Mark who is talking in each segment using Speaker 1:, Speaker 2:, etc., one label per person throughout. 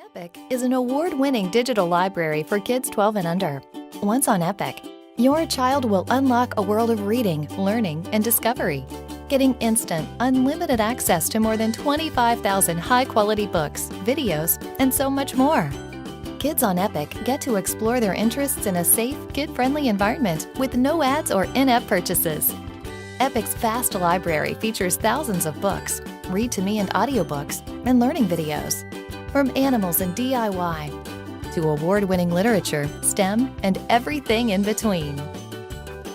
Speaker 1: Epic is an award-winning digital library for kids 12 and under. Once on Epic, your child will unlock a world of reading, learning, and discovery, getting instant, unlimited access to more than 25,000 high-quality books, videos, and so much more. Kids on Epic get to explore their interests in a safe, kid-friendly environment with no ads or in-app purchases. Epic's vast library features thousands of books, read-to-me and audiobooks, and learning videos. From animals and DIY to award-winning literature, STEM, and everything in between.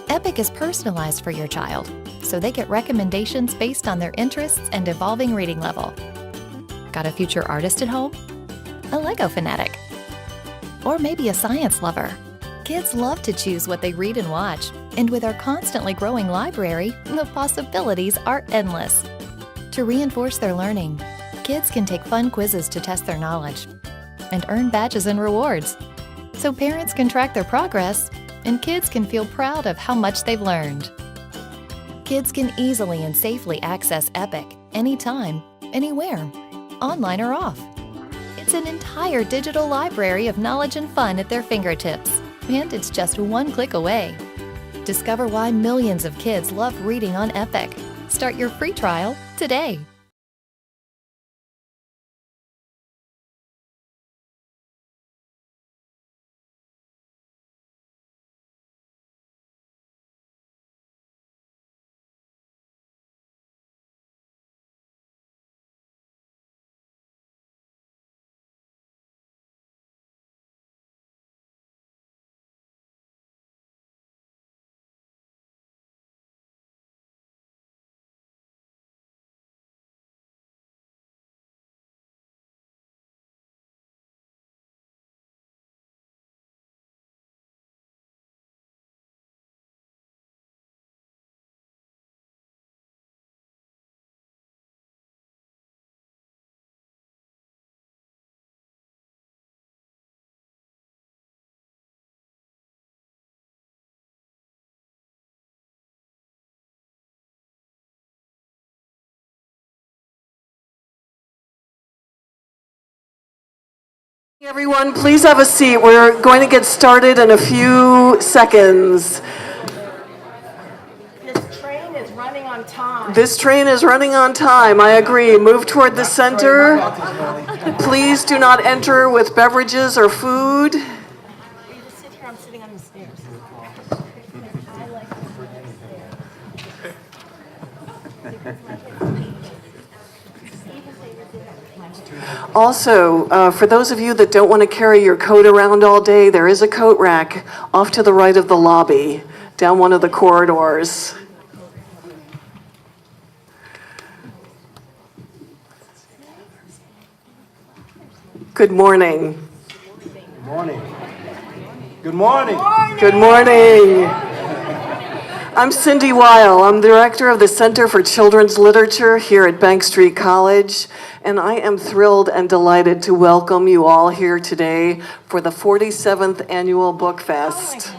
Speaker 1: Epic is personalized for your child, so they get recommendations based on their interests and evolving reading level. Got a future artist at home? A Lego fanatic? Or maybe a science lover? Kids love to choose what they read and watch, and with our constantly growing library, the possibilities are endless. To reinforce their learning, kids can take fun quizzes to test their knowledge and earn badges and rewards, so parents can track their progress and kids can feel proud of how much they've learned. Kids can easily and safely access Epic anytime, anywhere, online or off. It's an entire digital library of knowledge and fun at their fingertips, and it's just one click away. Discover why millions of kids love reading on Epic. Start your free trial today.
Speaker 2: Everyone, please have a seat. We're going to get started in a few seconds.
Speaker 3: This train is running on time.
Speaker 2: This train is running on time, I agree. Move toward the center. Please do not enter with beverages or food.
Speaker 3: You just sit here, I'm sitting on the stairs. I like to sit on the stairs.
Speaker 2: Also, for those of you that don't want to carry your coat around all day, there is a coat rack off to the right of the lobby, down one of the corridors. Good morning.
Speaker 4: Good morning. Good morning.
Speaker 2: Good morning. I'm Cindy Weil. I'm the director of the Center for Children's Literature here at Bank Street College, and I am thrilled and delighted to welcome you all here today for the 47th Annual BookFest.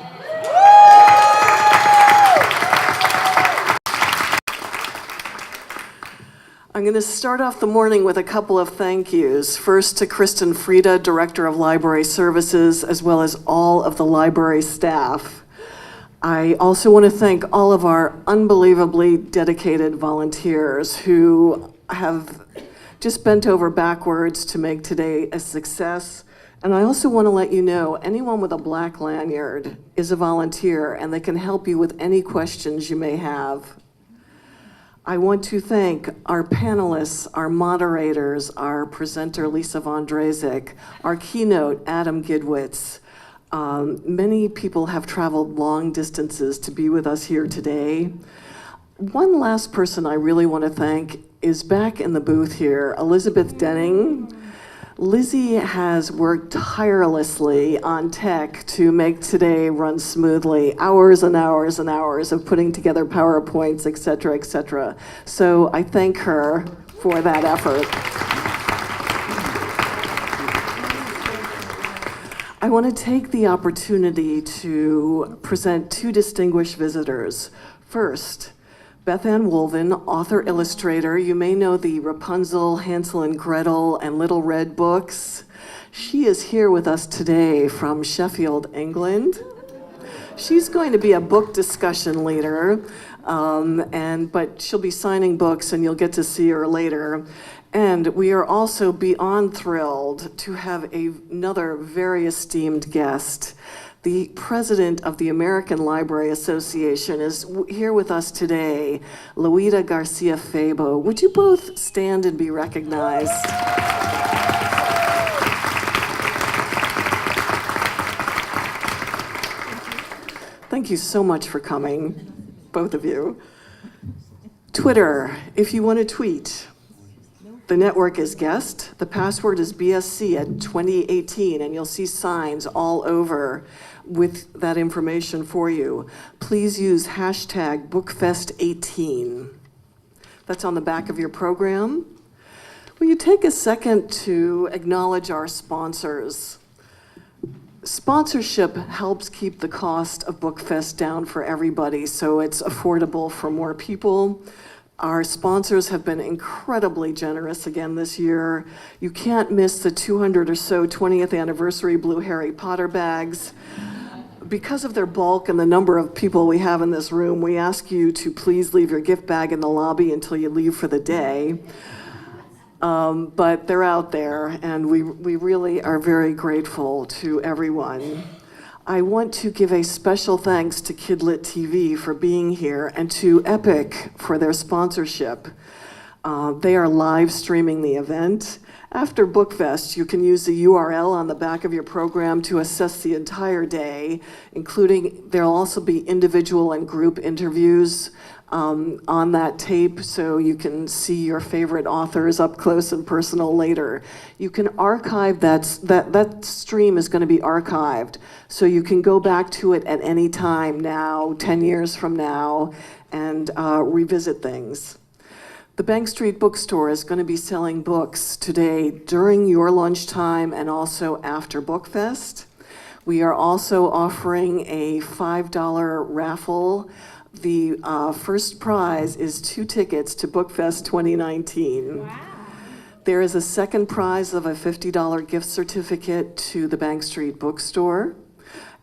Speaker 2: I'm going to start off the morning with a couple of thank yous. First to Kristen Frieda, Director of Library Services, as well as all of the library staff. I also want to thank all of our unbelievably dedicated volunteers who have just bent over backwards to make today a success. And I also want to let you know, anyone with a black lanyard is a volunteer and they can help you with any questions you may have. I want to thank our panelists, our moderators, our presenter Lisa Von Drazik, our keynote Adam Gidwitz. Many people have traveled long distances to be with us here today. One last person I really want to thank is back in the booth here, Elizabeth Denning. Lizzie has worked tirelessly on tech to make today run smoothly, hours and hours and hours of putting together PowerPoints, et cetera, et cetera. So I thank her for that effort. I want to take the opportunity to present two distinguished visitors. First, Beth Ann Wolven, author, illustrator. You may know the Rapunzel, Hansel and Gretel, and Little Red books. She is here with us today from Sheffield, England. She's going to be a book discussion leader, but she'll be signing books and you'll get to see her later. And we are also beyond thrilled to have another very esteemed guest. The president of the American Library Association is here with us today, Loida Garcia-Fabo. Would you both stand and be recognized? Thank you so much for coming, both of you. Twitter, if you want to tweet. The network is guest. The password is BSC at 2018, and you'll see signs all over with that information for you. Please use hashtag BookFest18. That's on the back of your program. Will you take a second to acknowledge our sponsors? Sponsorship helps keep the cost of BookFest down for everybody, so it's affordable for more people. Our sponsors have been incredibly generous again this year. You can't miss the 200 or so 20th anniversary blue Harry Potter bags. Because of their bulk and the number of people we have in this room, we ask you to please leave your gift bag in the lobby until you leave for the day. But they're out there, and we really are very grateful to everyone. I want to give a special thanks to KidLit TV for being here and to Epic for their sponsorship. They are live streaming the event. After BookFest, you can use the URL on the back of your program to assess the entire day, including there'll also be individual and group interviews on that tape, so you can see your favorite authors up close and personal later. You can archive that stream is going to be archived, so you can go back to it at any time now, 10 years from now, and revisit things. The Bank Street Bookstore is going to be selling books today during your lunchtime and also after BookFest. We are also offering a $5 raffle. The first prize is 2 tickets to BookFest 2019. Wow. There is a second prize of a $50 gift certificate to the Bank Street Bookstore.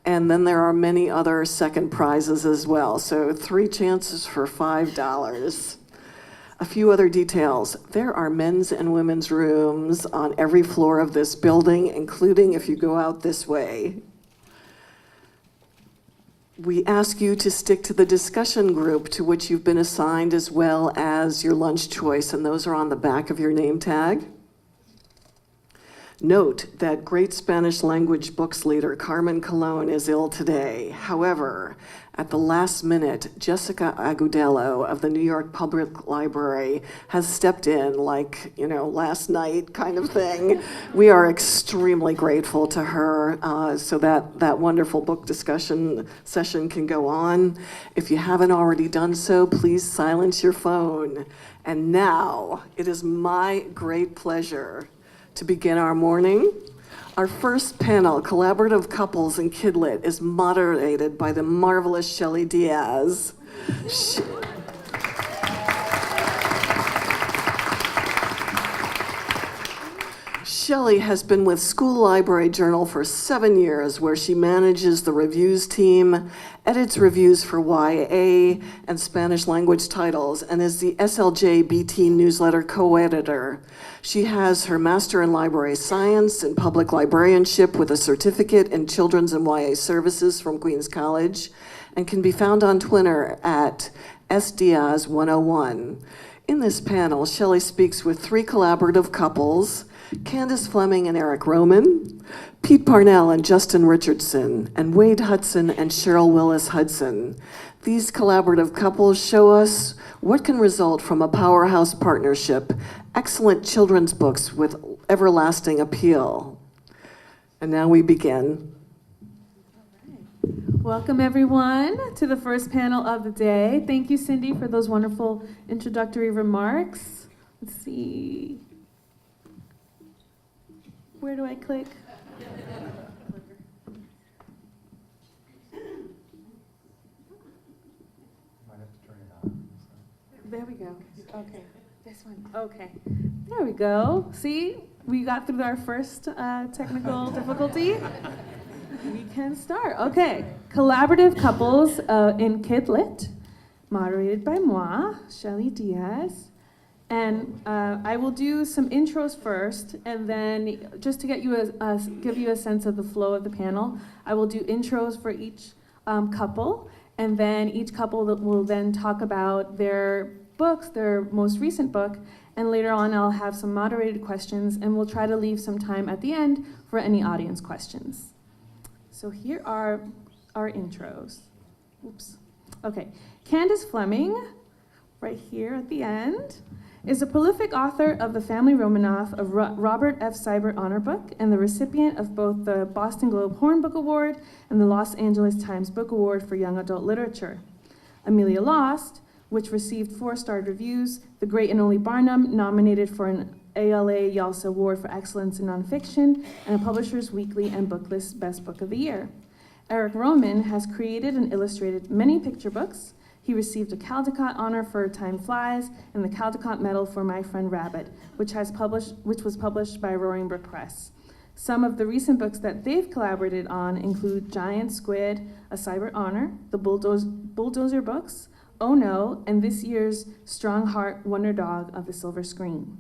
Speaker 2: And then there are many other second prizes as well. So 3 chances for $5. A few other details. There are men's and women's rooms on every floor of this building, including if you go out this way. We ask you to stick to the discussion group to which you've been assigned, as well as your lunch choice, and those are on the back of your name tag. Note that great Spanish language books leader Carmen Colon is ill today. However, at the last minute, Jessica Agudelo of the New York Public Library has stepped in like, last night kind of thing. We are extremely grateful to her so that wonderful book discussion session can go on. If you haven't already done so, please silence your phone. And now, it is my great pleasure to begin our morning. Our first panel, Collaborative Couples in KidLit, is moderated by the marvelous Shelley Diaz. Shelley has been with School Library Journal for 7 years, where she manages the reviews team, edits reviews for YA and Spanish language titles, and is the SLJ BT newsletter co-editor. She has her Master in Library Science and Public Librarianship with a certificate in Children's and YA Services from Queens College, and can be found on Twitter at sdiaz101. In this panel, Shelley speaks with 3 collaborative couples, Candace Fleming and Eric Roman, Pete Parnell and Justin Richardson, and Wade Hudson and Cheryl Willis Hudson. These collaborative couples show us what can result from a powerhouse partnership, excellent children's books with everlasting appeal. And now we begin.
Speaker 5: Welcome, everyone, to the first panel of the day. Thank you, Cindy, for those wonderful introductory remarks. Let's see. Where do I click?
Speaker 4: Might have to turn it on.
Speaker 5: There we go. Okay. This one. Okay. There we go. See? we got through our first technical difficulty. We can start. Okay. Collaborative couples in KidLit, moderated by moi, Shelly Diaz. And I will do some intros first, and then just to get you give you a sense of the flow of the panel, I will do intros for each couple, and then each couple will then talk about their books, their most recent book, and later on I'll have some moderated questions, and we'll try to leave some time at the end for any audience questions. So here are our intros. Oops. Okay. Candace Fleming, right here at the end, is a prolific author of the Family Romanoff of Robert F. Seibert Honor Book and the recipient of both the Boston Globe Horn Book Award and the Los Angeles Times Book Award for Young Adult Literature. Amelia Lost, which received 4-star reviews, The Great and Only Barnum, nominated for an ALA YALSA Award for Excellence in Nonfiction, and a Publishers Weekly and Booklist Best Book of the Year. Eric Roman has created and illustrated many picture books. He received a Caldecott Honor for Time Flies and the Caldecott Medal for My Friend Rabbit, which was published by Roaring Brook Press. Some of the recent books that they've collaborated on include Giant Squid, a Seibert Honor, the Bulldozer Books, Oh No, and this year's Strong Heart Wonder Dog of the Silver Screen.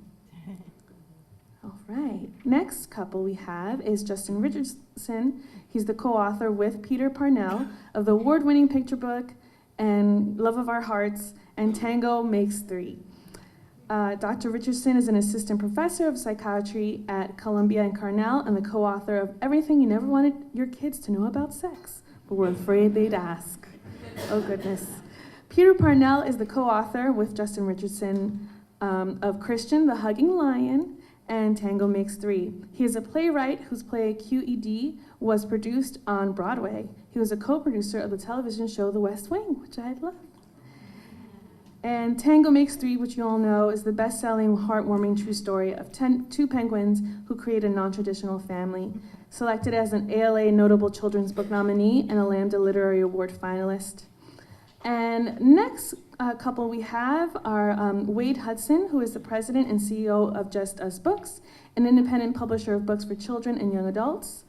Speaker 5: All right, next couple we have is Justin Richardson. He's the co-author with Peter Parnell of the award-winning picture book and Love of Our Hearts and Tango Makes Three. Dr. Richardson is an assistant professor of psychiatry at Columbia and Cornell and the co-author of Everything You Never Wanted Your Kids to Know About Sex, but Were Afraid They'd Ask. Oh goodness. Peter Parnell is the co-author with Justin Richardson of Christian, the Hugging Lion, and Tango Makes Three. He is a playwright whose play QED was produced on Broadway. He was a co-producer of the television show The West Wing, which I love. And Tango Makes Three, which you all know, is the best-selling, heartwarming true story of two penguins who create a non-traditional family. Selected as an ALA Notable Children's Book nominee and a Lambda Literary Award finalist. And next couple we have are Wade Hudson, who is the president and CEO of Just Us Books, an independent publisher of books for children and young adults.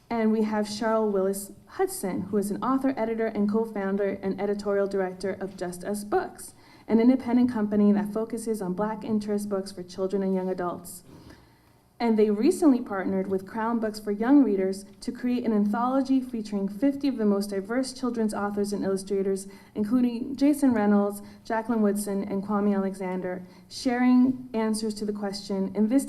Speaker 5: And we have Cheryl Willis Hudson, who is an author, editor, and co-founder and editorial director of Just Us Books, an independent company that focuses on Black interest books for children and young adults. And they recently partnered with Crown Books for Young Readers to create an anthology featuring 50 of the most diverse children's authors and illustrators, including Jason Reynolds, Jacqueline Woodson, and Kwame Alexander, sharing answers to the question, in this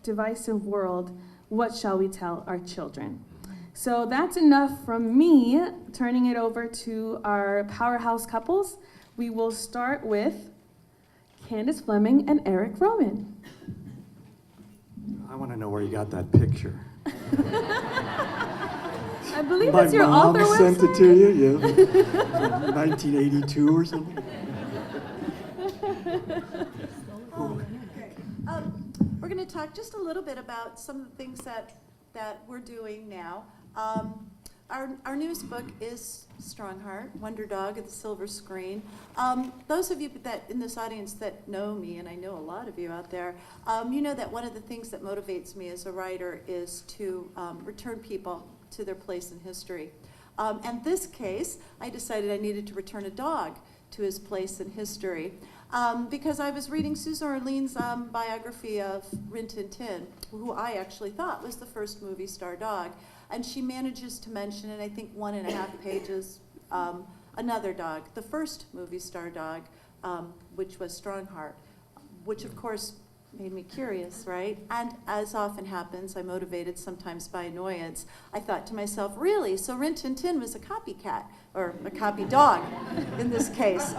Speaker 5: divisive world, what shall we tell our children? So that's enough from me. Turning it over to our powerhouse couples. We will start with Candace Fleming and Eric Roman.
Speaker 4: I want to know where you got that picture.
Speaker 5: I believe it's your author website.
Speaker 4: My mom sent it to you, yeah. 1982 or something.
Speaker 3: We're going to talk just a little bit about some of the things that we're doing now. Our newest book is Strongheart, Wonder Dog at the Silver Screen. Those of you that in this audience that know me, and I know a lot of you out there, you know that one of the things that motivates me as a writer is to return people to their place in history. And this case, I decided I needed to return a dog to his place in history. Because I was reading Susan Orlean's biography of Rin Tin Tin, who I actually thought was the first movie star dog. And she manages to mention in, I think, 1.5 pages, another dog, the first movie star dog, which was Strongheart, which of course made me curious, right? And as often happens, I'm motivated sometimes by annoyance. I thought to myself, really? So Rin Tin Tin was a copycat, or a copy dog in this case.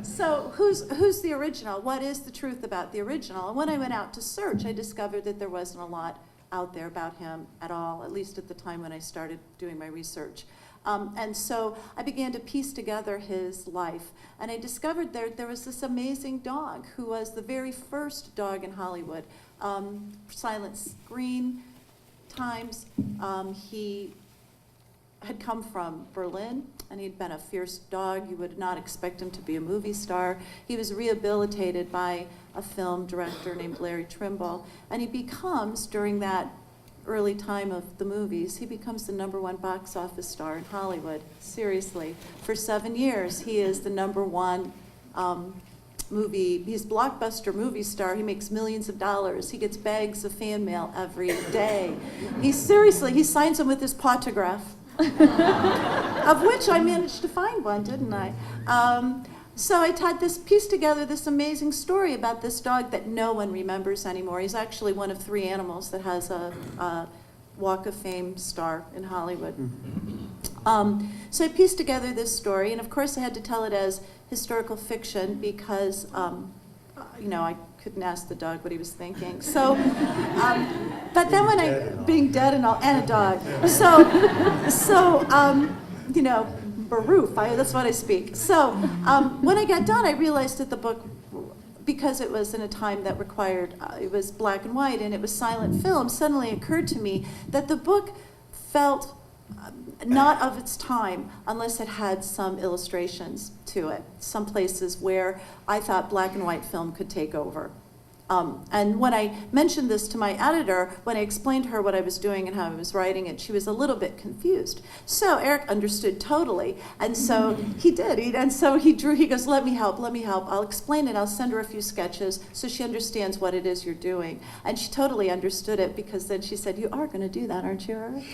Speaker 3: So who's the original? What is the truth about the original? And when I went out to search, I discovered that there wasn't a lot out there about him at all, at least at the time when I started doing my research. And so I began to piece together his life. And I discovered there was this amazing dog who was the very first dog in Hollywood. Silent screen times. He had come from Berlin, and he'd been a fierce dog. You would not expect him to be a movie star. He was rehabilitated by a film director named Larry Trimble, and he becomes, during that early time of the movies, he becomes the #1 box office star in Hollywood. Seriously. For 7 years, he is the #1 he's blockbuster movie star. He makes millions of dollars. He gets bags of fan mail every day. He signs them with his autograph, of which I managed to find one, didn't I? So I had this piece together, this amazing story about this dog that no one remembers anymore. He's actually one of 3 animals that has a Walk of Fame star in Hollywood. So I pieced together this story, and of course I had to tell it as historical fiction because, I couldn't ask the dog what he was thinking. So, but then when being dead and all, and a dog. Baroof, that's what I speak. So when I got done, I realized that the book, because it was in a time that required, it was black and white and it was silent film, suddenly occurred to me that the book felt not of its time unless it had some illustrations to it, some places where I thought black and white film could take over. And when I mentioned this to my editor, when I explained to her what I was doing and how I was writing it, she was a little bit confused. So Eric understood totally, and so he did. He goes, let me help, I'll explain it, I'll send her a few sketches so she understands what it is you're doing. And she totally understood it, because then she said, you are going to do that, aren't you, Eric?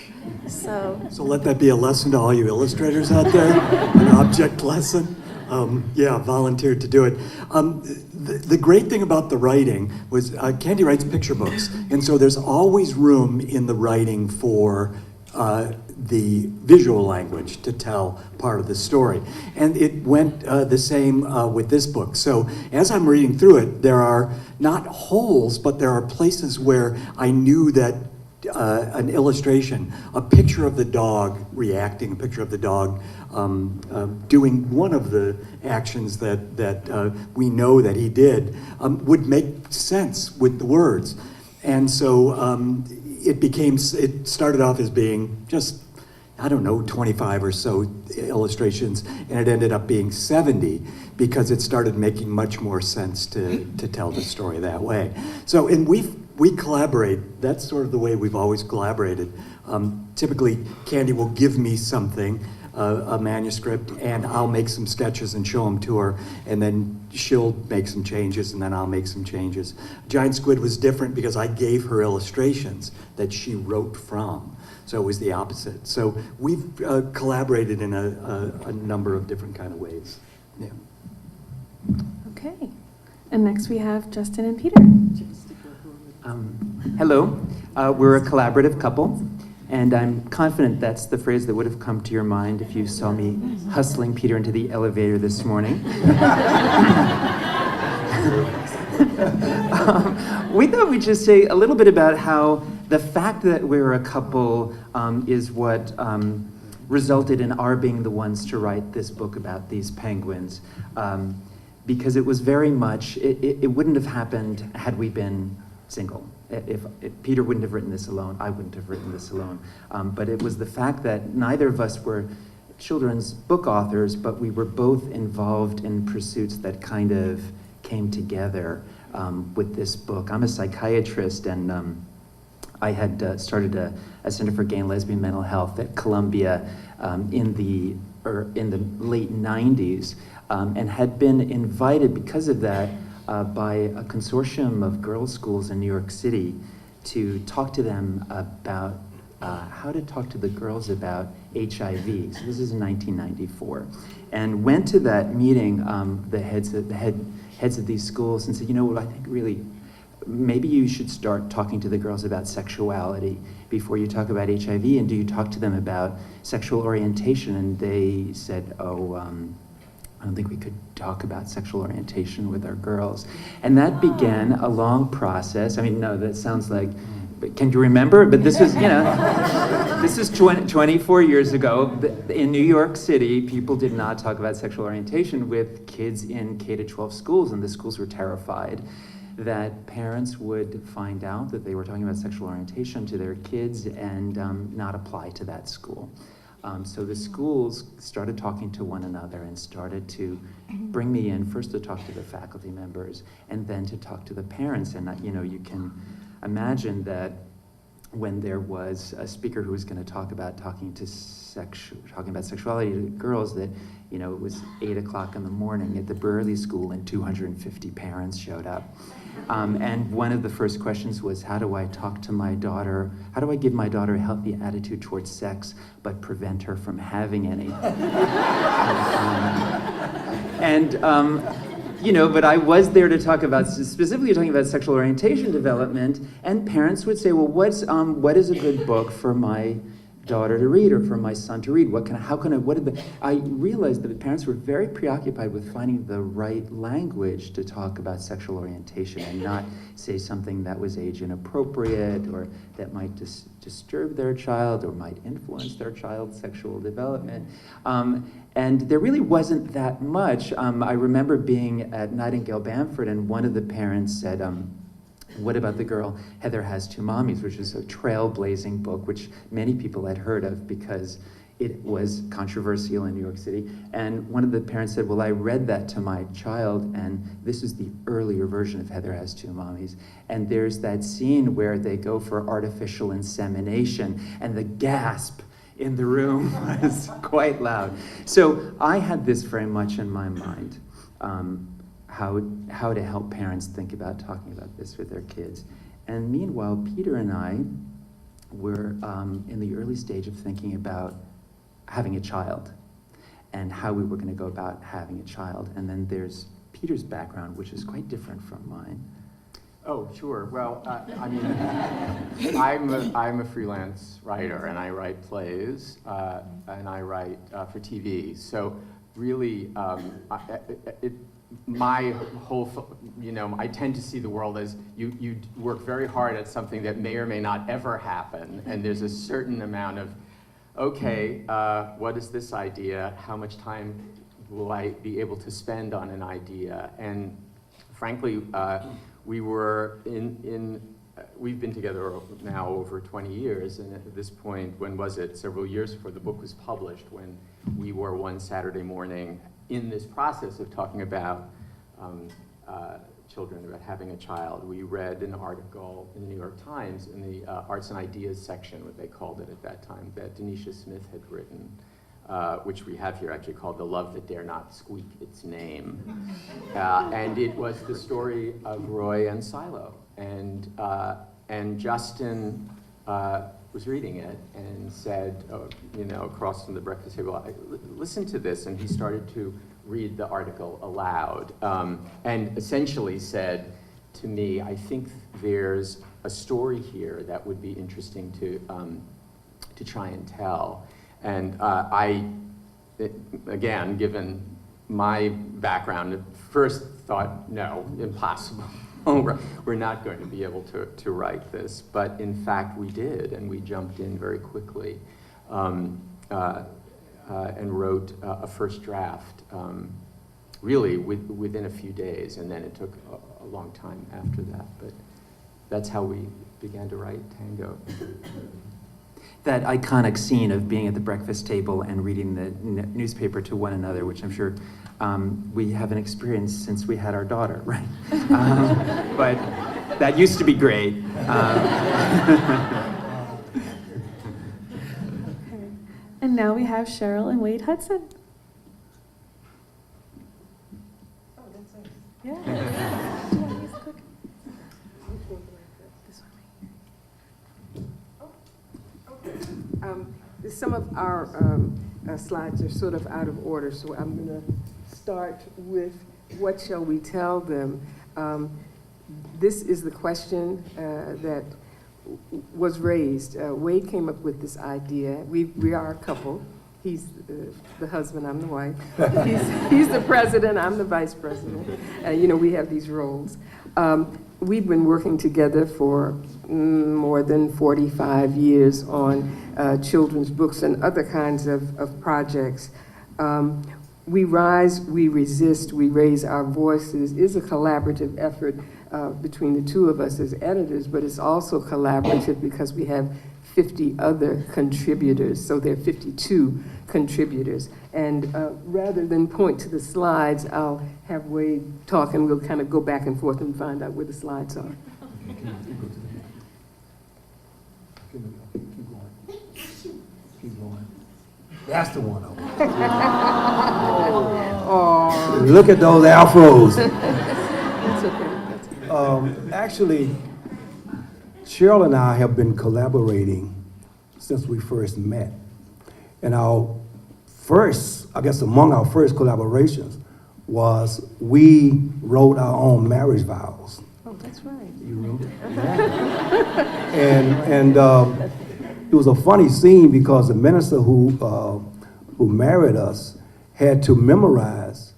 Speaker 3: So
Speaker 4: let that be a lesson to all you illustrators out there, an object lesson. Volunteered to do it. The great thing about the writing was Candy writes picture books, and so there's always room in the writing for the visual language to tell part of the story. And it went the same with this book. So as I'm reading through it, there are not holes, but there are places where I knew that an illustration, a picture of the dog reacting, a picture of the dog doing one of the actions that we know that he did, would make sense with the words. And so it started off as being just, 25 or so illustrations, and it ended up being 70 because it started making much more sense to tell the story that way. So, and we collaborate. That's sort of the way we've always collaborated. Typically, Candy will give me something, a manuscript, and I'll make some sketches and show them to her, and then she'll make some changes, and then I'll make some changes. Giant Squid was different because I gave her illustrations that she wrote from, so it was the opposite. So we've collaborated in a number of different kind of ways. Yeah.
Speaker 5: Okay. And next we have Justin and Peter.
Speaker 6: Hello, we're a collaborative couple, and I'm confident that's the phrase that would have come to your mind if you saw me hustling Peter into the elevator this morning. We thought we'd just say a little bit about how the fact that we're a couple is what resulted in our being the ones to write this book about these penguins, because it was very much, it wouldn't have happened had we been single. If Peter wouldn't have written this alone, I wouldn't have written this alone. But it was the fact that neither of us were children's book authors, but we were both involved in pursuits that kind of came together with this book. I'm a psychiatrist, and I had started a Center for Gay and Lesbian Mental Health at Columbia in the late 90s, and had been invited because of that by a consortium of girls' schools in New York City to talk to them about how to talk to the girls about HIV. So this is in 1994. And went to that meeting, the heads of these schools, and said, you know what, I think really, maybe you should start talking to the girls about sexuality before you talk about HIV, and do you talk to them about sexual orientation? And they said, I don't think we could talk about sexual orientation with our girls. And that began a long process. I mean, no, that sounds like, can you remember? But this was, this is 24 years ago. In New York City, people did not talk about sexual orientation with kids in K-12 schools, and the schools were terrified that parents would find out that they were talking about sexual orientation to their kids and not apply to that school. So the schools started talking to one another and started to bring me in first to talk to the faculty members and then to talk to the parents. And you can imagine that when there was a speaker who was going to talking about sexuality to girls, that it was 8 o'clock in the morning at the Burley School and 250 parents showed up. And one of the first questions was, how do I talk to my daughter? How do I give my daughter a healthy attitude towards sex, but prevent her from having any? But I was there to talk about, specifically talking about sexual orientation development, and parents would say, well, what is a good book for my daughter to read or for my son to read? I realized that the parents were very preoccupied with finding the right language to talk about sexual orientation and not say something that was age inappropriate or that might disturb their child or might influence their child's sexual development. And there really wasn't that much. I remember being at Nightingale Bamford, and one of the parents said, what about the girl Heather Has Two Mommies, which is a trailblazing book which many people had heard of because it was controversial in New York City. And one of the parents said, well, I read that to my child, and this is the earlier version of Heather Has Two Mommies. And there's that scene where they go for artificial insemination, and the gasp in the room was quite loud. So I had this very much in my mind. How to help parents think about talking about this with their kids. And meanwhile, Peter and I were in the early stage of thinking about having a child and how we were going to go about having a child. And then there's Peter's background, which is quite different from mine.
Speaker 7: Oh, sure. Well, I'm a freelance writer, and I write plays, and I write for TV. So really, my whole, I tend to see the world as you work very hard at something that may or may not ever happen, and there's a certain amount of, okay, what is this idea? How much time will I be able to spend on an idea? And frankly, we've been together now over 20 years, and at this point, when was it? Several years before the book was published, when we were one Saturday morning in this process of talking about children, about having a child. We read an article in the New York Times in the Arts and Ideas section, what they called it at that time, that Denisha Smith had written, which we have here actually called The Love That Dare Not Squeak Its Name. And it was the story of Roy and Silo. And Justin was reading it and said, across from the breakfast table, listen to this. And he started to read the article aloud and essentially said to me, I think there's a story here that would be interesting to try and tell. And again, given my background, at first thought, no, impossible. We're not going to be able to write this. But in fact, we did, and we jumped in very quickly and wrote a first draft, really within a few days, and then it took a long time after that. But that's how we began to write Tango.
Speaker 6: That iconic scene of being at the breakfast table and reading the newspaper to one another, which I'm sure we haven't experienced since we had our daughter, right? But that used to be great.
Speaker 5: And now we have Cheryl and Wade Hudson.
Speaker 3: Oh, that's nice.
Speaker 5: Yeah. Do you want to use the cookie? This one right here.
Speaker 8: Some of our slides are sort of out of order, so I'm going to start with what shall we tell them. This is the question that was raised. Wade came up with this idea. We are a couple. He's the husband, I'm the wife. He's the president, I'm the vice president. We have these roles. We've been working together for more than 45 years on children's books and other kinds of projects. We rise, we resist, we raise our voices is a collaborative effort between the two of us as editors, but it's also collaborative because we have 50 other contributors, so there are 52 contributors. And rather than point to the slides, I'll have Wade talk and we'll kind of go back and forth and find out where the slides are.
Speaker 9: Keep going. That's the one.
Speaker 8: Oh.
Speaker 9: Look at those afros.
Speaker 8: That's okay.
Speaker 9: Actually, Cheryl and I have been collaborating since we first met. And our first, I guess among our first collaborations was we wrote our own marriage vows.
Speaker 8: Oh, that's right.
Speaker 9: You remember? Yeah. And it was a funny scene because the minister who married us had to memorize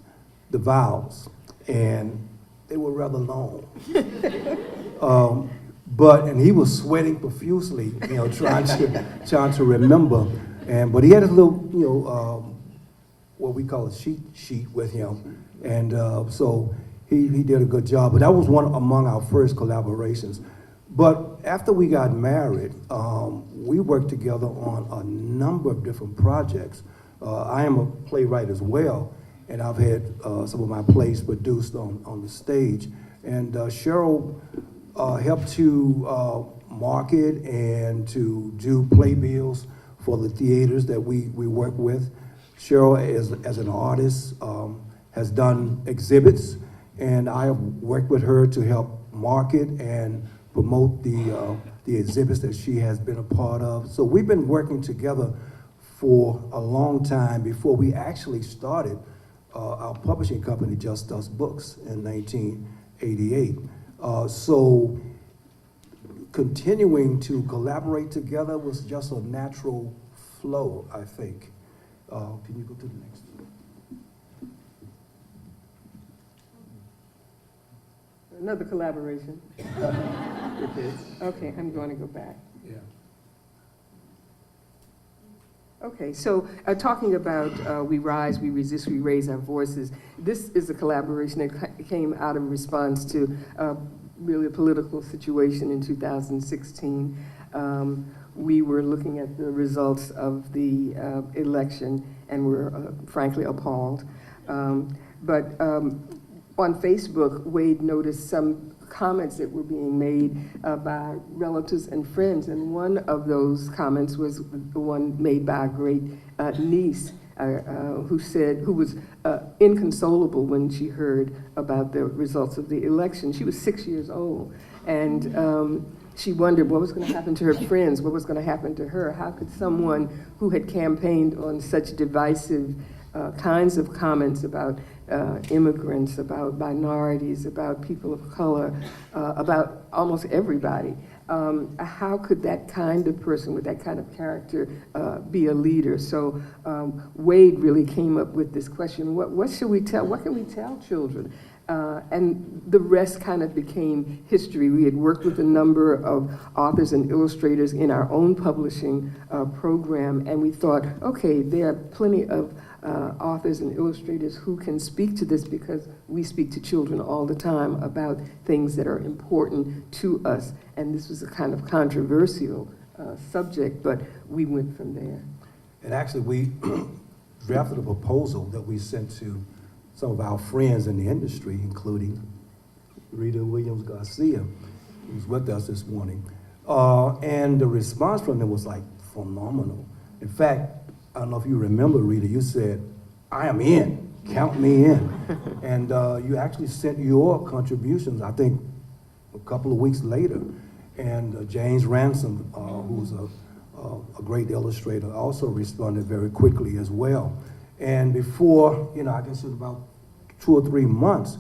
Speaker 9: the vows, and they were rather long. And he was sweating profusely, you know, trying to remember. But he had his little, you know, what we call a cheat sheet with him, and so he did a good job. But that was one among our first collaborations. But after we got married, we worked together on a number of different projects. I am a playwright as well, and I've had some of my plays produced on the stage. And Cheryl helped to market and to do playbills for the theaters that we work with. Cheryl, as an artist, has done exhibits, and I have worked with her to help market and promote the exhibits that she has been a part of. So we've been working together for a long time before we actually started our publishing company, Just Us Books, in 1988. So continuing to collaborate together was just a natural flow, I think. Can you go to the next one?
Speaker 8: Another collaboration. Okay, I'm going to go back.
Speaker 9: Yeah.
Speaker 8: Okay, so talking about We Rise, We Resist, We Raise Our Voices, this is a collaboration that came out of response to really a political situation in 2016. We were looking at the results of the election and were frankly appalled. But on Facebook, Wade noticed some comments that were being made by relatives and friends, and one of those comments was the one made by a great niece who was inconsolable when she heard about the results of the election. She was 6 years old, and she wondered what was going to happen to her friends, what was going to happen to her. How could someone who had campaigned on such divisive kinds of comments about immigrants, about minorities, about people of color, about almost everybody, how could that kind of person with that kind of character be a leader? So Wade really came up with this question, what should we tell, what can we tell children? And the rest kind of became history. We had worked with a number of authors and illustrators in our own publishing program, and we thought, okay, there are plenty of authors and illustrators who can speak to this because we speak to children all the time about things that are important to us. And this was a kind of controversial subject, but we went from there.
Speaker 9: And actually, we drafted a proposal that we sent to some of our friends in the industry, including Rita Williams Garcia, who's with us this morning. And the response from them was like phenomenal. In fact, I don't know if you remember, Rita, you said, I am in, count me in. And you actually sent your contributions, I think, a couple of weeks later. And James Ransom, who's a great illustrator, also responded very quickly as well. And before, I guess it was about 2 or 3 months,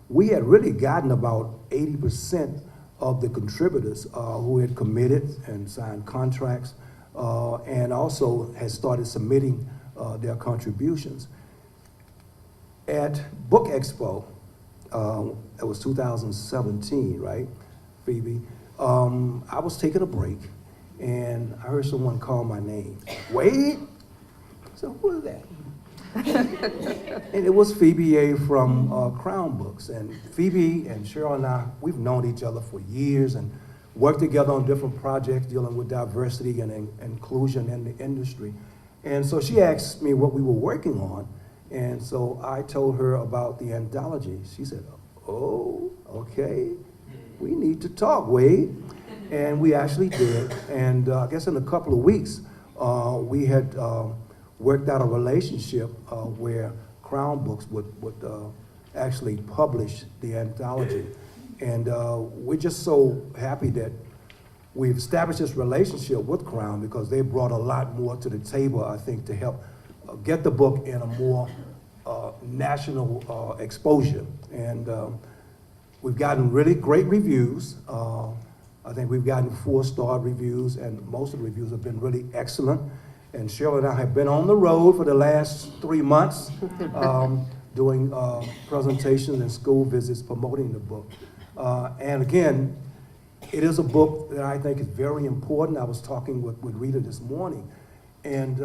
Speaker 9: we had really gotten about 80% of the contributors who had committed and signed contracts and also had started submitting their contributions. At Book Expo, it was 2017, right, Phoebe? I was taking a break, and I heard someone call my name. Wade? So who is that? And it was Phoebe A. from Crown Books. And Phoebe and Cheryl and I, we've known each other for years, and work together on different projects dealing with diversity and inclusion in the industry. And so she asked me what we were working on, and so I told her about the anthology. She said, oh, okay, we need to talk, Wade. And we actually did, and I guess in a couple of weeks, we had worked out a relationship where Crown Books would actually publish the anthology. And we're just so happy that we've established this relationship with Crown, because they brought a lot more to the table, I think, to help get the book in a more national exposure. And we've gotten really great reviews. I think we've gotten 4-star reviews, and most of the reviews have been really excellent. And Cheryl and I have been on the road for the last 3 months doing presentations and school visits promoting the book. And again, it is a book that I think is very important. I was talking with Rita this morning, and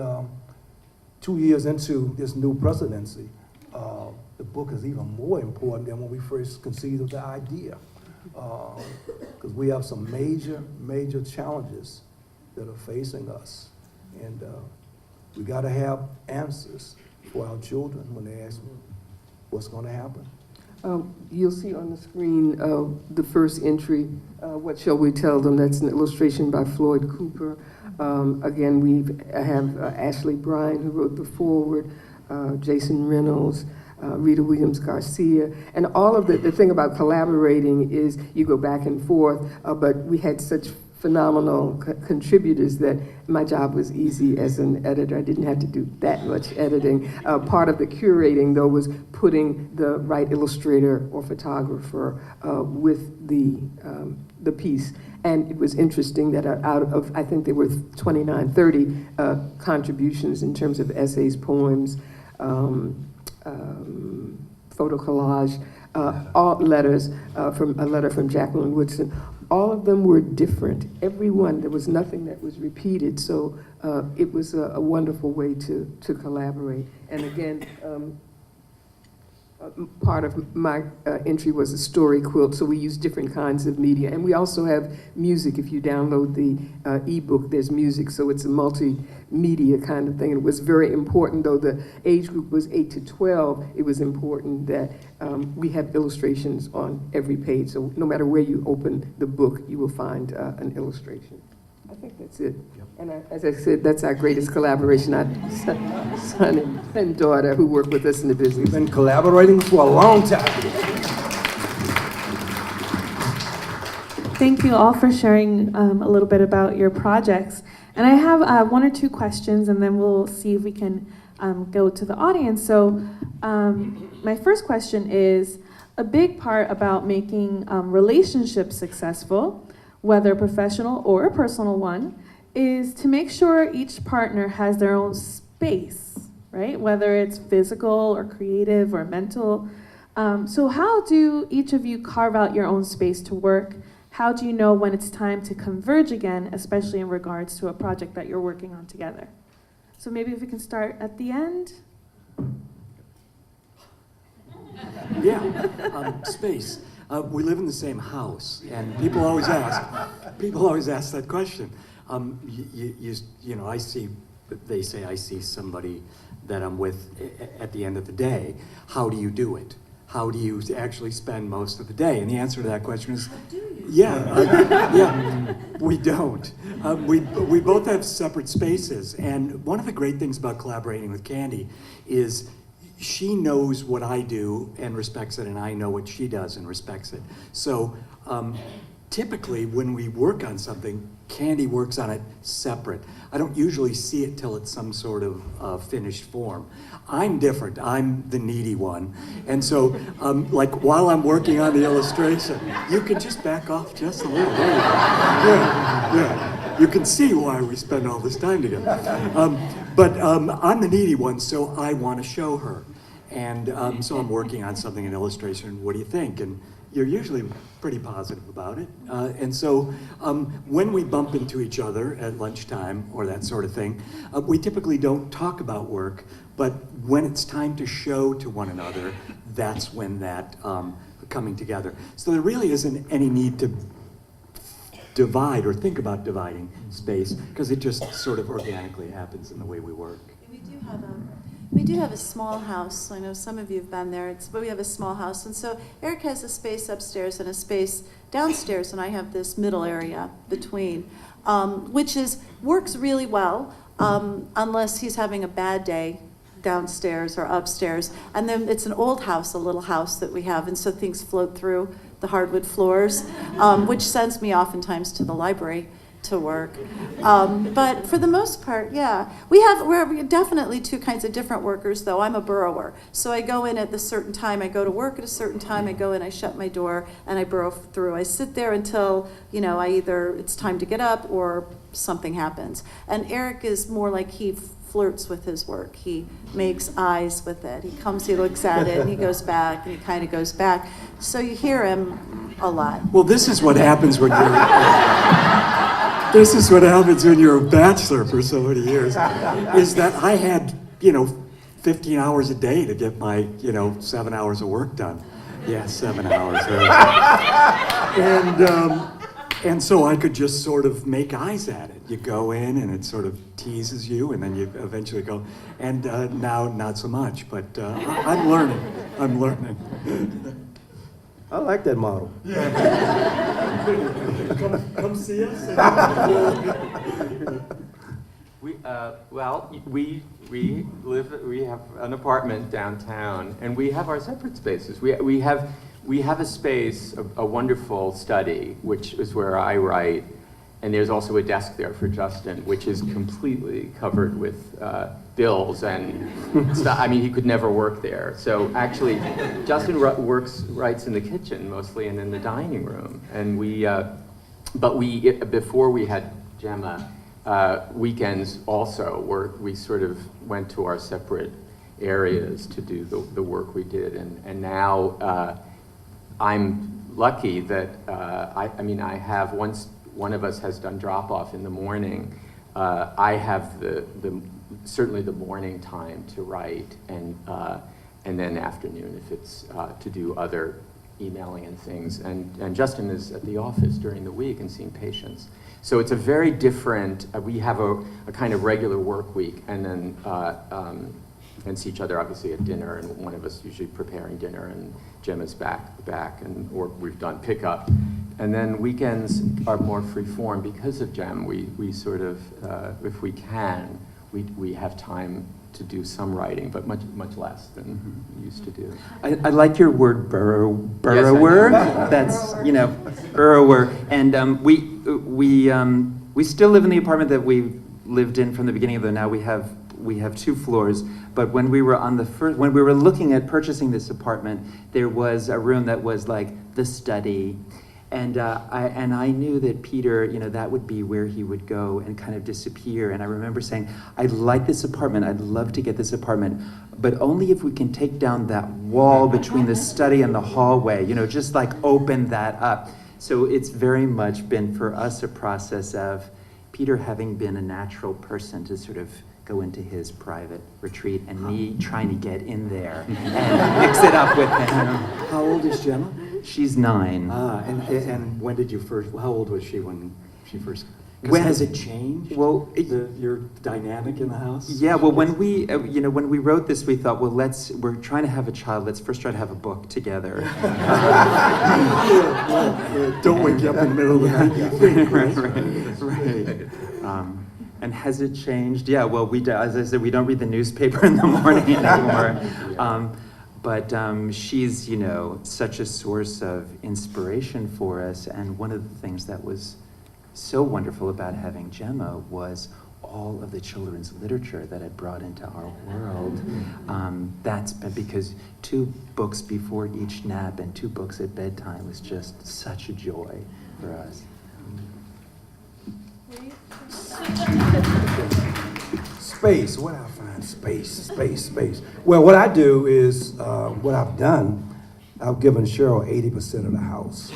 Speaker 9: 2 years into this new presidency, the book is even more important than when we first conceived of the idea. Because we have some major challenges that are facing us. And we got to have answers for our children when they ask what's going to happen.
Speaker 8: You'll see on the screen the first entry, What Shall We Tell Them? That's an illustration by Floyd Cooper. Again, we have Ashley Bryan, who wrote the foreword, Jason Reynolds, Rita Williams Garcia, and all of the thing about collaborating is you go back and forth, but we had such phenomenal contributors that my job was easy as an editor. I didn't have to do that much editing. Part of the curating, though, was putting the right illustrator or photographer with the piece. And it was interesting that out of, I think there were 29, 30 contributions in terms of essays, poems, photo collage, all letters, from a letter from Jacqueline Woodson. All of them were different. Every one, there was nothing that was repeated. So it was a wonderful way to collaborate. And again, part of my entry was a story quilt, so we use different kinds of media. And we also have music. If you download the ebook, there's music, so it's a multimedia kind of thing. And it was very important, though the age group was 8 to 12, it was important that we have illustrations on every page. So no matter where you open the book, you will find an illustration. I think that's it. Yep. And as I said, that's our greatest collaboration, our son and daughter who work with us in the business.
Speaker 9: We've been collaborating for a long time.
Speaker 5: Thank you all for sharing a little bit about your projects. And I have 1 or 2 questions, and then we'll see if we can go to the audience. So my first question is, a big part about making relationships successful, whether professional or a personal one, is to make sure each partner has their own space, right? Whether it's physical or creative or mental. So how do each of you carve out your own space to work? How do you know when it's time to converge again, especially in regards to a project that you're working on together? So maybe if we can start at the end.
Speaker 4: Yeah, space. We live in the same house, and people always ask that question. You know, they say I see somebody that I'm with at the end of the day. How do you do it? How do you actually spend most of the day? And the answer to that question is, yeah, we don't. We both have separate spaces, and one of the great things about collaborating with Candy is she knows what I do and respects it, and I know what she does and respects it. So typically when we work on something, Candy works on it separate. I don't usually see it till it's some sort of finished form. I'm different. I'm the needy one. And so like while I'm working on the illustration, you can just back off just a little bit. Yeah. You can see why we spend all this time together. But I'm the needy one, so I want to show her. And so I'm working on something in illustration. What do you think? And you're usually pretty positive about it. And so when we bump into each other at lunchtime or that sort of thing, we typically don't talk about work, but when it's time to show to one another, that's when that coming together. So there really isn't any need to divide or think about dividing space, because it just sort of organically happens in the way we work.
Speaker 3: We do have a small house. I know some of you have been there, but we have a small house. And so Eric has a space upstairs and a space downstairs, and I have this middle area between, which works really well, unless he's having a bad day downstairs or upstairs. And then it's an old house, a little house that we have, and so things float through the hardwood floors, which sends me oftentimes to the library to work. But for the most part, yeah. We're definitely two kinds of different workers, though. I'm a burrower. So I go in at a certain time, I go to work at a certain time, I go in, I shut my door, and I burrow through. I sit there until, either it's time to get up or something happens. And Eric is more like he flirts with his work. He makes eyes with it. He comes, he looks at it, and he goes back, and he kind of goes back. So you hear him a lot.
Speaker 4: Well, this is what happens when you're... This is what happens when you're a bachelor for so many years, is that I had, 15 hours a day to get my, 7 hours of work done. Yeah, 7 hours. And so I could just sort of make eyes at it. You go in and it sort of teases you, and then you eventually go, and now not so much, but I'm learning.
Speaker 9: I like that model.
Speaker 4: Come see us.
Speaker 7: We have an apartment downtown, and we have our separate spaces. We have a space, a wonderful study, which is where I write, and there's also a desk there for Justin, which is completely covered with bills and stuff. I mean, he could never work there. So actually, Justin writes in the kitchen mostly, and in the dining room. And before we had Gemma, weekends also we sort of went to our separate areas to do the work we did. And now I'm lucky that I have, once one of us has done drop off in the morning, I have certainly the morning time to write, and then afternoon if it's to do other emailing and things. And Justin is at the office during the week and seeing patients. So it's a very different, we have a kind of regular work week, and then and see each other obviously at dinner, and one of us usually preparing dinner, and Gemma's back, or we've done pickup. And then weekends are more free-form because of Gem. We sort of, if we can, we have time to do some writing, but much less than we used to do.
Speaker 6: I like your word burrower.
Speaker 7: Yes,
Speaker 6: That's, burrower. And we still live in the apartment that we lived in from the beginning, though now we have 2 floors. But when we were when we were looking at purchasing this apartment, there was a room that was like the study. And I knew that Peter, that would be where he would go and kind of disappear. And I remember saying, I like this apartment. I'd love to get this apartment, but only if we can take down that wall between the study and the hallway, just like open that up. So it's very much been for us a process of Peter having been a natural person to sort of go into his private retreat, and me trying to get in there and mix it up with him.
Speaker 4: How old is Gemma?
Speaker 6: She's 9.
Speaker 4: And when did you first, how old was she when she first,
Speaker 6: When
Speaker 4: has it changed?
Speaker 6: Well,
Speaker 4: your dynamic in the house?
Speaker 6: Yeah, well, when we wrote this, we thought, well, we're trying to have a child, let's first try to have a book together.
Speaker 4: Don't wake you up in the middle of the night.
Speaker 6: Right. And has it changed? Yeah, well, as I said, we don't read the newspaper in the morning anymore. But she's, such a source of inspiration for us. And one of the things that was so wonderful about having Gemma was all of the children's literature that it brought into our world. That's been because 2 books before each nap and 2 books at bedtime was just such a joy for us.
Speaker 9: Space, what I find, space. Well, what I do is, what I've done, I've given Cheryl 80% of the house.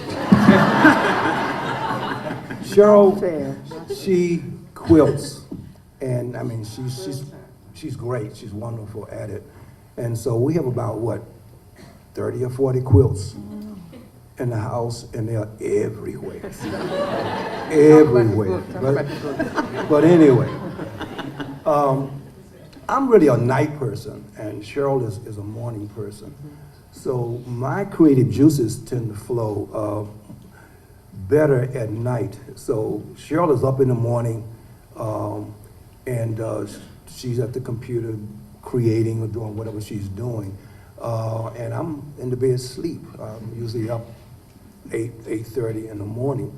Speaker 9: Cheryl, she quilts, and I mean, she's great, she's wonderful at it. And so we have about, 30 or 40 quilts. in the house, and they're everywhere. Everywhere. But anyway, I'm really a night person, and Cheryl is a morning person. So my creative juices tend to flow better at night. So Cheryl is up in the morning, and she's at the computer creating or doing whatever she's doing. And I'm in the bed asleep. I'm usually up 8:30 in the morning.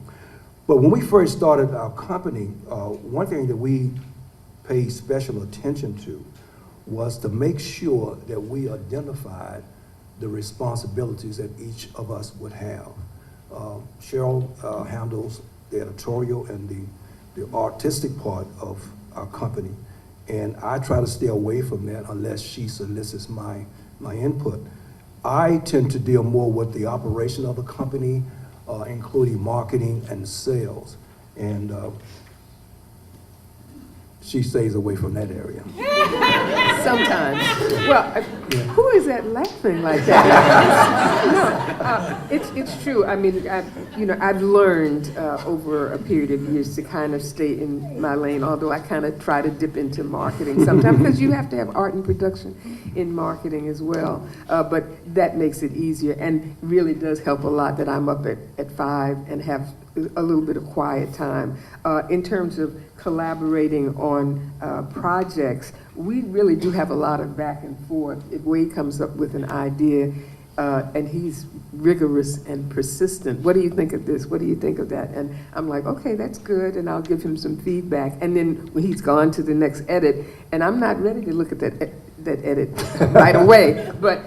Speaker 9: But when we first started our company, one thing that we paid special attention to was to make sure that we identified the responsibilities that each of us would have. Cheryl handles the editorial and the artistic part of our company, and I try to stay away from that unless she solicits my input. I tend to deal more with the operation of the company, including marketing and sales, and she stays away from that area.
Speaker 8: Sometimes. Well, who is that laughing like that? No, it's true. I mean, I've learned over a period of years to kind of stay in my lane, although I kind of try to dip into marketing sometimes, because you have to have art and production in marketing as well. But that makes it easier, and really does help a lot that I'm up at 5 and have a little bit of quiet time. In terms of collaborating on projects, we really do have a lot of back and forth. If Wade comes up with an idea, and he's rigorous and persistent, what do you think of this? What do you think of that? And I'm like, okay, that's good, and I'll give him some feedback. And then when he's gone to the next edit, and I'm not ready to look at that edit right away, but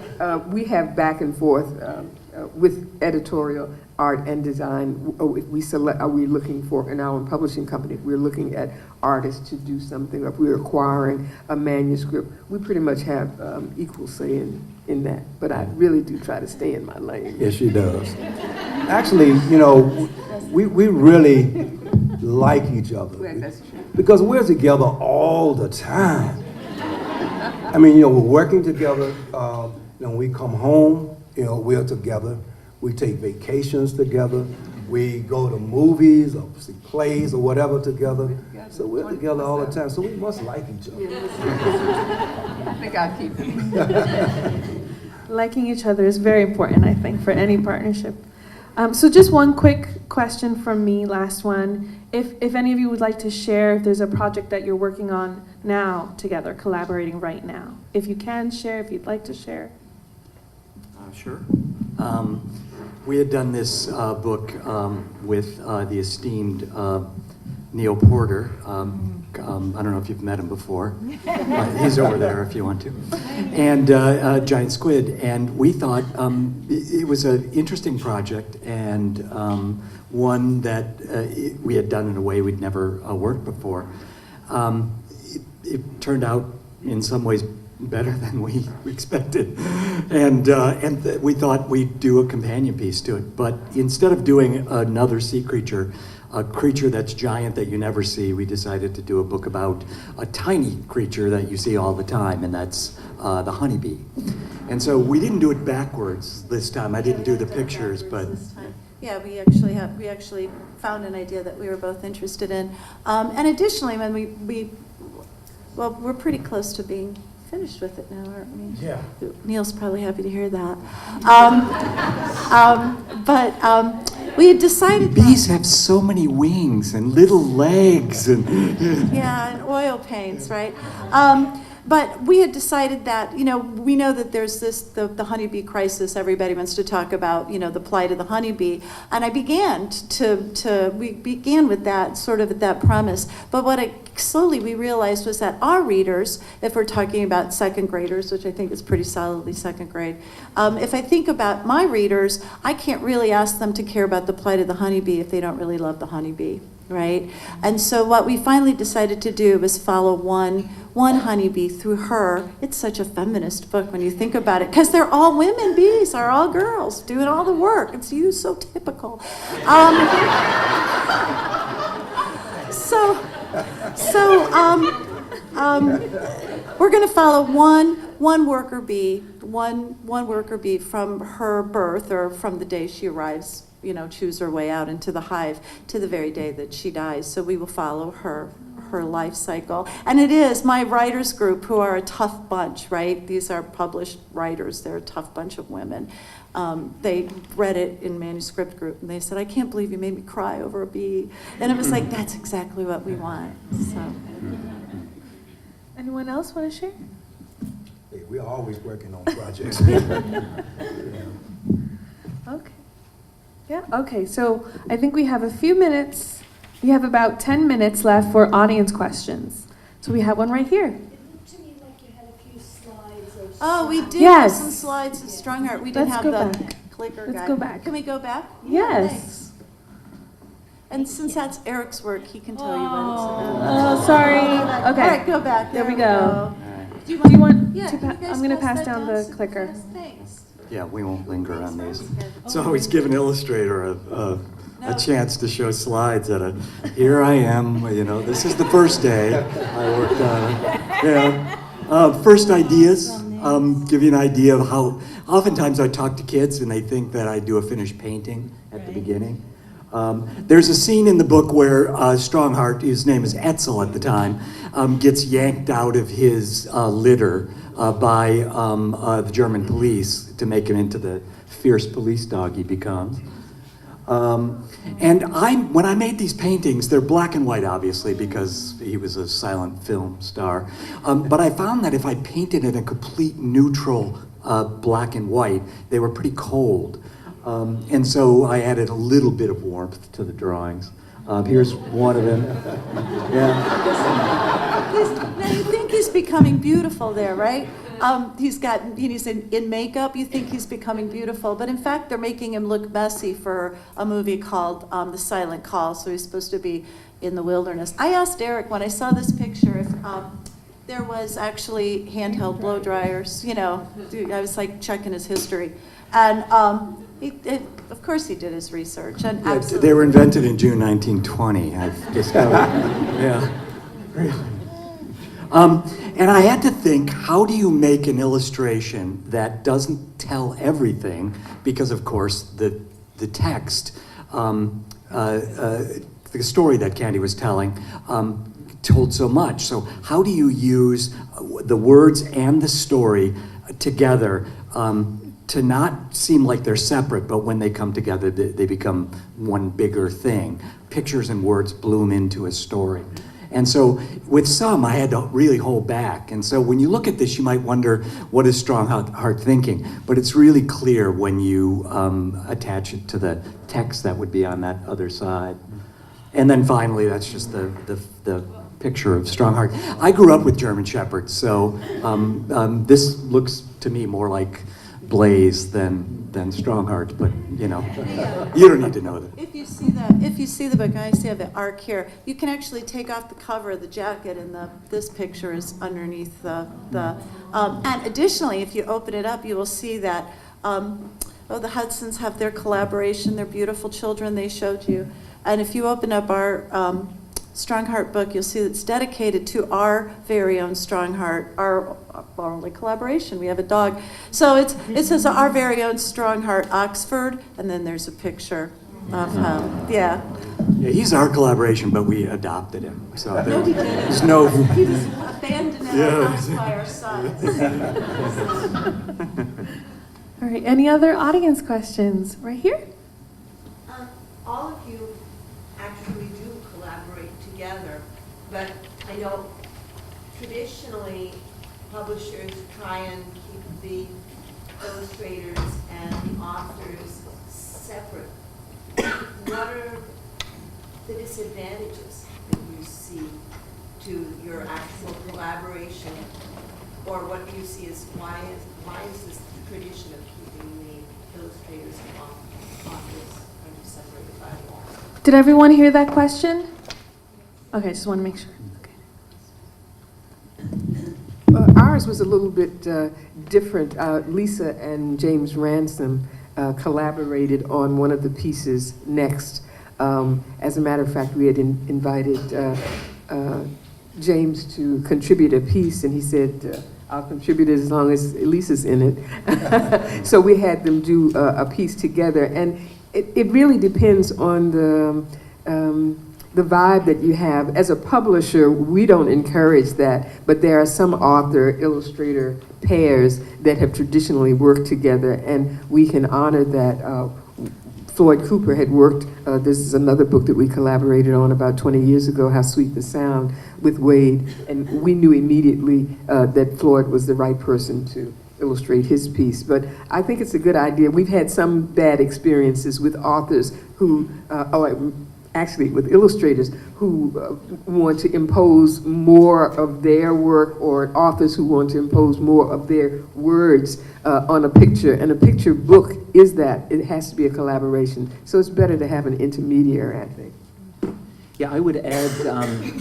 Speaker 8: we have back and forth with editorial, art and design. If we select, are we looking for, in our own publishing company, if we're looking at artists to do something, or if we're acquiring a manuscript, we pretty much have equal say in that. But I really do try to stay in my lane.
Speaker 9: Yes, she does. Actually, we really like each other.
Speaker 8: Yeah, that's true.
Speaker 9: Because we're together all the time. I mean, we're working together. When we come home, we're together. We take vacations together. We go to movies or see plays or whatever together. So we're together all the time. So we must like each other.
Speaker 8: I think I'll keep it.
Speaker 5: Liking each other is very important, I think, for any partnership. So just one quick question from me, last one. If any of you would like to share, if there's a project that you're working on now together, collaborating right now. If you can share, if you'd like to share.
Speaker 4: Sure. We had done this book with the esteemed Neil Porter. I don't know if you've met him before. He's over there if you want to. And Giant Squid. And we thought it was an interesting project, and one that we had done in a way we'd never worked before. It turned out in some ways better than we expected, and we thought we'd do a companion piece to it. But instead of doing another sea creature, a creature that's giant that you never see, we decided to do a book about a tiny creature that you see all the time, and that's the honeybee. And so we didn't do it backwards this time. I didn't do the pictures, but
Speaker 3: yeah, we actually found an idea that we were both interested in, and additionally, when we're pretty close to being finished with it now, aren't we?
Speaker 9: Yeah.
Speaker 3: Neil's probably happy to hear that. But we had decided
Speaker 4: bees have so many wings and little legs and
Speaker 3: yeah, and oil paints, right? But we had decided that, we know that there's the honeybee crisis. Everybody wants to talk about, the plight of the honeybee. And we began with that, sort of at that premise. But what slowly we realized was that our readers, if we're talking about second graders, which I think is pretty solidly second grade, if I think about my readers, I can't really ask them to care about the plight of the honeybee if they don't really love the honeybee. Right? And so what we finally decided to do was follow one honeybee through her. It's such a feminist book when you think about it, because they're all women bees, are all girls doing all the work. It's so typical. We're going to follow one worker bee, one worker bee from her birth or from the day she arrives, chews her way out into the hive to the very day that she dies. So we will follow her life cycle. And it is my writers group, who are a tough bunch, right? These are published writers. They're a tough bunch of women. They read it in manuscript group and they said, I can't believe you made me cry over a bee. And it was like, that's exactly what we want. So.
Speaker 5: Anyone else want to share?
Speaker 9: Hey, we're always working on projects.
Speaker 5: Okay. Yeah, okay, so I think we have a few minutes. We have about 10 minutes left for audience questions. So we have one right here.
Speaker 10: It looked to me like you had a few slides of...
Speaker 3: Oh, we did
Speaker 5: Yes.
Speaker 3: have some slides of Strongheart. We didn't
Speaker 5: Let's
Speaker 3: have
Speaker 5: go
Speaker 3: the
Speaker 5: back.
Speaker 3: clicker
Speaker 5: Let's
Speaker 3: guy.
Speaker 5: go back.
Speaker 3: Can we go back?
Speaker 5: Yes.
Speaker 3: Thanks. And since that's Eric's work, he can tell you what it's about.
Speaker 5: Oh, sorry. Okay.
Speaker 3: All right, go back.
Speaker 5: There we
Speaker 3: we
Speaker 5: go.
Speaker 3: Do you
Speaker 5: Do you want
Speaker 3: Yeah,
Speaker 5: to
Speaker 3: can you guys
Speaker 5: I'm going to pass
Speaker 3: that
Speaker 5: down the
Speaker 3: super
Speaker 5: clicker.
Speaker 3: fast? Thanks.
Speaker 4: Yeah, we won't linger on these. It's
Speaker 3: Oh.
Speaker 4: always give an illustrator a chance to show slides here I am, this is the first day I worked on it. Yeah. First ideas, give you an idea of how, oftentimes I talk to kids and they think that I do a finished painting at the beginning. There's a scene in the book where Strongheart, his name is Etzel at the time, gets yanked out of his litter by the German police to make him into the fierce police dog he becomes. And when I made these paintings, they're black and white, obviously, because he was a silent film star. But I found that if I painted in a complete neutral black and white, they were pretty cold. And so I added a little bit of warmth to the drawings. Here's one of them. Yeah.
Speaker 3: Now you think he's becoming beautiful there, right? He's in makeup, you think he's becoming beautiful, but in fact they're making him look messy for a movie called The Silent Call, so he's supposed to be in the wilderness. I asked Eric when I saw this picture if there was actually handheld blow dryers, I was like checking his history. And of course he did his research. And
Speaker 4: Yeah,
Speaker 3: absolutely.
Speaker 4: they were invented in June 1920, I've discovered. Yeah. And I had to think, how do you make an illustration that doesn't tell everything? Because, of course, the text, the story that Candy was telling, told so much. So how do you use the words and the story together to not seem like they're separate, but when they come together, they become one bigger thing? Pictures and words bloom into a story. And so with some, I had to really hold back. And so when you look at this, you might wonder, what is Strongheart thinking? But it's really clear when you attach it to the text that would be on that other side. And then finally, that's just the picture of Strongheart. I grew up with German Shepherds, so this looks to me more like Blaze than Strongheart, but you don't need to know that.
Speaker 3: If you see the book, I see the arc here. You can actually take off the cover of the jacket, and this picture is underneath the. And additionally, if you open it up, you will see that the Hudsons have their collaboration. They're beautiful children they showed you, and if you open up our Strongheart book, you'll see it's dedicated to our very own Strongheart, our only collaboration. We have a dog. So it says our very own Strongheart Oxford, and then there's a picture of him. Yeah.
Speaker 4: Yeah, he's our collaboration, but we adopted him. So
Speaker 3: No, he didn't.
Speaker 4: there's no.
Speaker 3: He was abandoned in our house by our sons.
Speaker 5: All right, any other audience questions? Right here?
Speaker 10: All of you actually do collaborate together, but I know traditionally publishers try and keep the illustrators and the authors separate. What are the disadvantages that you see to your actual collaboration, or what do you see as why is this tradition of keeping the illustrators and authors kind of separated by a wall?
Speaker 5: Did everyone hear that question? Okay, just want to make sure.
Speaker 8: Ours was a little bit different. Lisa and James Ransom collaborated on one of the pieces next. As a matter of fact, we had invited James to contribute a piece, and he said, I'll contribute as long as Lisa's in it. So we had them do a piece together, and it really depends on the vibe that you have. As a publisher, we don't encourage that, but there are some author-illustrator pairs that have traditionally worked together, and we can honor that. Floyd Cooper had worked, this is another book that we collaborated on about 20 years ago, How Sweet the Sound, with Wade, and we knew immediately that Floyd was the right person to illustrate his piece. But I think it's a good idea. We've had some bad experiences with authors who, actually with illustrators who want to impose more of their work, or authors who want to impose more of their words on a picture. And a picture book is that. It has to be a collaboration. So it's better to have an intermediary, I think.
Speaker 6: Yeah, I would add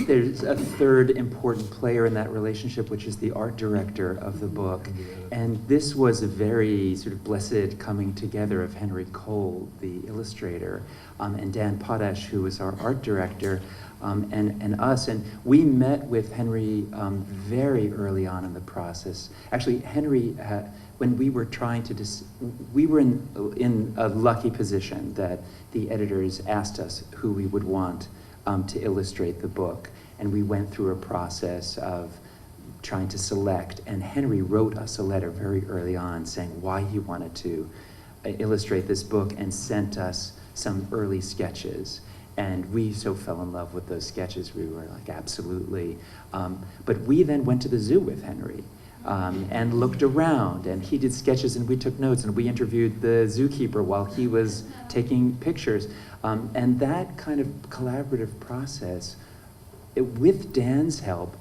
Speaker 6: there's a third important player in that relationship, which is the art director of the book. And this was a very sort of blessed coming together of Henry Cole, the illustrator, and Dan Potash, who was our art director, and us. And we met with Henry very early on in the process. Actually, Henry, when we were trying to, we were in a lucky position that the editors asked us who we would want to illustrate the book. And we went through a process of trying to select, and Henry wrote us a letter very early on saying why he wanted to illustrate this book, and sent us some early sketches. And we so fell in love with those sketches, we were like, absolutely. But we then went to the zoo with Henry and looked around, and he did sketches and we took notes, and we interviewed the zookeeper while he was taking pictures. And that kind of collaborative process, with Dan's help,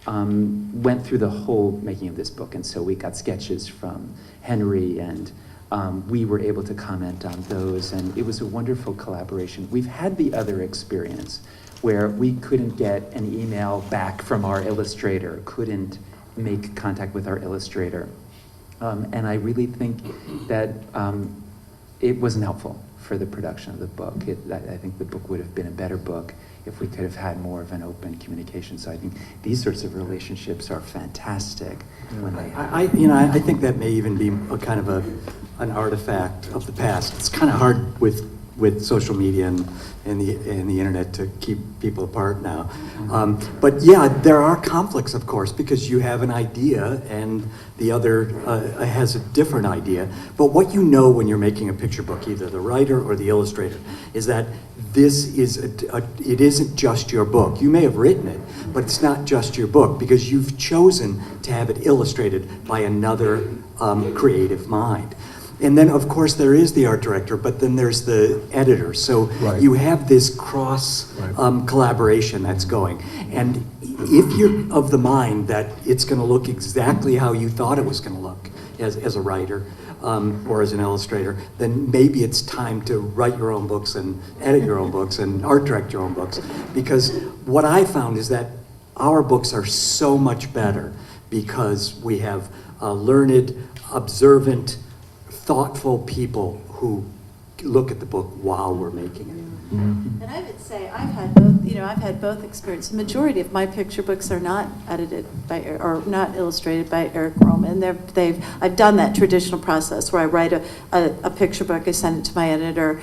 Speaker 6: went through the whole making of this book. And so we got sketches from Henry, and we were able to comment on those, and it was a wonderful collaboration. We've had the other experience where we couldn't get an email back from our illustrator, couldn't make contact with our illustrator. And I really think that it wasn't helpful for the production of the book. I think the book would have been a better book if we could have had more of an open communication. So I think these sorts of relationships are fantastic when they happen.
Speaker 4: I think that may even be a kind of an artifact of the past. It's kind of hard with social media and the internet to keep people apart now. But yeah, there are conflicts, of course, because you have an idea and the other has a different idea. But what you know when you're making a picture book, either the writer or the illustrator, is that this is it isn't just your book. You may have written it, but it's not just your book, because you've chosen to have it illustrated by another creative mind. And then, of course, there is the art director, but then there's the editor. So you have this cross collaboration that's going. And if you're of the mind that it's going to look exactly how you thought it was going to look as a writer or as an illustrator, then maybe it's time to write your own books and edit your own books and art direct your own books. Because what I found is that our books are so much better because we have learned, observant, thoughtful people who look at the book while we're making it.
Speaker 3: And I would say I've had both experiences. The majority of my picture books are not edited by or not illustrated by Eric Roman. I've done that traditional process where I write a picture book, I send it to my editor.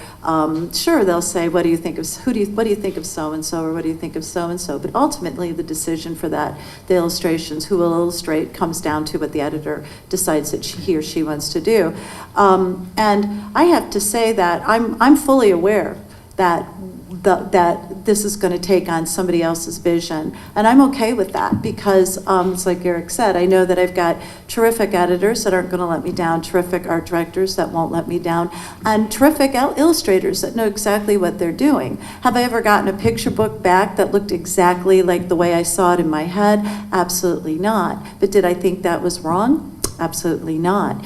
Speaker 3: Sure, they'll say, what do you think of so and so, or what do you think of so and so? But ultimately, the decision for that, the illustrations, who will illustrate, comes down to what the editor decides that he or she wants to do. And I have to say that I'm fully aware that this is going to take on somebody else's vision. And I'm okay with that because, it's like Eric said, I know that I've got terrific editors that aren't going to let me down, terrific art directors that won't let me down, and terrific illustrators that know exactly what they're doing. Have I ever gotten a picture book back that looked exactly like the way I saw it in my head? Absolutely not. But did I think that was wrong? Absolutely not.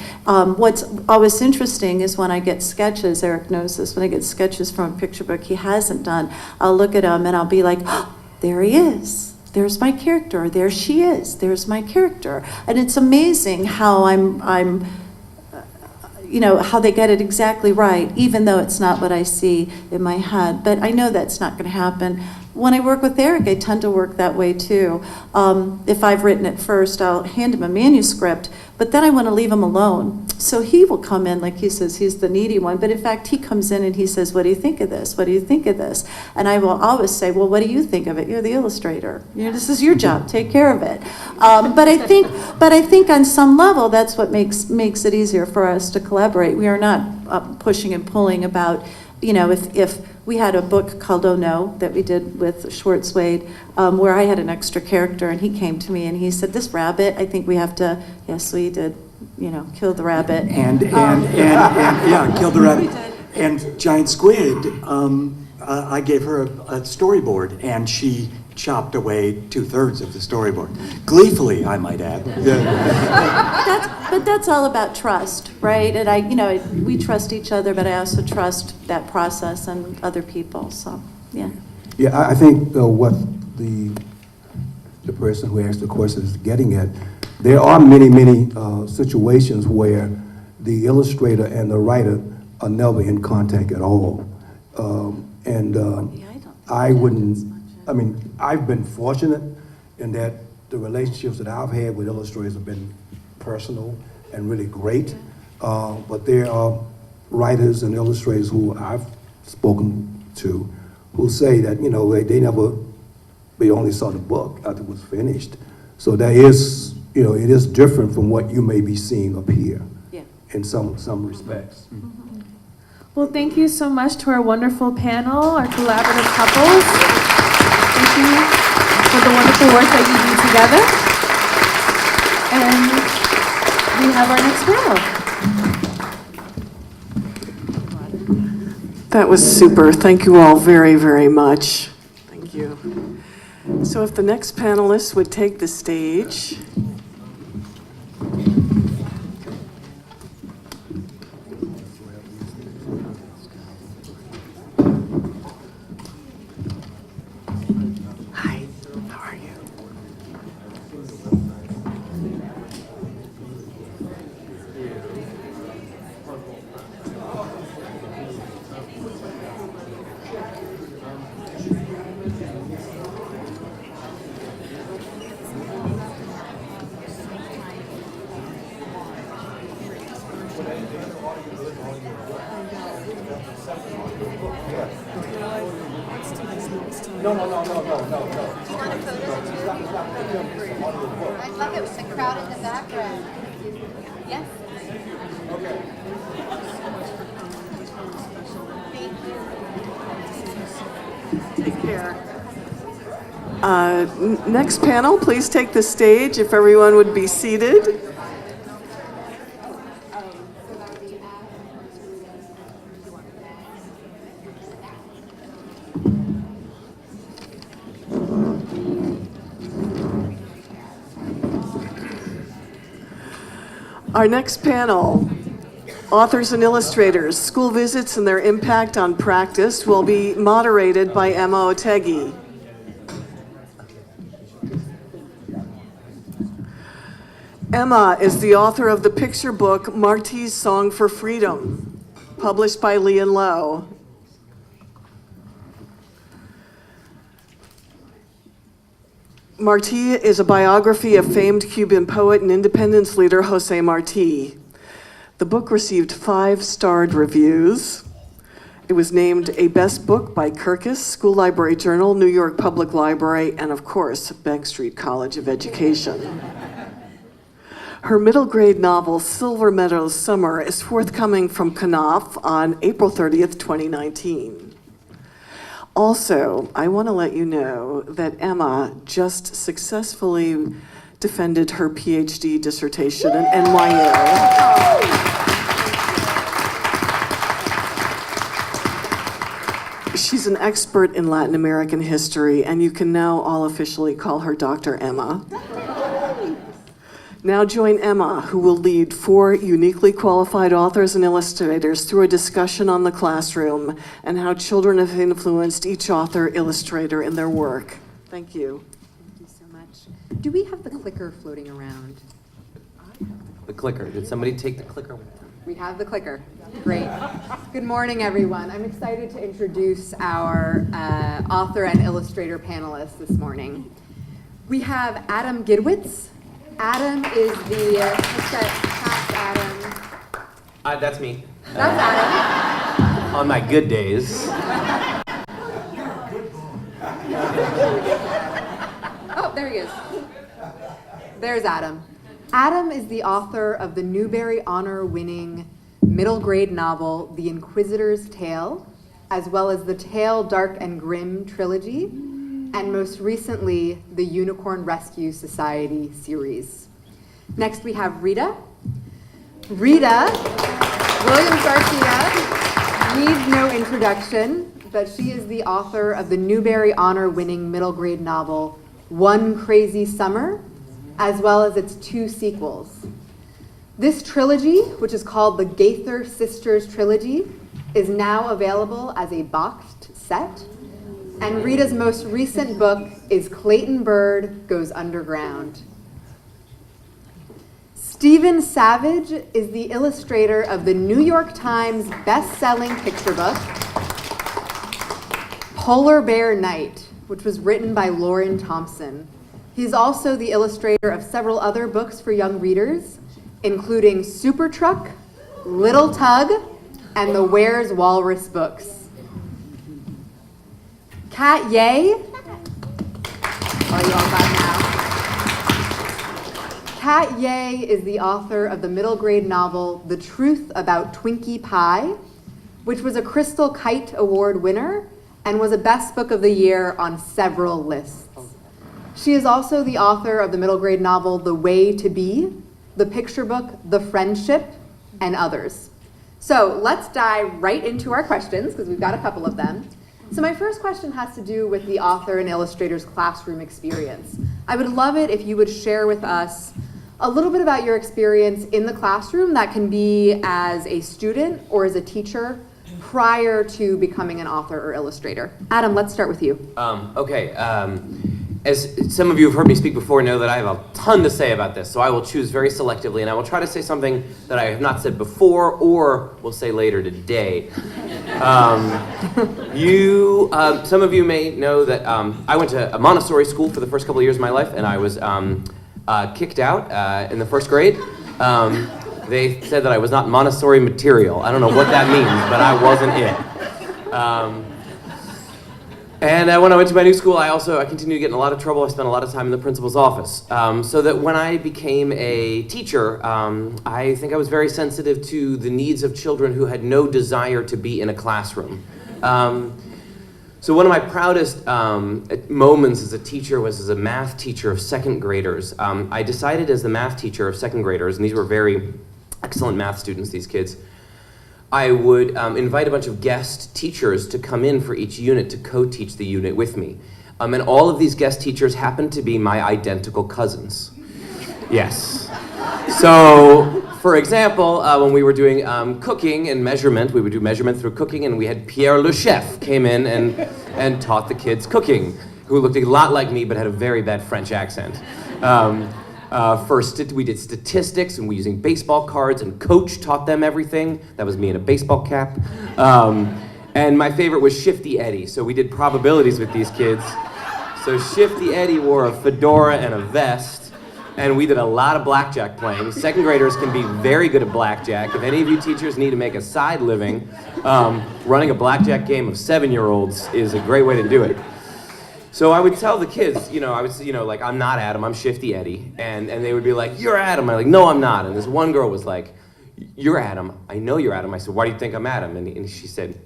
Speaker 3: What's always interesting is when I get sketches, Eric knows this, when I get sketches from a picture book he hasn't done, I'll look at him and I'll be like, oh, there he is. There's my character. There she is. There's my character. And it's amazing how how they get it exactly right, even though it's not what I see in my head. But I know that's not going to happen. when I work with Eric, I tend to work that way too. If I've written it first, I'll hand him a manuscript, but then I want to leave him alone. So he will come in, like he says, he's the needy one, but in fact, he comes in and he says, what do you think of this? What do you think of this? And I will always say, well, what do you think of it? You're the illustrator. This is your job. Take care of it. But I think on some level, that's what makes it easier for us to collaborate. We are not pushing and pulling about, if we had a book called Oh No that we did with Schwartz Wade, where I had an extra character, and he came to me and he said, this rabbit, I think we have to, yes, we did, kill the rabbit.
Speaker 4: And yeah, kill the rabbit. And Giant Squid, I gave her a storyboard, and she chopped away 2/3 of the storyboard. Gleefully, I might add.
Speaker 3: But that's all about trust, right? And we trust each other, but I also trust that process and other people. So, yeah.
Speaker 9: Yeah, I think what the person who asked the question is getting at. There are many situations where the illustrator and the writer are never in contact at all, I've been fortunate in that the relationships that I've had with illustrators have been personal and really great. But there are writers and illustrators who I've spoken to who say that, they only saw the book after it was finished. So there is, it is different from what you may be seeing up here in some respects.
Speaker 5: Mm-hmm. Well, thank you so much to our wonderful panel, our collaborative couples. Thank you for the wonderful work that you do together. And we have our next panel.
Speaker 2: That was super. Thank you all very, very much. Thank you. So if the next panelists would take the stage. Hi, how are you?
Speaker 11: No. I thought it was the crowd in the background. Yes? Okay. Thank you.
Speaker 2: Take care. Next panel, please take the stage if everyone would be seated. Our next panel, Authors and Illustrators, School Visits and Their Impact on Practice, will be moderated by Emma Otegi. Emma is the author of the picture book Marty's Song for Freedom, published by Lee and Low. Martí is a biography of famed Cuban poet and independence leader José Martí. The book received 5-starred reviews. It was named a best book by Kirkus, School Library Journal, New York Public Library, and of course, Bank Street College of Education. Her middle grade novel, Silver Meadows Summer, is forthcoming from Knopf on April 30th, 2019. Also, I want to let you know that Emma just successfully defended her PhD dissertation at NYU. She's an expert in Latin American history, and you can now all officially call her Dr. Emma. Now join Emma, who will lead 4 uniquely qualified authors and illustrators through a discussion on the classroom and how children have influenced each author, illustrator in their work. Thank you.
Speaker 12: Thank you so much. Do we have the clicker floating around?
Speaker 13: The clicker. Did somebody take the clicker with them?
Speaker 12: We have the clicker. Great. Good morning, everyone. I'm excited to introduce our author and illustrator panelists this morning. We have Adam Gidwitz. Adam is the, Adam.
Speaker 13: That's me.
Speaker 12: That's Adam.
Speaker 13: On my good days.
Speaker 12: Oh, there he is. There's Adam. Adam is the author of the Newbery Honor-winning middle grade novel, The Inquisitor's Tale, as well as the Tale, Dark and Grim trilogy, and most recently, the Unicorn Rescue Society series. Next, we have Rita. Rita Williams Garcia needs no introduction, but she is the author of the Newbery Honor-winning middle grade novel, One Crazy Summer, as well as its 2 sequels. This trilogy, which is called the Gaither Sisters Trilogy, is now available as a boxed set. And Rita's most recent book is Clayton Bird Goes Underground. Stephen Savage is the illustrator of the New York Times best-selling picture book, Polar Bear Night, which was written by Lauren Thompson. He's also the illustrator of several other books for young readers, including Super Truck, Little Tug, and the Where's Walrus books. Kat Ye, oh, you all got now. Kat Ye is the author of the middle grade novel, The Truth About Twinkie Pie, which was a Crystal Kite Award winner and was a Best Book of the Year on several lists. She is also the author of the middle grade novel, The Way to Be, the picture book, The Friendship, and others. So let's dive right into our questions, because we've got a couple of them. So my first question has to do with the author and illustrator's classroom experience. I would love it if you would share with us a little bit about your experience in the classroom. That can be as a student or as a teacher prior to becoming an author or illustrator. Adam, let's start with you.
Speaker 13: As some of you have heard me speak before, know that I have a ton to say about this, so I will choose very selectively, and I will try to say something that I have not said before or will say later today. Some of you may know that I went to a Montessori school for the first couple of years of my life, and I was kicked out in the first grade. They said that I was not Montessori material. I don't know what that means, but I wasn't it. And when I went to my new school, I continued to get in a lot of trouble. I spent a lot of time in the principal's office. So that when I became a teacher, I think I was very sensitive to the needs of children who had no desire to be in a classroom. So one of my proudest moments as a teacher was as a math teacher of second graders. I decided as the math teacher of second graders, and these were very excellent math students, these kids, I would invite a bunch of guest teachers to come in for each unit to co-teach the unit with me. And all of these guest teachers happened to be my identical cousins. Yes. So, for example, when we were doing cooking and measurement, we would do measurement through cooking, and we had Pierre le Chef came in and taught the kids cooking, who looked a lot like me but had a very bad French accent. First, we did statistics, and we were using baseball cards, and Coach taught them everything. That was me in a baseball cap. And my favorite was Shifty Eddie, so we did probabilities with these kids. So Shifty Eddie wore a fedora and a vest, and we did a lot of blackjack playing. Second graders can be very good at blackjack. If any of you teachers need to make a side living, running a blackjack game of 7-year-olds is a great way to do it. So I would tell the kids, like, I'm not Adam, I'm Shifty Eddie. And they would be like, you're Adam. I'm like, no, I'm not. And this one girl was like, you're Adam. I know you're Adam. I said, why do you think I'm Adam? And she said,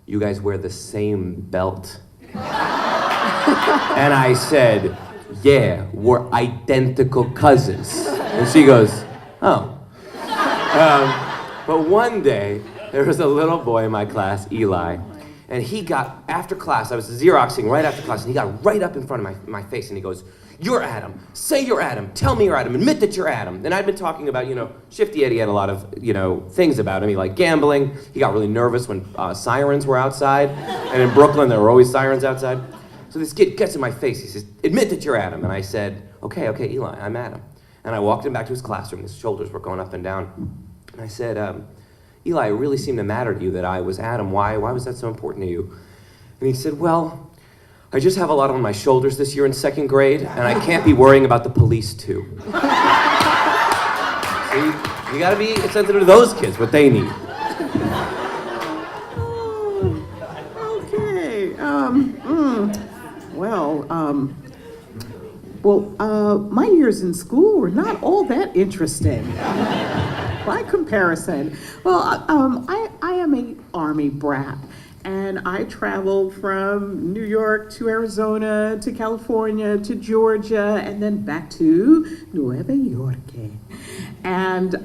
Speaker 13: you guys wear the same belt. And I said, yeah, we're identical cousins. And she goes, oh. But one day, there was a little boy in my class, Eli, and he got, after class, I was Xeroxing right after class, and he got right up in front of my face, and he goes, you're Adam. Say you're Adam. Tell me you're Adam. Admit that you're Adam. And I'd been talking about, Shifty Eddie had a lot of, things about him. He liked gambling. He got really nervous when sirens were outside. And in Brooklyn, there were always sirens outside. So this kid gets in my face. He says, admit that you're Adam. And I said, okay, Eli, I'm Adam. And I walked him back to his classroom. His shoulders were going up and down. And I said, Eli, it really seemed to matter to you that I was Adam. Why was that so important to you? And he said, well, I just have a lot on my shoulders this year in 2nd grade, and I can't be worrying about the police too. See, you gotta be sensitive to those kids, what they need.
Speaker 14: Okay. My years in school were not all that interesting by comparison. Well, I am an Army brat, and I traveled from New York to Arizona to California to Georgia and then back to Nueva York. And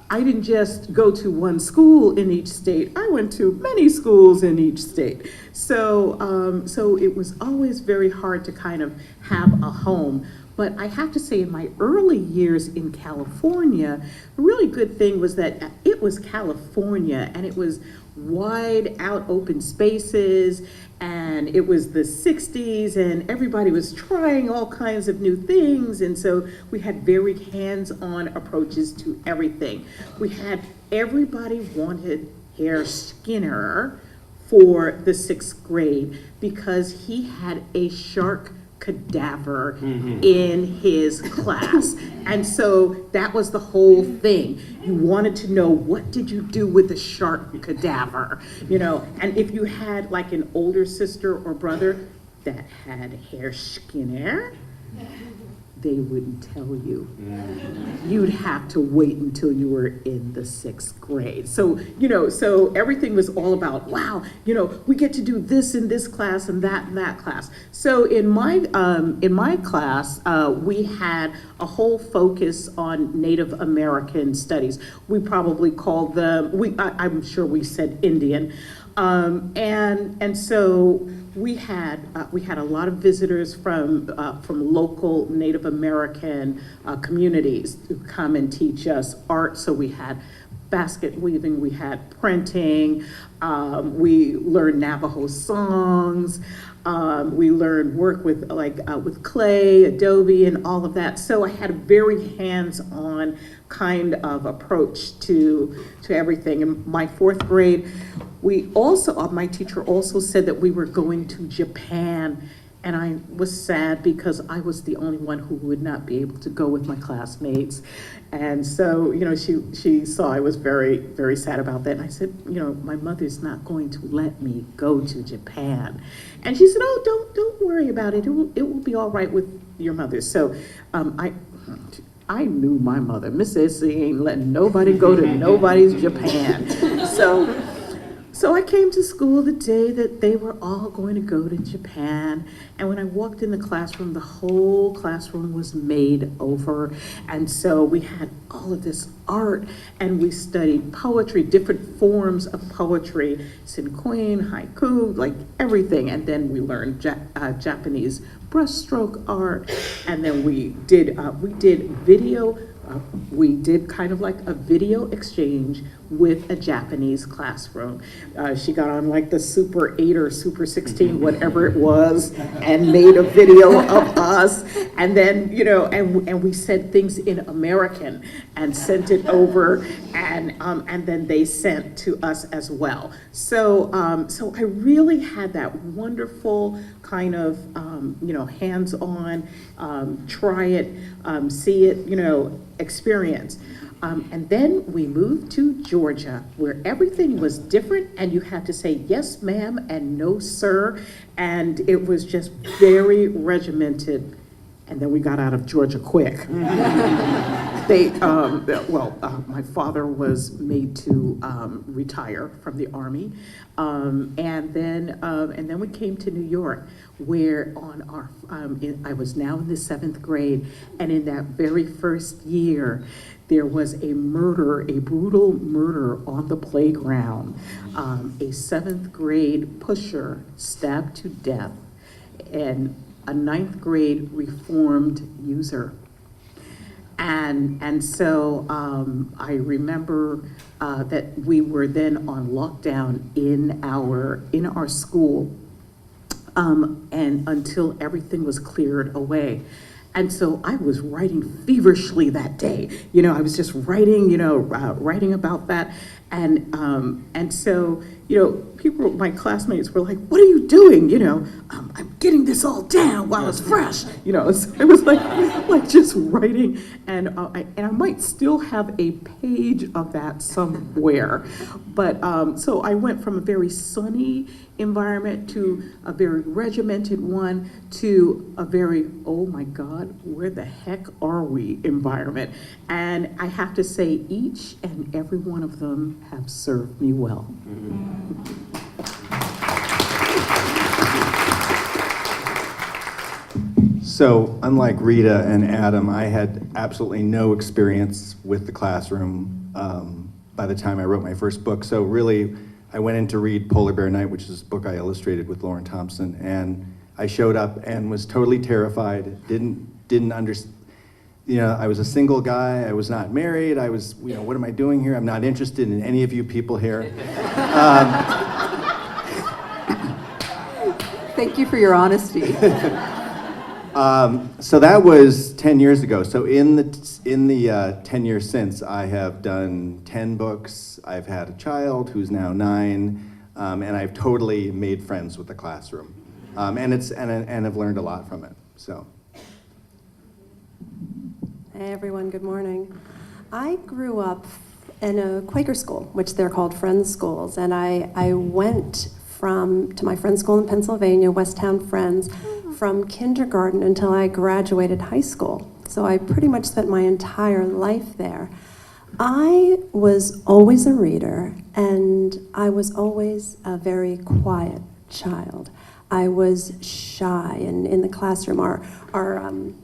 Speaker 14: I didn't just go to one school in each state. I went to many schools in each state. So it was always very hard to kind of have a home. But I have to say, in my early years in California, the really good thing was that it was California, and it was wide out open spaces, and it was the 60s, and everybody was trying all kinds of new things, and so we had very hands-on approaches to everything. Everybody wanted Herr Skinner for the 6th grade because he had a shark cadaver in his class. And so that was the whole thing. You wanted to know, what did you do with the shark cadaver? And if you had like an older sister or brother that had Herr Skinner, they wouldn't tell you. You'd have to wait until you were in the 6th grade. So, so everything was all about, wow, we get to do this in this class and that class. So in my class, we had a whole focus on Native American studies. We probably called them, I'm sure we said Indian. And so we had a lot of visitors from local Native American communities who come and teach us art. So we had basket weaving, we had printing, we learned Navajo songs, we learned work with clay, Adobe, and all of that. So I had a very hands-on kind of approach to everything. In my 4th grade, my teacher also said that we were going to Japan, and I was sad because I was the only one who would not be able to go with my classmates. And so, she saw I was very, very sad about that. And I said, my mother's not going to let me go to Japan. And she said, oh, don't worry about it. It will be all right with your mother. So I knew my mother. Miss Issy ain't letting nobody go to nobody's Japan. So I came to school the day that they were all going to go to Japan, and when I walked in the classroom, the whole classroom was made over, and so we had all of this art, and we studied poetry, different forms of poetry, Sinquin, haiku, like everything, and then we learned Japanese brushstroke art, and then we did video. We did kind of like a video exchange with a Japanese classroom. She got on like the Super 8 or Super 16, whatever it was, and made a video of us. And then, and we said things in American and sent it over, and then they sent to us as well. So I really had that wonderful kind of, hands-on, try it, see it, experience. And then we moved to Georgia, where everything was different, and you had to say yes, ma'am, and no, sir, and it was just very regimented. And then we got out of Georgia quick. My father was made to retire from the Army, and then we came to New York, where I was now in the 7th grade, and in that very first year, there was a brutal murder on the playground. A 7th grade pusher stabbed to death, and a 9th grade reformed user. And so I remember that we were then on lockdown in our school, and until everything was cleared away. And so I was writing feverishly that day. You know, I was just writing, writing about that. And so, people, my classmates were like, "What are you doing?" I'm getting this all down while it's fresh. It was like just writing, and I might still have a page of that somewhere. But so I went from a very sunny environment to a very regimented one to a very, oh my God, where the heck are we environment. And I have to say, each and every one of them have served me well.
Speaker 15: So, unlike Rita and Adam, I had absolutely no experience with the classroom by the time I wrote my first book. So really, I went in to read Polar Bear Night, which is a book I illustrated with Lauren Thompson, and I showed up and was totally terrified, didn't understand. I was a single guy, I was not married, I was, what am I doing here? I'm not interested in any of you people here.
Speaker 12: Thank you for your honesty.
Speaker 15: So that was 10 years ago. So in the 10 years since, I have done 10 books. I've had a child who's now 9, and I've totally made friends with the classroom, and I've learned a lot from it. So.
Speaker 16: Hey everyone, good morning. I grew up in a Quaker school, which they're called Friends schools, and I went to my friend's school in Pennsylvania, Westtown Friends, from kindergarten until I graduated high school. So I pretty much spent my entire life there. I was always a reader, and I was always a very quiet child. I was shy in the classroom. Our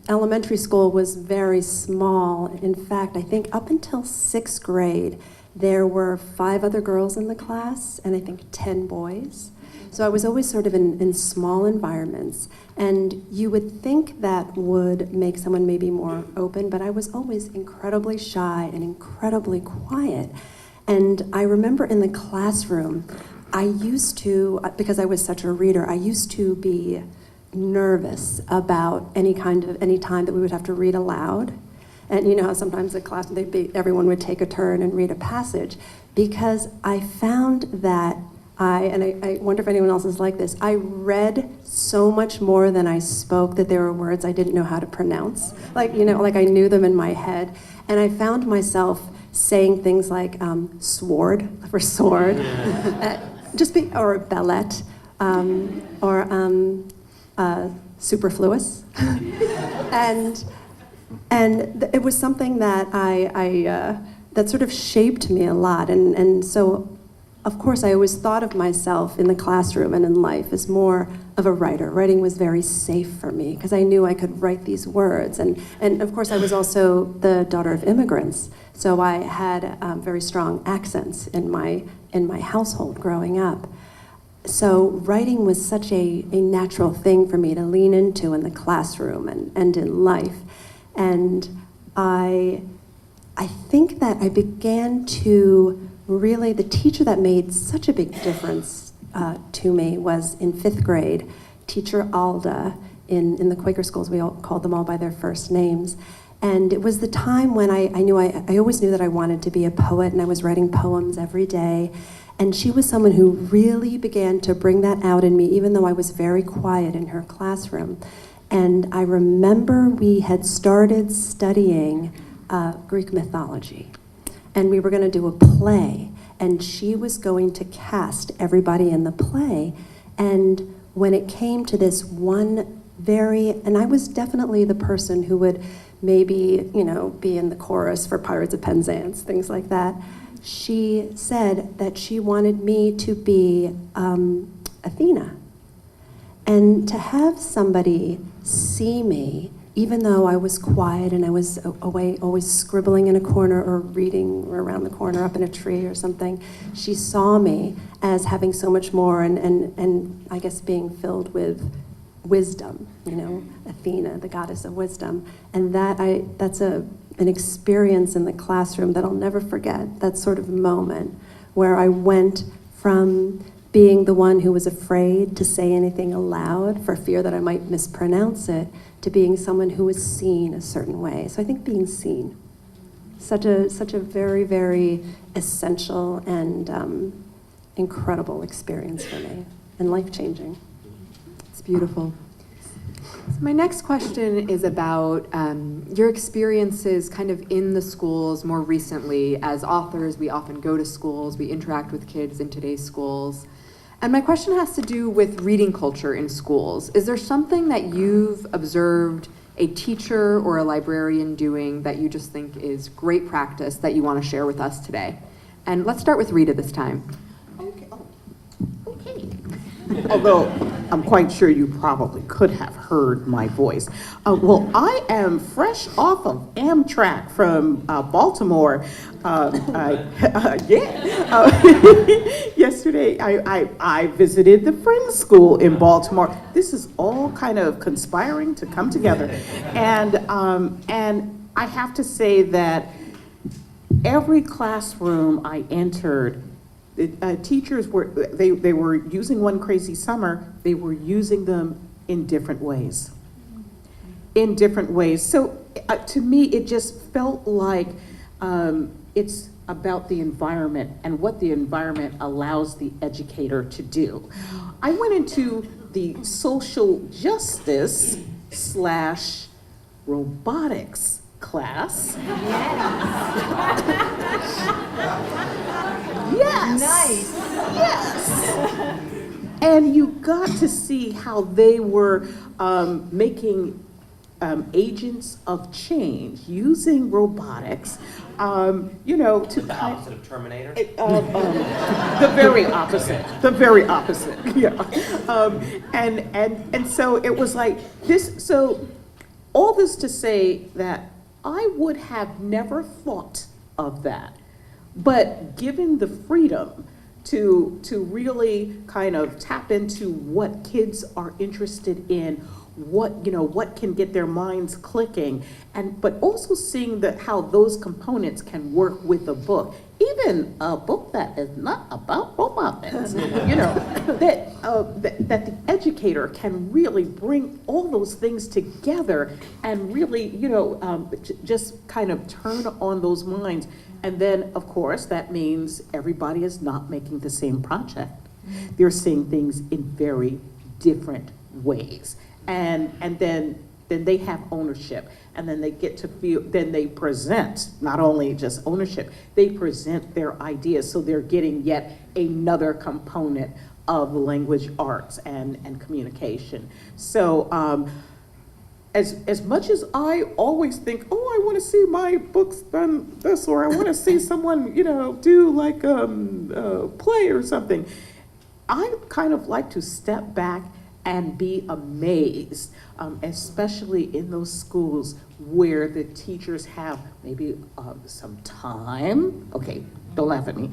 Speaker 16: elementary school was very small. In fact, I think up until 6th grade, there were 5 other girls in the class, and I think 10 boys. So I was always sort of in small environments. And you would think that would make someone maybe more open, but I was always incredibly shy and incredibly quiet. And I remember in the classroom, I used to, because I was such a reader, I used to be nervous about any time that we would have to read aloud. And you know how sometimes the class, everyone would take a turn and read a passage, because I found that I wonder if anyone else is like this, I read so much more than I spoke that there were words I didn't know how to pronounce. Like I knew them in my head. And I found myself saying things like sword for sword, or bellette, or superfluous. and it was something that that sort of shaped me a lot. And so, of course, I always thought of myself in the classroom and in life as more of a writer. Writing was very safe for me because I knew I could write these words. And of course, I was also the daughter of immigrants, so I had very strong accents in my household growing up. So writing was such a natural thing for me to lean into in the classroom and in life. And I think that I began to really, the teacher that made such a big difference to me was in 5th grade, Teacher Alda. In the Quaker schools, we all called them all by their first names. And it was the time when I always knew that I wanted to be a poet, and I was writing poems every day. And she was someone who really began to bring that out in me, even though I was very quiet in her classroom. And I remember we had started studying Greek mythology. And we were going to do a play, and she was going to cast everybody in the play. And when it came to this one and I was definitely the person who would maybe, be in the chorus for Pirates of Penzance, things like that. She said that she wanted me to be Athena. And to have somebody see me, even though I was quiet and I was away, always scribbling in a corner or reading around the corner up in a tree or something, she saw me as having so much more and I guess being filled with wisdom, Athena, the goddess of wisdom. And that's an experience in the classroom that I'll never forget, that sort of moment where I went from being the one who was afraid to say anything aloud for fear that I might mispronounce it, to being someone who was seen a certain way. So I think being seen, such a very, very essential and incredible experience for me, and life-changing.
Speaker 12: It's beautiful. So my next question is about your experiences kind of in the schools more recently. As authors, we often go to schools, we interact with kids in today's schools. And my question has to do with reading culture in schools. Is there something that you've observed a teacher or a librarian doing that you just think is great practice that you want to share with us today? And let's start with Rita this time.
Speaker 14: Okay. Although I'm quite sure you probably could have heard my voice. Well, I am fresh off of Amtrak from Baltimore. Yesterday, I visited the Friends School in Baltimore. This is all kind of conspiring to come together. And I have to say that every classroom I entered, teachers were using One Crazy Summer. They were using them in different ways. So to me, it just felt like it's about the environment and what the environment allows the educator to do. I went into the social justice / robotics class. Yes.
Speaker 11: Nice.
Speaker 14: Yes. And you got to see how they were making agents of change using robotics, to
Speaker 13: The opposite of Terminator?
Speaker 14: the very opposite. The very opposite. Yeah. And so it was like this. So all this to say that I would have never thought of that. But given the freedom to really kind of tap into what kids are interested in, what can get their minds clicking, but also seeing how those components can work with a book, even a book that is not about robots, that the educator can really bring all those things together and really, just kind of turn on those minds. And then, of course, that means everybody is not making the same project. They're seeing things in very different ways. And then they have ownership. And then they get to feel, then they present, not only just ownership, they present their ideas. So they're getting yet another component of language arts and communication. So, as much as I always think, I want to see my books done this, or I want to see someone, do like a play or something, I kind of like to step back and be amazed, especially in those schools where the teachers have maybe some time, okay, don't laugh at me,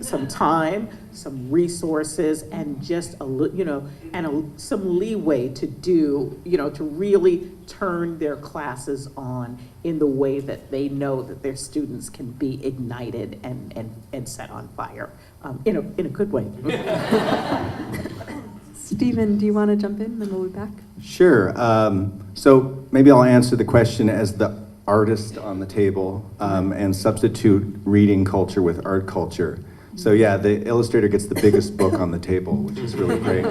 Speaker 14: some time, some resources, and just some leeway to do, to really turn their classes on in the way that they know that their students can be ignited and set on fire, in a good way.
Speaker 12: Stephen, do you want to jump in, then we'll be back?
Speaker 15: Sure. So maybe I'll answer the question as the artist on the table and substitute reading culture with art culture. So yeah, the illustrator gets the biggest book on the table, which is really great.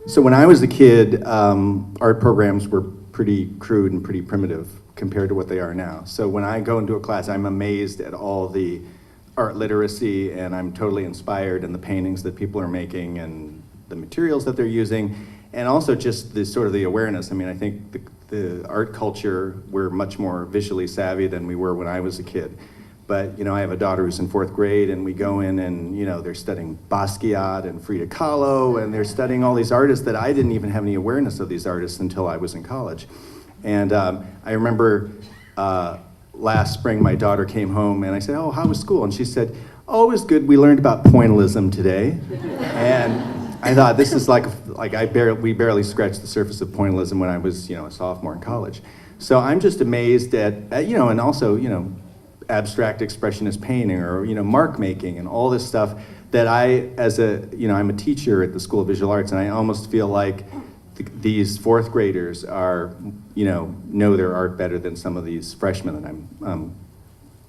Speaker 15: So when I was a kid, art programs were pretty crude and pretty primitive compared to what they are now. So when I go into a class, I'm amazed at all the art literacy, and I'm totally inspired in the paintings that people are making and the materials that they're using, and also just the sort of the awareness. I mean, I think the art culture, we're much more visually savvy than we were when I was a kid. But, I have a daughter who's in 4th grade, and we go in and, they're studying Basquiat and Frida Kahlo, and they're studying all these artists that I didn't even have any awareness of these artists until I was in college. And I remember last spring, my daughter came home, and I said, how was school? And she said, it was good. We learned about pointillism today. And I thought, this is we barely scratched the surface of pointillism when I was, a sophomore in college. So I'm just amazed at and also, abstract expressionist painting or, mark making and all this stuff that I'm a teacher at the School of Visual Arts, and I almost feel like these fourth graders are, know their art better than some of these freshmen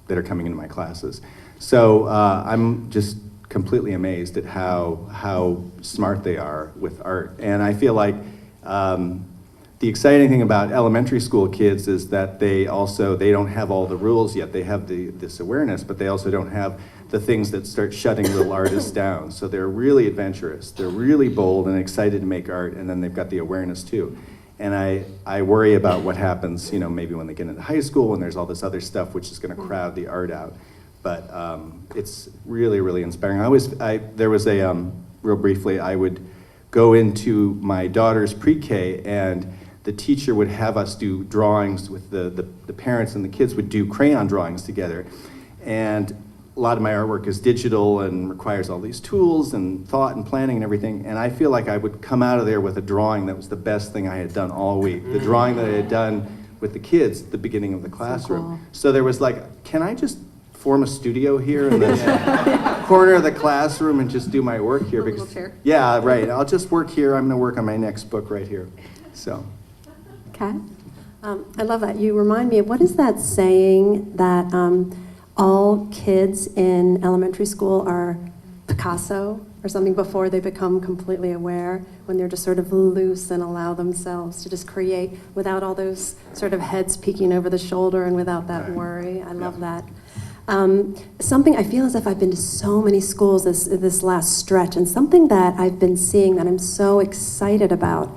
Speaker 15: that are coming into my classes. So I'm just completely amazed at how smart they are with art. And I feel like the exciting thing about elementary school kids is that they don't have all the rules yet. They have this awareness, but they also don't have the things that start shutting little artists down. So they're really adventurous. They're really bold and excited to make art, and then they've got the awareness too. And I worry about what happens, maybe when they get into high school, when there's all this other stuff which is going to crowd the art out. But it's really, really inspiring. There was real briefly, I would go into my daughter's pre-K, and the teacher would have us do drawings with the parents, and the kids would do crayon drawings together. And a lot of my artwork is digital and requires all these tools and thought and planning and everything. And I feel like I would come out of there with a drawing that was the best thing I had done all week. The drawing that I had done with the kids at the beginning of the classroom.
Speaker 12: cool.
Speaker 15: So there was like, can I just form a studio here in the corner of the classroom and just do my work here?
Speaker 12: Little chair.
Speaker 15: Yeah, right. I'll just work here. I'm going to work on my next book right here. So.
Speaker 16: Kat? I love that. You remind me of, what is that saying that all kids in elementary school are Picasso or something before they become completely aware, when they're just sort of loose and allow themselves to just create without all those sort of heads peeking over the shoulder and without that worry. I love that. Something I feel as if I've been to so many schools this last stretch, and something that I've been seeing that I'm so excited about,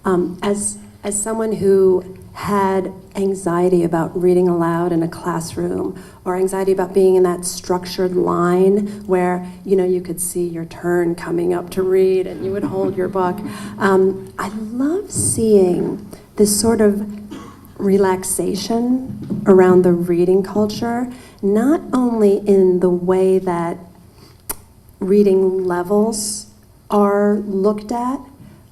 Speaker 16: as someone who had anxiety about reading aloud in a classroom, or anxiety about being in that structured line where you could see your turn coming up to read and you would hold your book. I love seeing this sort of relaxation around the reading culture, not only in the way that reading levels are looked at,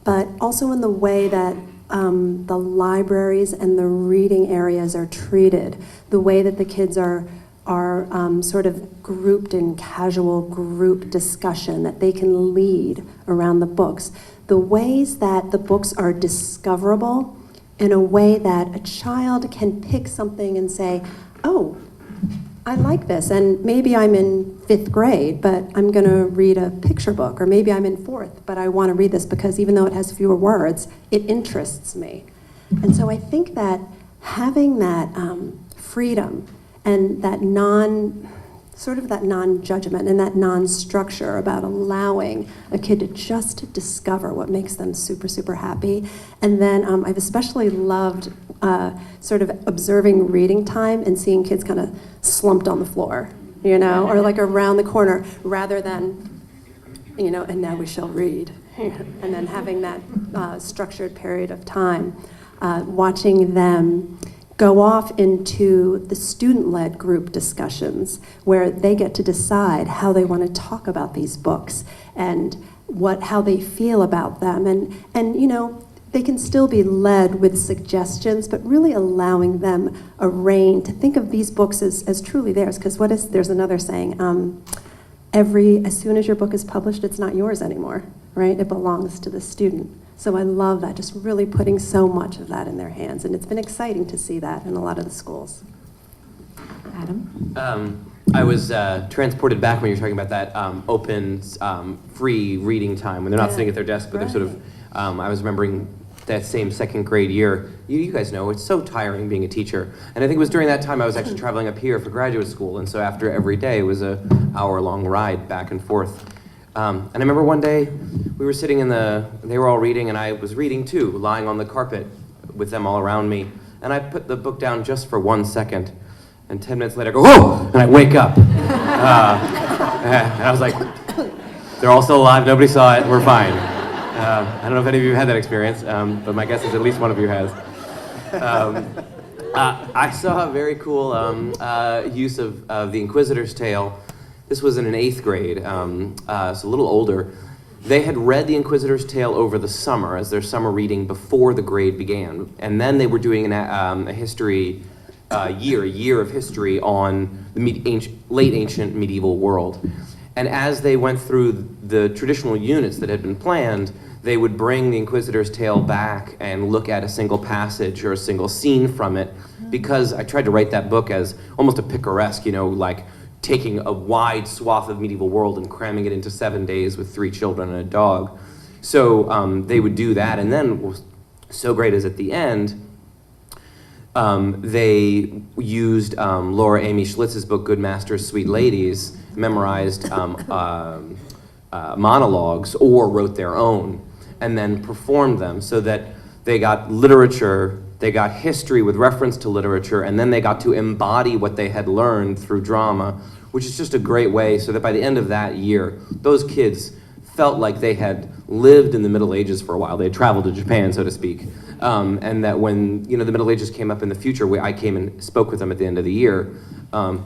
Speaker 16: but also in the way that the libraries and the reading areas are treated, the way that the kids are sort of grouped in casual group discussion, that they can lead around the books, the ways that the books are discoverable in a way that a child can pick something and say, oh, I like this, and maybe I'm in 5th grade, but I'm going to read a picture book, or maybe I'm in 4th, but I want to read this because even though it has fewer words, it interests me. And so I think that having that freedom and that non-judgment and that non-structure about allowing a kid to just discover what makes them super, super happy. And then I've especially loved sort of observing reading time and seeing kids kind of slumped on the floor, or like around the corner, rather than, and now we shall read. And then having that structured period of time, watching them go off into the student-led group discussions where they get to decide how they want to talk about these books and how they feel about them. And they can still be led with suggestions, but really allowing them a rein to think of these books as truly theirs. Because there's another saying, as soon as your book is published, it's not yours anymore, right? It belongs to the student. So I love that, just really putting so much of that in their hands. And it's been exciting to see that in a lot of the schools.
Speaker 12: Adam?
Speaker 13: I was transported back when you were talking about that open, free reading time, when they're not sitting at their desk, but they're sort of, I was remembering that same 2nd grade year. You guys know, it's so tiring being a teacher. And I think it was during that time I was actually traveling up here for graduate school, and so after every day it was an hour-long ride back and forth. And I remember one day we were sitting they were all reading, and I was reading too, lying on the carpet with them all around me. And I put the book down just for 1 second, and 10 minutes later I go, whoa! And I wake up. And I was like, they're all still alive, nobody saw it, we're fine. I don't know if any of you had that experience, but my guess is at least one of you has. I saw a very cool use of The Inquisitor's Tale. This was in an 8th grade, so a little older. They had read The Inquisitor's Tale over the summer as their summer reading before the grade began. And then they were doing a history a year of history on the late ancient medieval world. And as they went through the traditional units that had been planned, they would bring the Inquisitor's Tale back and look at a single passage or a single scene from it, because I tried to write that book as almost a picaresque, like taking a wide swath of medieval world and cramming it into 7 days with 3 children and a dog. So they would do that, and then what was so great is at the end, they used Laura Amy Schlitz's book, Good Masters, Sweet Ladies, memorized monologues or wrote their own, and then performed them, so that they got literature, they got history with reference to literature, and then they got to embody what they had learned through drama, which is just a great way, so that by the end of that year, those kids felt like they had lived in the Middle Ages for a while. They had traveled to Japan, so to speak. And that when the Middle Ages came up in the future, I came and spoke with them at the end of the year,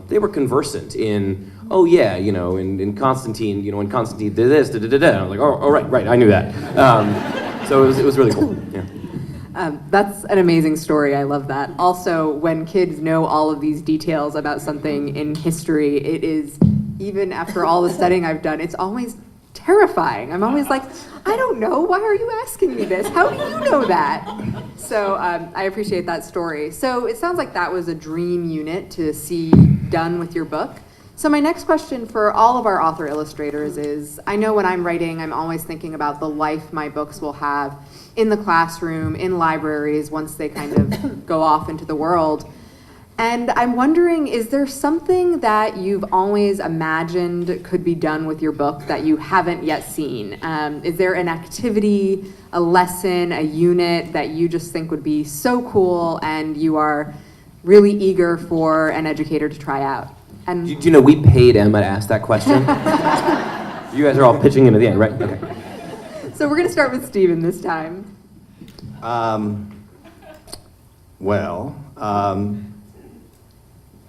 Speaker 13: they were conversant in, in Constantine, when Constantine did this, da-da-da-da. I was like, oh, right, I knew that. So it was really cool, yeah.
Speaker 12: That's an amazing story. I love that. Also, when kids know all of these details about something in history, it is, even after all the studying I've done, it's always terrifying. I'm always like, I don't know. Why are you asking me this? How do you know that? So I appreciate that story. So it sounds like that was a dream unit to see done with your book. So my next question for all of our author illustrators is, I know when I'm writing, I'm always thinking about the life my books will have in the classroom, in libraries, once they kind of go off into the world. And I'm wondering, is there something that you've always imagined could be done with your book that you haven't yet seen? Is there an activity, a lesson, a unit that you just think would be so cool and you are really eager for an educator to try out? And
Speaker 13: Do you know we paid Emma to ask that question? You guys are all pitching in at the end, right? Okay.
Speaker 12: So we're going to start with Stephen this time.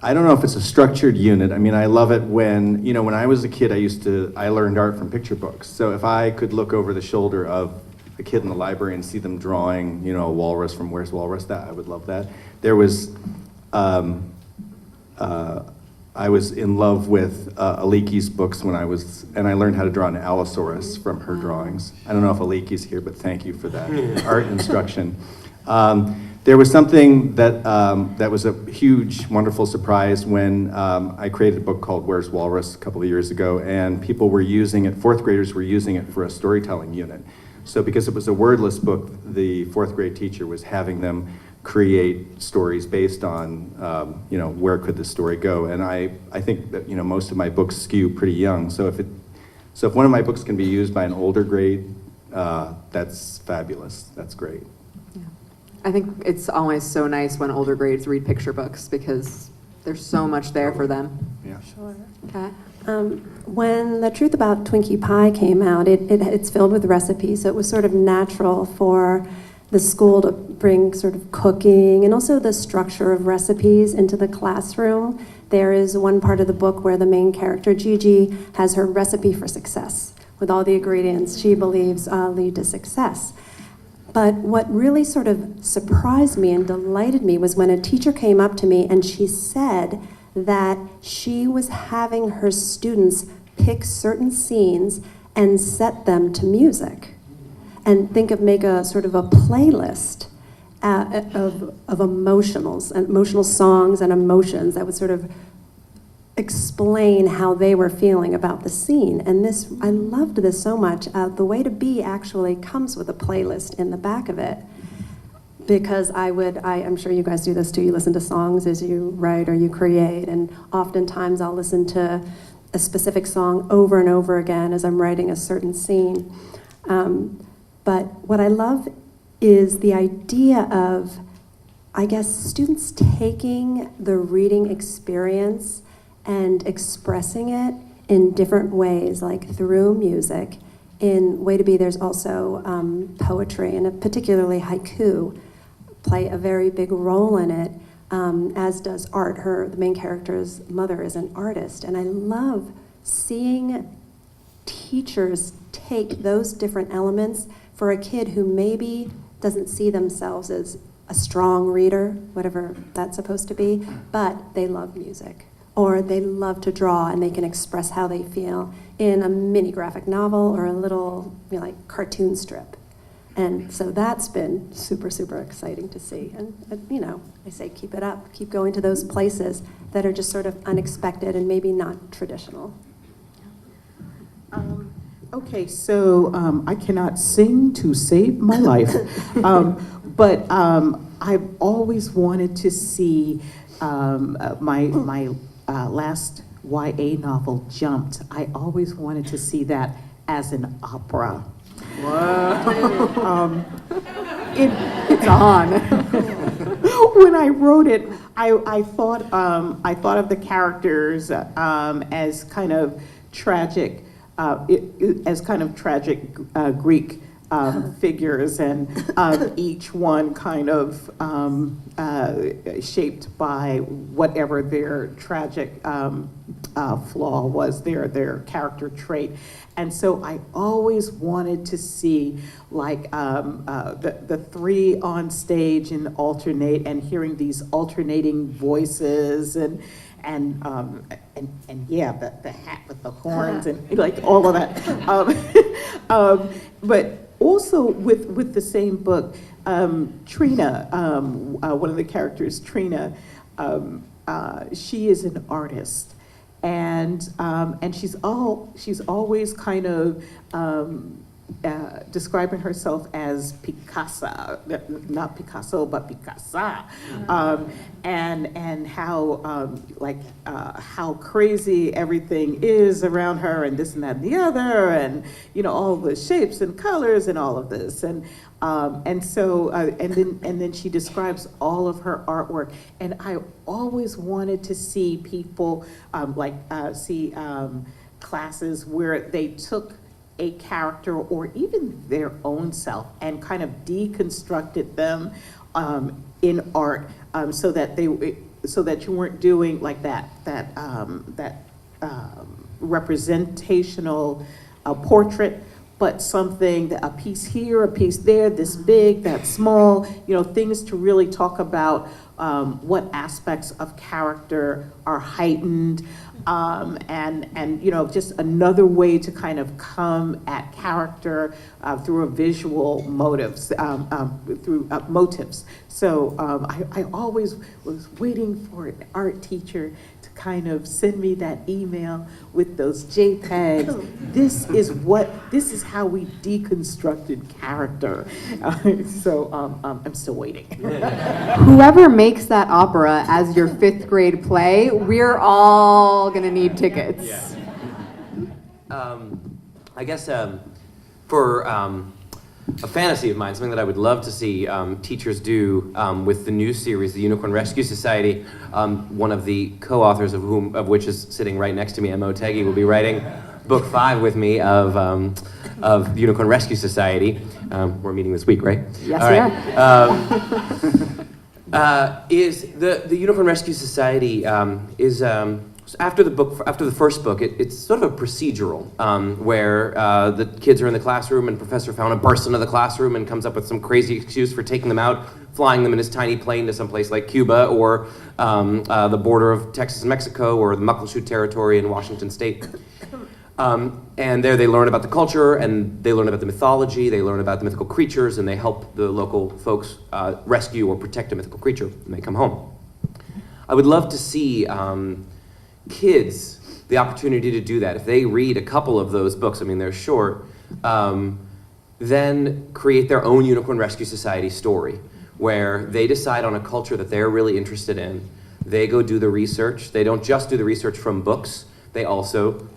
Speaker 15: I don't know if it's a structured unit. I mean, I love it when I was a kid, I learned art from picture books. So if I could look over the shoulder of a kid in the library and see them drawing, a walrus from Where's Walrus, I would love that. There was, I was in love with Aliki's books and I learned how to draw an Allosaurus from her drawings. I don't know if Aliki's here, but thank you for that art instruction. There was something that was a huge, wonderful surprise when I created a book called Where's Walrus a couple of years ago, and people were using it, 4th graders were using it for a storytelling unit. So because it was a wordless book, the 4th grade teacher was having them create stories based on, where could the story go. And I think that, most of my books skew pretty young. So if one of my books can be used by an older grade, that's fabulous. That's great.
Speaker 12: I think it's always so nice when older grades read picture books because there's so much there for them.
Speaker 15: Yeah.
Speaker 16: Sure.
Speaker 12: Okay.
Speaker 16: When The Truth About Twinkie Pie came out, it's filled with recipes, so it was sort of natural for the school to bring sort of cooking and also the structure of recipes into the classroom. There is one part of the book where the main character, Gigi, has her recipe for success with all the ingredients she believes lead to success. But what really sort of surprised me and delighted me was when a teacher came up to me and she said that she was having her students pick certain scenes and set them to music. And make a sort of a playlist of emotional songs and emotions that would sort of explain how they were feeling about the scene. And I loved this so much. The Way to Be actually comes with a playlist in the back of it, because I'm sure you guys do this too, you listen to songs as you write or you create, and oftentimes I'll listen to a specific song over and over again as I'm writing a certain scene. But what I love is the idea of, I guess, students taking the reading experience and expressing it in different ways, like through music. In Way to Be, there's also poetry, and particularly haiku play a very big role in it, as does art. The main character's mother is an artist, and I love seeing teachers take those different elements for a kid who maybe doesn't see themselves as a strong reader, whatever that's supposed to be, but they love music, or they love to draw and they can express how they feel in a mini graphic novel or a little, like cartoon strip. And so that's been super, super exciting to see. And I say keep it up, keep going to those places that are just sort of unexpected and maybe not traditional.
Speaker 14: Okay, so I cannot sing to save my life, but I've always wanted to see my last YA novel, Jumped. I always wanted to see that as an opera.
Speaker 12: Wow. It's on.
Speaker 14: When I wrote it, I thought of the characters as kind of tragic. Greek figures, and each one kind of shaped by whatever their tragic flaw was, their character trait. And so I always wanted to see like the three on stage and alternate, and hearing these alternating voices and yeah, the hat with the horns and like all of that. But also with the same book, Trina, one of the characters, Trina, she is an artist, and she's always kind of describing herself as Picasso, not Picasso, but Picasa, and how how crazy everything is around her, and this and that and the other, and all the shapes and colors and all of this, and then she describes all of her artwork, and I always wanted to see people see classes where they took a character or even their own self and kind of deconstructed them in art, so that you weren't doing like that representational portrait, but something that a piece here, a piece there, this big, that small, things to really talk about what aspects of character are heightened, and just another way to kind of come at character through a visual motives, through motives. So I always was waiting for an art teacher to kind of send me that email with those JPEGs. This is how we deconstructed character. So I'm still waiting.
Speaker 12: Whoever makes that opera as your 5th grade play, we're all gonna need tickets.
Speaker 13: Yeah. I guess for a fantasy of mine, something that I would love to see teachers do with the new series, the Unicorn Rescue Society. One of the co-authors of which is sitting right next to me, Emma Otegi, will be writing book 5 with me of the Unicorn Rescue Society. We're meeting this week, right?
Speaker 12: Yes,
Speaker 13: all right.
Speaker 12: we are.
Speaker 13: Is the Unicorn Rescue Society is after the first book, it's sort of a procedural where the kids are in the classroom and Professor Fauna bursts into the classroom and comes up with some crazy excuse for taking them out, flying them in his tiny plane to someplace like Cuba or the border of Texas and Mexico or the Muckleshoot Territory in Washington State. And there they learn about the culture, and they learn about the mythology, they learn about the mythical creatures, and they help the local folks rescue or protect a mythical creature when they come home. I would love to see kids the opportunity to do that. If they read a couple of those books, I mean, they're short, then create their own Unicorn Rescue Society story, where they decide on a culture that they're really interested in. They go do the research. They don't just do the research from books. They'll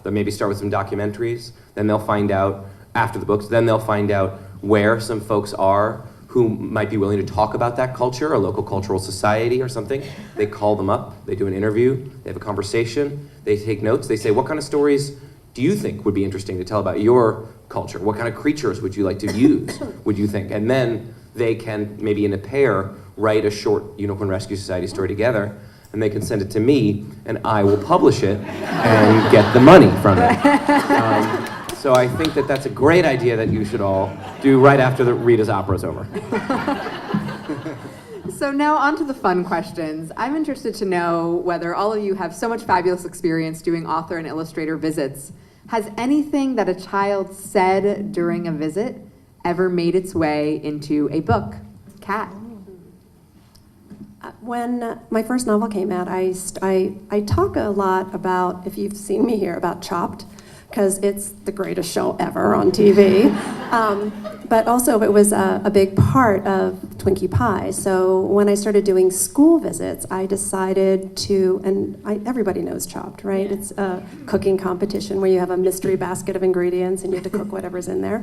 Speaker 13: maybe start with some documentaries, then they'll find out, after the books, then they'll find out where some folks are who might be willing to talk about that culture, a local cultural society or something. They call them up, they do an interview, they have a conversation, they take notes, they say, what kind of stories do you think would be interesting to tell about your culture? What kind of creatures would you like to use, would you think? And then they can, maybe in a pair, write a short Unicorn Rescue Society story together, and they can send it to me, and I will publish it and get the money from it. So I think that that's a great idea that you should all do right after Rita's opera's over.
Speaker 12: So now on to the fun questions. I'm interested to know whether all of you have so much fabulous experience doing author and illustrator visits. Has anything that a child said during a visit ever made its way into a book? Kat?
Speaker 16: When my first novel came out, I talk a lot about, if you've seen me here, about Chopped, because it's the greatest show ever on TV. But also it was a big part of Twinkie Pie. So when I started doing school visits, I decided to, everybody knows Chopped, right? Yeah. It's a cooking competition where you have a mystery basket of ingredients and you have to cook whatever's in there.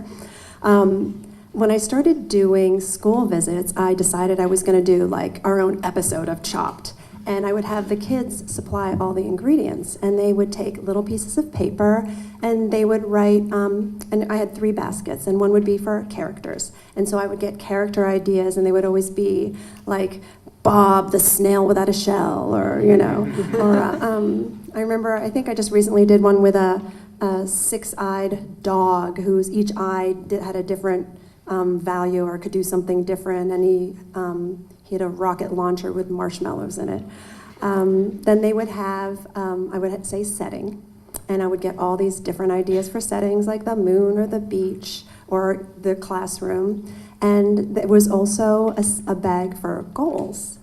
Speaker 16: When I started doing school visits, I decided I was going to do like our own episode of Chopped. And I would have the kids supply all the ingredients, and they would take little pieces of paper, and they would write, and I had 3 baskets, and one would be for characters. And so I would get character ideas, and they would always be like Bob the snail without a shell, or, you know, or I remember, I think I just recently did one with a 6-eyed dog whose each eye had a different value or could do something different, and he had a rocket launcher with marshmallows in it. Then they would have, I would say setting, and I would get all these different ideas for settings, like the moon or the beach or the classroom. And there was also a bag for goals.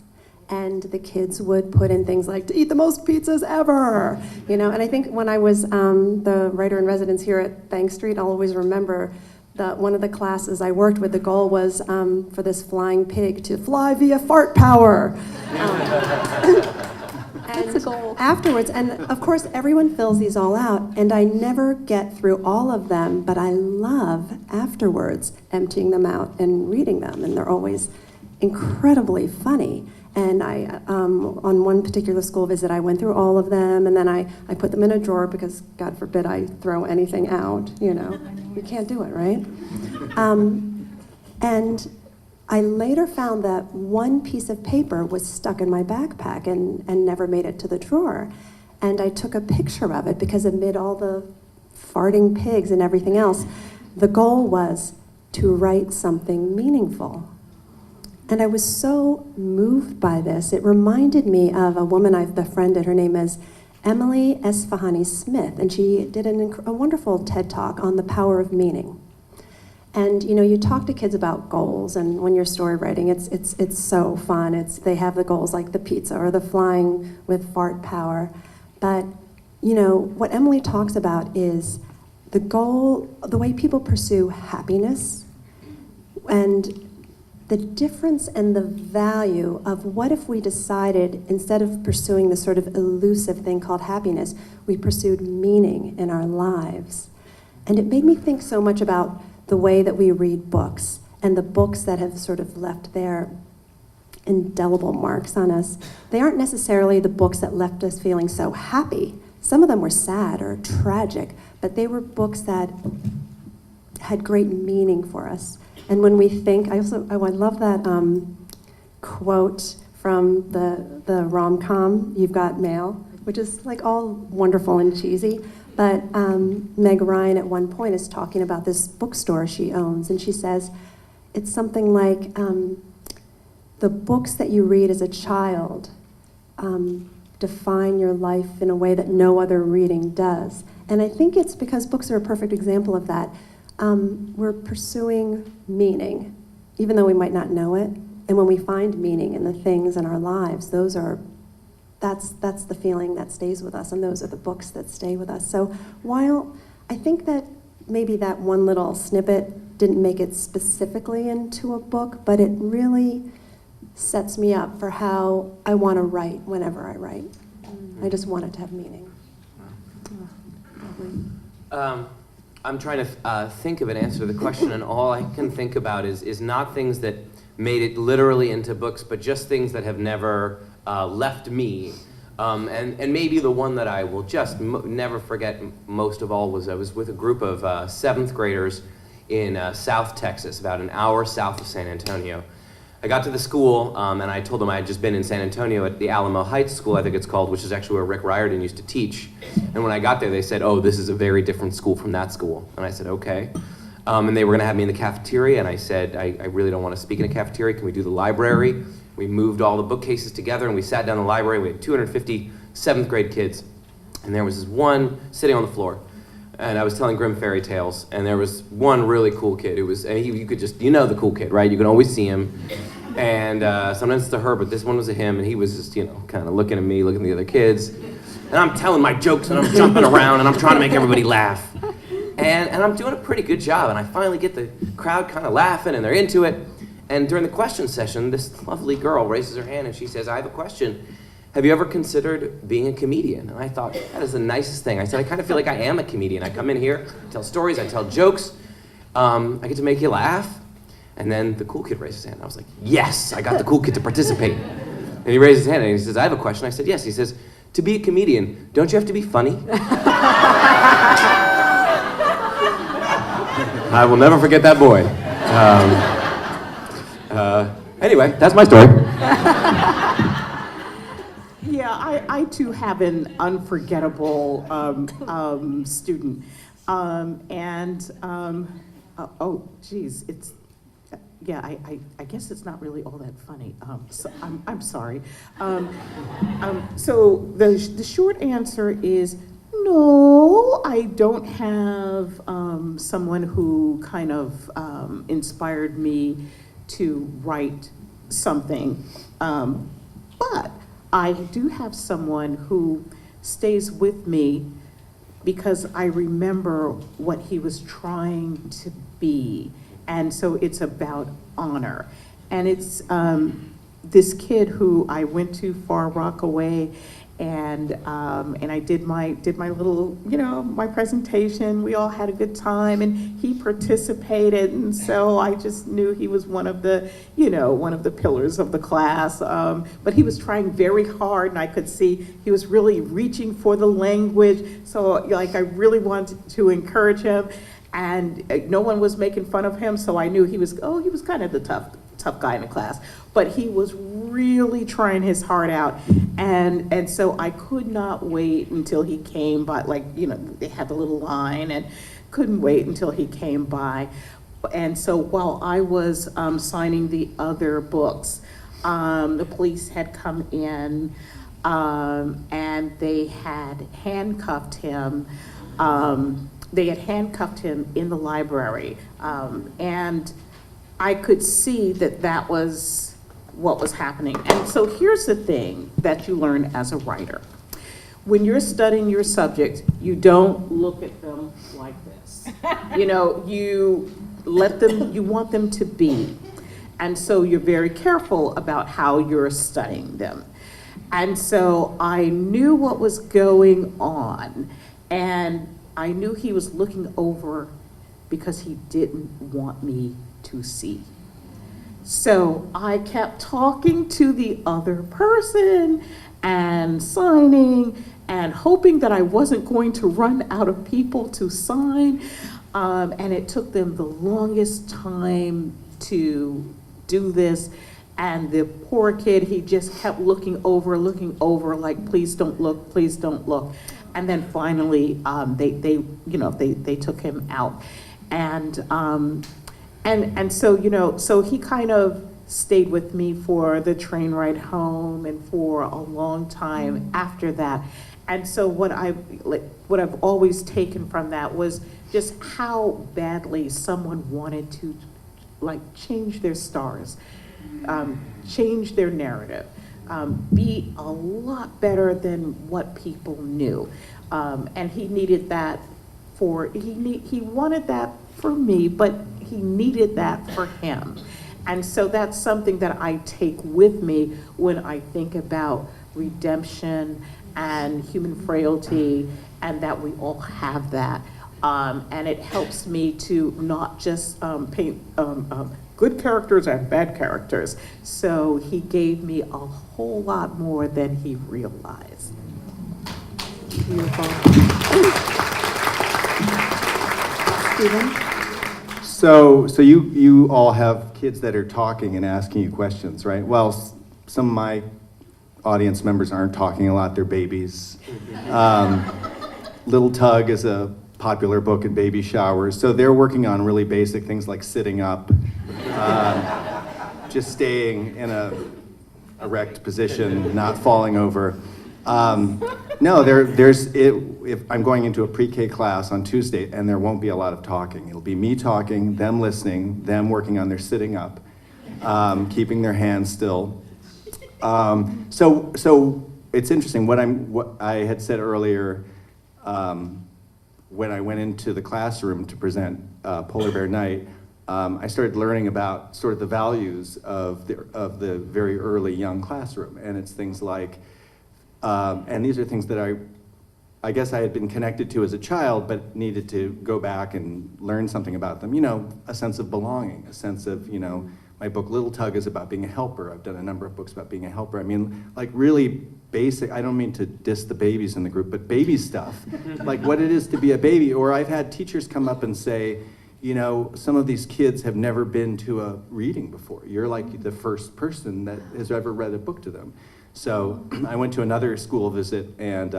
Speaker 16: And the kids would put in things like, to eat the most pizzas ever, you know. And I think when I was the writer in residence here at Bank Street, I'll always remember that one of the classes I worked with, the goal was for this flying pig to fly via fart power. That's a goal. Afterwards, and of course everyone fills these all out, and I never get through all of them, but I love afterwards emptying them out and reading them, and they're always incredibly funny. And I, on one particular school visit, I went through all of them, and then I put them in a drawer because, God forbid, I throw anything out, you know. You can't do it, right? And I later found that one piece of paper was stuck in my backpack and never made it to the drawer. And I took a picture of it because amid all the farting pigs and everything else, the goal was to write something meaningful. And I was so moved by this. It reminded me of a woman I've befriended. Her name is Emily Esfahani Smith, and she did a wonderful TED Talk on the power of meaning. And you know, you talk to kids about goals, and when you're story writing, it's so fun. They have the goals like the pizza or the flying with fart power. But you know, what Emily talks about is the goal, the way people pursue happiness, and the difference and the value of what if we decided, instead of pursuing this sort of elusive thing called happiness, we pursued meaning in our lives. And it made me think so much about the way that we read books, and the books that have sort of left their indelible marks on us. They aren't necessarily the books that left us feeling so happy. Some of them were sad or tragic, but they were books that had great meaning for us. And when we think, I love that quote from the rom-com, You've Got Mail, which is like all wonderful and cheesy. But Meg Ryan at one point is talking about this bookstore she owns, and she says, it's something like, the books that you read as a child define your life in a way that no other reading does. And I think it's because books are a perfect example of that. We're pursuing meaning, even though we might not know it. And when we find meaning in the things in our lives, that's the feeling that stays with us, and those are the books that stay with us. So while I think that maybe that one little snippet didn't make it specifically into a book, but it really sets me up for how I want to write whenever I write. I just want it to have meaning.
Speaker 13: I'm trying to think of an answer to the question, and all I can think about is not things that made it literally into books, but just things that have never left me. And maybe the one that I will just never forget most of all was I was with a group of 7th graders in South Texas, about an hour south of San Antonio. I got to the school, and I told them I had just been in San Antonio at the Alamo Heights School, I think it's called, which is actually where Rick Riordan used to teach. And when I got there, they said, oh, this is a very different school from that school. And I said, okay. And they were going to have me in the cafeteria, and I said, I really don't want to speak in a cafeteria. Can we do the library? We moved all the bookcases together and we sat down in the library. We had 250 7th grade kids. And there was this one sitting on the floor. And I was telling Grimm fairy tales, and there was one really cool kid who was, and you could just, you know the cool kid, right? You can always see him. And sometimes it's a her, but this one was a him, and he was just, you know, kind of looking at me, looking at the other kids. And I'm telling my jokes, and I'm jumping around, and I'm trying to make everybody laugh. And I'm doing a pretty good job, and I finally get the crowd kind of laughing, and they're into it. And during the question session, this lovely girl raises her hand, and she says, I have a question. Have you ever considered being a comedian? And I thought, that is the nicest thing. I said, I kind of feel like I am a comedian. I come in here, tell stories, I tell jokes. I get to make you laugh. And then the cool kid raised his hand. I was like, yes, I got the cool kid to participate. And he raised his hand and he says, I have a question. I said, yes. He says, to be a comedian, don't you have to be funny? I will never forget that boy. Anyway, that's my story.
Speaker 14: Yeah, I too have an unforgettable student. Oh, geez, it's, yeah, I guess it's not really all that funny. So I'm sorry. So the short answer is no, I don't have someone who kind of inspired me to write something. But I do have someone who stays with me because I remember what he was trying to be. And so it's about honor. And it's this kid who I went to Far Rockaway, and I did my little, you know, my presentation. We all had a good time, and he participated, and so I just knew he was one of the, you know, one of the pillars of the class. But he was trying very hard, and I could see he was really reaching for the language. So, like, I really wanted to encourage him, and no one was making fun of him. So I knew he was kind of the tough guy in the class, but he was really trying his heart out, and so I could not wait until he came by. Like, you know, they had the little line, and couldn't wait until he came by. And so while I was signing the other books, the police had come in, and they had handcuffed him. They had handcuffed him in the library, and I could see that that was what was happening. And so here's the thing that you learn as a writer. When you're studying your subject, you don't look at them like this. You know, you want them to be. And so you're very careful about how you're studying them. And so I knew what was going on, and I knew he was looking over because he didn't want me to see. So I kept talking to the other person and signing and hoping that I wasn't going to run out of people to sign. And it took them the longest time to do this. And the poor kid, he just kept looking over, like, please don't look, please don't look. And then finally, they took him out. And so, you know, so he kind of stayed with me for the train ride home and for a long time after that. And so what I've always taken from that was just how badly someone wanted to, like, change their stars, change their narrative, be a lot better than what people knew. And he needed that he wanted that for me, but he needed that for him. And so that's something that I take with me when I think about redemption and human frailty, and that we all have that. And it helps me to not just paint good characters and bad characters. So he gave me a whole lot more than he realized. Beautiful. Stephen?
Speaker 15: So you all have kids that are talking and asking you questions, right? Well, some of my audience members aren't talking a lot, they're babies. Little Tug is a popular book in baby showers, so they're working on really basic things like sitting up, just staying in a erect position, not falling over. No, if I'm going into a pre-K class on Tuesday, and there won't be a lot of talking. It'll be me talking, them listening, them working on their sitting up, keeping their hands still. So it's interesting. What I had said earlier, when I went into the classroom to present Polar Bear Night, I started learning about sort of the values of the very early young classroom, and it's things like, and these are things that I guess I had been connected to as a child, but needed to go back and learn something about them. You know, a sense of belonging, a sense of, you know, my book Little Tug is about being a helper. I've done a number of books about being a helper. I mean, like really basic, I don't mean to diss the babies in the group, but baby stuff, like what it is to be a baby. Or I've had teachers come up and say, you know, some of these kids have never been to a reading before. You're like the first person that has ever read a book to them. So I went to another school visit, and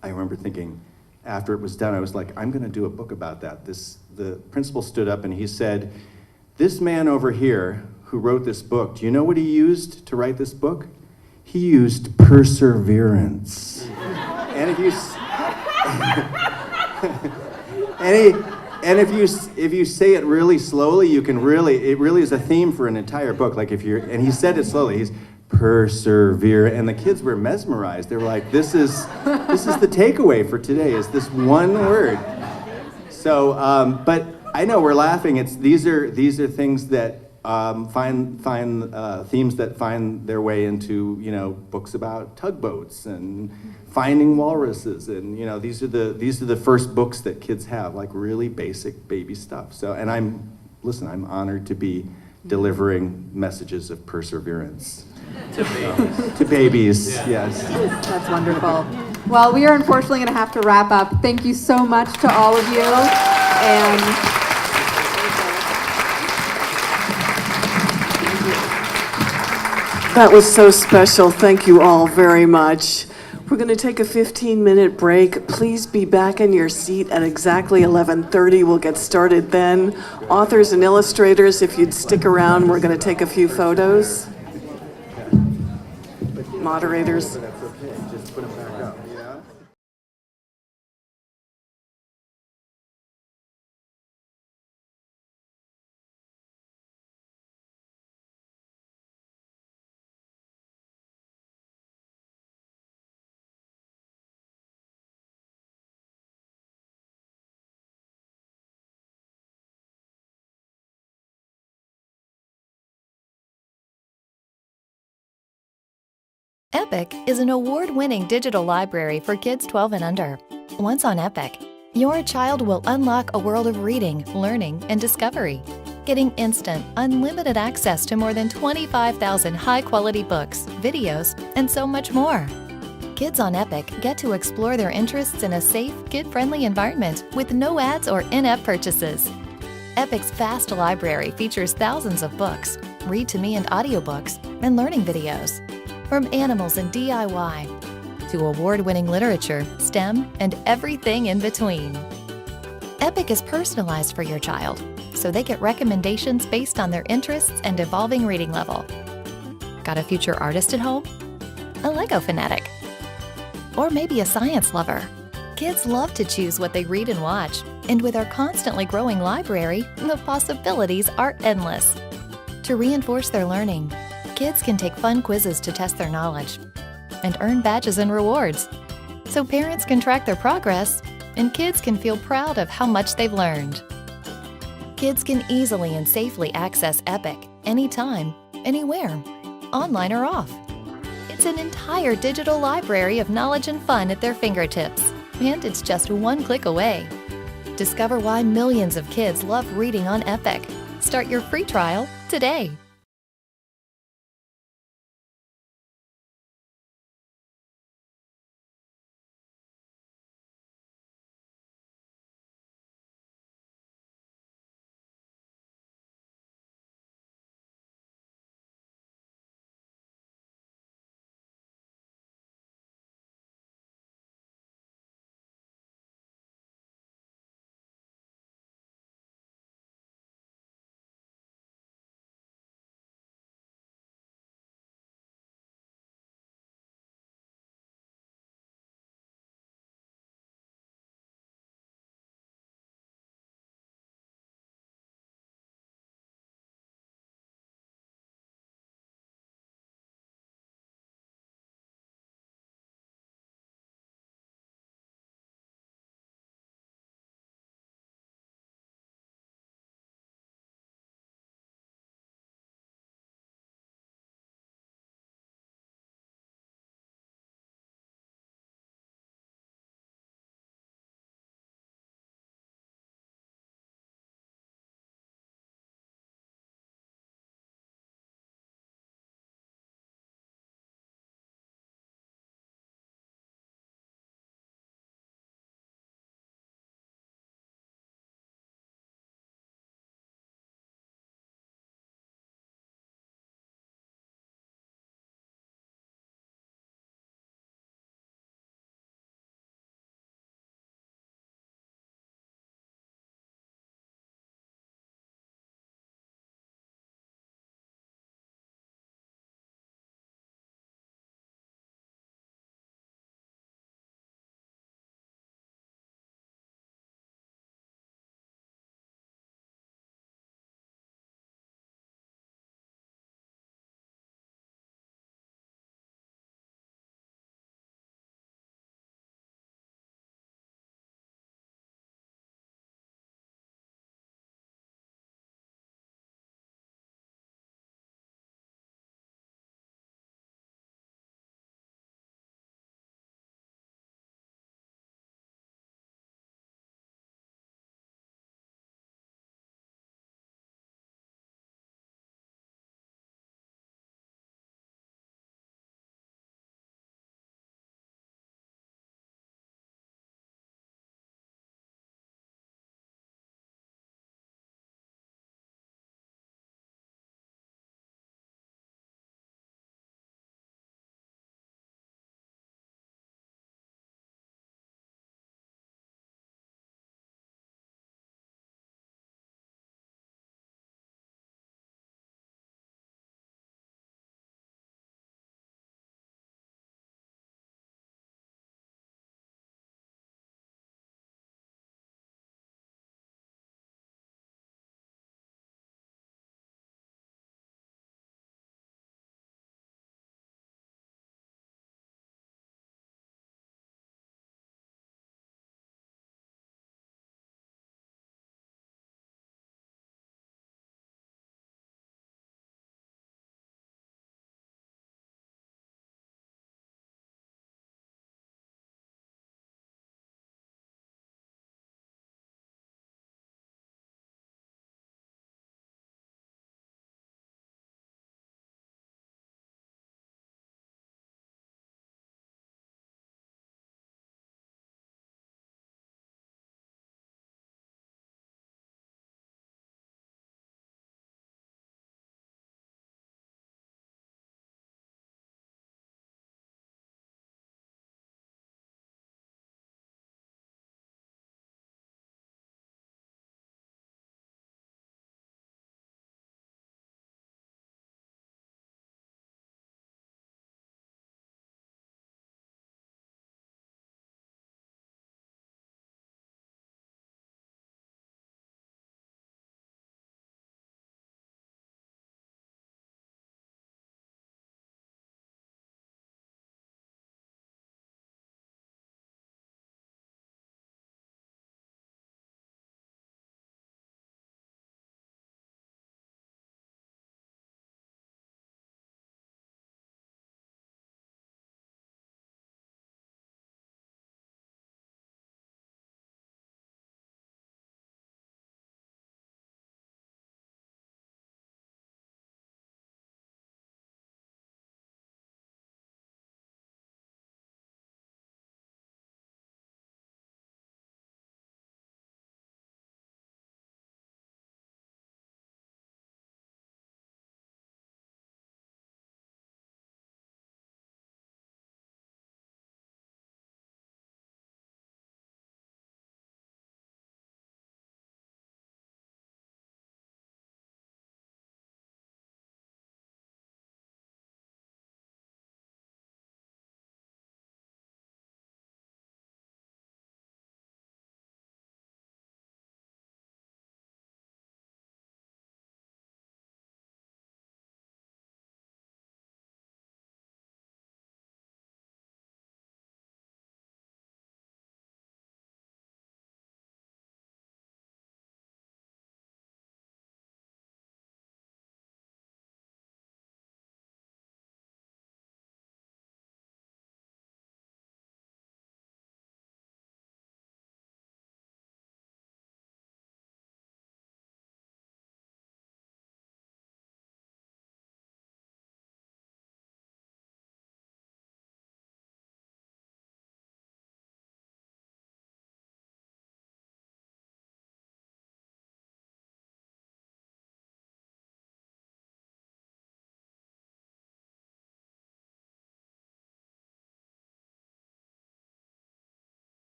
Speaker 15: I remember thinking, after it was done, I was like, I'm gonna do a book about that. The principal stood up and he said, this man over here who wrote this book, do you know what he used to write this book? He used perseverance. And if you if you say it really slowly, you can really, it really is a theme for an entire book. Like if you're, and he said it slowly, he's persevere, and the kids were mesmerized. They were like, this is the takeaway for today, is this one word. So, but I know we're laughing. These are things that find themes that find their way into, you know, books about tugboats and finding walruses, and you know, these are the first books that kids have, like really basic baby stuff. So, and I'm honored to be delivering messages of perseverance
Speaker 13: to babies.
Speaker 15: To babies,
Speaker 13: Yeah.
Speaker 15: yes.
Speaker 12: That's wonderful. Well, we are unfortunately going to have to wrap up. Thank you so much to all of you. And
Speaker 2: that was so special. Thank you all very much. We're going to take a 15-minute break. Please be back in your seat at exactly 11:30. We'll get started then. Authors and illustrators, if you'd stick around, we're going to take a few photos. Moderators.
Speaker 1: Epic is an award-winning digital library for kids 12 and under. Once on Epic, your child will unlock a world of reading, learning, and discovery, getting instant, unlimited access to more than 25,000 high-quality books, videos, and so much more. Kids on Epic get to explore their interests in a safe, kid-friendly environment with no ads or in-app purchases. Epic's vast library features thousands of books, read-to-me and audiobooks, and learning videos. From animals and DIY to award-winning literature, STEM, and everything in between. Epic is personalized for your child, so they get recommendations based on their interests and evolving reading level. Got a future artist at home? A Lego fanatic? Or maybe a science lover? Kids love to choose what they read and watch, and with our constantly growing library, the possibilities are endless. To reinforce their learning, kids can take fun quizzes to test their knowledge and earn badges and rewards, so parents can track their progress and kids can feel proud of how much they've learned. Kids can easily and safely access Epic anytime, anywhere, online or off. It's an entire digital library of knowledge and fun at their fingertips, and it's just one click away. Discover why millions of kids love reading on Epic. Start your free trial today.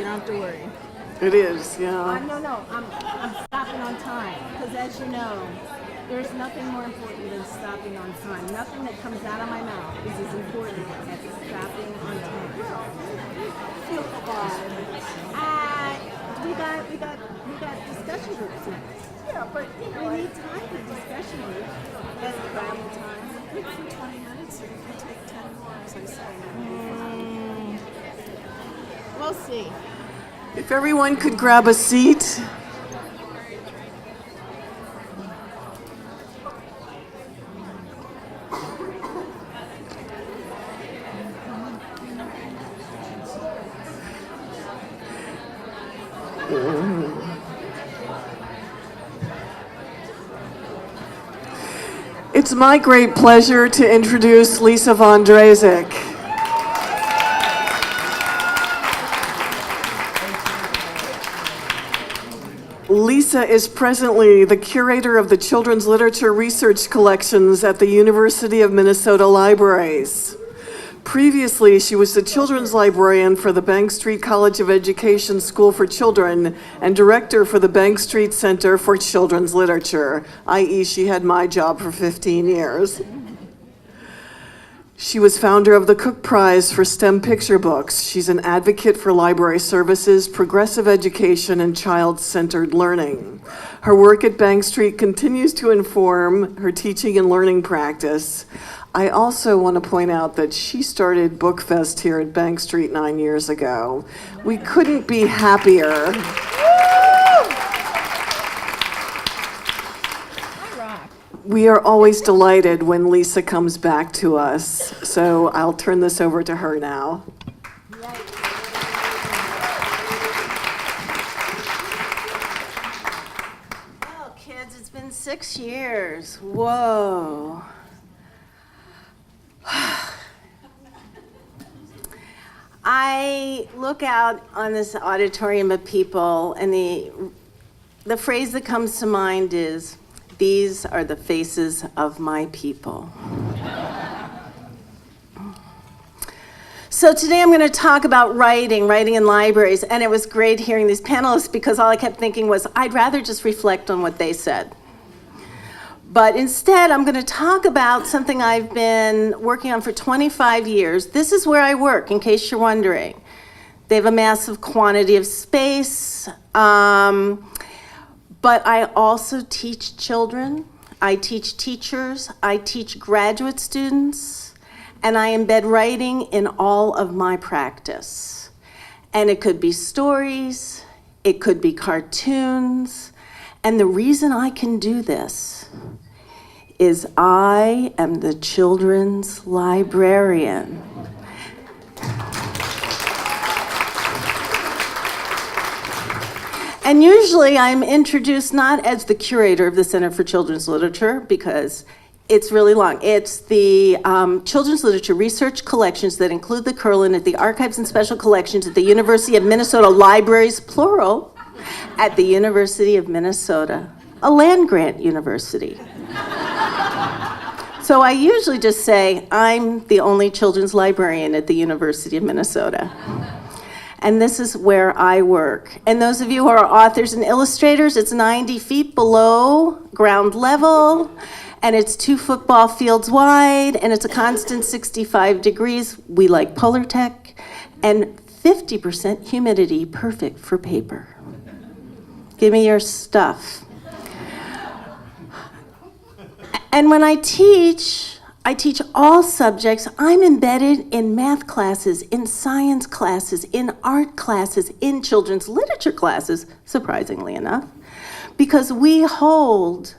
Speaker 17: You don't have to worry.
Speaker 2: It is, yeah.
Speaker 17: No, I'm stopping on time. Because as you know, there's nothing more important than stopping on time. Nothing that comes out of my mouth is as important as stopping on time. Feel the vibe. We got discussion groups next. Yeah, but we need time for discussion groups. That's travel time. Good for 20 minutes, or you can take 10 more, as I say. We'll see.
Speaker 2: If everyone could grab a seat. It's my great pleasure to introduce Lisa von Drezek. Lisa is presently the curator of the Children's Literature Research Collections at the University of Minnesota Libraries. Previously, she was the children's librarian for the Bank Street College of Education School for Children and director for the Bank Street Center for Children's Literature, i.e. she had my job for 15 years. She was founder of the Cook Prize for STEM picture books. She's an advocate for library services, progressive education, and child-centered learning. Her work at Bank Street continues to inform her teaching and learning practice. I also want to point out that she started BookFest here at Bank Street 9 years ago. We couldn't be happier. We are always delighted when Lisa comes back to us, so I'll turn this over to her now.
Speaker 17: Well, kids, it's been 6 years. Whoa. I look out on this auditorium of people, and the phrase that comes to mind is, "These are the faces of my people." So today I'm going to talk about writing in libraries, and it was great hearing these panelists because all I kept thinking was, I'd rather just reflect on what they said. But instead, I'm going to talk about something I've been working on for 25 years. This is where I work, in case you're wondering. They have a massive quantity of space, but I also teach children. I teach teachers. I teach graduate students. And I embed writing in all of my practice. And it could be stories. It could be cartoons. And the reason I can do this is I am the children's librarian. And usually I'm introduced not as the curator of the Center for Children's Literature, because it's really long. It's the Children's Literature Research Collections that include the Curlin at the Archives and Special Collections at the University of Minnesota Libraries, plural, at the University of Minnesota, a land-grant university. So I usually just say, I'm the only children's librarian at the University of Minnesota. And this is where I work. And those of you who are authors and illustrators, it's 90 feet below ground level, and it's 2 football fields wide, and it's a constant 65 degrees. We like Polar Tech, and 50% humidity, perfect for paper. Give me your stuff. And when I teach all subjects. I'm embedded in math classes, in science classes, in art classes, in children's literature classes, surprisingly enough, because we hold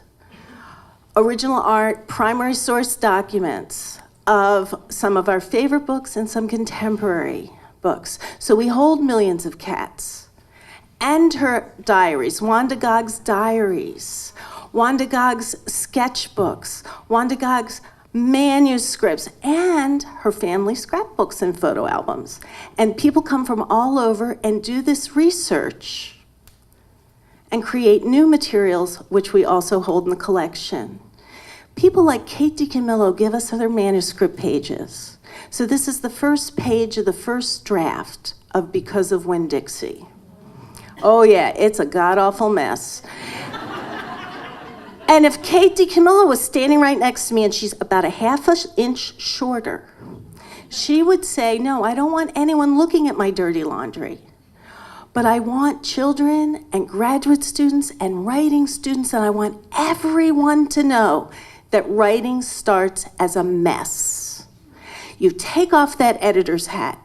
Speaker 17: original art primary source documents of some of our favorite books and some contemporary books. So we hold Millions of Cats and her diaries, Wanda Gogg's diaries, Wanda Gogg's sketchbooks, Wanda Gogg's manuscripts, and her family scrapbooks and photo albums. And people come from all over and do this research and create new materials, which we also hold in the collection. People like Kate DiCamillo give us their manuscript pages. So this is the first page of the first draft of Because of Winn-Dixie. Oh yeah, it's a god-awful mess. And if Kate DiCamillo was standing right next to me, and she's about a half an inch shorter, she would say, no, I don't want anyone looking at my dirty laundry. But I want children and graduate students and writing students, and I want everyone to know that writing starts as a mess. You take off that editor's hat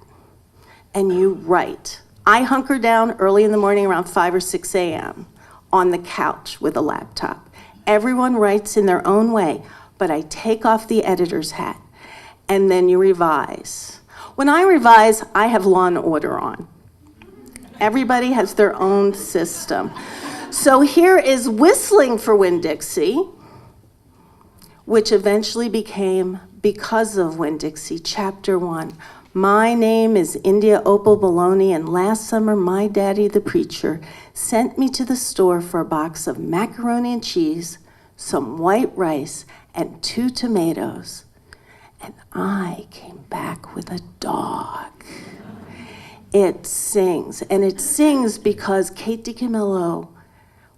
Speaker 17: and you write. I hunker down early in the morning around 5 or 6 a.m. on the couch with a laptop. Everyone writes in their own way, but I take off the editor's hat, and then you revise. When I revise, I have Law and Order on. Everybody has their own system. So here is Whistling for Winn-Dixie, which eventually became Because of Winn-Dixie, Chapter 1. My name is India Opal Bologna, and last summer my daddy, the preacher, sent me to the store for a box of macaroni and cheese, some white rice, and 2 tomatoes. And I came back with a dog. It sings, and it sings because Kate DiCamillo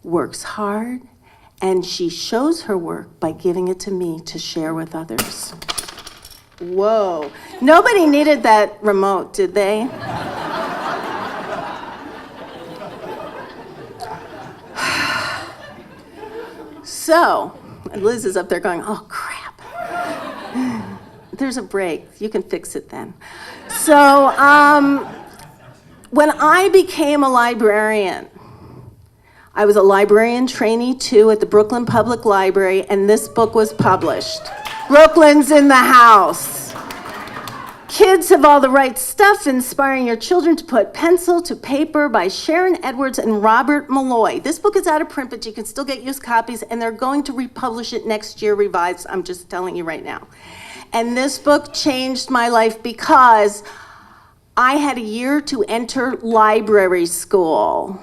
Speaker 17: works hard, and she shows her work by giving it to me to share with others. Whoa. Nobody needed that remote, did they? So, Liz is up there going, oh, crap. There's a break. You can fix it then. So, when I became a librarian, I was a librarian trainee too at the Brooklyn Public Library, and this book was published. Brooklyn's in the house. Kids Have All the Right Stuff, Inspiring Your Children to Put Pencil to Paper by Sharon Edwards and Robert Malloy. This book is out of print, but you can still get used copies, and they're going to republish it next year, revised. I'm just telling you right now. And this book changed my life because I had a year to enter library school,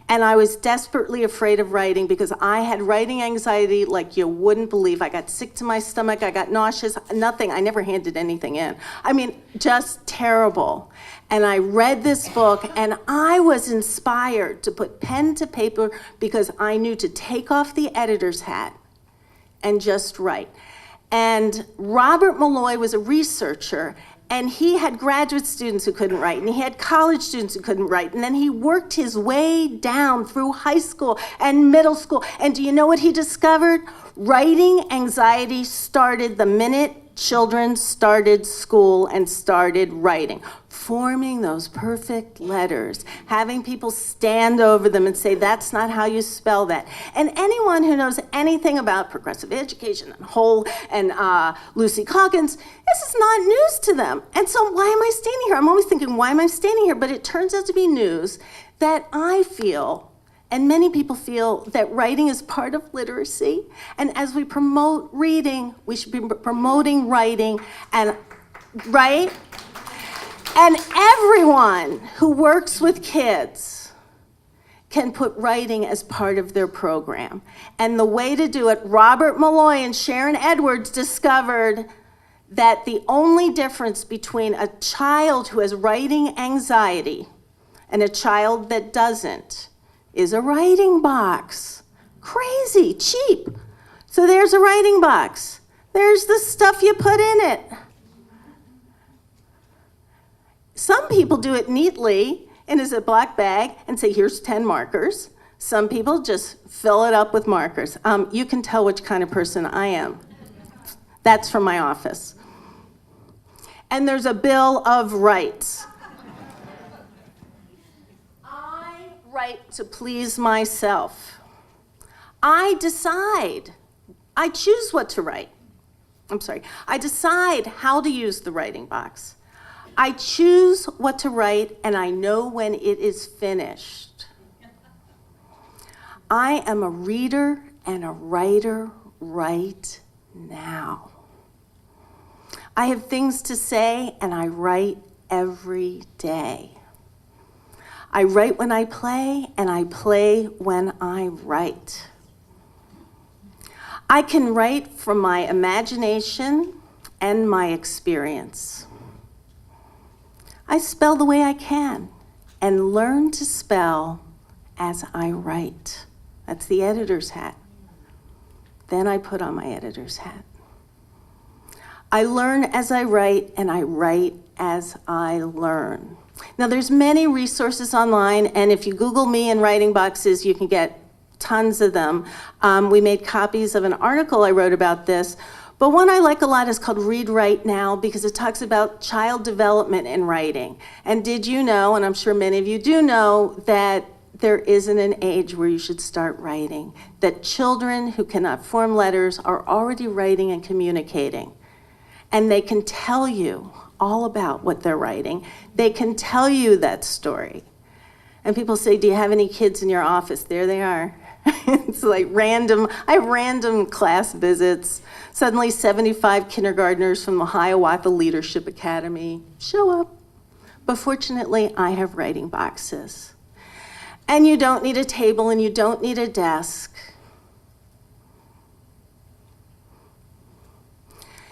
Speaker 17: and I was desperately afraid of writing because I had writing anxiety like you wouldn't believe. I got sick to my stomach, I got nauseous, nothing. I never handed anything in. I mean, just terrible. And I read this book, and I was inspired to put pen to paper because I knew to take off the editor's hat and just write. And Robert Malloy was a researcher, and he had graduate students who couldn't write, and he had college students who couldn't write, and then he worked his way down through high school and middle school. And do you know what he discovered? Writing anxiety started the minute children started school and started writing, forming those perfect letters, having people stand over them and say, that's not how you spell that. And anyone who knows anything about progressive education and Whole and Lucy Calkins, this is not news to them. And so why am I standing here? I'm always thinking, why am I standing here? But it turns out to be news that I feel, and many people feel, that writing is part of literacy. And as we promote reading, we should be promoting writing, and right? And everyone who works with kids can put writing as part of their program. And the way to do it, Robert Malloy and Sharon Edwards discovered that the only difference between a child who has writing anxiety and a child that doesn't is a writing box. Crazy, cheap. So there's a writing box. There's the stuff you put in it. Some people do it neatly in a Ziploc bag and say, here's 10 markers. Some people just fill it up with markers. You can tell which kind of person I am. That's from my office. And there's a Bill of Rights. Right to please myself. I decide. I choose what to write. I decide how to use the writing box. I choose what to write, and I know when it is finished. I am a reader and a writer right now. I have things to say, and I write every day. I write when I play, and I play when I write. I can write from my imagination and my experience. I spell the way I can and learn to spell as I write. That's the editor's hat. Then I put on my editor's hat. I learn as I write, and I write as I learn. Now, there's many resources online, and if you Google me and writing boxes, you can get tons of them. We made copies of an article I wrote about this, but one I like a lot is called Read Write Now, because it talks about child development in writing. And did you know, and I'm sure many of you do know, that there isn't an age where you should start writing, that children who cannot form letters are already writing and communicating. And they can tell you all about what they're writing. They can tell you that story. And people say, do you have any kids in your office? There they are. It's like random, I have random class visits. Suddenly 75 kindergartners from the Hiawatha Leadership Academy show up. But fortunately, I have writing boxes. And you don't need a table and you don't need a desk.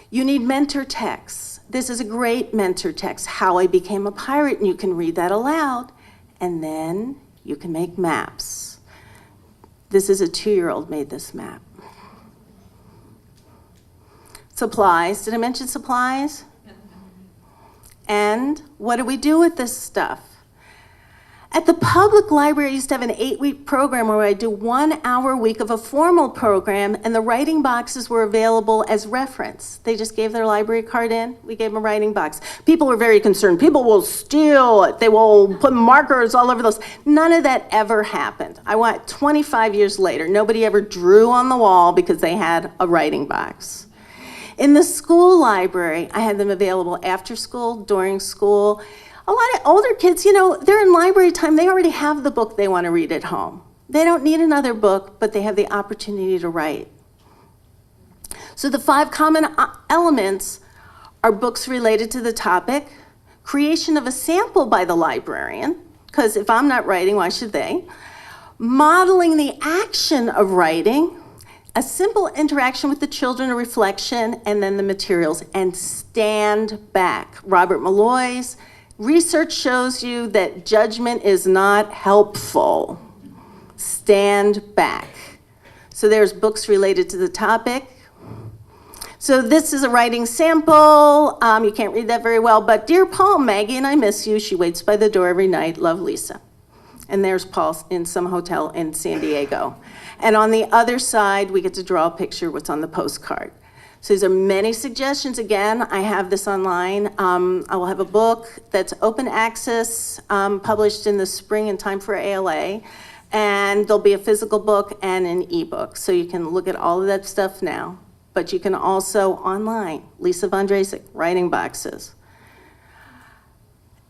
Speaker 17: You need mentor texts. This is a great mentor text, How I Became a Pirate, and you can read that aloud. And then you can make maps. This is a 2-year-old made this map. Supplies, did I mention supplies? And what do we do with this stuff? At the public library, I used to have an 8-week program where I do 1 hour a week of a formal program, and the writing boxes were available as reference. They just gave their library card in, we gave them a writing box. People were very concerned. People will steal it. They will put markers all over those. None of that ever happened. I went 25 years later. Nobody ever drew on the wall because they had a writing box. In the school library, I had them available after school, during school. A lot of older kids, you know, they're in library time. They already have the book they want to read at home. They don't need another book, but they have the opportunity to write. So the 5 common elements are books related to the topic, creation of a sample by the librarian, because if I'm not writing, why should they? Modeling the action of writing, a simple interaction with the children, a reflection, and then the materials, and stand back. Robert Malloy's research shows you that judgment is not helpful. Stand back. So there's books related to the topic. So this is a writing sample. You can't read that very well, but Dear Paul, Maggie and I miss you. She waits by the door every night. Love, Lisa. And there's Paul in some hotel in San Diego. And on the other side, we get to draw a picture of what's on the postcard. So these are many suggestions. Again, I have this online. I will have a book that's open access, published in the spring in time for ALA. And there'll be a physical book and an ebook. So you can look at all of that stuff now. But you can also online, Lisa Von Drasek, writing boxes.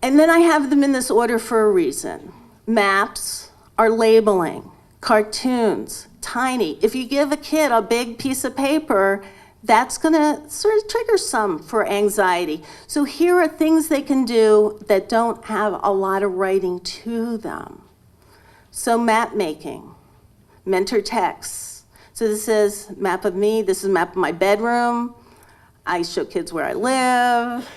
Speaker 17: And then I have them in this order for a reason. Maps are labeling, cartoons, tiny. If you give a kid a big piece of paper, that's gonna sort of trigger some for anxiety. So here are things they can do that don't have a lot of writing to them. So map making, mentor texts. So this is map of me, this is a map of my bedroom. I show kids where I live.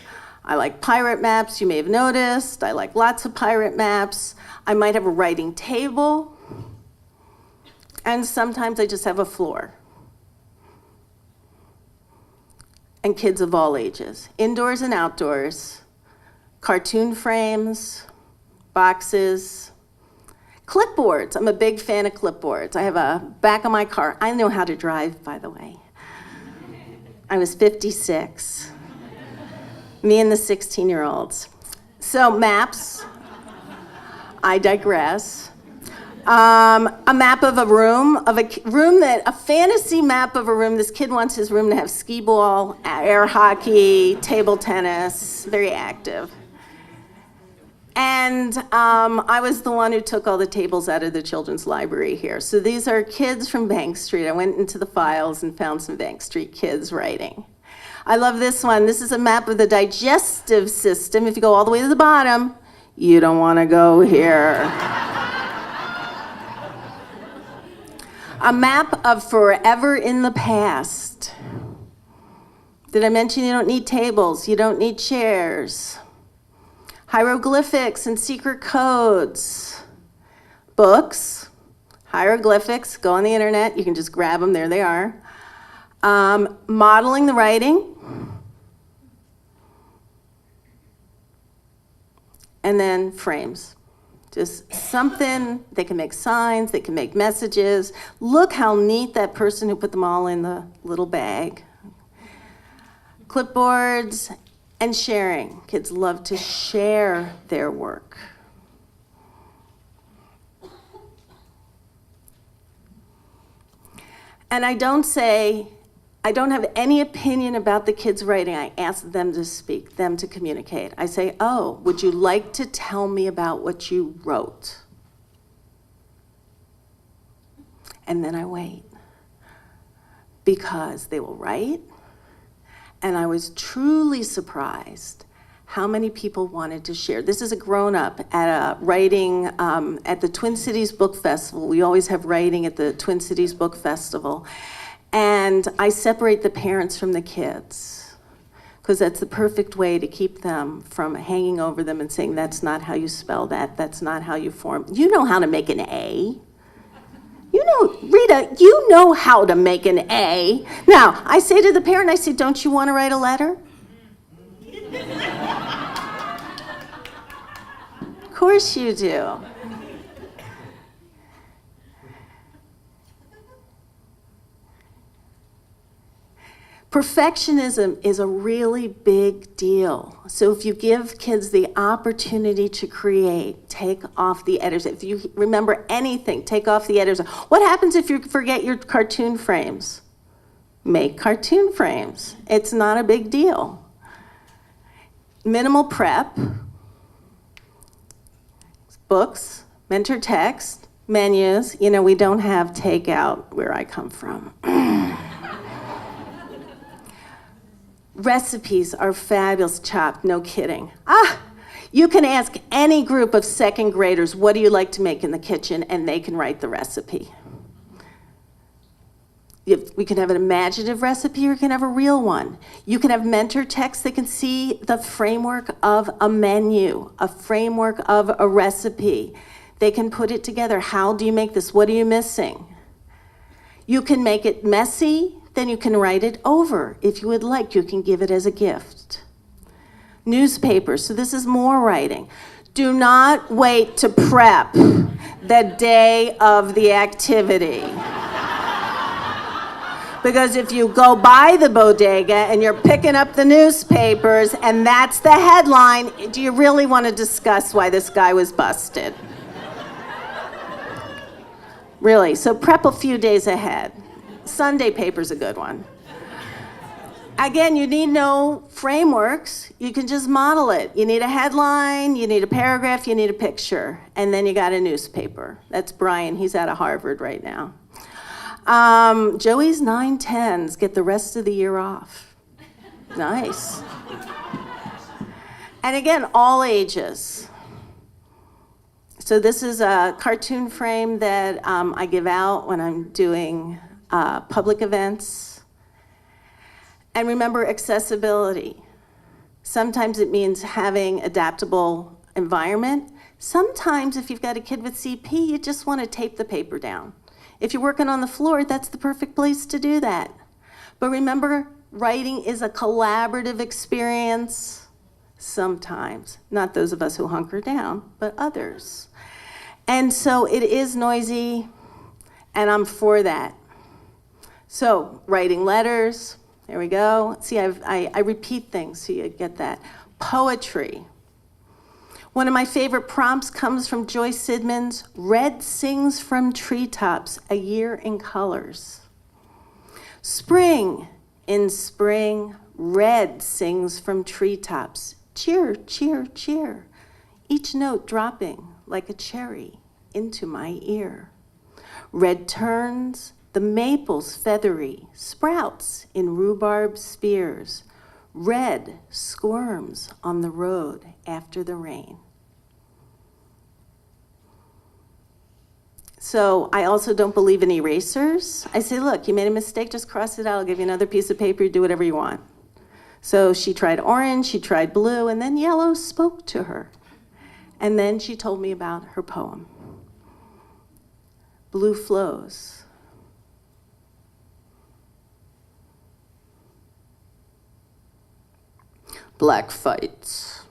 Speaker 17: I like pirate maps, you may have noticed. I like lots of pirate maps. I might have a writing table. And sometimes I just have a floor. And kids of all ages, indoors and outdoors, cartoon frames, boxes, clipboards. I'm a big fan of clipboards. I have a back of my car. I know how to drive, by the way. I was 56. Me and the 16-year-olds. So maps, I digress. A map of a room, a fantasy map of a room. This kid wants his room to have skee ball, air hockey, table tennis, very active. And I was the one who took all the tables out of the children's library here. So these are kids from Bank Street. I went into the files and found some Bank Street kids writing. I love this one. This is a map of the digestive system. If you go all the way to the bottom, you don't want to go here. A map of forever in the past. Did I mention you don't need tables? You don't need chairs. Hieroglyphics and secret codes. Books, hieroglyphics, go on the internet. You can just grab them. There they are. Modeling the writing. And then frames. Just something, they can make signs, they can make messages. Look how neat that person who put them all in the little bag. Clipboards and sharing. Kids love to share their work. And I don't have any opinion about the kids' writing. I ask them to speak, them to communicate. I say, oh, would you like to tell me about what you wrote? And then I wait. Because they will write. And I was truly surprised how many people wanted to share. This is a grown-up at a writing, at the Twin Cities Book Festival. We always have writing at the Twin Cities Book Festival. And I separate the parents from the kids, because that's the perfect way to keep them from hanging over them and saying, that's not how you spell that, that's not how you form. You know how to make an A. You know, Rita, you know how to make an A. Now, I say to the parent, I say, don't you want to write a letter? Of course you do. Perfectionism is a really big deal. So if you give kids the opportunity to create, take off the editors. If you remember anything, take off the editors. What happens if you forget your cartoon frames? Make cartoon frames. It's not a big deal. Minimal prep, books, mentor text, menus. You know, we don't have takeout where I come from. Recipes are fabulous, chopped, no kidding. You can ask any group of second graders, what do you like to make in the kitchen, and they can write the recipe. We can have an imaginative recipe, or you can have a real one. You can have mentor text that can see the framework of a menu, a framework of a recipe. They can put it together. How do you make this? What are you missing? You can make it messy, then you can write it over. If you would like, you can give it as a gift. Newspapers, so this is more writing. Do not wait to prep the day of the activity. Because if you go by the bodega and you're picking up the newspapers and that's the headline, do you really want to discuss why this guy was busted? Really, so prep a few days ahead. Sunday paper's a good one. Again, you need no frameworks. You can just model it. You need a headline, you need a paragraph, you need a picture, and then you got a newspaper. That's Brian, he's out of Harvard right now. Joey's 9/10s get the rest of the year off. Nice. And again, all ages. So this is a cartoon frame that I give out when I'm doing public events. And remember accessibility. Sometimes it means having adaptable environment. Sometimes if you've got a kid with CP, you just want to tape the paper down. If you're working on the floor, that's the perfect place to do that. But remember, writing is a collaborative experience sometimes. Not those of us who hunker down, but others. And so it is noisy, and I'm for that. So writing letters, there we go. See, I repeat things so you get that. Poetry. One of my favorite prompts comes from Joyce Sidman's Red Sings from Treetops, A Year in Colors. Spring, in spring, red sings from treetops. Cheer, cheer, cheer. Each note dropping like a cherry into my ear. Red turns, the maples feathery, sprouts in rhubarb spears. Red squirms on the road after the rain. So I also don't believe in erasers. I say, look, you made a mistake, just cross it out. I'll give you another piece of paper, do whatever you want. So she tried orange, she tried blue, and then yellow spoke to her. And then she told me about her poem, Blue Flows. Black fights.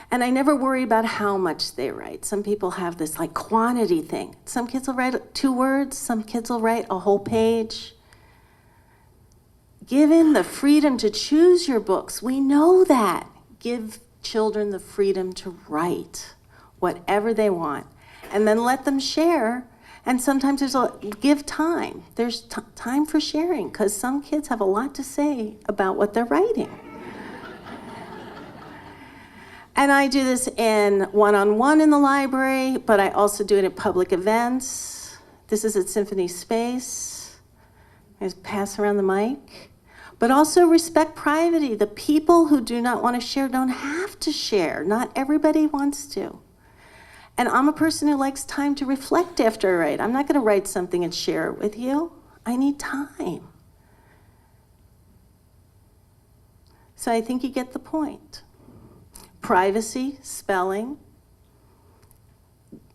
Speaker 17: And I never worry about how much they write. Some people have this like quantity thing. Some kids will write 2 words, some kids will write a whole page. Given the freedom to choose your books, we know that. Give children the freedom to write whatever they want, and then let them share. And sometimes give time. There's time for sharing, because some kids have a lot to say about what they're writing. And I do this in one-on-one in the library, but I also do it at public events. This is at Symphony Space. I just pass around the mic. But also respect privacy. The people who do not want to share don't have to share. Not everybody wants to. And I'm a person who likes time to reflect after I write. I'm not going to write something and share it with you. I need time. So I think you get the point. Privacy, spelling,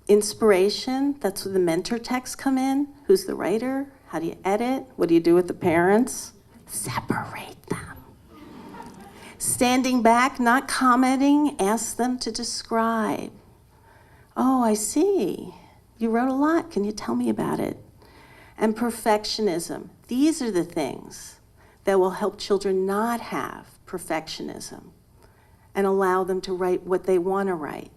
Speaker 17: inspiration, that's where the mentor texts come in. Who's the writer? How do you edit? What do you do with the parents? Separate them. Standing back, not commenting, ask them to describe. Oh, I see. You wrote a lot. Can you tell me about it? And perfectionism. These are the things that will help children not have perfectionism and allow them to write what they want to write.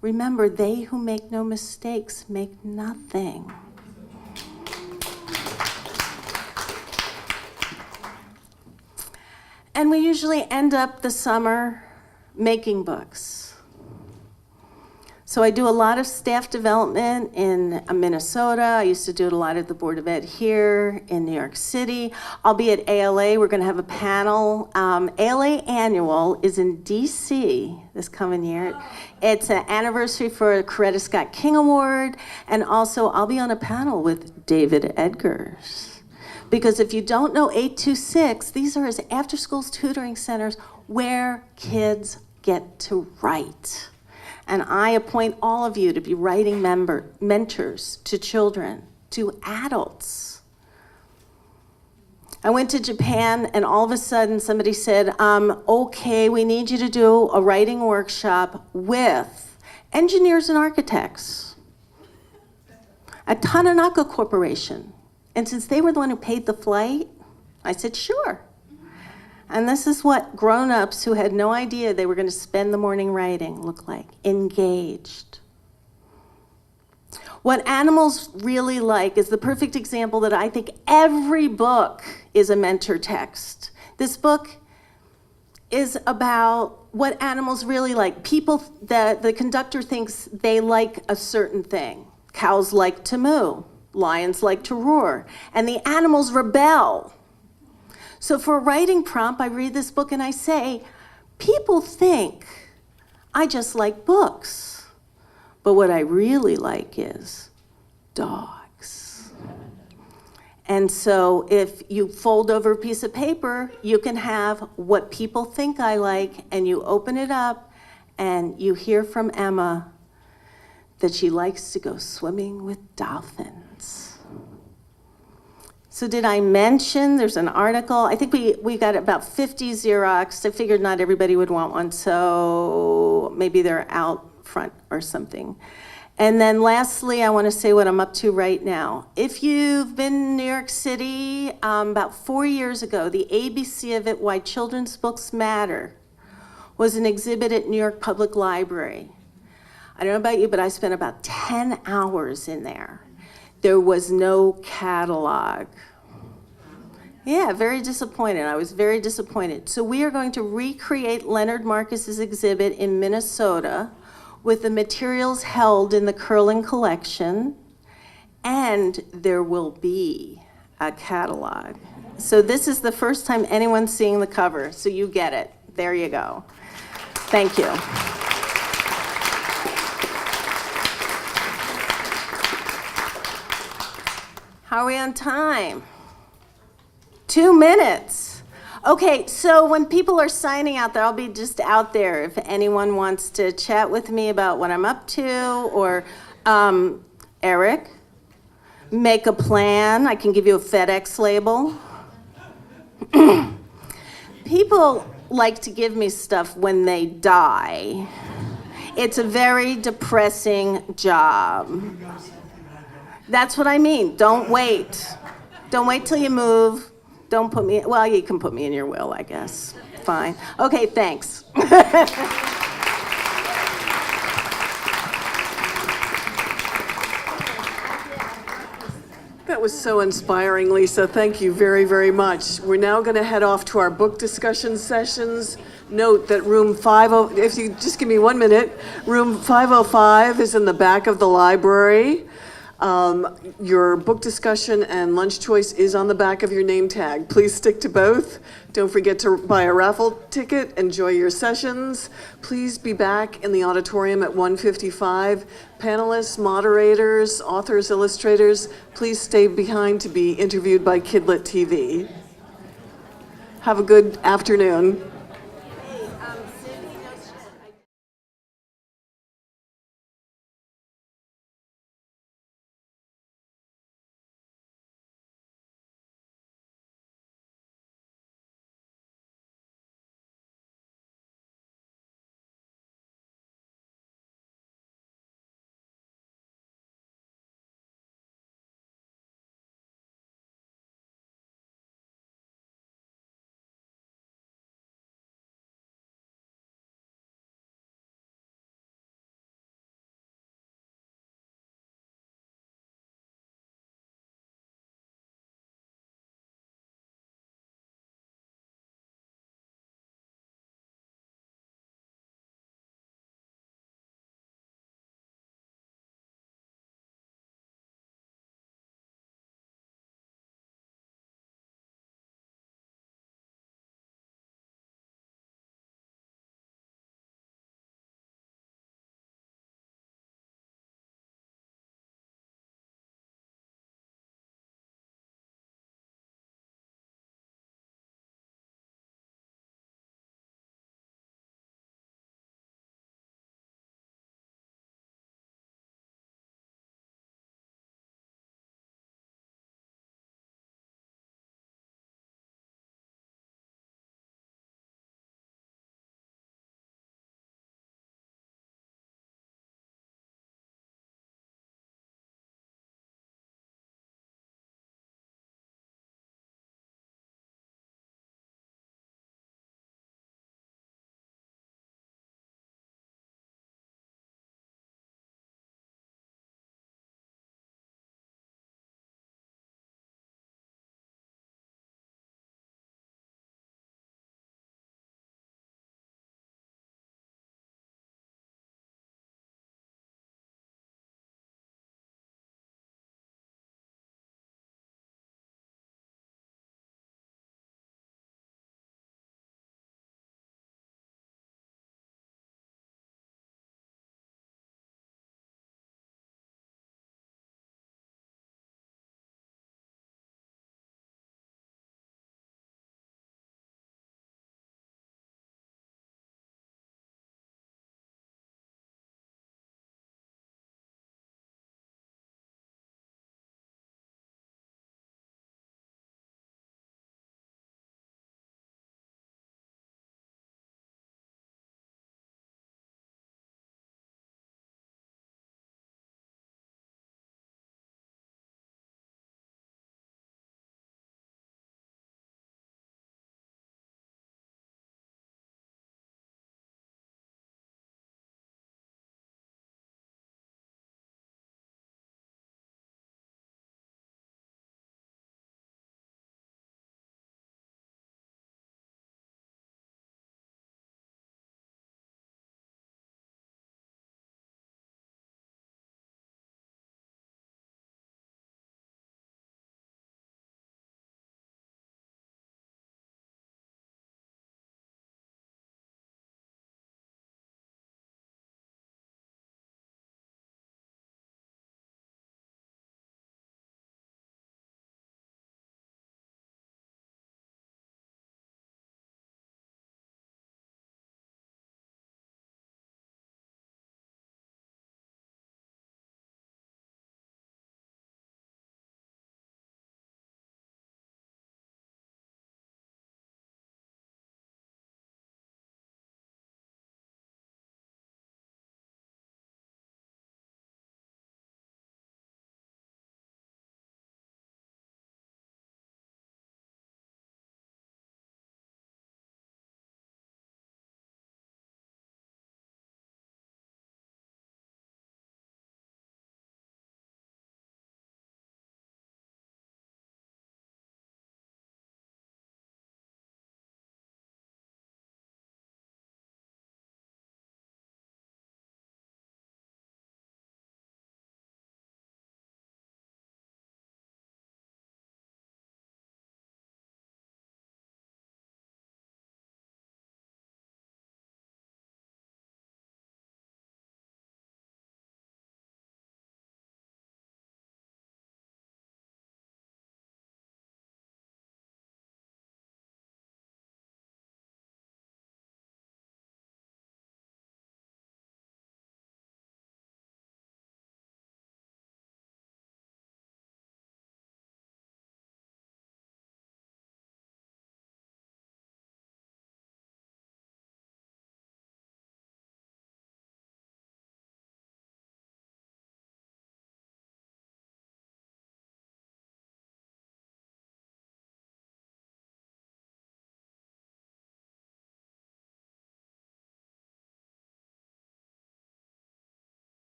Speaker 17: Remember, they who make no mistakes make nothing. And we usually end up the summer making books. So I do a lot of staff development in Minnesota. I used to do it a lot at the Board of Ed here in New York City. I'll be at ALA. We're going to have a panel. ALA Annual is in DC this coming year. It's an anniversary for the Coretta Scott King Award. And also, I'll be on a panel with David Edgars. Because if you don't know 826, these are his after-school tutoring centers where kids get to write. And I appoint all of you to be writing mentors to children, to adults. I went to Japan, and all of a sudden somebody said, okay, we need you to do a writing workshop with engineers and architects at Tanaka Corporation. And since they were the one who paid the flight, I said, sure. And this is what grown-ups who had no idea they were going to spend the morning writing look like, engaged. What animals really like is the perfect example that I think every book is a mentor text. This book is about what animals really like. People, the conductor thinks they like a certain thing. Cows like to moo, lions like to roar, and the animals rebel. So for a writing prompt, I read this book and I say, people think I just like books, but what I really like is dogs. And so if you fold over a piece of paper, you can have what people think I like, and you open it up and you hear from Emma that she likes to go swimming with dolphins. So did I mention, there's an article, I think we got about 50 Xerox. I figured not everybody would want one, so maybe they're out front or something. And then lastly, I want to say what I'm up to right now. If you've been in New York City, about 4 years ago, the ABC of it, Why Children's Books Matter, was an exhibit at New York Public Library. I don't know about you, but I spent about 10 hours in there. There was no catalog. Yeah, very disappointed. I was very disappointed. So we are going to recreate Leonard Marcus's exhibit in Minnesota with the materials held in the Curlin collection, and there will be a catalog. So this is the first time anyone's seeing the cover, so you get it. There you go. Thank you. How are we on time? 2 minutes. Okay, so when people are signing out there, I'll be just out there if anyone wants to chat with me about what I'm up to, or Eric, make a plan. I can give you a FedEx label. People like to give me stuff when they die. It's a very depressing job. That's what I mean. Don't wait. Don't wait till you move. Don't put me, well, you can put me in your will, I guess. Fine. Okay, thanks.
Speaker 2: That was so inspiring, Lisa. Thank you very, very much. We're now going to head off to our book discussion sessions. Note that room 50, if you just give me 1 minute, room 505 is in the back of the library. Your book discussion and lunch choice is on the back of your name tag. Please stick to both. Don't forget to buy a raffle ticket. Enjoy your sessions. Please be back in the auditorium at 1:55. Panelists, moderators, authors, illustrators, please stay behind to be interviewed by KidLit TV. Have a good afternoon.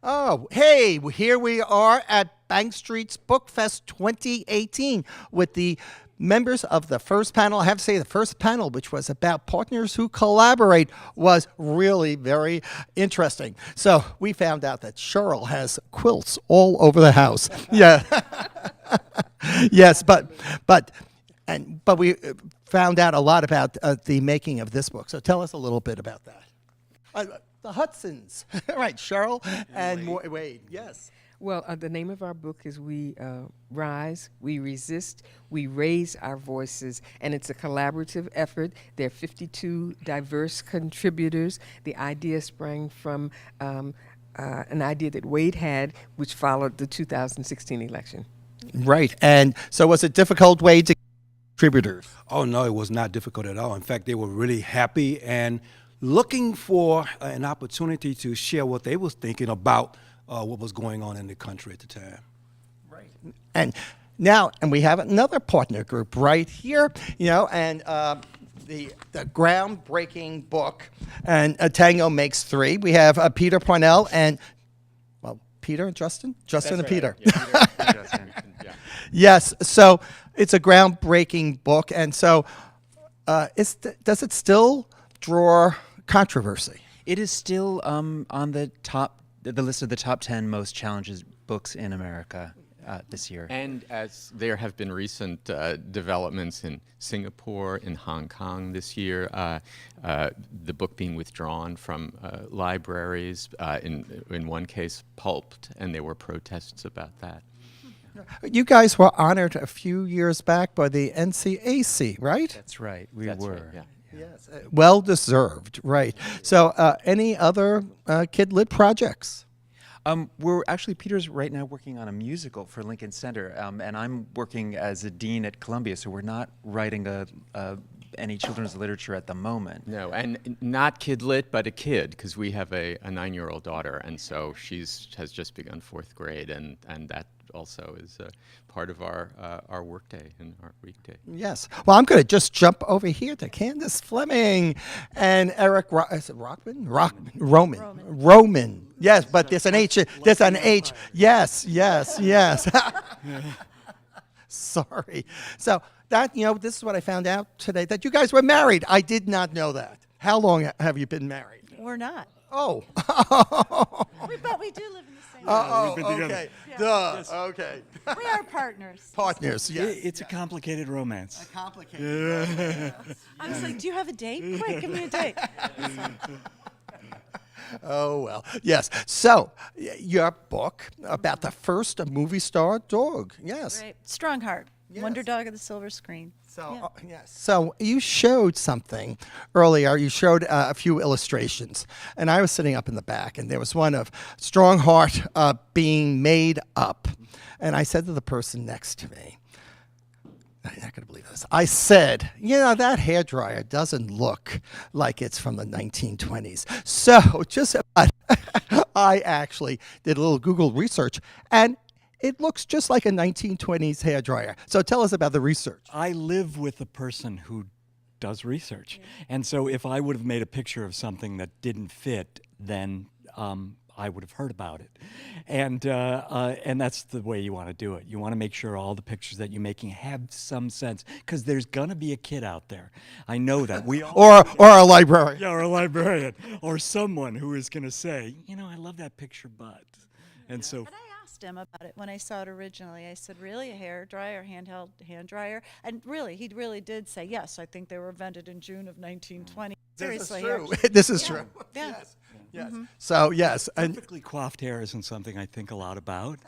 Speaker 18: Oh, hey, here we are at Bank Street's BookFest 2018 with the members of the first panel. I have to say the first panel, which was about partners who collaborate, was really very interesting. So we found out that Cheryl has quilts all over the house. Yeah. Yes, but we found out a lot about the making of this book. So tell us a little bit about that. The Hudsons, right, Cheryl and Wade, yes.
Speaker 8: Well, the name of our book is We Rise, We Resist, We Raise Our Voices, and it's a collaborative effort. There are 52 diverse contributors. The idea sprang from an idea that Wade had, which followed the 2016 election.
Speaker 18: Right, and so was it difficult, Wade, to contributors?
Speaker 9: Oh, no, it was not difficult at all. In fact, they were really happy and looking for an opportunity to share what they was thinking about what was going on in the country at the time.
Speaker 18: Right. And now, we have another partner group right here, and the groundbreaking book, and Tango Makes Three. We have Peter Parnell and, Peter and Justin? Justin and Peter.
Speaker 7: Yeah, Peter and Justin, yeah.
Speaker 18: Yes, so it's a groundbreaking book, and so does it still draw controversy?
Speaker 19: It is still on the list of the top 10 most challenged books in America this year.
Speaker 7: And as there have been recent developments in Singapore, in Hong Kong this year, the book being withdrawn from libraries, in one case pulped, and there were protests about that.
Speaker 18: You guys were honored a few years back by the NCAC, right?
Speaker 19: That's right, we
Speaker 7: That's
Speaker 19: were.
Speaker 7: right, yeah.
Speaker 18: Yes, well deserved, right. So any other KidLit projects?
Speaker 19: Peter's right now working on a musical for Lincoln Center, and I'm working as a dean at Columbia, so we're not writing any children's literature at the moment.
Speaker 7: No, and not KidLit, but a kid, because we have a 9-year-old daughter, and so has just begun 4th grade, and that also is part of our workday and our weekday.
Speaker 18: Yes. Well, I'm going to just jump over here to Candace Fleming and Eric. Is it Rockman? Roman. Yes, but there's an H. There's an H. Yes. Sorry. So that this is what I found out today, that you guys were married. I did not know that. How long have you been married?
Speaker 3: We're not.
Speaker 18: Oh.
Speaker 3: But we do live in the same
Speaker 18: Oh,
Speaker 9: we've been together.
Speaker 18: okay.
Speaker 3: Yeah.
Speaker 18: Duh.
Speaker 9: Yes.
Speaker 18: Okay.
Speaker 3: We are partners.
Speaker 18: Partners, yes.
Speaker 19: It's a complicated romance.
Speaker 18: Complicated.
Speaker 3: I was like, do you have a date? Quick, give me a date.
Speaker 18: Oh, well, yes. So, your book about the first movie star dog, yes.
Speaker 3: Right. Strongheart, Wonder Dog of the Silver Screen.
Speaker 18: So, yes. So you showed something earlier. You showed a few illustrations, and I was sitting up in the back, and there was one of Strongheart being made up, and I said to the person next to me, "You're not going to believe this." I said, that hairdryer doesn't look like it's from the 1920s. So I actually did a little Google research, and it looks just like a 1920s hairdryer. So tell us about the research.
Speaker 20: I live with a person who does research. And so if I would have made a picture of something that didn't fit, then I would have heard about it. And that's the way you want to do it. You want to make sure all the pictures that you're making have some sense, because there's going to be a kid out there. I know that.
Speaker 18: Or a librarian.
Speaker 20: Yeah, or a librarian. Or someone who is going to say, I love that picture, but. And so.
Speaker 3: And I asked him about it when I saw it originally. I said, really, a hair dryer, handheld hand dryer? And really, he really did say, yes, I think they were invented in June of 1920. Seriously.
Speaker 18: This is true.
Speaker 3: Yeah.
Speaker 18: Yes. So, yes.
Speaker 20: Perfectly coiffed hair isn't something I think a lot about,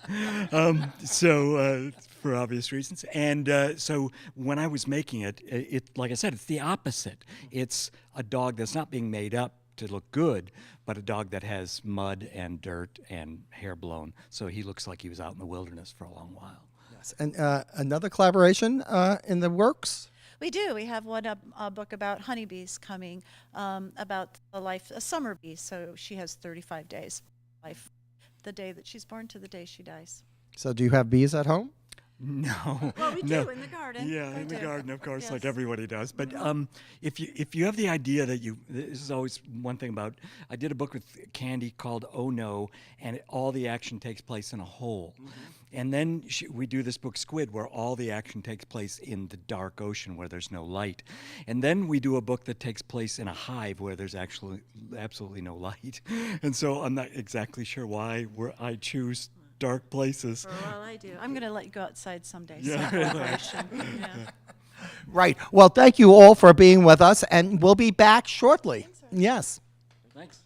Speaker 20: for obvious reasons. And so when I was making it, like I said, it's the opposite. It's a dog that's not being made up to look good, but a dog that has mud and dirt and hair blown. So he looks like he was out in the wilderness for a long while.
Speaker 18: Yes. And another collaboration in the works?
Speaker 3: We do. We have a book about honeybees coming, about a summer bee. So she has 35 days life, the day that she's born to the day she dies.
Speaker 18: So do you have bees at home?
Speaker 20: No.
Speaker 3: Well, we
Speaker 20: no.
Speaker 3: do in the garden.
Speaker 20: Yeah,
Speaker 3: We
Speaker 20: in the
Speaker 3: do.
Speaker 20: garden, of course,
Speaker 3: Yes.
Speaker 20: like everybody does. But if you have the idea that this is always one thing about. I did a book with Candy called Oh No, and all the action takes place in a hole. And then we do this book Squid, where all the action takes place in the dark ocean where there's no light. And then we do a book that takes place in a hive where there's actually absolutely no light. And so I'm not exactly sure why I choose dark places.
Speaker 3: Well, I do. I'm going to let you go outside someday.
Speaker 20: Yeah.
Speaker 3: Celebration. Yeah.
Speaker 18: Right. Well, thank you all for being with us, and we'll be back shortly. Yes.
Speaker 20: Thanks.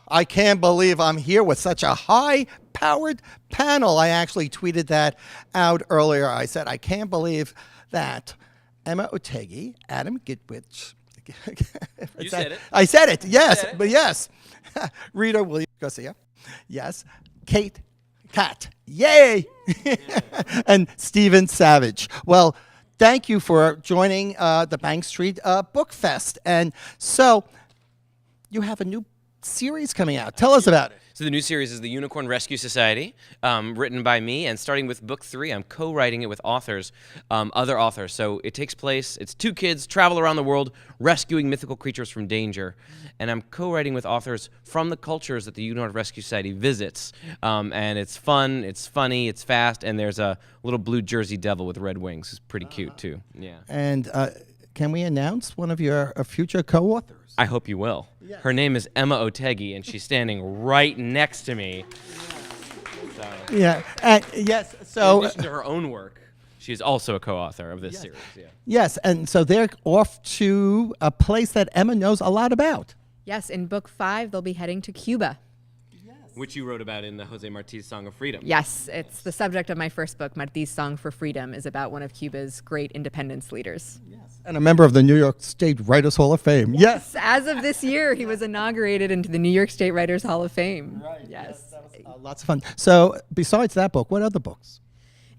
Speaker 18: I can't believe I'm here with such a high-powered panel. I actually tweeted that out earlier. I said, I can't believe that Emma Otegi, Adam Gitwich.
Speaker 13: You said it.
Speaker 18: I said it, yes,
Speaker 13: said it.
Speaker 18: but yes. Rita Williams Garcia, yes. Kate Cat, yay! And Stephen Savage. Well, thank you for joining the Bank Street Book Fest. And so you have a new series coming out. Tell us about it.
Speaker 13: So the new series is the Unicorn Rescue Society, written by me, and starting with book 3, I'm co-writing it with authors, other authors. So it takes place, it's 2 kids travel around the world rescuing mythical creatures from danger. And I'm co-writing with authors from the cultures that the Unicorn Rescue Society visits. And it's fun, it's funny, it's fast, and there's a little blue Jersey devil with red wings. It's pretty cute, too. Yeah.
Speaker 18: And can we announce one of your future co-authors?
Speaker 13: I hope you will. Yes. Her name is Emma Otegi, and she's standing right next to me. So,
Speaker 18: yeah, yes. So,
Speaker 13: in addition to her own work, she is also a co-author of this series. Yeah.
Speaker 18: Yes, and so they're off to a place that Emma knows a lot about.
Speaker 21: Yes, in book 5, they'll be heading to Cuba.
Speaker 13: Which you wrote about in the Jose Marti's Song of Freedom.
Speaker 21: Yes, it's the subject of my first book. Marti's Song for Freedom is about one of Cuba's great independence leaders.
Speaker 18: Yes. And a member of the New York State Writers Hall of Fame. Yes.
Speaker 21: As of this year, he was inaugurated into the New York State Writers Hall of Fame.
Speaker 18: Right.
Speaker 21: Yes.
Speaker 18: That was lots of fun. So besides that book, what other books?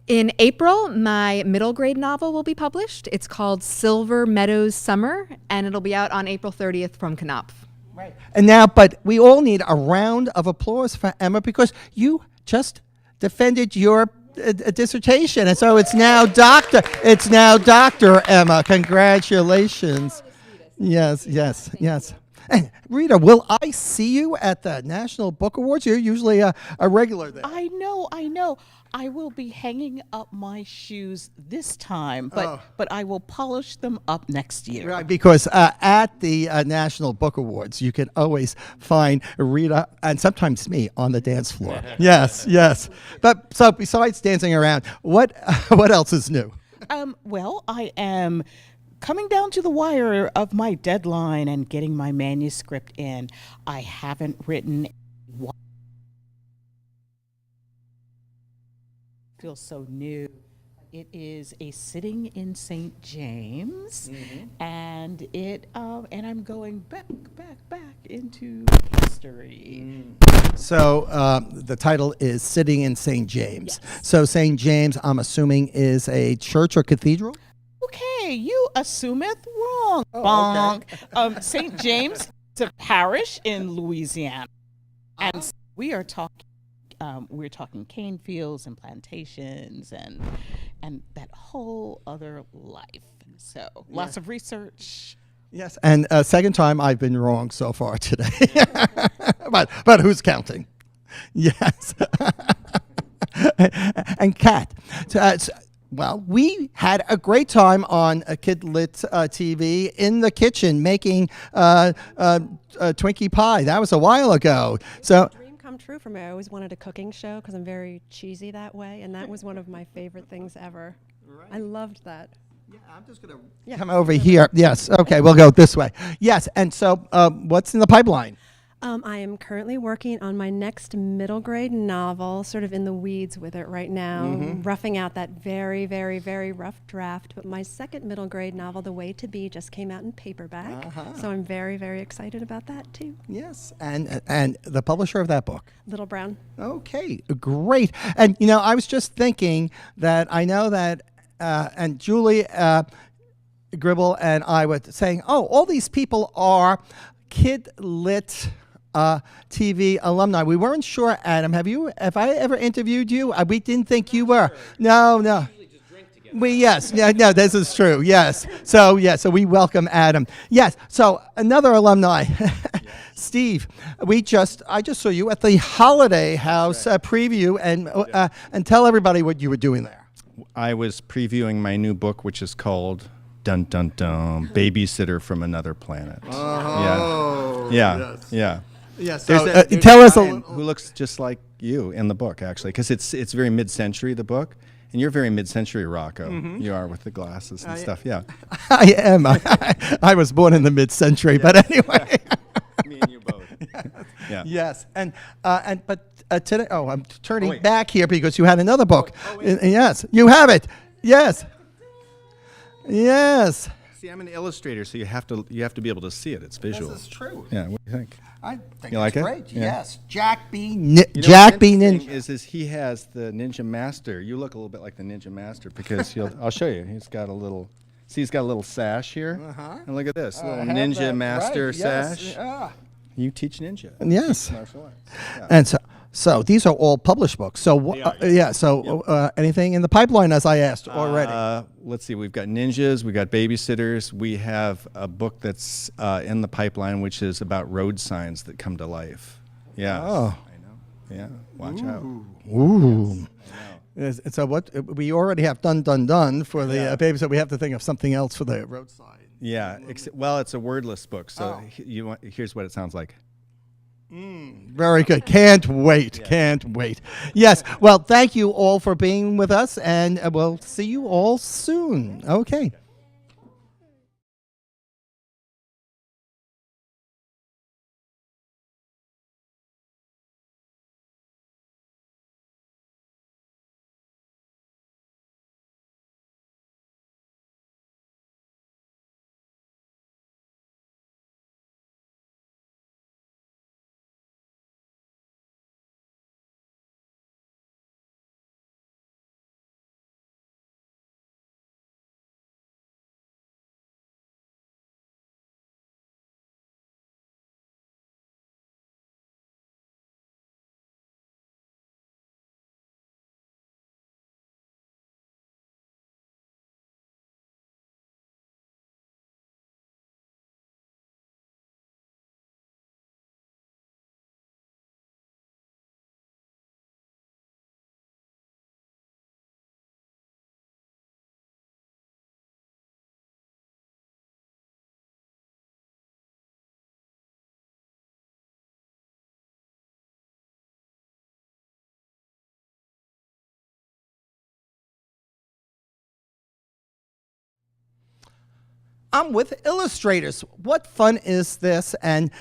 Speaker 21: In April, my middle grade novel will be published. It's called Silver Meadows Summer, and it'll be out on April 30th from Knopf.
Speaker 18: Right. And now, but we all need a round of applause for Emma because you just defended your dissertation, and so it's now Dr. Emma. Congratulations. Yes. And Rita, will I see you at the National Book Awards? You're usually a regular there.
Speaker 14: I know. I will be hanging up my shoes this time,
Speaker 18: Oh.
Speaker 14: but I will polish them up next year.
Speaker 18: Right, because at the National Book Awards, you can always find Rita and sometimes me on the dance floor. Yes. But so besides dancing around, what else is new?
Speaker 14: Well, I am coming down to the wire of my deadline and getting my manuscript in. I haven't written. Feels so new. It is a sitting in St. James, and I'm going back into history.
Speaker 18: So the title is Sitting in St. James. Yes. So St. James, I'm assuming, is a church or cathedral?
Speaker 14: Okay, you assumeth wrong.
Speaker 18: Oh,
Speaker 14: okay. St. James is a parish in Louisiana, and we are talking. We're talking cane fields and plantations and that whole other life. So lots of research.
Speaker 18: Yes, and second time I've been wrong so far today. but who's counting? Yes. And Kat, well, we had a great time on KidLit TV in the kitchen making Twinkie pie. That was a while ago. So.
Speaker 10: Come true for me. I always wanted a cooking show because I'm very cheesy that way, and that was one of my favorite things ever. Right. I loved that.
Speaker 18: Yeah, I'm just going to come over here. Yes, okay, we'll go this way. Yes, and so what's in the pipeline?
Speaker 10: I am currently working on my next middle grade novel, sort of in the weeds with it right now, roughing out that very, very, very rough draft. But my second middle grade novel, The Way to Be, just came out in paperback. So I'm very, very excited about that too.
Speaker 18: Yes, and the publisher of that book?
Speaker 10: Little Brown.
Speaker 18: Okay, great. And I was just thinking that I know that, and Julie Gribble and I were saying, all these people are KidLit TV alumni. We weren't sure, Adam. Have I ever interviewed you? We didn't think you were. No. No, this is true. Yes. So we welcome Adam. Yes. So another alumni, Steve. I just saw you at the Holiday House preview, and tell everybody what you were doing there.
Speaker 15: I was previewing my new book, which is called Dun Dun Dun, Babysitter from Another Planet.
Speaker 18: Oh.
Speaker 15: Yeah.
Speaker 18: Yes.
Speaker 15: There's
Speaker 18: Tell us
Speaker 15: who looks just like you in the book, actually, because it's very mid-century, the book, and you're very mid-century, Rocco. You are with the glasses and stuff. Yeah.
Speaker 18: I am. I was born in the mid-century, but anyway.
Speaker 15: Me and you both. Yeah.
Speaker 18: Yes, but today. Oh, I'm turning back here because you had another book. Yes, you have it. Yes.
Speaker 15: See, I'm an illustrator, so you have to be able to see it. It's visual.
Speaker 18: This is true.
Speaker 15: Yeah. What do you think?
Speaker 18: I think
Speaker 15: you like
Speaker 18: it's
Speaker 15: it?
Speaker 18: great.
Speaker 15: Yeah.
Speaker 18: Yes, Jack B.
Speaker 15: Jack B. Ninja is he has the Ninja Master. You look a little bit like the Ninja Master because I'll show you. He's got a little sash here. And look at this little Ninja Master sash.
Speaker 18: Yes. Yeah.
Speaker 15: You teach ninja.
Speaker 18: Yes.
Speaker 15: Martial arts. Yeah.
Speaker 18: And so these are all published books. So anything in the pipeline, as I asked already?
Speaker 15: Let's see. We've got ninjas. We've got babysitters. We have a book that's in the pipeline, which is about road signs that come to life. Yeah.
Speaker 18: Oh.
Speaker 15: I know. Yeah. Watch out.
Speaker 18: Ooh. So we already have done for the baby. So we have to think of something else for the road sign.
Speaker 15: Yeah. Well, it's a wordless book. So here's what it sounds like.
Speaker 18: Very good. Can't wait. Can't wait. Yes. Well, thank you all for being with us, and we'll see you all soon. Okay. I'm with illustrators. What fun is this? And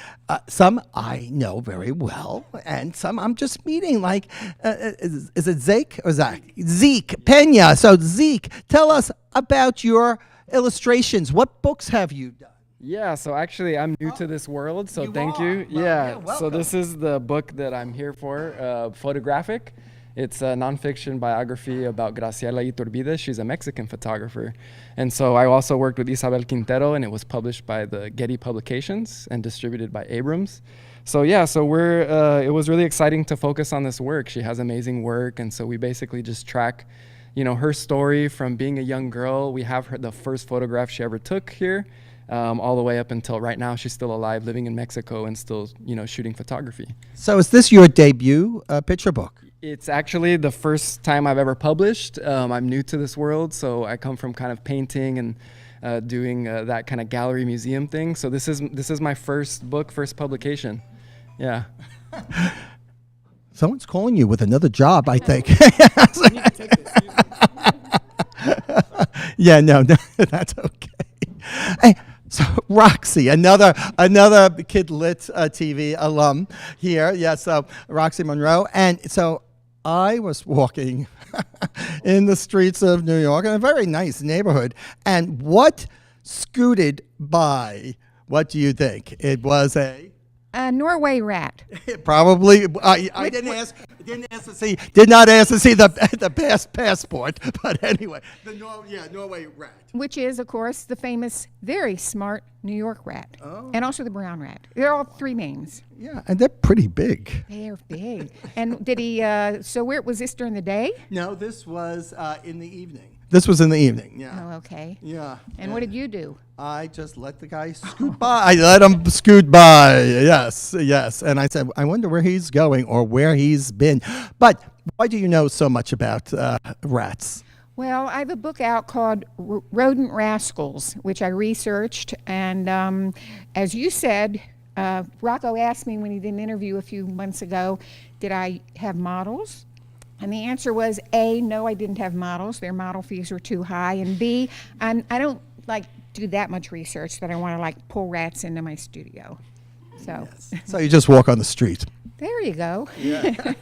Speaker 18: some I know very well, and some I'm just meeting. Like, is it Zeke or Zach? Zeke Pena. So Zeke, tell us about your illustrations. What books have you done?
Speaker 6: Yeah, so actually I'm new to this world, so thank you.
Speaker 18: Well,
Speaker 6: Yeah, so this is the book that I'm here for, Photographic. It's a nonfiction biography about Graciela Iturbide. She's a Mexican photographer. And so I also worked with Isabel Quintero, and it was published by the Getty Publications and distributed by Abrams. So yeah, so it was really exciting to focus on this work. She has amazing work, and so we basically just track, her story from being a young girl. We have the first photograph she ever took here, all the way up until right now. She's still alive, living in Mexico, and still, shooting photography.
Speaker 18: So is this your debut picture book?
Speaker 6: It's actually the first time I've ever published. I'm new to this world, so I come from kind of painting and doing that kind of gallery museum thing. So this is my first book, first publication. Yeah.
Speaker 18: Someone's calling you with another job, I think. Yeah, no, that's okay. Hey, so Roxy, another KidLit TV alum here. Yeah, so Roxy Monroe. And so I was walking in the streets of New York in a very nice neighborhood. And what scooted by? What do you think? It was a
Speaker 22: Norway rat.
Speaker 18: Probably. I did not ask to see the passport, but anyway, Norway rat.
Speaker 22: Which is, of course, the famous, very smart New York rat, and also the brown rat. They're all three names.
Speaker 18: Yeah, and they're pretty big.
Speaker 22: They're big. And did he? So where was this during the day?
Speaker 18: No, this was in the evening. This was in the evening. Yeah.
Speaker 22: Oh, okay.
Speaker 18: Yeah.
Speaker 22: And what did you do?
Speaker 18: I just let the guy scoot by. I let him scoot by. Yes, yes. And I said, I wonder where he's going or where he's been. But why do you know so much about rats?
Speaker 22: Well, I have a book out called Rodent Rascals, which I researched. And as you said, Rocco asked me when he did an interview a few months ago, did I have models? And the answer was A, no, I didn't have models. Their model fees were too high. And B, I don't do that much research that I want to pull rats into my studio. So,
Speaker 18: yes. So you just walk on the street.
Speaker 22: There you go.
Speaker 18: Yeah.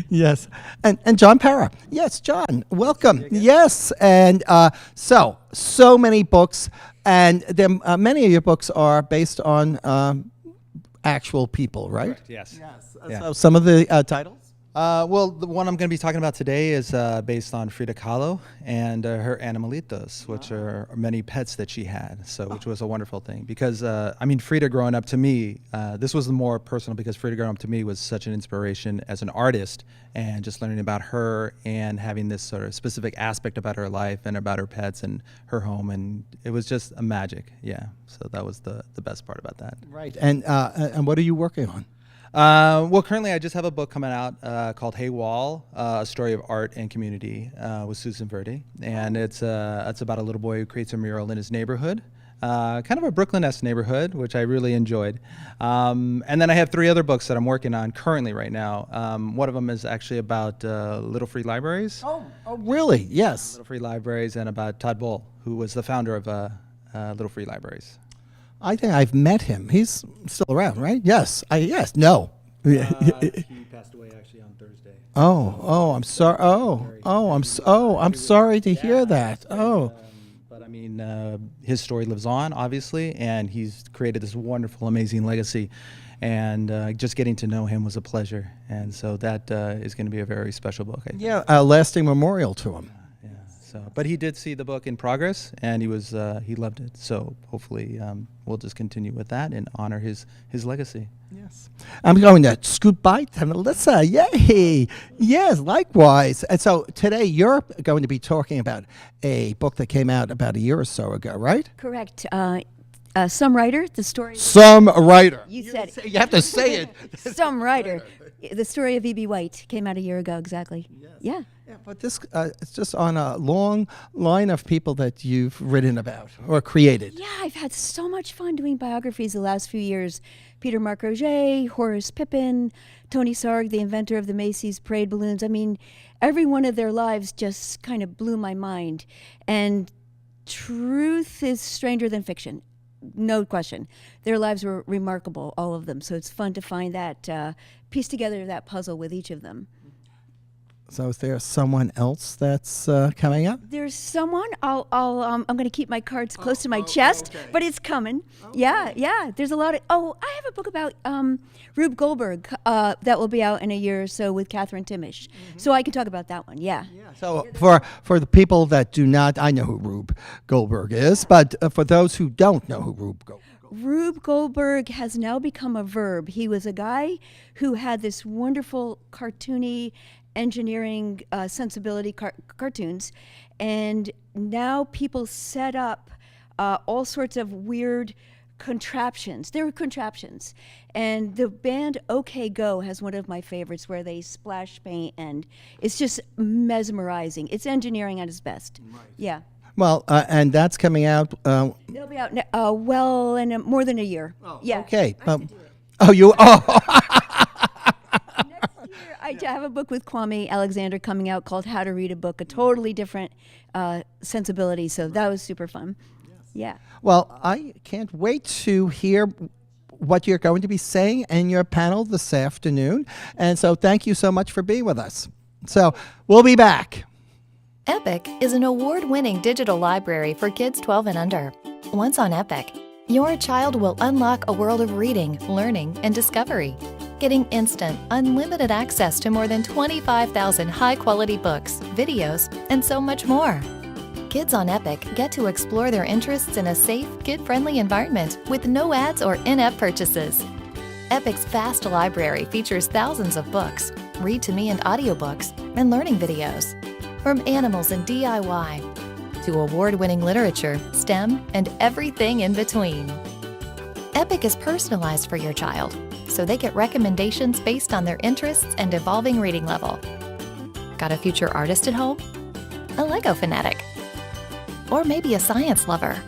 Speaker 18: Yes. And John Parra. Yes, John, welcome. Yes. And so many books, and many of your books are based on actual people, right?
Speaker 19: Correct, yes.
Speaker 18: Yes.
Speaker 19: Yeah.
Speaker 18: So some of the titles?
Speaker 19: Well, the one I'm going to be talking about today is based on Frida Kahlo and her animalitos, which are many pets that she had, which was a wonderful thing. Because, Frida growing up to me, this was more personal because Frida growing up to me was such an inspiration as an artist, and just learning about her and having this sort of specific aspect about her life and about her pets and her home, and it was just a magic, yeah. So that was the best part about that.
Speaker 18: Right. And what are you working on?
Speaker 19: Well, currently I just have a book coming out called Hey Wall, a story of art and community with Susan Verde. And it's about a little boy who creates a mural in his neighborhood, kind of a Brooklyn-esque neighborhood, which I really enjoyed. And then I have 3 other books that I'm working on currently right now. One of them is actually about Little Free Libraries.
Speaker 18: Oh, really? Yes.
Speaker 19: Little Free Libraries, and about Todd Bull, who was the founder of Little Free Libraries.
Speaker 18: I think I've met him. He's still around, right? Yes. Yes. No.
Speaker 19: He passed away actually on Thursday.
Speaker 18: I'm sorry. I'm sorry to hear that.
Speaker 19: But his story lives on, obviously, and he's created this wonderful, amazing legacy. And just getting to know him was a pleasure. And so that is going to be a very special book. I think.
Speaker 18: Yeah, a lasting memorial to him.
Speaker 19: But he did see the book in progress, and he loved it. So hopefully we'll just continue with that and honor his legacy.
Speaker 18: Yes. I'm going to scoot by to Melissa. Yay! Yes, likewise. And so today you're going to be talking about a book that came out about a year or so ago, right?
Speaker 23: Correct. Some Writer, the story.
Speaker 18: Some Writer.
Speaker 23: You said it.
Speaker 18: You have to say it.
Speaker 23: Some Writer. The story of E.B. White came out a year ago, exactly. Yes. Yeah.
Speaker 18: Yeah, but this it's just on a long line of people that you've written about or created.
Speaker 23: Yeah, I've had so much fun doing biographies the last few years. Peter Mark Roget, Horace Pippin, Tony Sarg, the inventor of the Macy's parade balloons. Every one of their lives just kind of blew my mind. And truth is stranger than fiction. No question. Their lives were remarkable, all of them. So it's fun to find that, piece together that puzzle with each of them.
Speaker 18: So is there someone else that's coming up?
Speaker 23: There's someone. I'm going to keep my cards close to my chest, but it's coming. Yeah. There's a lot of. Oh, I have a book about Rube Goldberg that will be out in a year or so with Catherine Timish. So I can talk about that one. Yeah.
Speaker 18: So for the people that do not, I know who Rube Goldberg is, but for those who don't know who Rube Goldberg.
Speaker 23: Rube Goldberg has now become a verb. He was a guy who had this wonderful cartoony engineering sensibility cartoons, and now people set up all sorts of weird contraptions. There were contraptions, and the band OK Go has one of my favorites where they splash paint, and it's just mesmerizing. It's engineering at its best. Right. Yeah.
Speaker 18: Well, and that's coming out.
Speaker 23: They'll be out in more than a year. Oh, yeah.
Speaker 18: Okay. You.
Speaker 23: I have a book with Kwame Alexander coming out called How to Read a Book, a totally different sensibility. So that was super fun. Yes. Yeah.
Speaker 18: Well, I can't wait to hear what you're going to be saying in your panel this afternoon. And so thank you so much for being with us. So we'll be back.
Speaker 1: Epic is an award-winning digital library for kids 12 and under. Once on Epic, your child will unlock a world of reading, learning, and discovery, getting instant, unlimited access to more than 25,000 high-quality books, videos, and so much more. Kids on Epic get to explore their interests in a safe, kid-friendly environment with no ads or in-app purchases. Epic's vast library features thousands of books, read-to-me and audiobooks, and learning videos. From animals and DIY to award-winning literature, STEM, and everything in between. Epic is personalized for your child, so they get recommendations based on their interests and evolving reading level. Got a future artist at home? A Lego fanatic? Or maybe a science lover?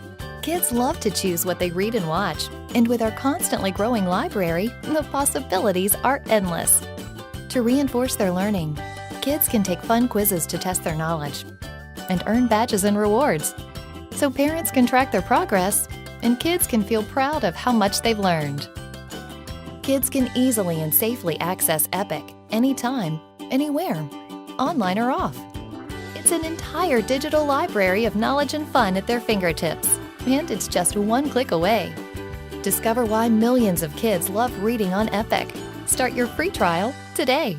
Speaker 1: Kids love to choose what they read and watch, and with our constantly growing library, the possibilities are endless. To reinforce their learning, kids can take fun quizzes to test their knowledge and earn badges and rewards, so parents can track their progress and kids can feel proud of how much they've learned. Kids can easily and safely access Epic anytime, anywhere, online or off. It's an entire digital library of knowledge and fun at their fingertips, and it's just one click away. Discover why millions of kids love reading on Epic. Start your free trial today.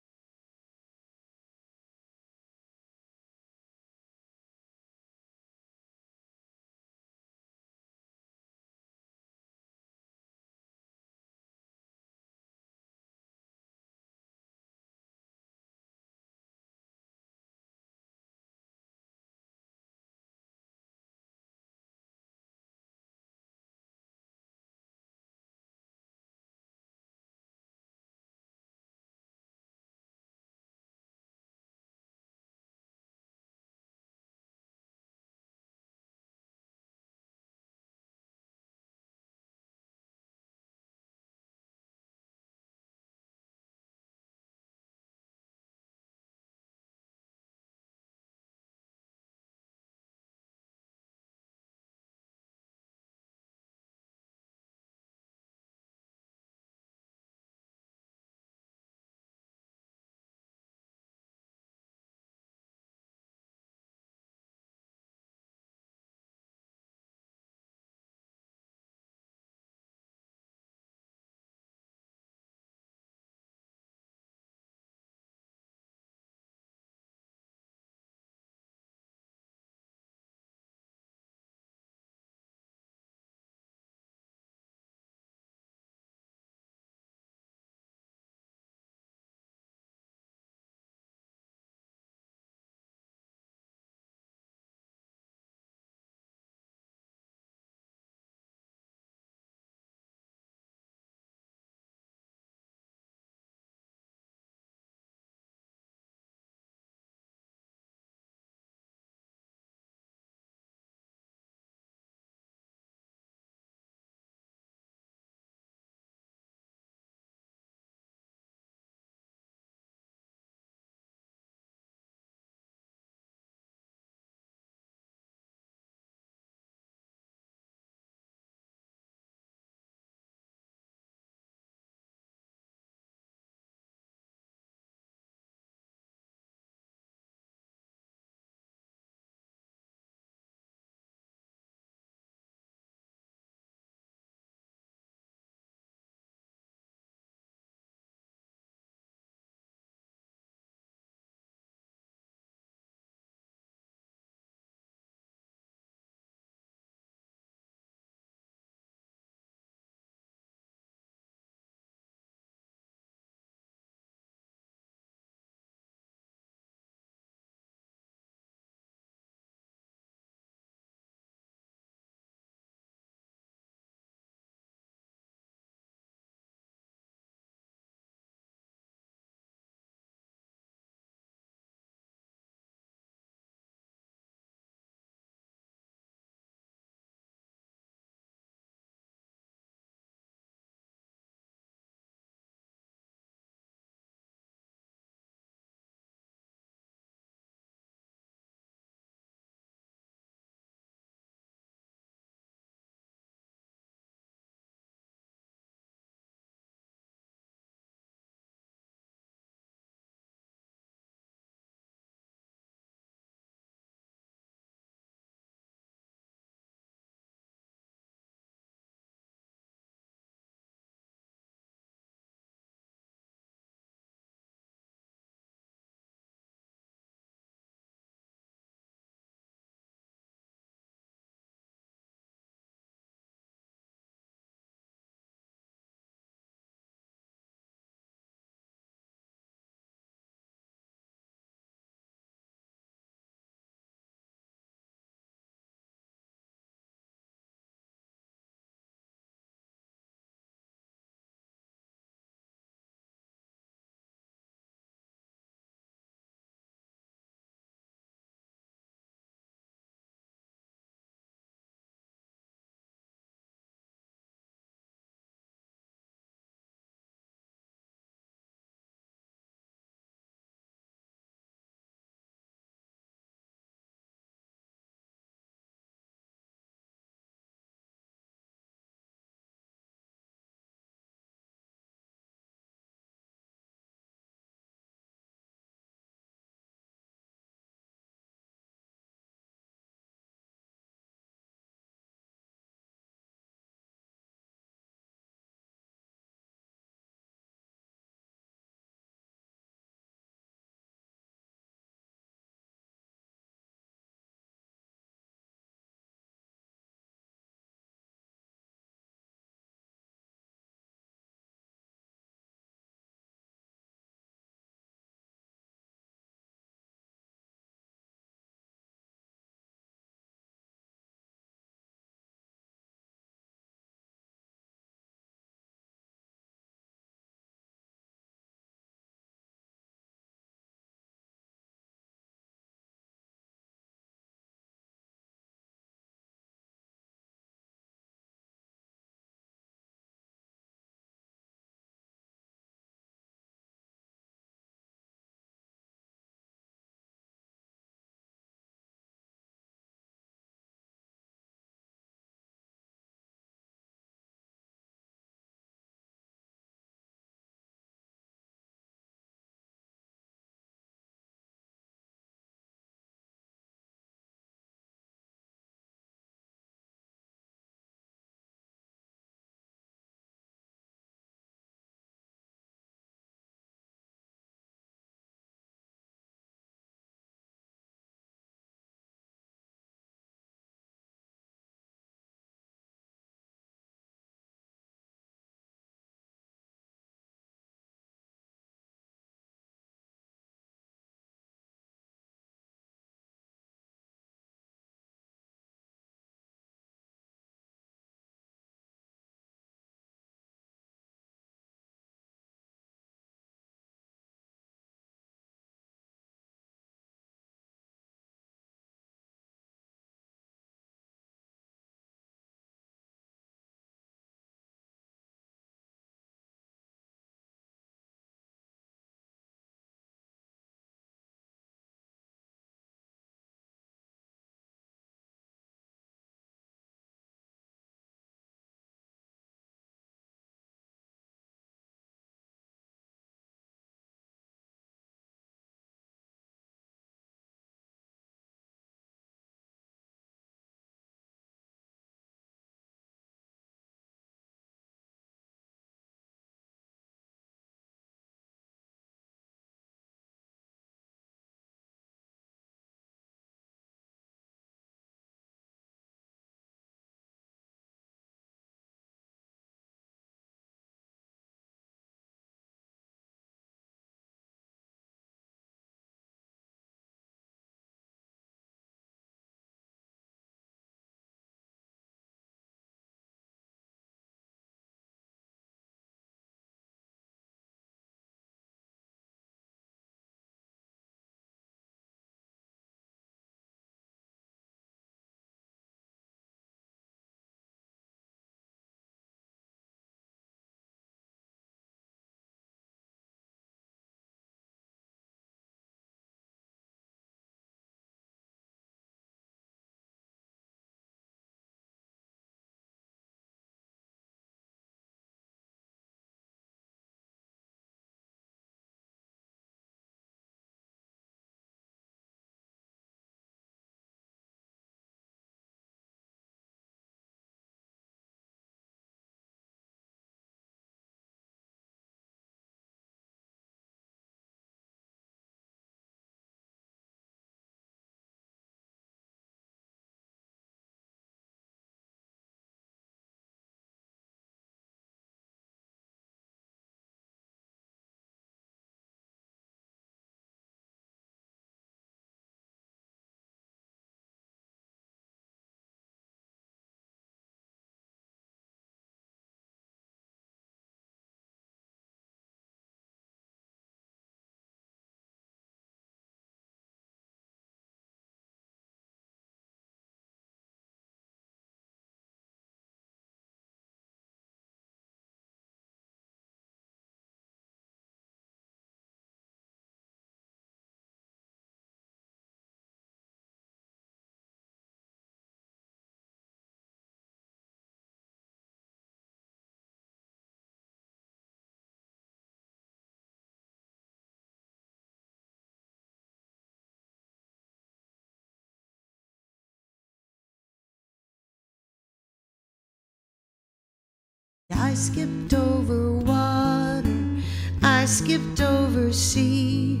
Speaker 4: I skipped over water, I skipped over sea,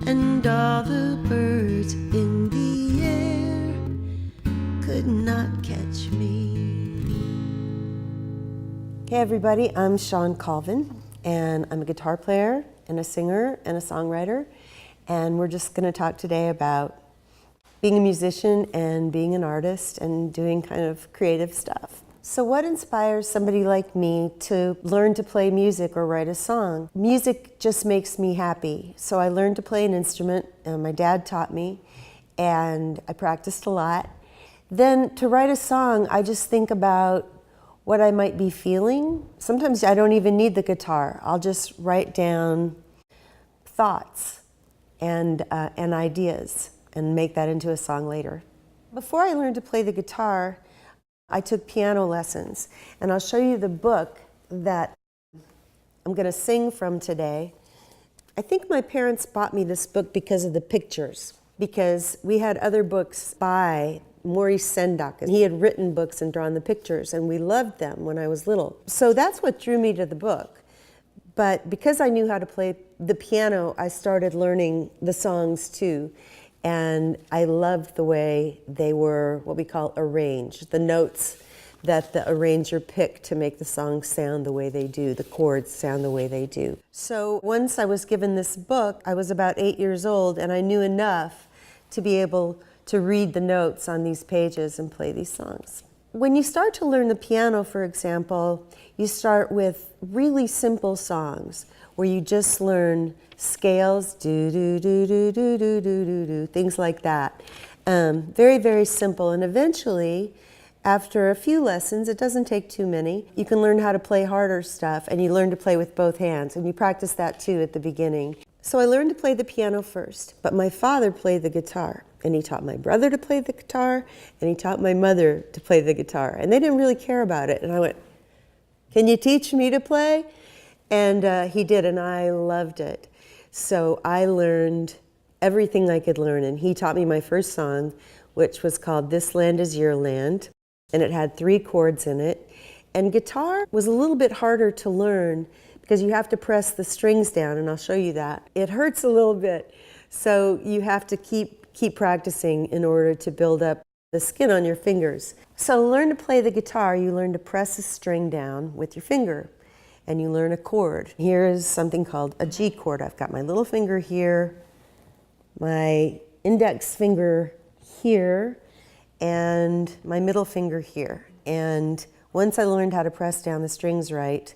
Speaker 4: and all the birds in the air could not catch me.
Speaker 5: Hey everybody, I'm Shawn Colvin, and I'm a guitar player and a singer and a songwriter, and we're just going to talk today about being a musician and being an artist and doing kind of creative stuff. So what inspires somebody like me to learn to play music or write a song? Music just makes me happy. So I learned to play an instrument, and my dad taught me, and I practiced a lot. Then to write a song, I just think about what I might be feeling. Sometimes I don't even need the guitar. I'll just write down thoughts and ideas and make that into a song later. Before I learned to play the guitar, I took piano lessons, and I'll show you the book that I'm going to sing from today. I think my parents bought me this book because of the pictures, because we had other books by Maurice Sendak, and he had written books and drawn the pictures, and we loved them when I was little. So that's what drew me to the book. But because I knew how to play the piano, I started learning the songs too. And I loved the way they were what we call arranged, the notes that the arranger picked to make the song sound the way they do, the chords sound the way they do. So once I was given this book, I was about 8 years old, and I knew enough to be able to read the notes on these pages and play these songs. When you start to learn the piano, for example, you start with really simple songs where you just learn scales, do do do do do do do do do, things like that. Very, very simple. And eventually, after a few lessons, it doesn't take too many, you can learn how to play harder stuff, and you learn to play with both hands, and you practice that too at the beginning. So I learned to play the piano first, but my father played the guitar, and he taught my brother to play the guitar, and he taught my mother to play the guitar, and they didn't really care about it. And I went, "Can you teach me to play?" And he did, and I loved it. So I learned everything I could learn, and he taught me my first song, which was called "This Land Is Your Land," and it had 3 chords in it. And guitar was a little bit harder to learn because you have to press the strings down, and I'll show you that. It hurts a little bit, so you have to keep practicing in order to build up the skin on your fingers. So to learn to play the guitar, you learn to press a string down with your finger, and you learn a chord. Here is something called a G chord. I've got my little finger here, my index finger here, and my middle finger here. And once I learned how to press down the strings right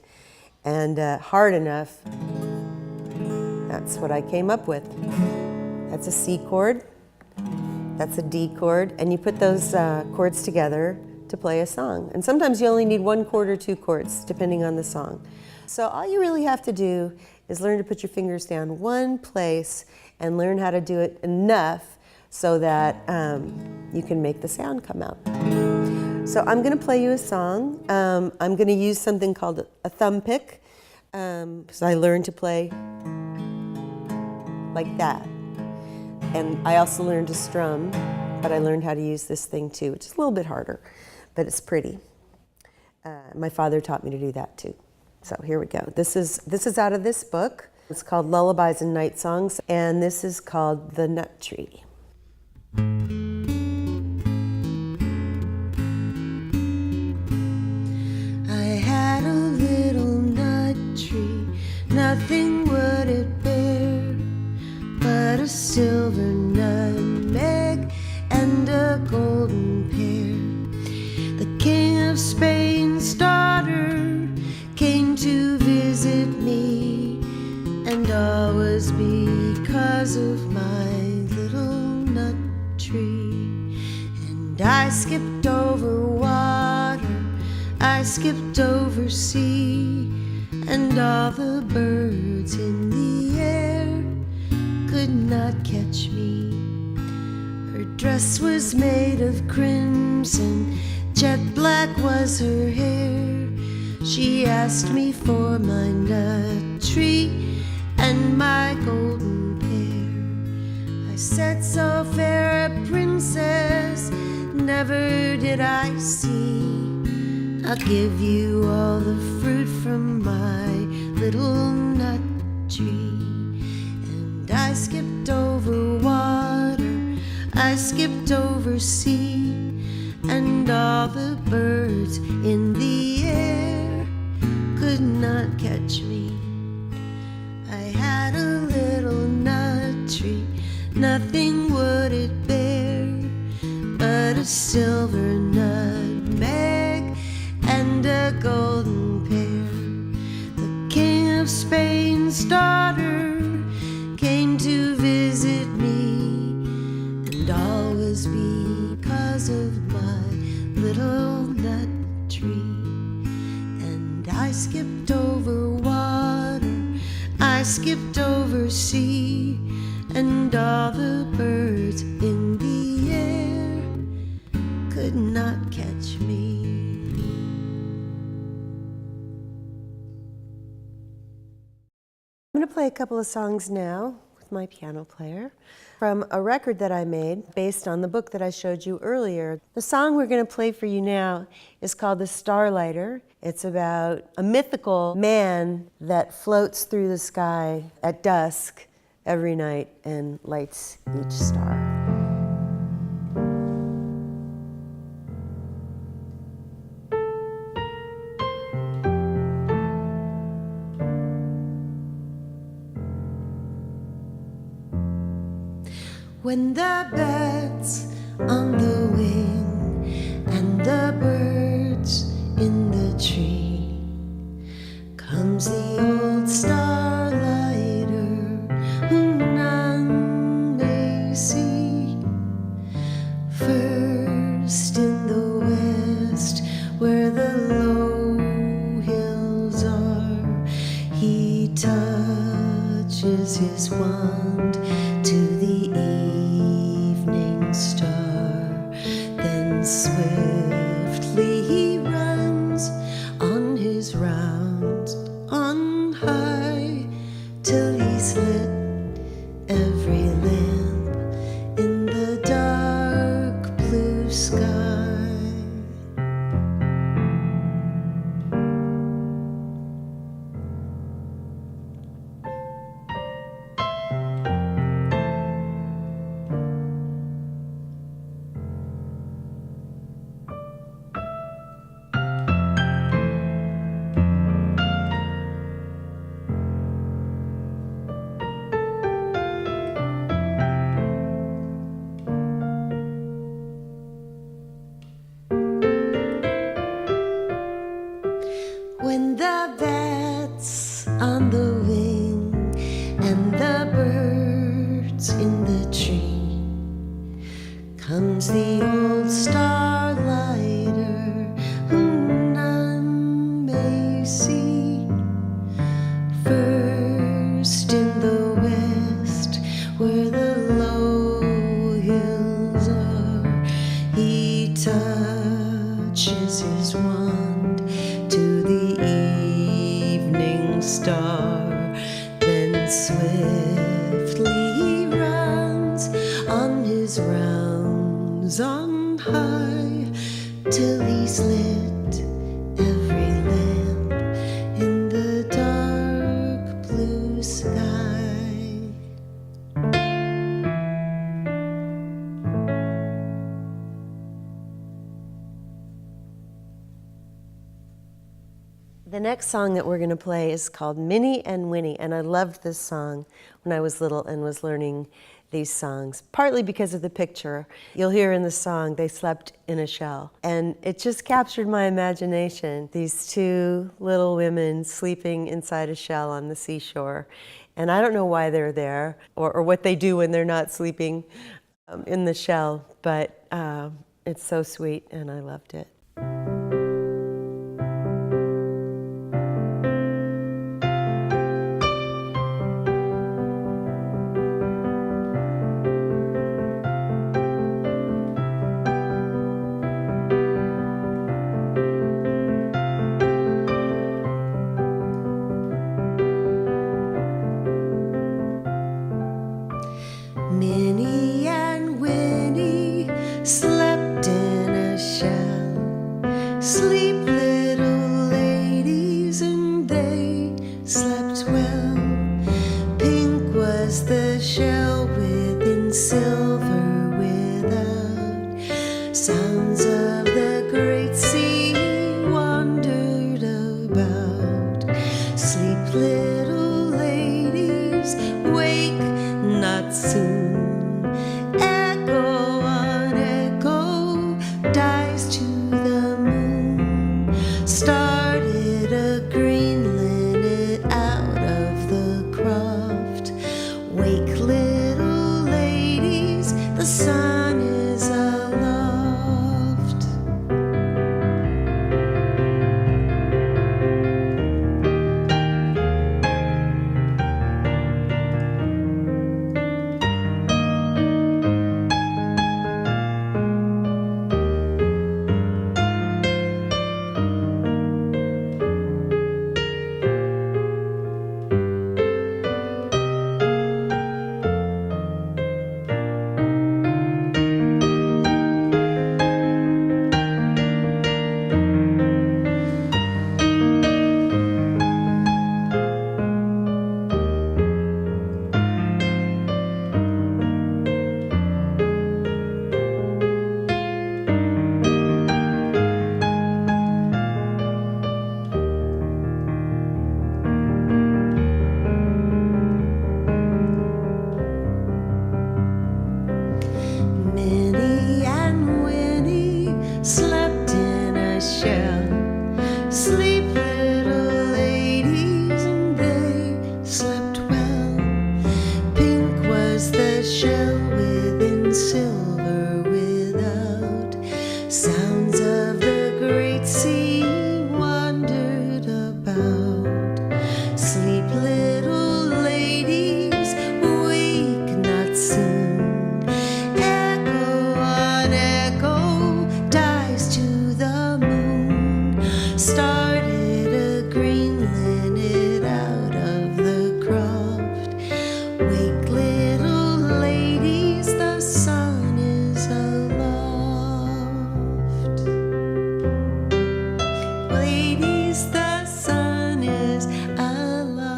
Speaker 5: and hard enough, that's what I came up with. That's a C chord, that's a D chord, and you put those chords together to play a song. And sometimes you only need 1 chord or 2 chords, depending on the song. So all you really have to do is learn to put your fingers down one place and learn how to do it enough so that you can make the sound come out. So I'm going to play you a song. I'm going to use something called a thumb pick, because I learned to play like that. And I also learned to strum, but I learned how to use this thing too, which is a little bit harder, but it's pretty. My father taught me to do that too. So here we go. This is out of this book. It's called Lullabies and Night Songs, and this is called The Nut Tree.
Speaker 4: I had a little nut tree, nothing would it bear but a silver nutmeg and a golden pear. The King of Spain's daughter came to visit me, and all was because of my little nut tree. And I skipped over water, I skipped over sea, and all the birds in the air could not catch me. Her dress was made of crimson, jet black was her hair. She asked me for my nut tree and my golden pear. I said, so fair a princess never did I see. I'll give you all the fruit from my little nut tree. And I skipped over water, I skipped over sea, and all the birds in the air could not catch me. I had a little nut tree, nothing would it bear but a silver nutmeg and a golden pear. The King of Spain's daughter came to visit me, and all was because of my little nut tree. And I skipped over water, I skipped over sea, and all the birds in the air could not catch me.
Speaker 5: I'm going to play a couple of songs now with my piano player from a record that I made based on the book that I showed you earlier. The song we're going to play for you now is called The Starlighter. It's about a mythical man that floats through the sky at dusk every night and lights each star.
Speaker 4: When the birds on the wing and the birds in the tree, comes the old starlighter whom none may see. First in the west where the low hills are, he touches his wand to the evening star. Then swiftly he runs on his rounds on high, till he's lit every lamp in the dark blue sky. When the bats on the wing and the birds in the tree, comes the old starlighter whom none may see. First in the west where the low hills are, he touches his wand to the evening star. Then swiftly he runs on his rounds on high, till he's lit every lamp in the dark blue sky.
Speaker 5: The next song that we're going to play is called Minnie and Winnie, and I loved this song when I was little and was learning these songs, partly because of the picture. You'll hear in the song, they slept in a shell, and it just captured my imagination. These two little women sleeping inside a shell on the seashore, and I don't know why they're there or what they do when they're not sleeping in the shell, but it's so sweet, and I loved it.
Speaker 4: Minnie and Winnie slept in a shell. little ladies, wake not soon. Echo on echo dies to the moon. Started a green linnet out of the croft. Wake little ladies, the sun is aloft. Minnie and Winnie slept in a shell. Sleep, little ladies, and they slept well. Pink was the shell within, silver without. Sounds of the great sea wandered about. Sleep, little ladies, wake not soon. Echo on echo dies to the moon. Started a green linnet out of the croft. Wake little ladies, the sun is aloft. Ladies, the sun is aloft.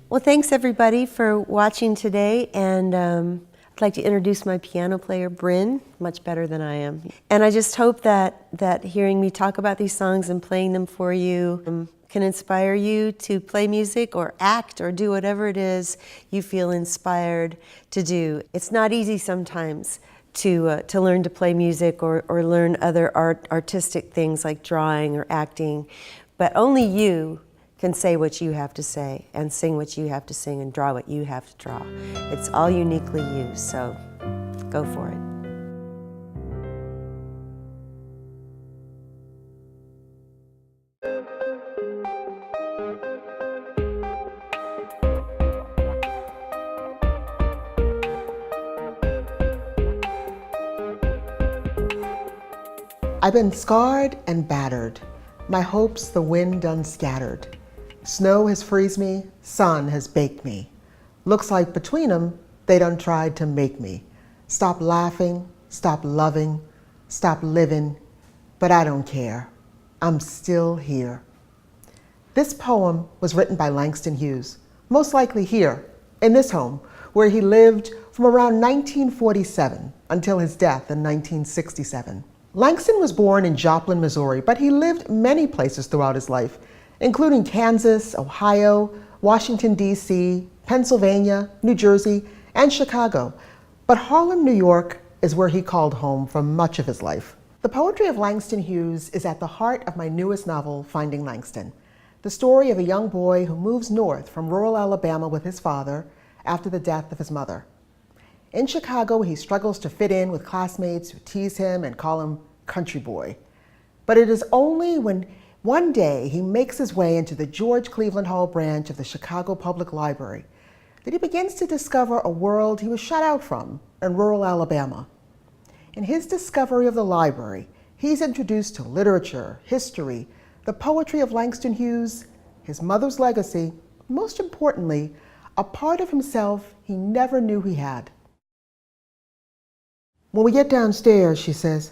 Speaker 5: Well, thanks everybody for watching today, and I'd like to introduce my piano player, Bryn, much better than I am. And I just hope that hearing me talk about these songs and playing them for you can inspire you to play music or act or do whatever it is you feel inspired to do. It's not easy sometimes to learn to play music or learn other artistic things like drawing or acting, but only you can say what you have to say and sing what you have to sing and draw what you have to draw. It's all uniquely you, so go for it.
Speaker 11: I've been scarred and battered, my hopes the wind done scattered. Snow has freeze me, sun has baked me. Looks like between 'em, they done tried to make me. Stop laughing, stop loving, stop living, but I don't care. I'm still here. This poem was written by Langston Hughes, most likely here, in this home, where he lived from around 1947 until his death in 1967. Langston was born in Joplin, Missouri, but he lived many places throughout his life, including Kansas, Ohio, Washington, D.C., Pennsylvania, New Jersey, and Chicago. But Harlem, New York is where he called home for much of his life. The poetry of Langston Hughes is at the heart of my newest novel, Finding Langston, the story of a young boy who moves north from rural Alabama with his father after the death of his mother. In Chicago, he struggles to fit in with classmates who tease him and call him country boy. But it is only when one day he makes his way into the George Cleveland Hall branch of the Chicago Public Library that he begins to discover a world he was shut out from in rural Alabama. In his discovery of the library, he's introduced to literature, history, the poetry of Langston Hughes, his mother's legacy, most importantly, a part of himself he never knew he had. When we get downstairs, she says,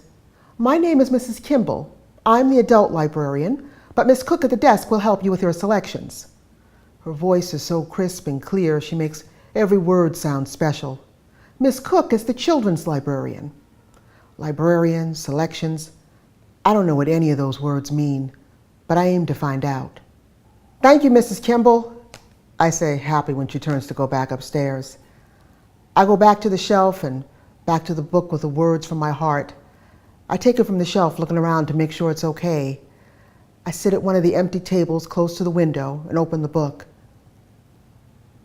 Speaker 11: "My name is Mrs. Kimball. I'm the adult librarian, but Miss Cook at the desk will help you with your selections." Her voice is so crisp and clear, she makes every word sound special. Miss Cook is the children's librarian. Librarian, selections. I don't know what any of those words mean, but I aim to find out. Thank you, Mrs. Kimball, I say, happy when she turns to go back upstairs. I go back to the shelf and back to the book with the words from my heart. I take it from the shelf, looking around to make sure it's okay. I sit at one of the empty tables close to the window and open the book.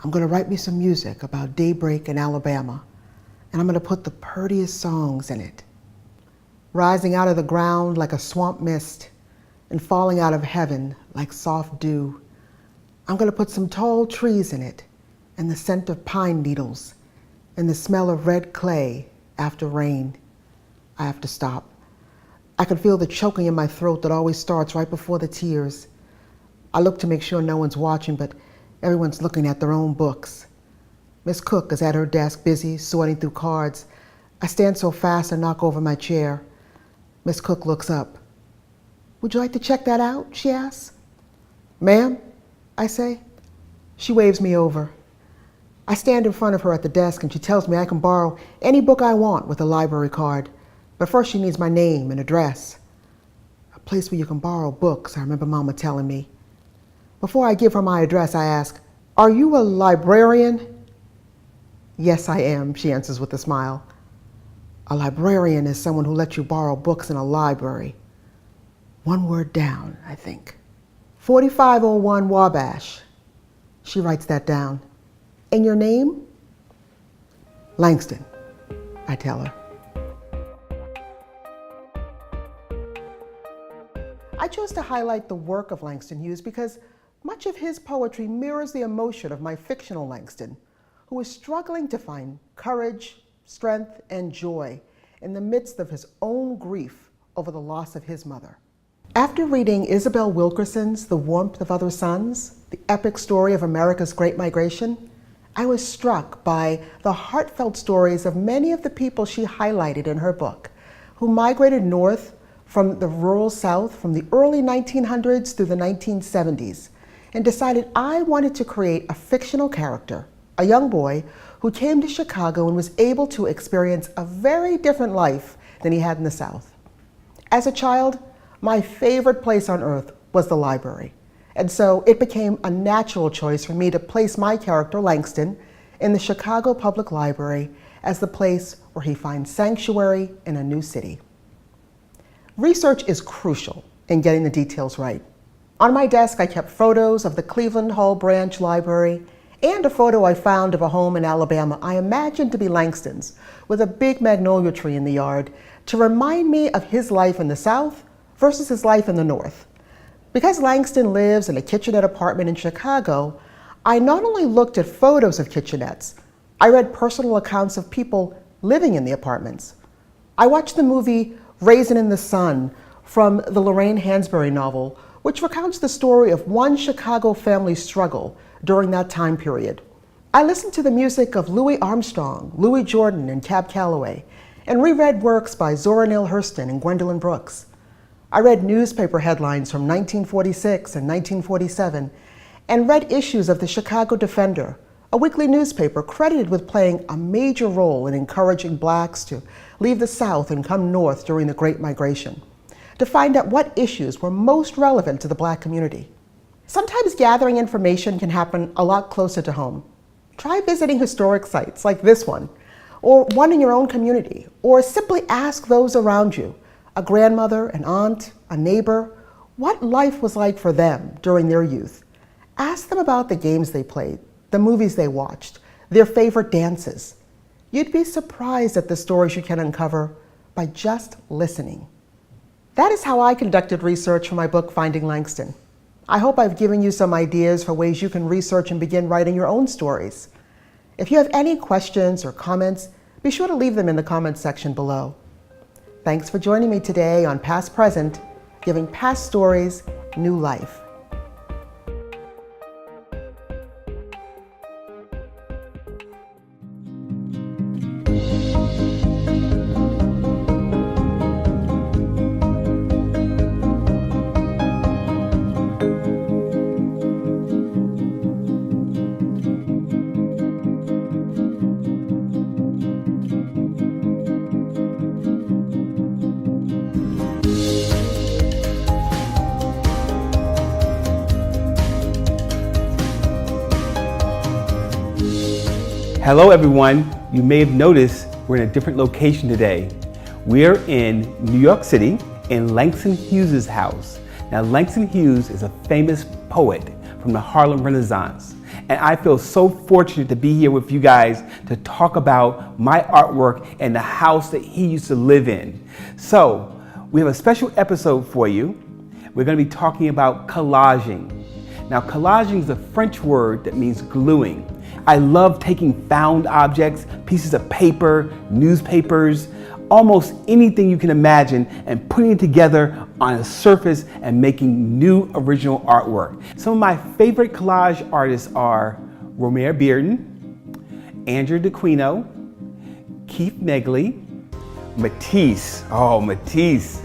Speaker 11: I'm going to write me some music about daybreak in Alabama, and I'm going to put the prettiest songs in it. Rising out of the ground like a swamp mist and falling out of heaven like soft dew. I'm going to put some tall trees in it and the scent of pine needles and the smell of red clay after rain. I have to stop. I can feel the choking in my throat that always starts right before the tears. I look to make sure no one's watching, but everyone's looking at their own books. Miss Cook is at her desk busy sorting through cards. I stand so fast I knock over my chair. Miss Cook looks up. Would you like to check that out? She asks. Ma'am, I say. She waves me over. I stand in front of her at the desk and she tells me I can borrow any book I want with a library card. But first she needs my name and address. A place where you can borrow books, I remember Mama telling me. Before I give her my address, I ask, are you a librarian? Yes, I am, she answers with a smile. A librarian is someone who lets you borrow books in a library. One word down, I think. 4501 Wabash. She writes that down. And your name? Langston, I tell her. I chose to highlight the work of Langston Hughes because much of his poetry mirrors the emotion of my fictional Langston, who is struggling to find courage, strength, and joy in the midst of his own grief over the loss of his mother. After reading Isabel Wilkerson's The Warmth of Other Suns, the epic story of America's Great Migration, I was struck by the heartfelt stories of many of the people she highlighted in her book, who migrated north from the rural South from the early 1900s through the 1970s, and decided I wanted to create a fictional character, a young boy who came to Chicago and was able to experience a very different life than he had in the South. As a child, my favorite place on earth was the library, and so it became a natural choice for me to place my character, Langston, in the Chicago Public Library as the place where he finds sanctuary in a new city. Research is crucial in getting the details right. On my desk, I kept photos of the Cleveland Hall Branch Library and a photo I found of a home in Alabama I imagined to be Langston's, with a big magnolia tree in the yard, to remind me of his life in the South versus his life in the North. Because Langston lives in a kitchenette apartment in Chicago, I not only looked at photos of kitchenettes, I read personal accounts of people living in the apartments. I watched the movie Raisin in the Sun from the Lorraine Hansberry novel, which recounts the story of one Chicago family's struggle during that time period. I listened to the music of Louis Armstrong, Louis Jordan, and Cab Calloway, and reread works by Zora Neale Hurston and Gwendolyn Brooks. I read newspaper headlines from 1946 and 1947, and read issues of the Chicago Defender, a weekly newspaper credited with playing a major role in encouraging blacks to leave the South and come north during the Great Migration, to find out what issues were most relevant to the black community. Sometimes gathering information can happen a lot closer to home. Try visiting historic sites like this one, or one in your own community, or simply ask those around you, a grandmother, an aunt, a neighbor, what life was like for them during their youth. Ask them about the games they played, the movies they watched, their favorite dances. You'd be surprised at the stories you can uncover by just listening. That is how I conducted research for my book, Finding Langston. I hope I've given you some ideas for ways you can research and begin writing your own stories. If you have any questions or comments, be sure to leave them in the comments section below. Thanks for joining me today on Past Present, giving past stories new life.
Speaker 12: Hello everyone. You may have noticed we're in a different location today. We're in New York City in Langston Hughes' house. Now Langston Hughes is a famous poet from the Harlem Renaissance. And I feel so fortunate to be here with you guys to talk about my artwork and the house that he used to live in. So we have a special episode for you. We're going to be talking about collaging. Now collaging is a French word that means gluing. I love taking found objects, pieces of paper, newspapers, almost anything you can imagine, and putting it together on a surface and making new original artwork. Some of my favorite collage artists are Romare Bearden, Andrew DeQuino, Keith Megley, Matisse. Oh, Matisse.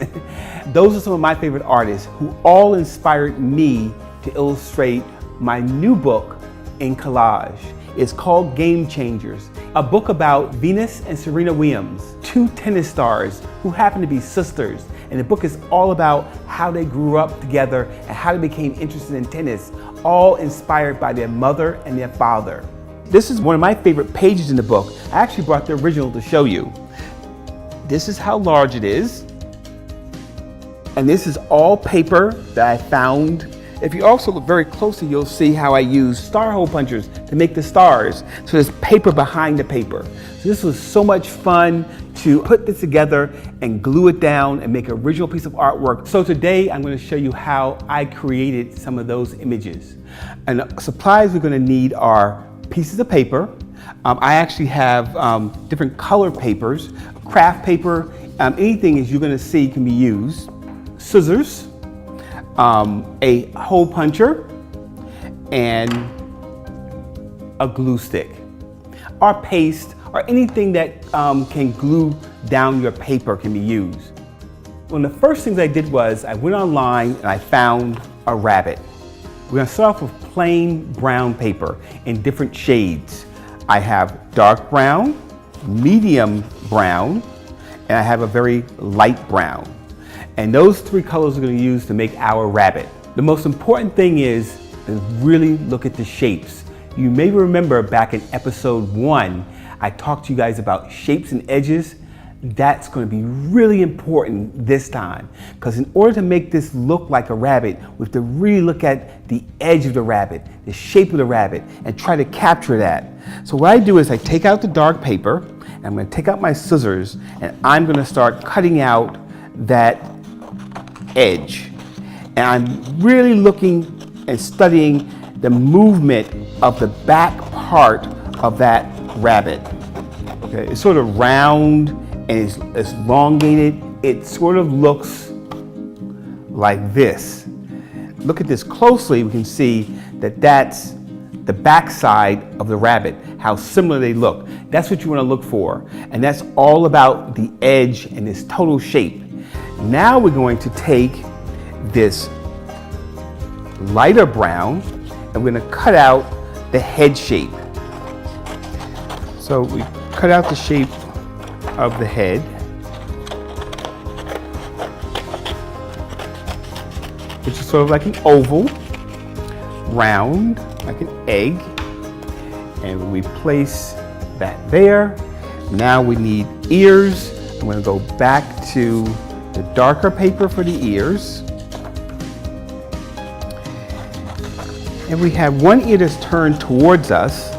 Speaker 12: Those are some of my favorite artists who all inspired me to illustrate my new book in collage. It's called Game Changers, a book about Venus and Serena Williams, two tennis stars who happen to be sisters. And the book is all about how they grew up together and how they became interested in tennis, all inspired by their mother and their father. This is one of my favorite pages in the book. I actually brought the original to show you. This is how large it is. And this is all paper that I found. If you also look very closely, you'll see how I use star hole punchers to make the stars. So there's paper behind the paper. So this was so much fun to put this together and glue it down and make an original piece of artwork. So today I'm going to show you how I created some of those images. And the supplies we're going to need are pieces of paper. I actually have different color papers, craft paper, anything as you're going to see can be used. Scissors. A hole puncher, and a glue stick, or paste, or anything that can glue down your paper can be used. One of the first things I did was I went online and I found a rabbit. We're going to start off with plain brown paper in different shades. I have dark brown, medium brown, and I have a very light brown. And those three colors we're going to use to make our rabbit. The most important thing is to really look at the shapes. You may remember back in episode 1, I talked to you guys about shapes and edges. That's going to be really important this time, because in order to make this look like a rabbit, we have to really look at the edge of the rabbit, the shape of the rabbit, and try to capture that. So what I do is I take out the dark paper, and I'm going to take out my scissors, and I'm going to start cutting out that edge. And I'm really looking and studying the movement of the back part of that rabbit. Okay, it's sort of round and it's elongated. It sort of looks like this. Look at this closely, we can see that that's the back side of the rabbit, how similar they look. That's what you want to look for. And that's all about the edge and this total shape. Now we're going to take this lighter brown and we're going to cut out the head shape. So we cut out the shape of the head. Which is sort of like an oval, round, like an egg. And we place that there. Now we need ears. I'm going to go back to the darker paper for the ears. And we have one ear that's turned towards us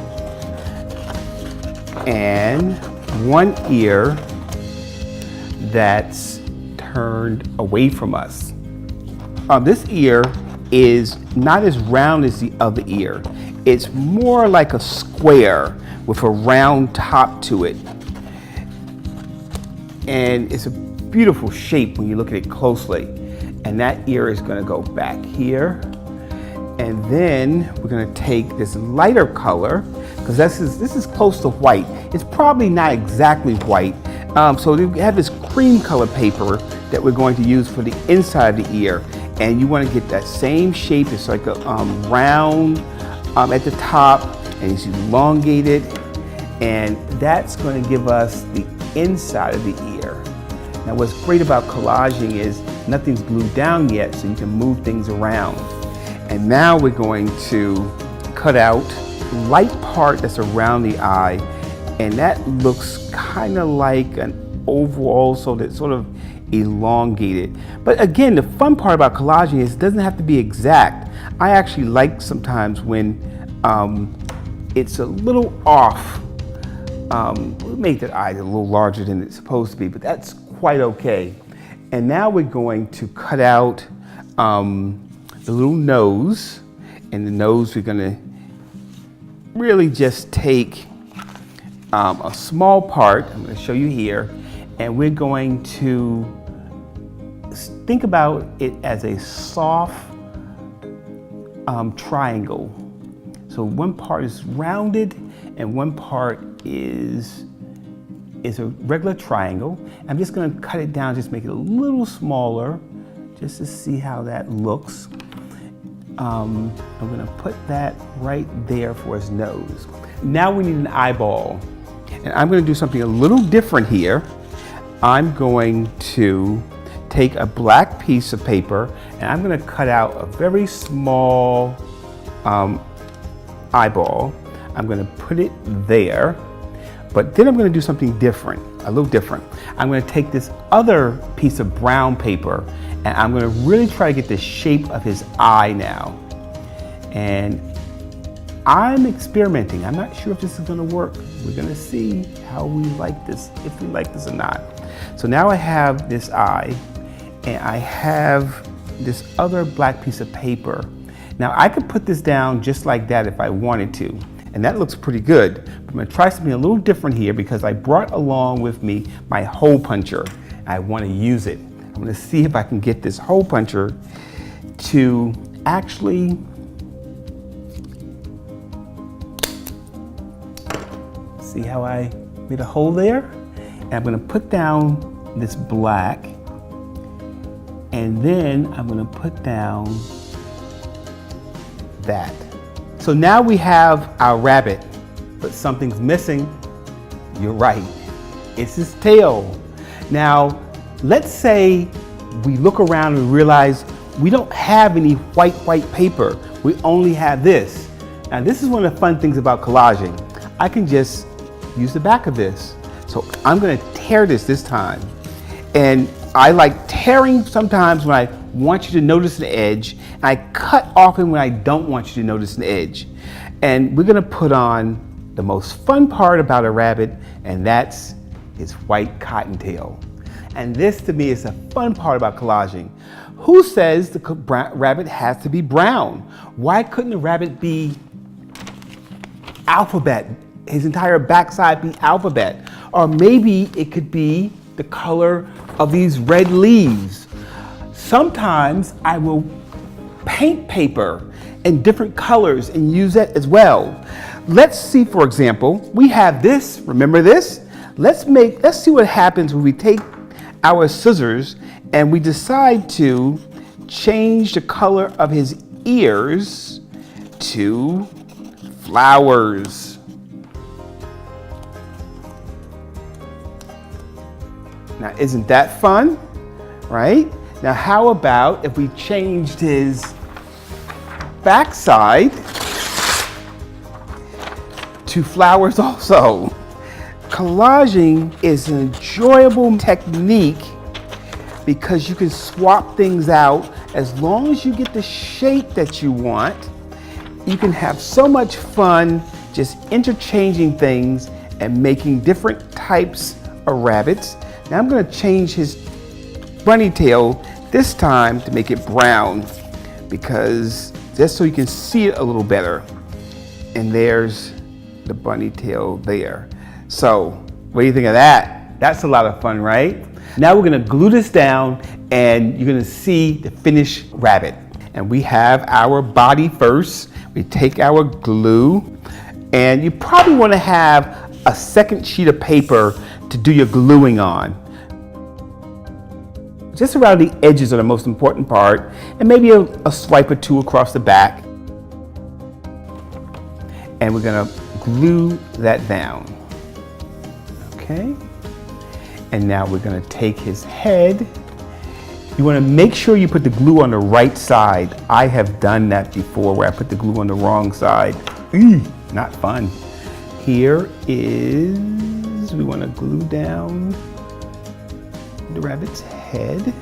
Speaker 12: and one ear that's turned away from us. This ear is not as round as the other ear. It's more like a square with a round top to it. And it's a beautiful shape when you look at it closely. And that ear is going to go back here. And then we're going to take this lighter color, because this is close to white. It's probably not exactly white. So we have this cream color paper that we're going to use for the inside of the ear. And you want to get that same shape. It's like a round at the top, and it's elongated. And that's going to give us the inside of the ear. Now what's great about collaging is nothing's glued down yet, so you can move things around. And now we're going to cut out the light part that's around the eye And that looks kind of like an oval, so that's sort of elongated. But again, the fun part about collaging is it doesn't have to be exact. I actually like sometimes when it's a little off. We make that eye a little larger than it's supposed to be, but that's quite okay. And now we're going to cut out the little nose, and the nose we're gonna really just take a small part, I'm going to show you here, and we're going to think about it as a soft triangle. So one part is rounded and one part is a regular triangle. I'm just going to cut it down, just make it a little smaller, just to see how that looks. I'm going to put that right there for his nose. Now we need an eyeball. And I'm going to do something a little different here. I'm going to take a black piece of paper and I'm going to cut out a very small eyeball. I'm going to put it there, but then I'm going to do something different, a little different. I'm going to take this other piece of brown paper and I'm going to really try to get the shape of his eye now. And I'm experimenting. I'm not sure if this is going to work. We're going to see how we like this, if we like this or not. So now I have this eye and I have this other black piece of paper. Now I could put this down just like that if I wanted to, and that looks pretty good. But I'm going to try something a little different here because I brought along with me my hole puncher. I want to use it. I'm going to see if I can get this hole puncher to actually see how I made a hole there? And I'm going to put down this black, and then I'm going to put down that. So now we have our rabbit, but something's missing. You're right, it's his tail. Now, let's say we look around and realize we don't have any white paper. We only have this. Now, this is one of the fun things about collaging. I can just use the back of this. So I'm going to tear this time. And I like tearing sometimes when I want you to notice an edge, and I cut often when I don't want you to notice an edge. And we're going to put on the most fun part about a rabbit, and that's his white cottontail. And this to me is the fun part about collaging. Who says the rabbit has to be brown? Why couldn't the rabbit be alphabet? His entire backside be alphabet. Or maybe it could be the color of these red leaves. Sometimes I will paint paper in different colors and use that as well. Let's see, for example, we have this, remember this? Let's see what happens when we take our scissors and we decide to change the color of his ears to flowers. Now, isn't that fun, right? Now, how about if we changed his backside to flowers also? Collaging is an enjoyable technique because you can swap things out as long as you get the shape that you want. You can have so much fun just interchanging things and making different types of rabbits. Now I'm going to change his bunny tail this time to make it brown, because just so you can see it a little better. And there's the bunny tail there. So what do you think of that? That's a lot of fun, right? Now we're going to glue this down and you're going to see the finished rabbit. And we have our body first. We take our glue, and you probably want to have a second sheet of paper to do your gluing on. Just around the edges are the most important part, and maybe a swipe or two across the back. And we're going to glue that down. Okay? And now we're going to take his head. You want to make sure you put the glue on the right side. I have done that before where I put the glue on the wrong side. Not fun. here is, we want to glue down the rabbit's head.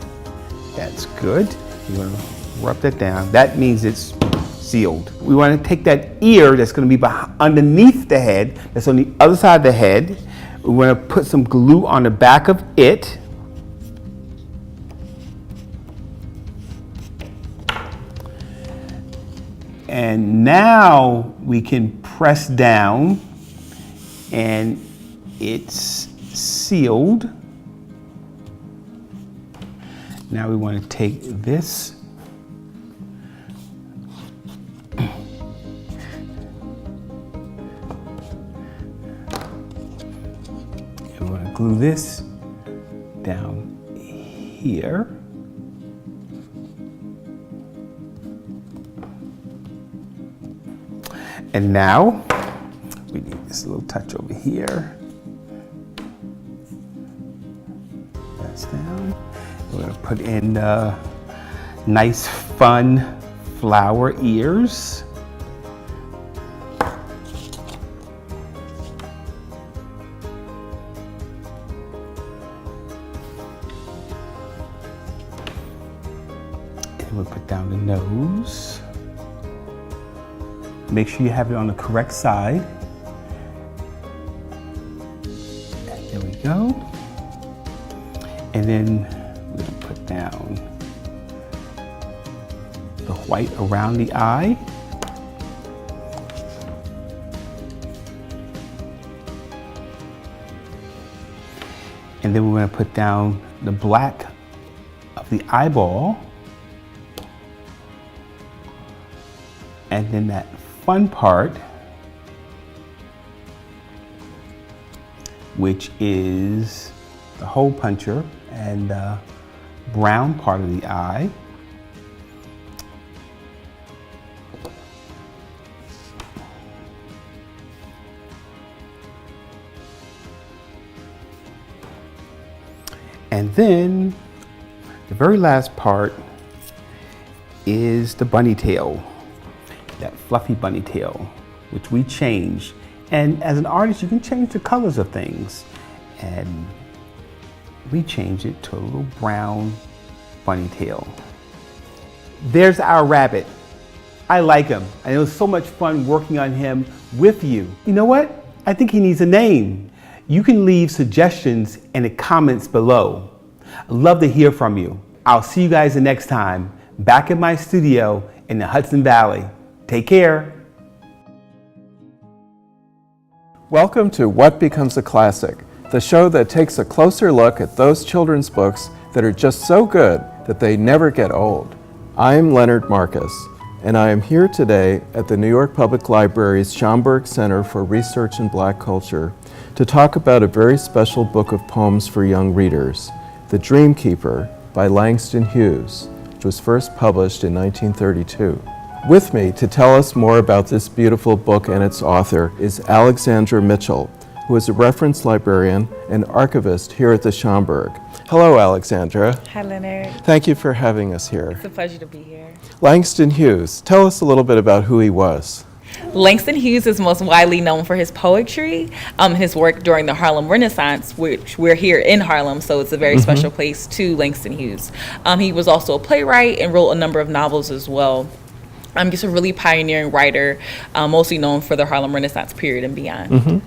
Speaker 12: That's good. You want to rub that down. That means it's sealed. We want to take that ear that's going to be underneath the head, that's on the other side of the head. We want to put some glue on the back of it. And now we can press down and it's sealed. Now we want to take this and we want to glue this down here. And now we need this little touch over here. That's down. We're going to put in nice, fun flower ears. And we'll put down the nose. Make sure you have it on the correct side. And there we go. And then we're going to put down the white around the eye. And then we're going to put down the black of the eyeball. And then that fun part, which is the hole puncher and the brown part of the eye. And then the very last part is the bunny tail. That fluffy bunny tail, which we change. And as an artist, you can change the colors of things. And we change it to a little brown bunny tail. There's our rabbit. I like him. And it was so much fun working on him with you. You know what? I think he needs a name. You can leave suggestions in the comments below. I'd love to hear from you. I'll see you guys the next time, back in my studio in the Hudson Valley. Take care.
Speaker 2: Welcome to What Becomes a Classic, the show that takes a closer look at those children's books that are just so good that they never get old. I'm Leonard Marcus, and I am here today at the New York Public Library's Schomburg Center for Research in Black Culture to talk about a very special book of poems for young readers, The Dreamkeeper by Langston Hughes, which was first published in 1932. With me to tell us more about this beautiful book and its author is Alexandra Mitchell, who is a reference librarian and archivist here at the Schomburg. Hello, Alexandra.
Speaker 16: Hi, Leonard.
Speaker 2: Thank you for having us here.
Speaker 16: It's a pleasure to be here.
Speaker 2: Langston Hughes, tell us a little bit about who he was.
Speaker 16: Langston Hughes is most widely known for his poetry, his work during the Harlem Renaissance, which we're here in Harlem, so it's a very special place to Langston Hughes. He was also a playwright and wrote a number of novels as well. Just a really pioneering writer, mostly known for the Harlem Renaissance period and beyond.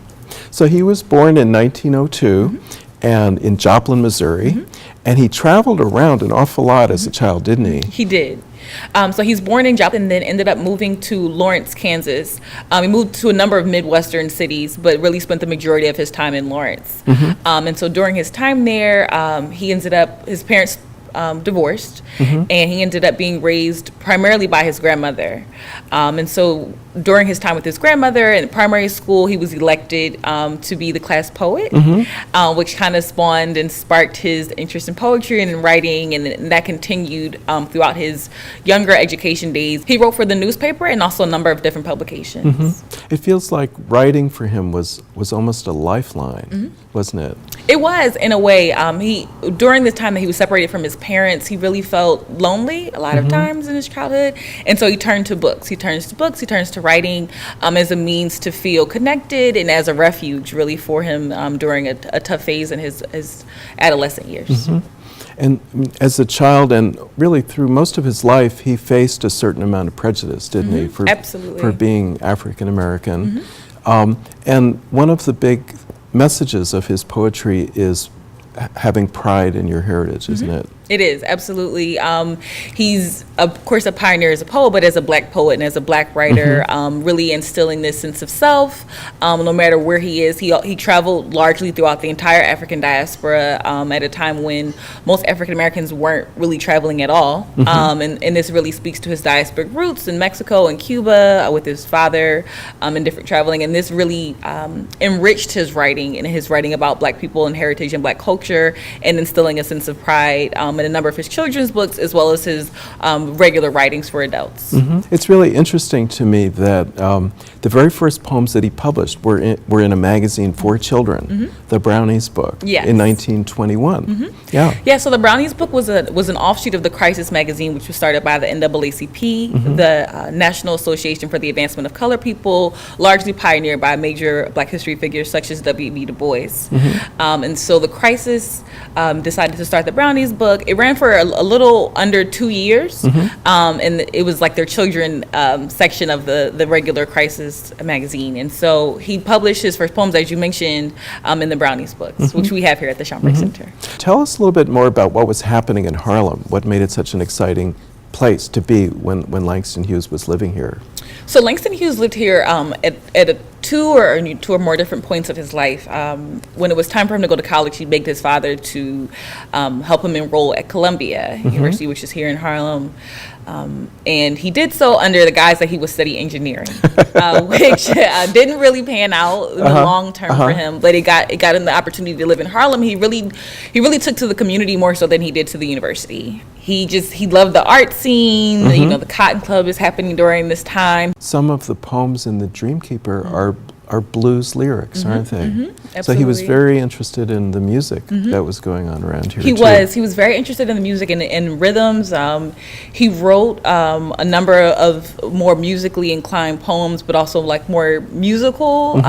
Speaker 2: So he was born in 1902 and in Joplin, Missouri, and he traveled around an awful lot as a child, didn't he?
Speaker 16: He did. So he's born in Joplin and then ended up moving to Lawrence, Kansas. He moved to a number of Midwestern cities, but really spent the majority of his time in Lawrence. And so during his time there, he ended up, his parents divorced, and he ended up being raised primarily by his grandmother. And so during his time with his grandmother in primary school, he was elected to be the class poet, which kind of spawned and sparked his interest in poetry and in writing, and that continued throughout his younger education days. He wrote for the newspaper and also a number of different publications.
Speaker 2: It feels like writing for him was almost a lifeline. wasn't it?
Speaker 16: It was, in a way. He during the time that he was separated from his parents, he really felt lonely a lot of times in his childhood, and so he turned to books. He turns to books. He turns to writing as a means to feel connected and as a refuge, really, for him during a tough phase in his adolescent years.
Speaker 2: And as a child, and really through most of his life, he faced a certain amount of prejudice, didn't he?
Speaker 16: Absolutely.
Speaker 2: For being African American. And one of the big messages of his poetry is having pride in your heritage, isn't it?
Speaker 16: It is, absolutely. He's, of course, a pioneer as a poet, but as a black poet and as a black writer, really instilling this sense of self. No matter where he is, he traveled largely throughout the entire African diaspora at a time when most African Americans weren't really traveling at all. And this really speaks to his diasporic roots in Mexico and Cuba with his father and different traveling. And this really enriched his writing and his writing about black people and heritage and black culture, and instilling a sense of pride in a number of his children's books, as well as his regular writings for adults.
Speaker 2: It's really interesting to me that the very first poems that he published were in a magazine for children, the Brownies book, in 1921.
Speaker 16: Yeah, so the Brownies book was an offshoot of the Crisis magazine, which was started by the NAACP, the National Association for the Advancement of Colored People, largely pioneered by major black history figures such as W.E.B. Du Bois. And so the Crisis decided to start the Brownies book. It ran for a little under 2 years, and it was like their children section of the regular Crisis magazine. And so he published his first poems, as you mentioned, in the Brownies books, which we have here at the Schomburg Center.
Speaker 2: Tell us a little bit more about what was happening in Harlem, what made it such an exciting place to be when Langston Hughes was living here.
Speaker 16: So Langston Hughes lived here at two or more different points of his life. When it was time for him to go to college, he begged his father to help him enroll at Columbia University, which is here in Harlem. And he did so under the guise that he would study engineering, which didn't really pan out in the long term for him. But it got him the opportunity to live in Harlem. He really took to the community more so than he did to the university. He loved the art scene. You know, the Cotton Club is happening during this time.
Speaker 2: Some of the poems in The Dreamkeeper are blues lyrics, aren't they? So he was very interested in the music that was going on around here.
Speaker 16: He was very interested in the music and rhythms. He wrote a number of more musically inclined poems, but also like more musical,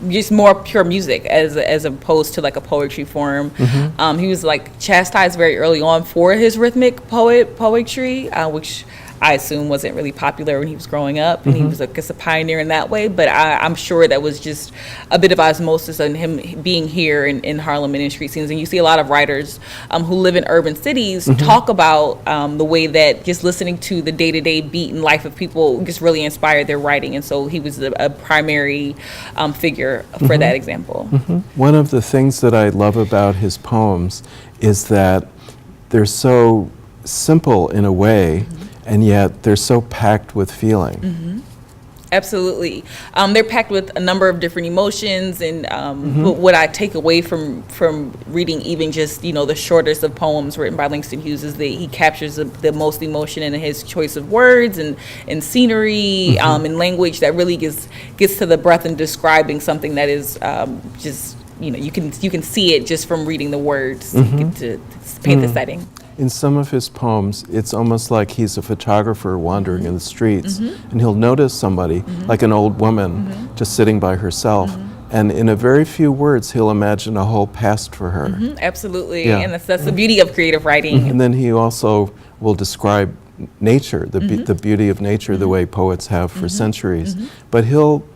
Speaker 16: just more pure music as opposed to like a poetry form. He was like chastised very early on for his rhythmic poetry, which I assume wasn't really popular when he was growing up, and he was, I guess, a pioneer in that way. But I'm sure that was just a bit of osmosis and him being here in Harlem and in street scenes. And you see a lot of writers who live in urban cities talk about the way that just listening to the day-to-day beat and life of people just really inspired their writing. And so he was a primary figure for that example.
Speaker 2: One of the things that I love about his poems is that they're so simple in a way, and yet they're so packed with feeling.
Speaker 16: Absolutely. They're packed with a number of different emotions, and what I take away from reading even just, the shortest of poems written by Langston Hughes is that he captures the most emotion in his choice of words and scenery and language that really gets to the breath in describing something that is just, you can see it just from reading the words. You get to paint the setting.
Speaker 2: In some of his poems, it's almost like he's a photographer wandering in the streets, and he'll notice somebody, like an old woman, just sitting by herself, and in a very few words, he'll imagine a whole past for her.
Speaker 16: Absolutely, and that's the beauty of creative writing.
Speaker 2: And then he also will describe nature, the beauty of nature, the way poets have for centuries. But he'll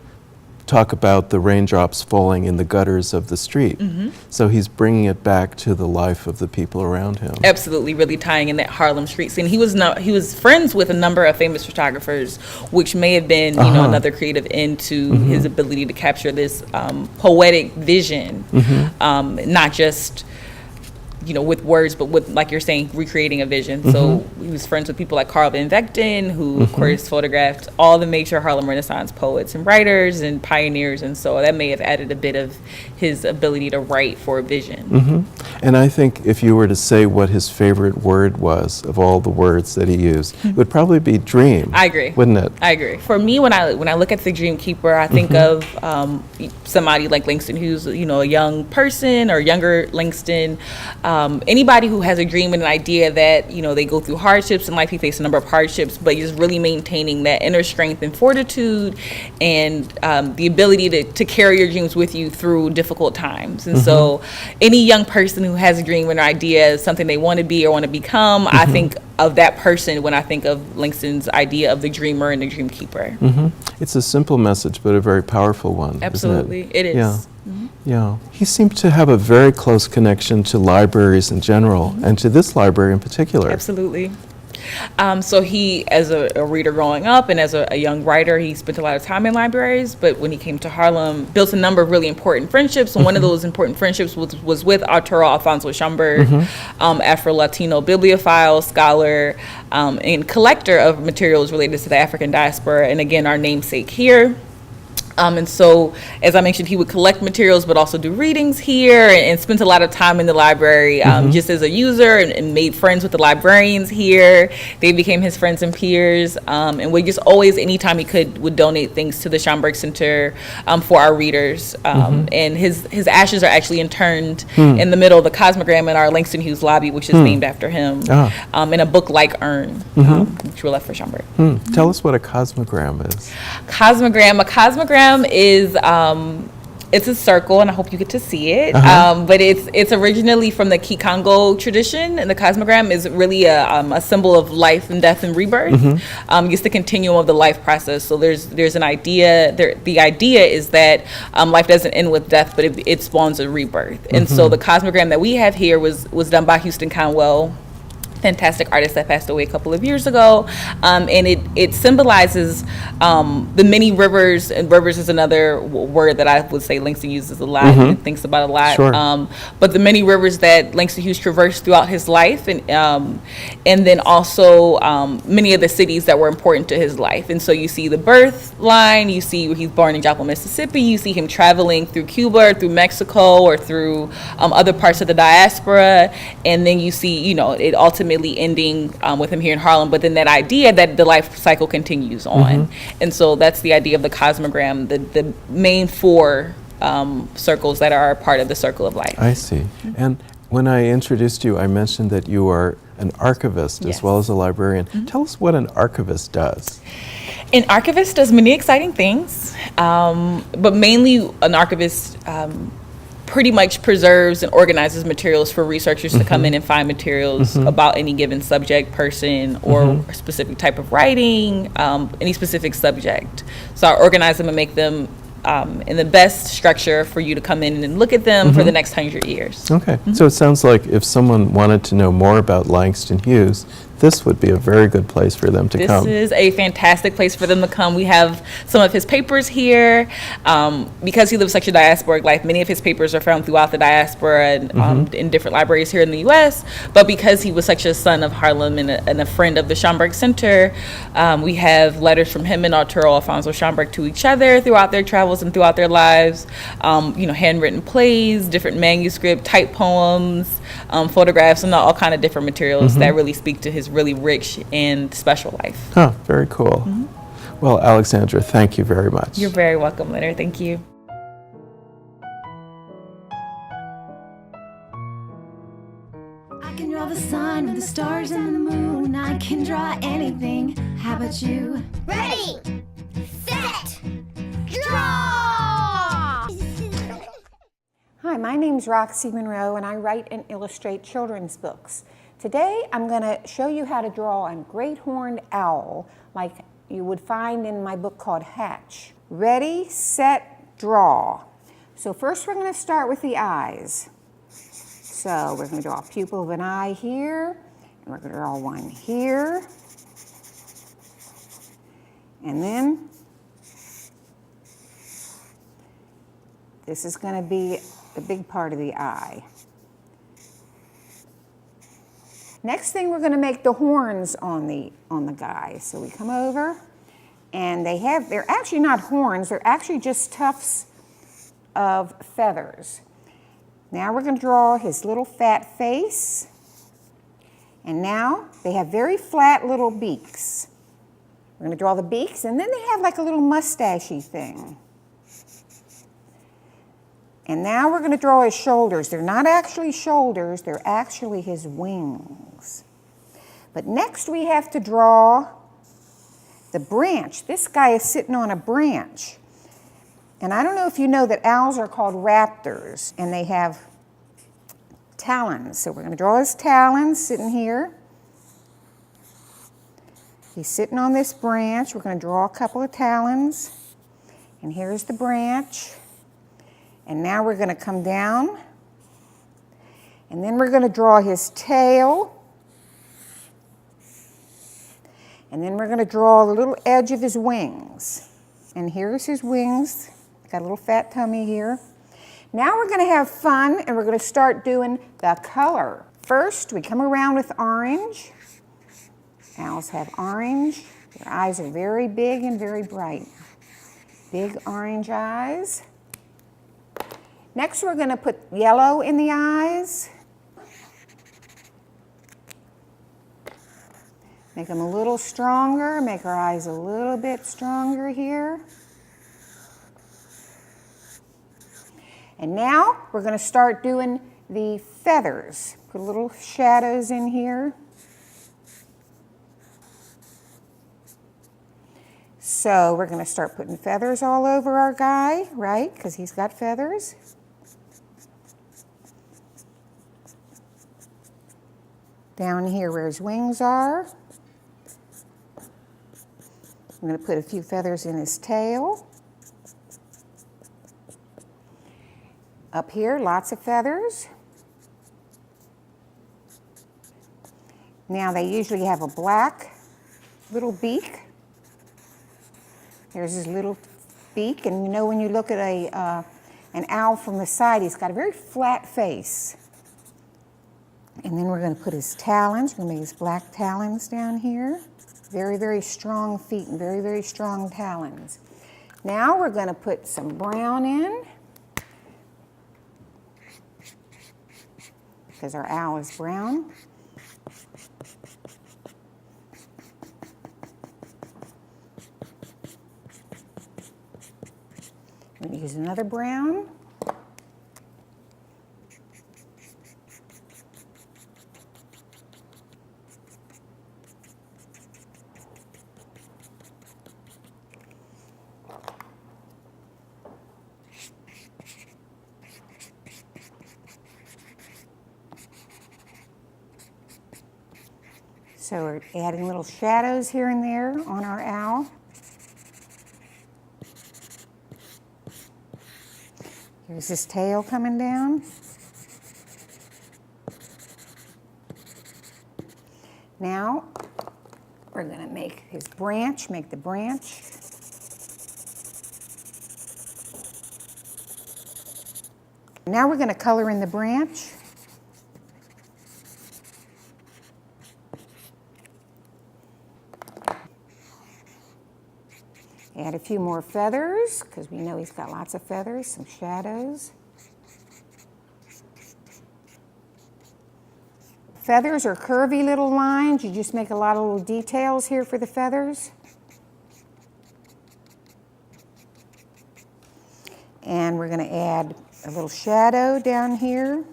Speaker 2: talk about the raindrops falling in the gutters of the street. So he's bringing it back to the life of the people around him.
Speaker 16: Absolutely, really tying in that Harlem street scene. He was friends with a number of famous photographers, which may have been another creative end to his ability to capture this poetic vision, not just with words, but with, like you're saying, recreating a vision. So he was friends with people like Carl Van Vechten, who of course photographed all the major Harlem Renaissance poets and writers and pioneers, and so that may have added a bit of his ability to write for a vision.
Speaker 2: And I think if you were to say what his favorite word was of all the words that he used, it would probably be dream.
Speaker 16: I agree.
Speaker 2: Wouldn't it?
Speaker 16: I agree. For me, when I look at the Dream Keeper, I think of somebody like Langston Hughes, a young person or younger Langston, anybody who has a dream and an idea that they go through hardships in life. He faced a number of hardships, but he's really maintaining that inner strength and fortitude, and the ability to carry your dreams with you through difficult times. And so, any young person who has a dream and an idea, something they want to be or want to become, I think of that person when I think of Langston's idea of the dreamer and the dream keeper.
Speaker 2: It's a simple message, but a very powerful one.
Speaker 16: Absolutely,
Speaker 2: isn't it?
Speaker 16: it is.
Speaker 2: Yeah. Yeah. He seemed to have a very close connection to libraries in general, and to this library in particular.
Speaker 16: Absolutely. So he, as a reader growing up and as a young writer, he spent a lot of time in libraries, but when he came to Harlem, built a number of really important friendships, and one of those important friendships was with Arturo Alfonso Schomburg, Afro-Latino bibliophile, scholar, and collector of materials related to the African diaspora, and again, our namesake here. And so, as I mentioned, he would collect materials, but also do readings here, and spent a lot of time in the library just as a user, and made friends with the librarians here. They became his friends and peers, and would just always, anytime he could, would donate things to the Schomburg Center for our readers. And his ashes are actually interned in the middle of the Cosmogram in our Langston Hughes lobby, which is named after him, in a book-like urn, which we left for Schomburg.
Speaker 2: Tell us what a cosmogram is.
Speaker 16: A cosmogram is it's a circle, and I hope you get to see it. But it's originally from the Kikongo tradition, and the cosmogram is really a symbol of life and death and rebirth. It's the continuum of the life process. So there's an idea. The idea is that life doesn't end with death, but it spawns a rebirth. And so the cosmogram that we have here was done by Houston Conwell, fantastic artist that passed away a couple of years ago, and it symbolizes the many rivers, and rivers is another word that I would say Langston uses a lot and thinks about a lot. But the many rivers that Langston Hughes traversed throughout his life, and then also many of the cities that were important to his life. And so you see the birth line, you see where he's born in Joplin, Mississippi, you see him traveling through Cuba or through Mexico or through other parts of the diaspora, and then you see it ultimately ending with him here in Harlem, but then that idea that the life cycle continues on. And so that's the idea of the cosmogram, the main four circles that are part of the circle of life.
Speaker 2: I see. And when I introduced you, I mentioned that you are an archivist as well as a librarian. Tell us what an archivist does.
Speaker 16: An archivist does many exciting things, but mainly an archivist pretty much preserves and organizes materials for researchers to come in and find materials about any given subject, person, or a specific type of writing, any specific subject. So I organize them and make them in the best structure for you to come in and look at them for the next 100 years.
Speaker 2: Okay, so it sounds like if someone wanted to know more about Langston Hughes, this would be a very good place for them to come.
Speaker 16: This is a fantastic place for them to come. We have some of his papers here. Because he lived such a diasporic life, many of his papers are found throughout the diaspora and in different libraries here in the U.S. But because he was such a son of Harlem and a friend of the Schomburg Center, we have letters from him and Arturo Alfonso Schomburg to each other throughout their travels and throughout their lives. Handwritten plays, different manuscript, type poems, photographs, and all kind of different materials that really speak to his really rich and special life.
Speaker 2: Very cool. Well, Alexandra, thank you very much.
Speaker 16: You're very welcome, Leonard. Thank you.
Speaker 7: I can draw the sun and the stars and the moon. I can draw anything. How about you?
Speaker 8: Ready, set, draw!
Speaker 22: Hi, my name's Roxy Monroe, and I write and illustrate children's books. Today, I'm going to show you how to draw a great horned owl like you would find in my book called Hatch. Ready, set, draw. So first we're going to start with the eyes. So we're going to draw a pupil of an eye here, and we're going to draw one here. And then this is going to be the big part of the eye. Next thing, we're going to make the horns on the guy. So we come over, and they're actually not horns, they're actually just tufts of feathers. Now we're going to draw his little fat face. And now they have very flat little beaks. We're going to draw the beaks, and then they have like a little mustachy thing. And now we're going to draw his shoulders. They're not actually shoulders, they're actually his wings. But next we have to draw the branch. This guy is sitting on a branch. And I don't know if you know that owls are called raptors, and they have talons. So we're going to draw his talons sitting here. He's sitting on this branch. We're going to draw a couple of talons. And here's the branch. And now we're going to come down. And then we're going to draw his tail. And then we're going to draw the little edge of his wings. And here's his wings. Got a little fat tummy here. Now we're going to have fun, and we're going to start doing the color. First, we come around with orange. Owls have orange. Their eyes are very big and very bright. Big orange eyes. Next, we're going to put yellow in the eyes. Make them a little stronger. Make our eyes a little bit stronger here. And now we're going to start doing the feathers. Put little shadows in here. So we're going to start putting feathers all over our guy, right? Because he's got feathers. Down here where his wings are. I'm going to put a few feathers in his tail. Up here, lots of feathers. Now they usually have a black little beak. There's his little beak, and you know when you look at an owl from the side, he's got a very flat face. And then we're going to put his talons. We're going to make his black talons down here. Very, very strong feet and very, very strong talons. Now we're going to put some brown in, because our owl is brown. I'm going to use another brown. So we're adding little shadows here and there on our owl. Here's his tail coming down. Now we're going to make his branch, make the branch. Now we're going to color in the branch. Add a few more feathers, because we know he's got lots of feathers, some shadows. Feathers are curvy little lines. You just make a lot of little details here for the feathers. And we're going to add a little shadow down here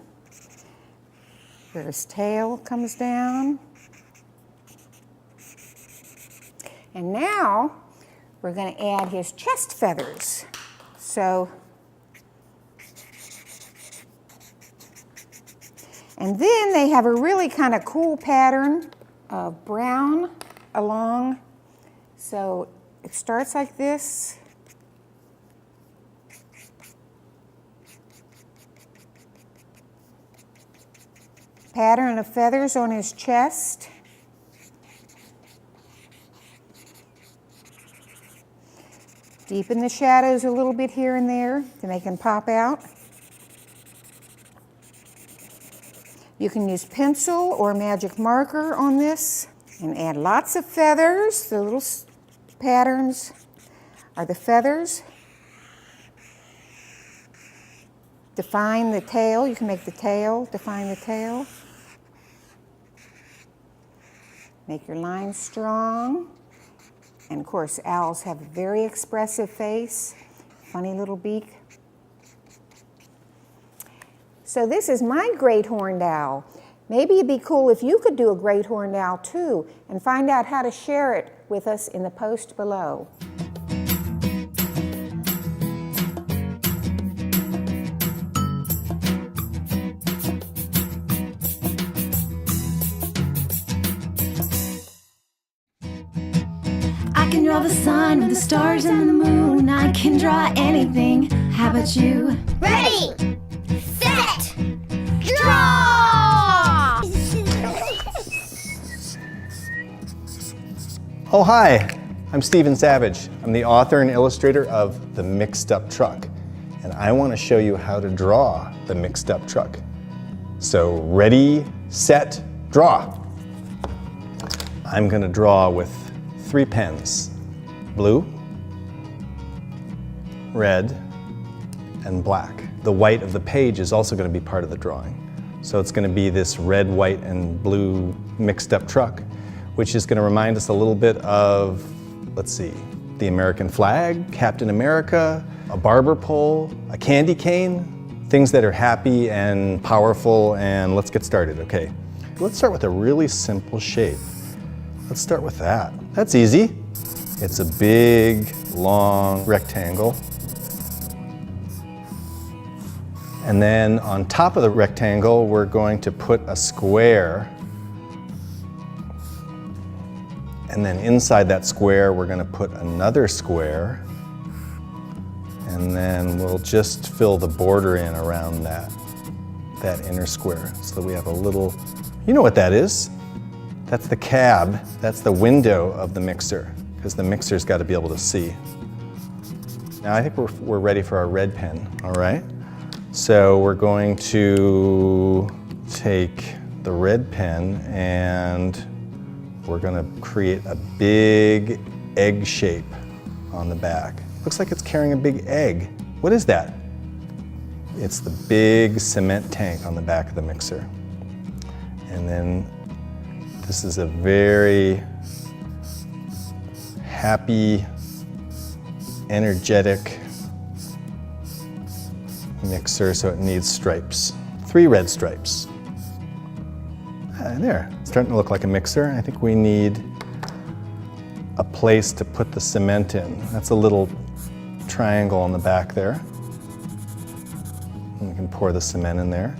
Speaker 22: where his tail comes down. And now we're going to add his chest feathers. So, and then they have a really kind of cool pattern of brown along. So it starts like this. Pattern of feathers on his chest. Deepen the shadows a little bit here and there to make them pop out.
Speaker 3: You can use pencil or magic marker on this and add lots of feathers. The little patterns are the feathers. Define the tail. You can make the tail, define the tail. Make your lines strong. And of course, owls have a very expressive face, funny little beak. So this is my great horned owl. Maybe it'd be cool if you could do a great horned owl too, and find out how to share it with us in the post below.
Speaker 7: I can draw the sun with the stars and the moon. I can draw anything. How about you?
Speaker 8: Ready, set, draw!
Speaker 15: Oh, hi, I'm Stephen Savage. I'm the author and illustrator of The Mixed Up Truck, and I want to show you how to draw the mixed up truck. So ready, set, draw. I'm going to draw with 3 pens, blue, red, and black. The white of the page is also going to be part of the drawing. So it's going to be this red, white, and blue mixed up truck, which is going to remind us a little bit of, let's see, the American flag, Captain America, a barber pole, a candy cane, things that are happy and powerful, and let's get started, okay? Let's start with a really simple shape. Let's start with that. That's easy. It's a big, long rectangle. And then on top of the rectangle, we're going to put a square. And then inside that square, we're going to put another square. And then we'll just fill the border in around that inner square. So we have a little, you know what that is? That's the cab, that's the window of the mixer, because the mixer's got to be able to see. Now I think we're ready for our red pen, all right? So we're going to take the red pen and we're going to create a big egg shape on the back. Looks like it's carrying a big egg. What is that? It's the big cement tank on the back of the mixer. And then this is a very happy, energetic mixer, so it needs stripes. 3 red stripes. There, it's starting to look like a mixer. I think we need a place to put the cement in. That's a little triangle on the back there. And we can pour the cement in there.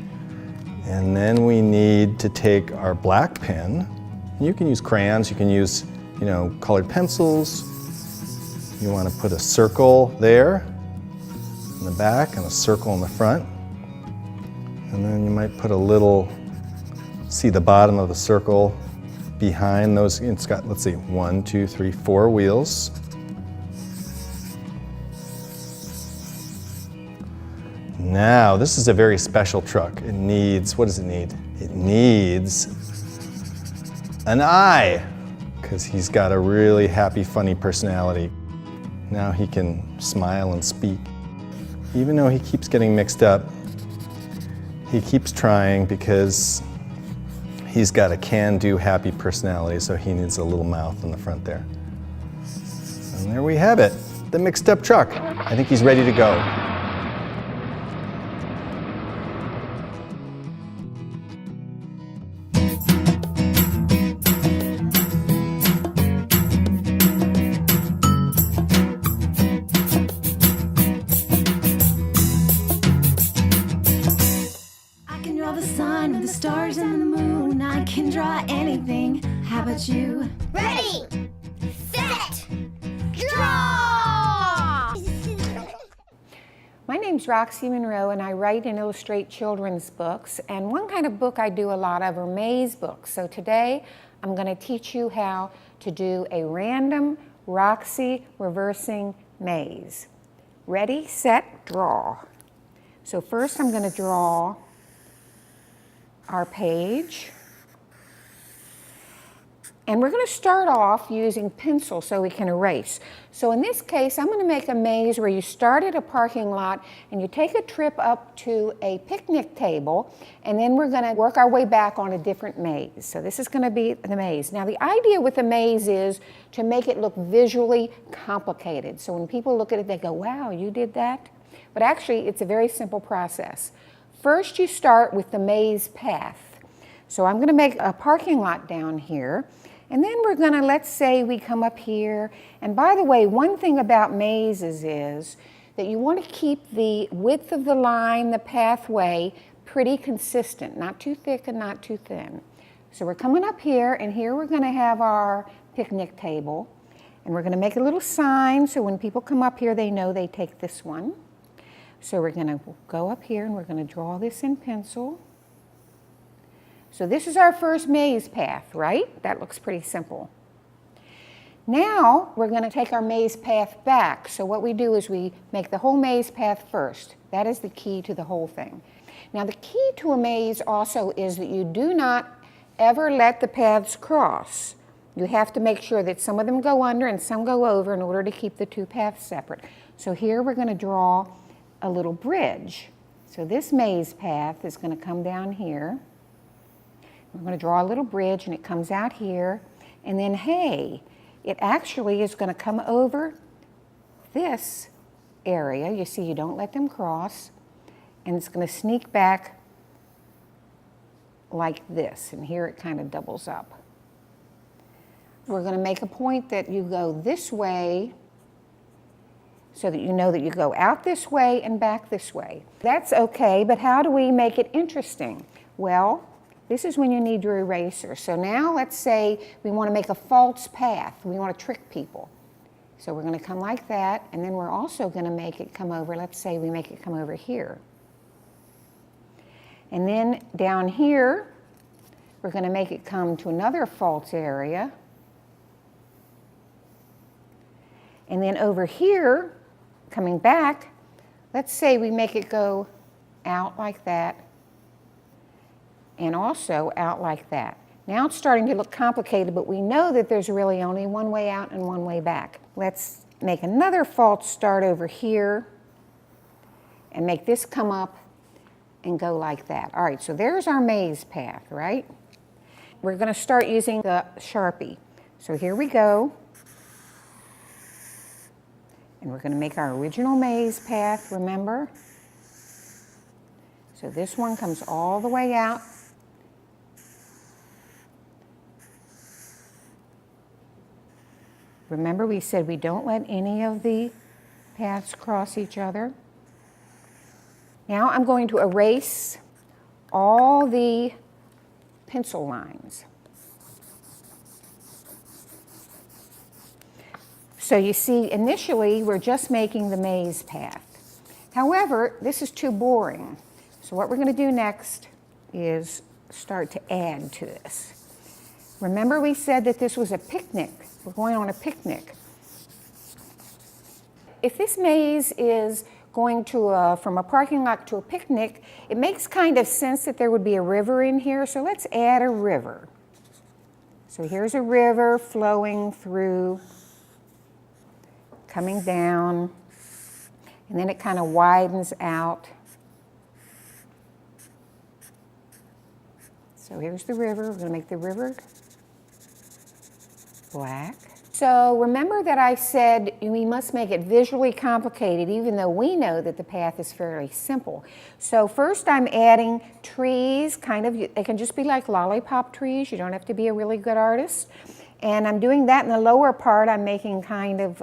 Speaker 15: And then we need to take our black pen. You can use crayons, you can use, colored pencils. You want to put a circle there in the back and a circle in the front. And then you might put a little, see the bottom of the circle behind those. It's got, let's see, 1, 2, 3, 4 wheels. Now, this is a very special truck. It needs, what does it need? It needs an eye, because he's got a really happy, funny personality. Now he can smile and speak. Even though he keeps getting mixed up, he keeps trying because he's got a can-do, happy personality, so he needs a little mouth in the front there. And there we have it, the mixed up truck. I think he's ready to go.
Speaker 7: Stars and the moon, I can draw anything. How about you?
Speaker 8: Ready, set, draw!
Speaker 3: My name's Roxy Monroe, and I write and illustrate children's books. And one kind of book I do a lot of are maze books. So today I'm going to teach you how to do a random Roxy reversing maze. Ready, set, draw. So first I'm going to draw our page. And we're going to start off using pencil so we can erase. So in this case, I'm going to make a maze where you start at a parking lot and you take a trip up to a picnic table, and then we're going to work our way back on a different maze. So this is going to be the maze. Now the idea with the maze is to make it look visually complicated. So when people look at it, they go, wow, you did that? But actually, it's a very simple process. First, you start with the maze path. So I'm going to make a parking lot down here. And then we're going to, let's say we come up here. And by the way, one thing about mazes is that you want to keep the width of the line, the pathway, pretty consistent, not too thick and not too thin. So we're coming up here, and here we're going to have our picnic table. And we're going to make a little sign so when people come up here, they know they take this one. So we're going to go up here and we're going to draw this in pencil. So this is our first maze path, right? That looks pretty simple. Now we're going to take our maze path back. So what we do is we make the whole maze path first. That is the key to the whole thing. Now the key to a maze also is that you do not ever let the paths cross. You have to make sure that some of them go under and some go over in order to keep the two paths separate. So here we're going to draw a little bridge. So this maze path is going to come down here. We're going to draw a little bridge and it comes out here, and then hey, it actually is going to come over this area. You see, you don't let them cross, and it's going to sneak back like this, and here it kind of doubles up. We're going to make a point that you go this way so that you know that you go out this way and back this way. That's okay, but how do we make it interesting? Well, this is when you need your eraser. So now let's say we want to make a false path. We want to trick people. So we're going to come like that, and then we're also going to make it come over. Let's say we make it come over here. And then down here, we're going to make it come to another false area. And then over here, coming back, let's say we make it go out like that, and also out like that. Now it's starting to look complicated, but we know that there's really only one way out and one way back. Let's make another false start over here and make this come up and go like that. All right, so there's our maze path, right? We're going to start using the Sharpie. So here we go. And we're going to make our original maze path, remember? So this one comes all the way out. Remember, we said we don't let any of the paths cross each other. Now I'm going to erase all the pencil lines. So you see, initially, we're just making the maze path. However, this is too boring. So what we're going to do next is start to add to this. Remember, we said that this was a picnic. We're going on a picnic. If this maze is going to from a parking lot to a picnic, it makes kind of sense that there would be a river in here, so let's add a river. So here's a river flowing through, coming down, and then it kind of widens out. So here's the river. We're going to make the river black. So remember that I said we must make it visually complicated, even though we know that the path is fairly simple. So first I'm adding trees, kind of, they can just be like lollipop trees. You don't have to be a really good artist. And I'm doing that in the lower part. I'm making kind of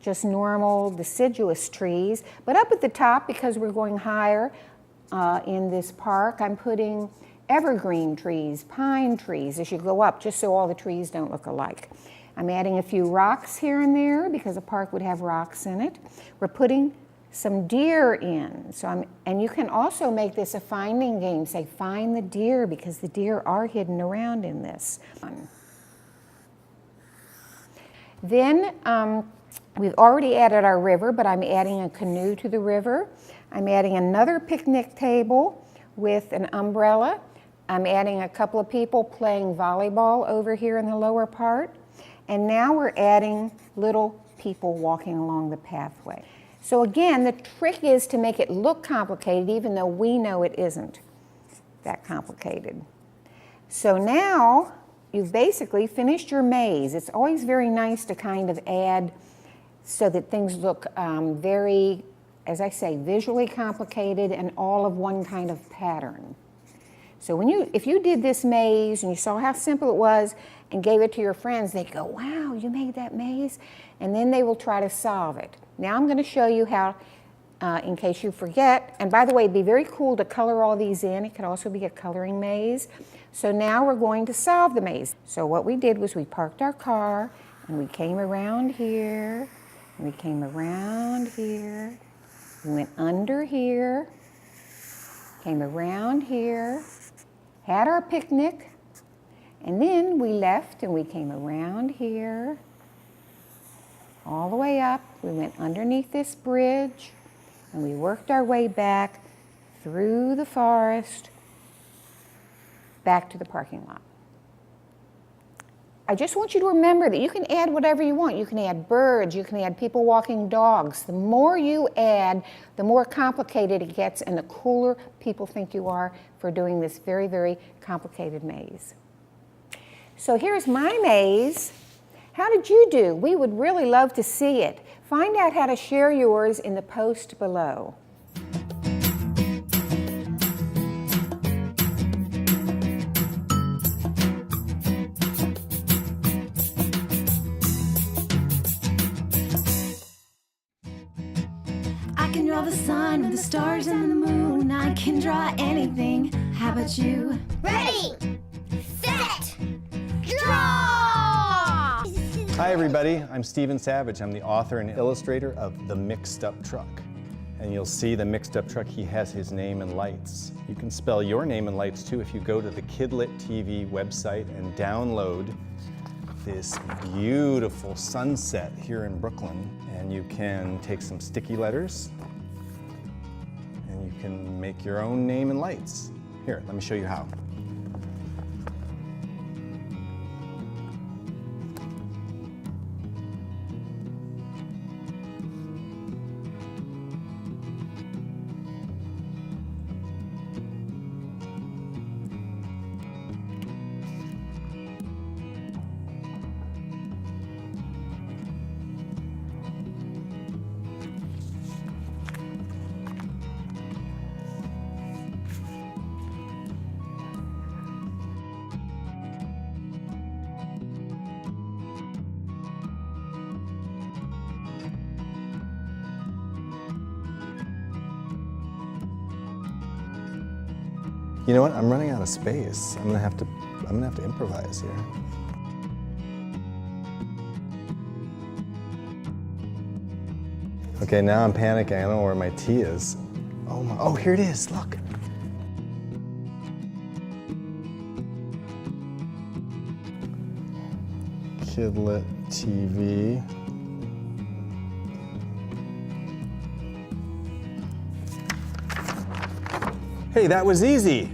Speaker 3: just normal deciduous trees. But up at the top, because we're going higher in this park, I'm putting evergreen trees, pine trees as you go up, just so all the trees don't look alike. I'm adding a few rocks here and there because a park would have rocks in it. We're putting some deer in. And you can also make this a finding game. Say, find the deer, because the deer are hidden around in this. Then we've already added our river, but I'm adding a canoe to the river. I'm adding another picnic table with an umbrella. I'm adding a couple of people playing volleyball over here in the lower part. And now we're adding little people walking along the pathway. So again, the trick is to make it look complicated even though we know it isn't that complicated. So now you've basically finished your maze. It's always very nice to kind of add so that things look very, as I say, visually complicated and all of one kind of pattern. So if you did this maze and you saw how simple it was and gave it to your friends, they'd go, wow, you made that maze? And then they will try to solve it. Now I'm going to show you how, in case you forget, and by the way, it'd be very cool to color all these in. It could also be a coloring maze. So now we're going to solve the maze. So what we did was we parked our car and we came around here, and we came around here, we went under here, came around here, had our picnic, and then we left and we came around here, all the way up. We went underneath this bridge and we worked our way back through the forest, back to the parking lot. I just want you to remember that you can add whatever you want. You can add birds, you can add people walking dogs. The more you add, the more complicated it gets and the cooler people think you are for doing this very, very complicated maze. So here's my maze. How did you do? We would really love to see it. Find out how to share yours in the post below.
Speaker 7: I can draw the sun with the stars and the moon. I can draw anything. How about you?
Speaker 8: Ready, set, draw!
Speaker 9: Hi everybody, I'm Steven Savage. I'm the author and illustrator of The Mixed Up Truck. And you'll see the mixed up truck, he has his name in lights. You can spell your name in lights too if you go to the KidLit TV website and download this beautiful sunset here in Brooklyn. And you can take some sticky letters and you can make your own name in lights. Here, let me show you how. You know what? I'm running out of space. I'm gonna have to improvise here. Okay, now I'm panicking. I don't know where my T is. Oh, here it is. Look. KidLit TV. Hey, that was easy.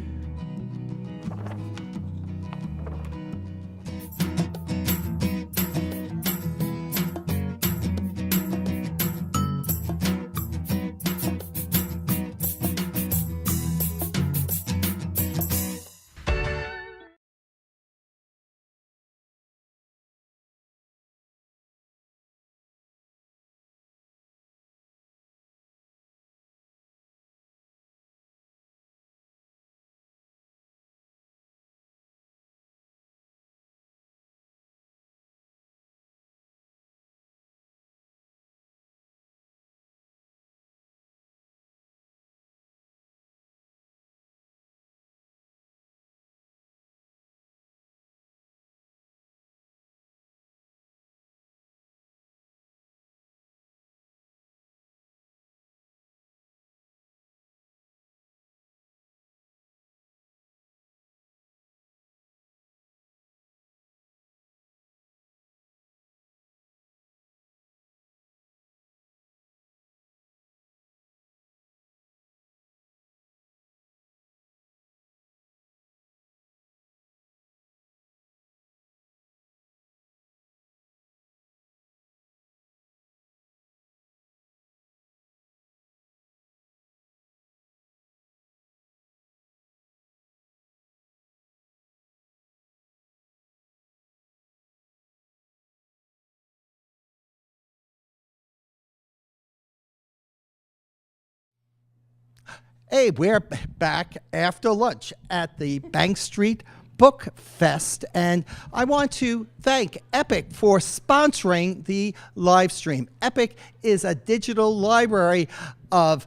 Speaker 18: Hey, we're back after lunch at the Bank Street Book Fest, and I want to thank Epic for sponsoring the live stream. Epic is a digital library of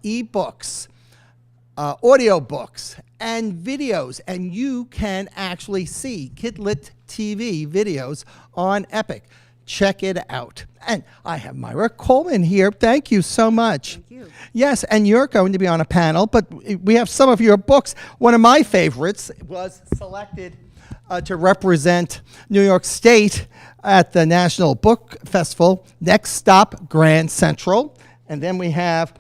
Speaker 18: e-books, audiobooks, and videos, and you can actually see KidLit TV videos on Epic. Check it out. And I have Myra Coleman here. Thank you so much. Thank you. Yes, and you're going to be on a panel, but we have some of your books. One of my favorites was selected to represent New York State at the National Book Festival, Next Stop Grand Central. And then we have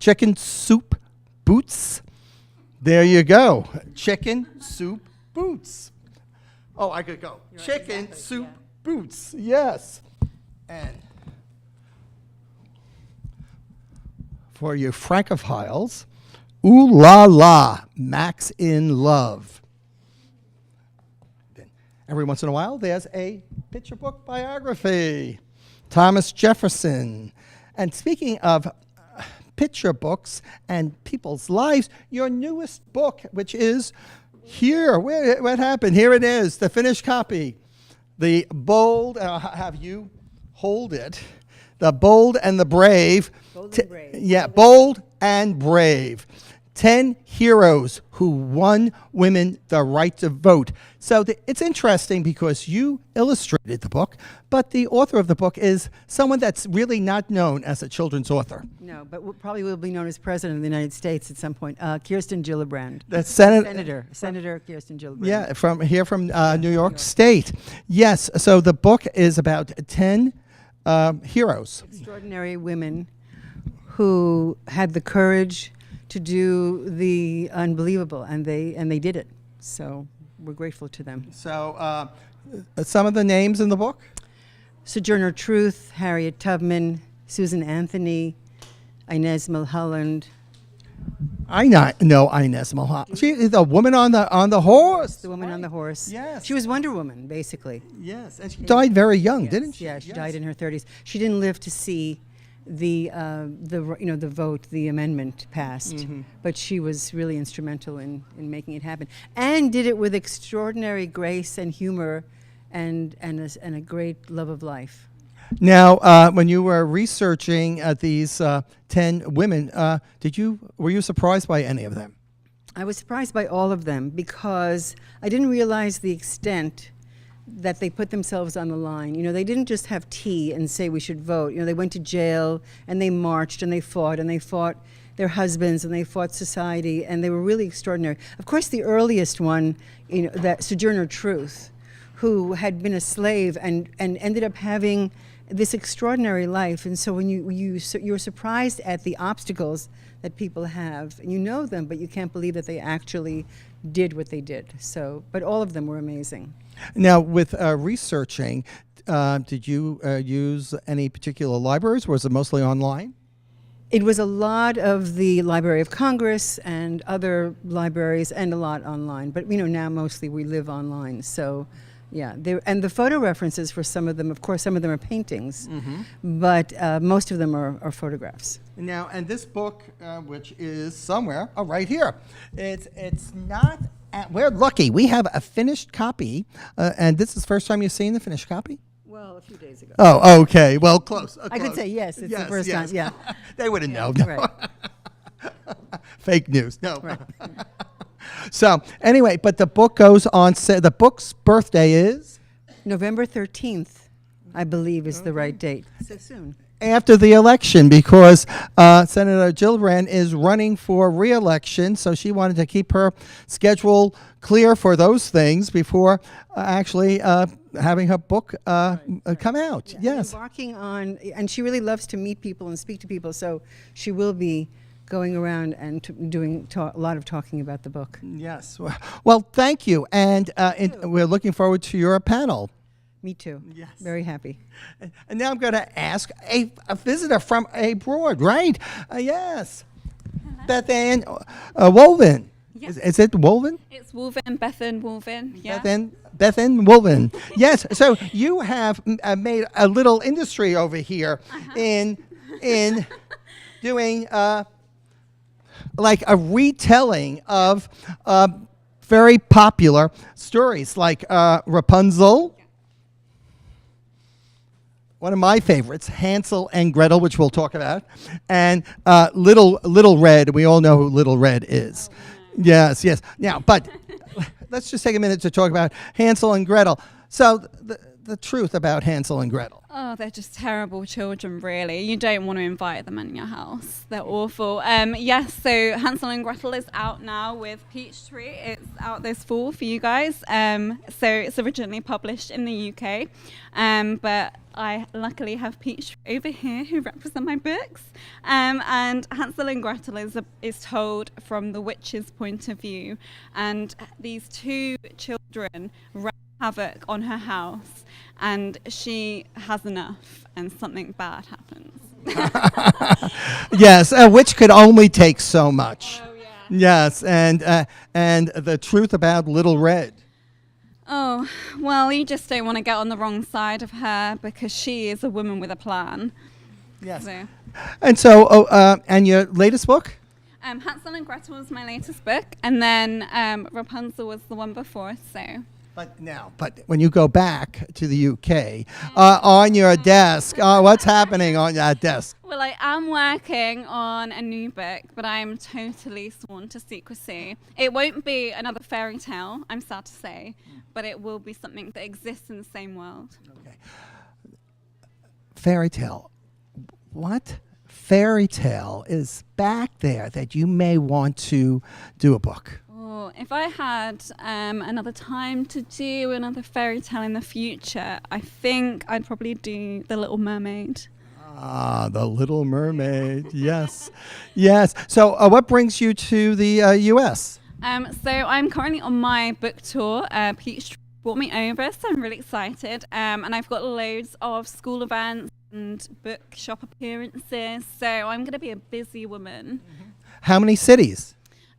Speaker 18: Chicken Soup Boots. There you go. Chicken Soup Boots. Oh, I could go. Chicken Soup Boots, yes. And for you Francophiles, Ooh La La, Max in Love. Then every once in a while, there's a picture book biography. Thomas Jefferson. And speaking of picture books and people's lives, your newest book, which is here. What happened? Here it is, the finished copy. The Bold, I'll have you hold it. The Bold and the Brave.
Speaker 13: Bold and Brave.
Speaker 18: Yeah, Bold and Brave. 10 heroes who won women the right to vote. So it's interesting because you illustrated the book, but the author of the book is someone that's really not known as a children's author.
Speaker 13: No, but probably will be known as President of the United States at some point. Kirsten Gillibrand.
Speaker 18: That's
Speaker 13: Senator Kirsten Gillibrand.
Speaker 18: Yeah, from New York State. Yes, so the book is about 10 heroes.
Speaker 13: Extraordinary women who had the courage to do the unbelievable, and they did it. So we're grateful to them.
Speaker 18: So some of the names in the book?
Speaker 13: Sojourner Truth, Harriet Tubman, Susan Anthony, Inez Milholland.
Speaker 18: I know Inez Milholland. She is the woman on the horse.
Speaker 13: The woman on the horse.
Speaker 18: Yes.
Speaker 13: She was Wonder Woman, basically.
Speaker 18: Yes, and she died very young, didn't she?
Speaker 13: Yeah, she died in her 30s. She didn't live to see the vote, the amendment passed, but she was really instrumental in making it happen, and did it with extraordinary grace and humor, and a great love of life.
Speaker 18: Now, when you were researching these 10 women, were you surprised by any of them?
Speaker 13: I was surprised by all of them because I didn't realize the extent that they put themselves on the line. You know, they didn't just have tea and say we should vote. You know, they went to jail and they marched and they fought their husbands and they fought society, and they were really extraordinary. Of course, the earliest one, you know, that Sojourner Truth, who had been a slave and ended up having this extraordinary life. And so when you're surprised at the obstacles that people have, and you know them, but you can't believe that they actually did what they did. So, but all of them were amazing.
Speaker 18: Now, with researching, did you use any particular libraries, or was it mostly online?
Speaker 13: It was a lot of the Library of Congress and other libraries, and a lot online. But you know, now mostly we live online. So, yeah, and the photo references for some of them, of course, some of them are paintings, but most of them are photographs.
Speaker 18: Now, and this book, which is somewhere, right here, it's not. We're lucky. We have a finished copy, and this is the first time you've seen the finished copy?
Speaker 13: Well, a few days ago.
Speaker 18: Oh, okay. Well, close.
Speaker 13: I could say yes. It's the first time. Yeah,
Speaker 18: they wouldn't know.
Speaker 13: Right.
Speaker 18: Fake news. No. Right. So anyway, but the book goes on. The book's birthday is
Speaker 13: November 13th, I believe, is the right date. So soon.
Speaker 18: After the election, because Senator Gillibrand is running for re-election, so she wanted to keep her schedule clear for those things before actually having her book come out.
Speaker 13: Yeah,
Speaker 18: yes.
Speaker 13: Embarking on, and she really loves to meet people and speak to people, so she will be going around and doing a lot of talking about the book.
Speaker 18: Yes. Well, thank you, and we're looking forward to your panel.
Speaker 13: Me too.
Speaker 18: Yes.
Speaker 13: Very happy.
Speaker 18: And now I'm going to ask a visitor from abroad, right? Yes. Beth Ann Woven.
Speaker 17: Yes.
Speaker 18: Is it Woven?
Speaker 17: It's Woven, Bethan Woven. Yeah.
Speaker 18: Bethan Woven. Yes. So you have made a little industry over here in doing like a retelling of very popular stories like Rapunzel. One of my favorites, Hansel and Gretel, which we'll talk about, and Little Red. We all know who Little Red is. Yes, yes. Now, but let's just take a minute to talk about Hansel and Gretel. So the truth about Hansel and Gretel.
Speaker 17: Oh, they're just terrible children, really. You don't want to invite them in your house. They're awful. Yes, so Hansel and Gretel is out now with Peachtree. It's out this fall for you guys. So it's originally published in the UK, but I luckily have Peachtree over here who represent my books. And Hansel and Gretel is told from the witch's point of view. And these two children wreak havoc on her house, and she has enough, and something bad happens.
Speaker 18: Yes, which could only take so much. Oh, yeah. Yes, and the truth about Little Red.
Speaker 17: Oh, well, you just don't want to get on the wrong side of her because she is a woman with a plan.
Speaker 18: Yes.
Speaker 17: So.
Speaker 18: And so, and your latest book?
Speaker 17: Hansel and Gretel was my latest book, and then Rapunzel was the one before, so...
Speaker 18: But when you go back to the UK, on your desk, what's happening on that desk?
Speaker 17: Well, I am working on a new book, but I'm totally sworn to secrecy. It won't be another fairy tale, I'm sad to say, but it will be something that exists in the same world.
Speaker 18: Okay. Fairy tale. What fairy tale is back there that you may want to do a book?
Speaker 17: Oh, if I had another time to do another fairy tale in the future, I think I'd probably do The Little Mermaid.
Speaker 18: Ah, The Little Mermaid. Yes. Yes. So what brings you to the U.S.?
Speaker 17: So I'm currently on my book tour. Peach brought me over, so I'm really excited. And I've got loads of school events and bookshop appearances, so I'm going to be a busy woman.
Speaker 18: Mm-hmm. How many cities?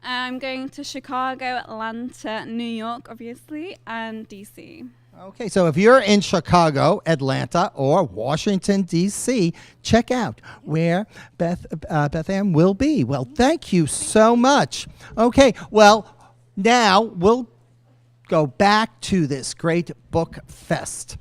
Speaker 17: I'm going to Chicago, Atlanta, New York, obviously, and DC.
Speaker 18: Okay, so if you're in Chicago, Atlanta, or Washington, D.C., check out where Beth Ann will be. Well, thank you so much. Okay, well, now we'll go back to this great book fest.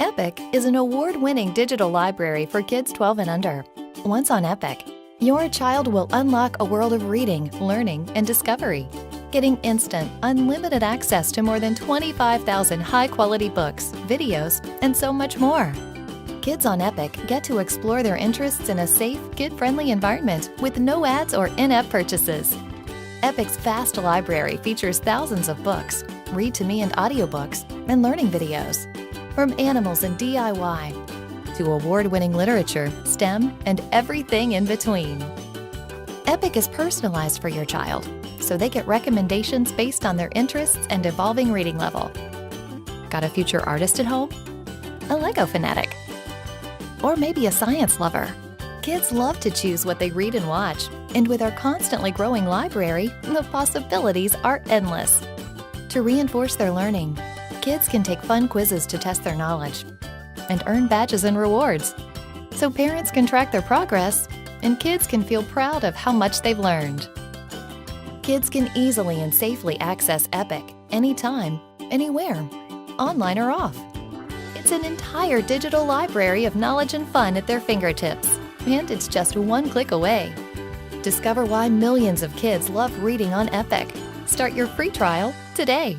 Speaker 1: Epic is an award-winning digital library for kids 12 and under. Once on Epic, your child will unlock a world of reading, learning, and discovery, getting instant, unlimited access to more than 25,000 high-quality books, videos, and so much more. Kids on Epic get to explore their interests in a safe, kid-friendly environment with no ads or in-app purchases. Epic's vast library features thousands of books, read-to-me and audiobooks, and learning videos. From animals and DIY to award-winning literature, STEM, and everything in between. Epic is personalized for your child, so they get recommendations based on their interests and evolving reading level. Got a future artist at home? A Lego fanatic? Or maybe a science lover? Kids love to choose what they read and watch, and with our constantly growing library, the possibilities are endless. To reinforce their learning, kids can take fun quizzes to test their knowledge and earn badges and rewards, so parents can track their progress and kids can feel proud of how much they've learned. Kids can easily and safely access Epic anytime, anywhere, online or off. It's an entire digital library of knowledge and fun at their fingertips, and it's just one click away. Discover why millions of kids love reading on Epic. Start your free trial today.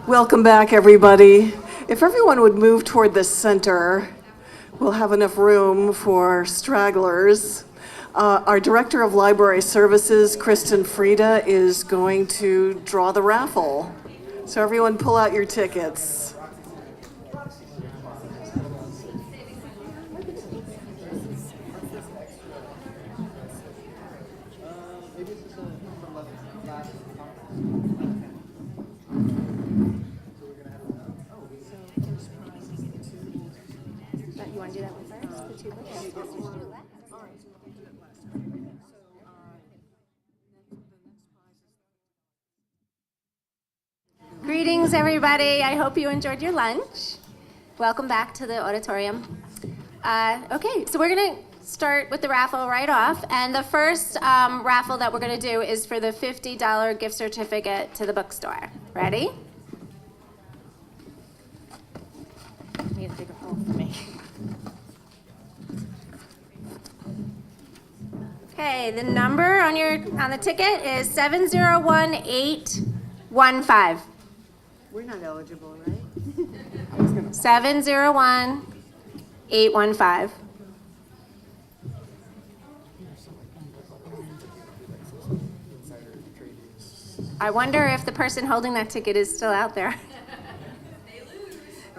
Speaker 14: Welcome back, everybody. If everyone would move toward the center, we'll have enough room for stragglers. Our Director of Library Services, Kristen Frieda, is going to draw the raffle. So everyone pull out your tickets.
Speaker 8: You want to do that one first? The two books? Greetings, everybody. I hope you enjoyed your lunch. Welcome back to the auditorium. Okay, so we're going to start with the raffle right off. And the first raffle that we're going to do is for the $50 gift certificate to the bookstore. Ready? I need a bigger hole for me. Okay, the number on the ticket is 701815.
Speaker 5: We're not eligible, right?
Speaker 8: 701815. I wonder if the person holding that ticket is still out there.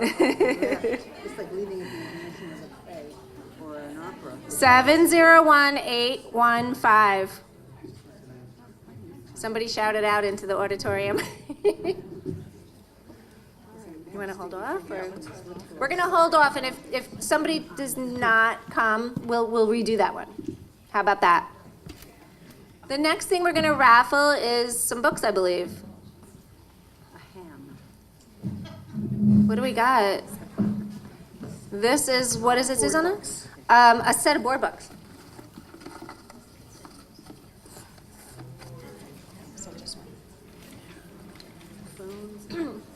Speaker 13: It's like leaving at the ignition of a play or an opera.
Speaker 8: 701815. Somebody shouted out into the auditorium. You want to hold off? Or? We're going to hold off, and if somebody does not come, we'll redo that one. How about that? The next thing we're going to raffle is some books, I believe.
Speaker 13: A ham.
Speaker 8: What do we got? This is, what is it, Susanna? A set of board books.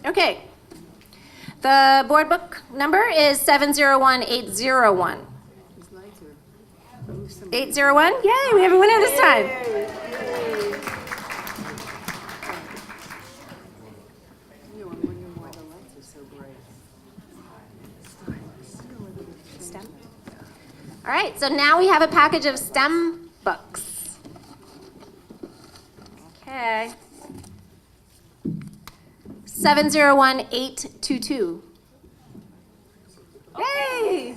Speaker 8: Okay. The board book number is 701801. 801? Yay, we have a winner this time. STEM. All right, so now we have a package of STEM books. Okay. 701822. Yay!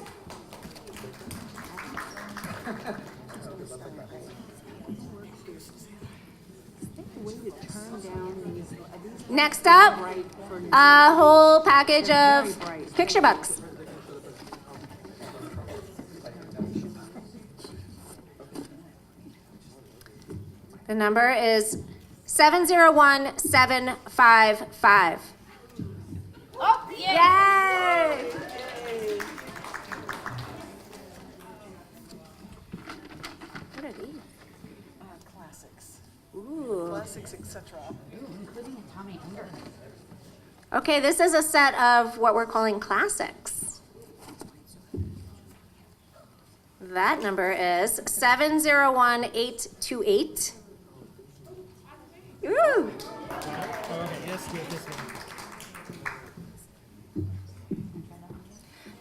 Speaker 8: Next up, a whole package of picture books. The number is 701755. Oh, yay! What are these?
Speaker 14: Classics.
Speaker 8: Ooh.
Speaker 14: Classics, etc.
Speaker 8: Including a Tommy Under. Okay, this is a set of what we're calling classics. That number is 701828. Ooh.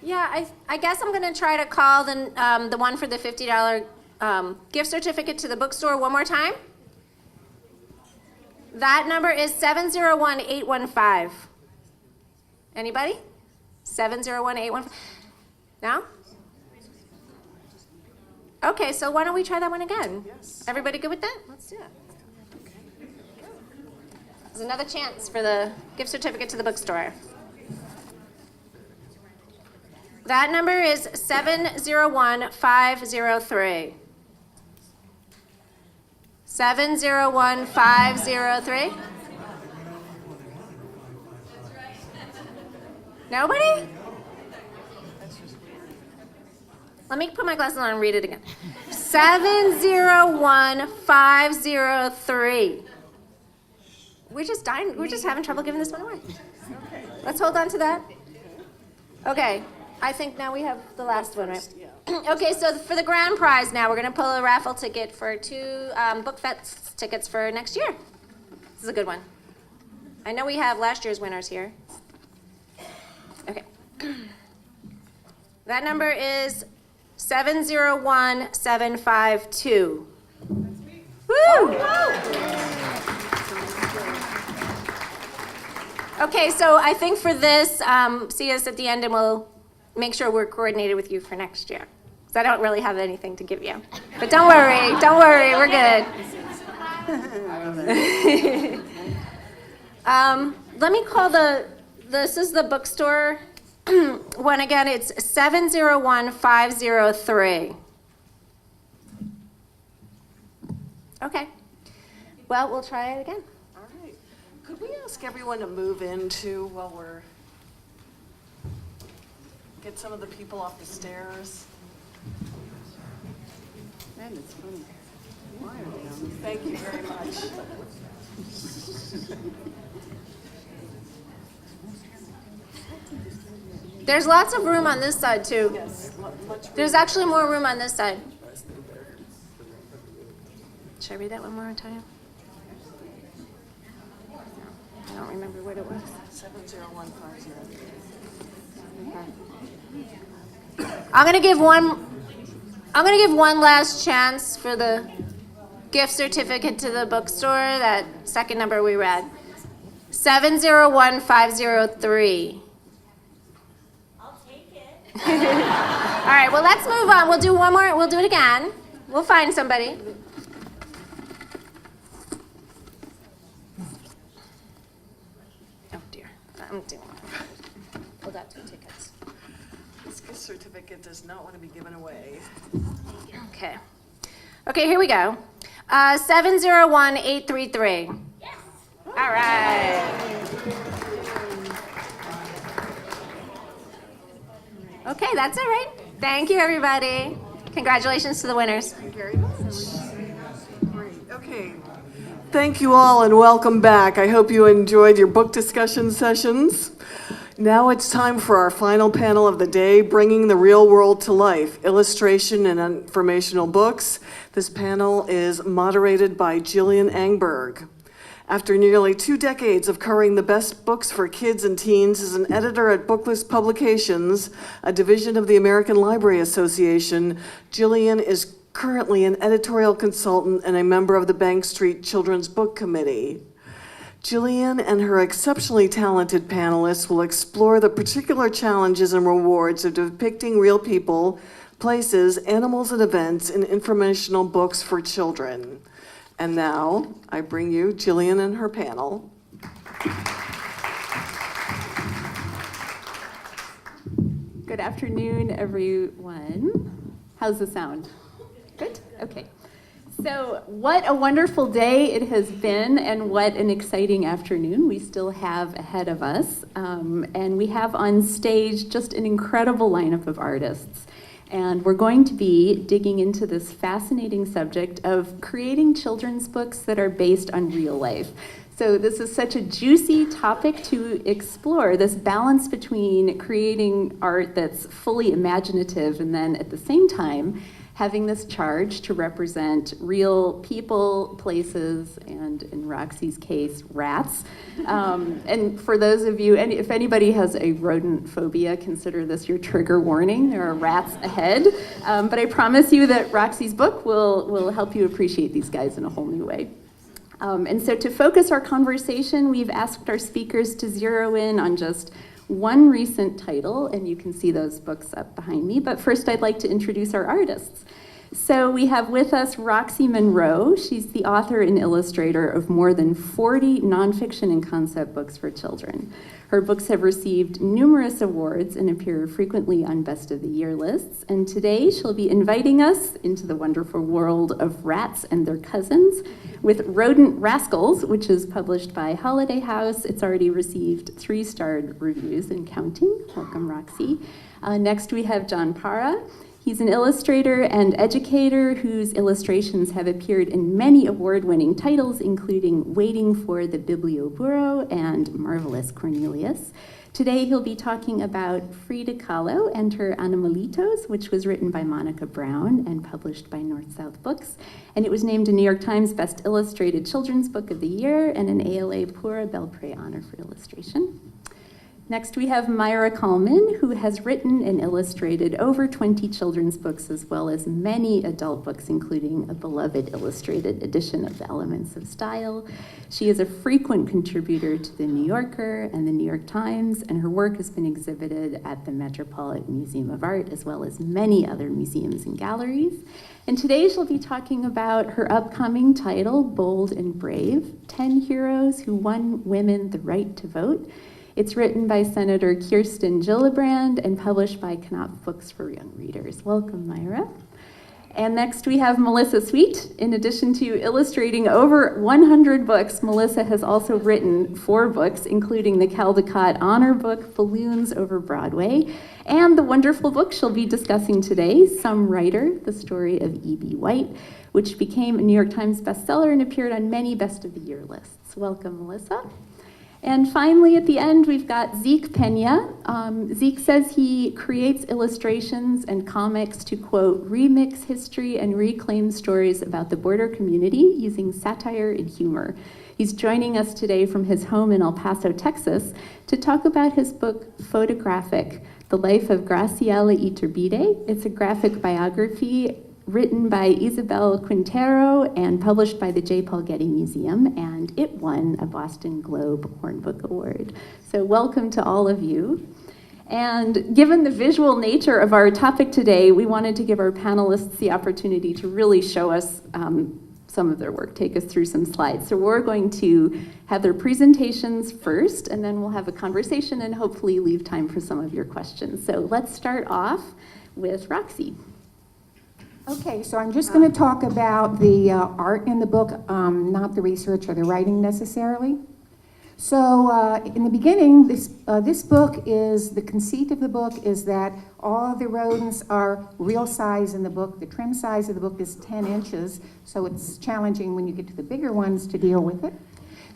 Speaker 8: Yeah, I guess I'm going to try to call the one for the $50 gift certificate to the bookstore one more time. That number is 701815. Anybody? 701815. No? Okay, so why don't we try that one again? Yes. Everybody good with that? Let's do it. There's another chance for the gift certificate to the bookstore. That number is 701503. 701503. Nobody? Let me put my glasses on and read it again. 701503. We're just dying. We're just having trouble giving this one away. Let's hold on to that. Okay. I think now we have the last one, right? Okay, so for the grand prize now, we're going to pull a raffle ticket for 2 BookFest tickets for next year. This is a good one. I know we have last year's winners here. Okay. That number is 701752. Woo! Okay, so I think for this, see us at the end and we'll make sure we're coordinated with you for next year. Because I don't really have anything to give you. But don't worry, we're good. Let me call this is the bookstore one again. It's 701503. Okay. Well, we'll try it again.
Speaker 14: All right. Could we ask everyone to move into while we're get some of the people off the stairs? Man, it's funny. Why are they on? Thank you very much.
Speaker 8: There's lots of room on this side, too.
Speaker 14: Yes, much
Speaker 8: There's actually more room on this side. Should I read that one more time? I don't remember what it was.
Speaker 14: 70150.
Speaker 8: I'm gonna give one last chance for the gift certificate to the bookstore, that second number we read. 701503. All right, well, let's move on. We'll do one more. We'll do it again. We'll find somebody. Oh, dear. I'm doing hold out 2 tickets.
Speaker 14: This gift certificate does not want to be given away.
Speaker 8: Okay. Okay, here we go. 701833. Yes. All right. Okay, that's all right. Thank you, everybody. Congratulations to the winners.
Speaker 14: Thank you very much. Great. Okay. Thank you all and welcome back. I hope you enjoyed your book discussion sessions. Now it's time for our final panel of the day, Bringing the Real World to Life, Illustration and Informational Books. This panel is moderated by Jillian Engberg. After nearly 2 decades of covering the best books for kids and teens as an editor at Booklist Publications, a division of the American Library Association, Jillian is currently an editorial consultant and a member of the Bank Street Children's Book Committee. Jillian and her exceptionally talented panelists will explore the particular challenges and rewards of depicting real people, places, animals, and events in informational books for children. And now, I bring you Jillian and her panel.
Speaker 10: Good afternoon, everyone. How's the sound? Good? Okay. So, what a wonderful day it has been, and what an exciting afternoon we still have ahead of us. And we have on stage just an incredible lineup of artists. And we're going to be digging into this fascinating subject of creating children's books that are based on real life. So this is such a juicy topic to explore, this balance between creating art that's fully imaginative and then at the same time having this charge to represent real people, places, and in Roxy's case, rats. And for those of you, and if anybody has a rodent phobia, consider this your trigger warning. There are rats ahead. But I promise you that Roxy's book will help you appreciate these guys in a whole new way. And so to focus our conversation, we've asked our speakers to zero in on just one recent title, and you can see those books up behind me. But first, I'd like to introduce our artists. So we have with us Roxy Monroe. She's the author and illustrator of more than 40 nonfiction and concept books for children. Her books have received numerous awards and appear frequently on Best of the Year lists. And today she'll be inviting us into the wonderful world of rats and their cousins with Rodent Rascals, which is published by Holiday House. It's already received 3-starred reviews and counting. Welcome, Roxy. Next we have John Parra. He's an illustrator and educator whose illustrations have appeared in many award-winning titles, including Waiting for the Bibliobureau and Marvelous Cornelius. Today he'll be talking about Frida Kahlo and her Animalitos, which was written by Monica Brown and published by North South Books. And it was named a New York Times Best Illustrated Children's Book of the Year and an ALA Pura Belpré Honor for Illustration. Next, we have Myra Kalman, who has written and illustrated over 20 children's books, as well as many adult books, including a beloved illustrated edition of The Elements of Style. She is a frequent contributor to The New Yorker and The New York Times, and her work has been exhibited at the Metropolitan Museum of Art, as well as many other museums and galleries. And today she'll be talking about her upcoming title, Bold and Brave, 10 Heroes Who Won Women the Right to Vote. It's written by Senator Kirsten Gillibrand and published by Knopf Books for Young Readers. Welcome, Myra. And next we have Melissa Sweet. In addition to illustrating over 100 books, Melissa has also written 4 books, including the Caldecott Honor Book, Balloons Over Broadway, and the wonderful book she'll be discussing today, Some Writer, the Story of E.B. White, which became a New York Times bestseller and appeared on many Best of the Year lists. Welcome, Melissa. And finally, at the end, we've got Zeke Pena. Zeke says he creates illustrations and comics to, quote, remix history and reclaim stories about the border community using satire and humor. He's joining us today from his home in El Paso, Texas, to talk about his book, Photographic, The Life of Graciela Iturbide. It's a graphic biography written by Isabel Quintero and published by the J. Paul Getty Museum, and it won a Boston Globe Horn Book Award. So welcome to all of you. And given the visual nature of our topic today, we wanted to give our panelists the opportunity to really show us some of their work, take us through some slides. So we're going to have their presentations first, and then we'll have a conversation and hopefully leave time for some of your questions. So let's start off with Roxy.
Speaker 22: Okay, so I'm just going to talk about the art in the book, not the research or the writing necessarily. So in the beginning, this book is, the conceit of the book is that all of the rodents are real size in the book. The trim size of the book is 10 inches, so it's challenging when you get to the bigger ones to deal with it.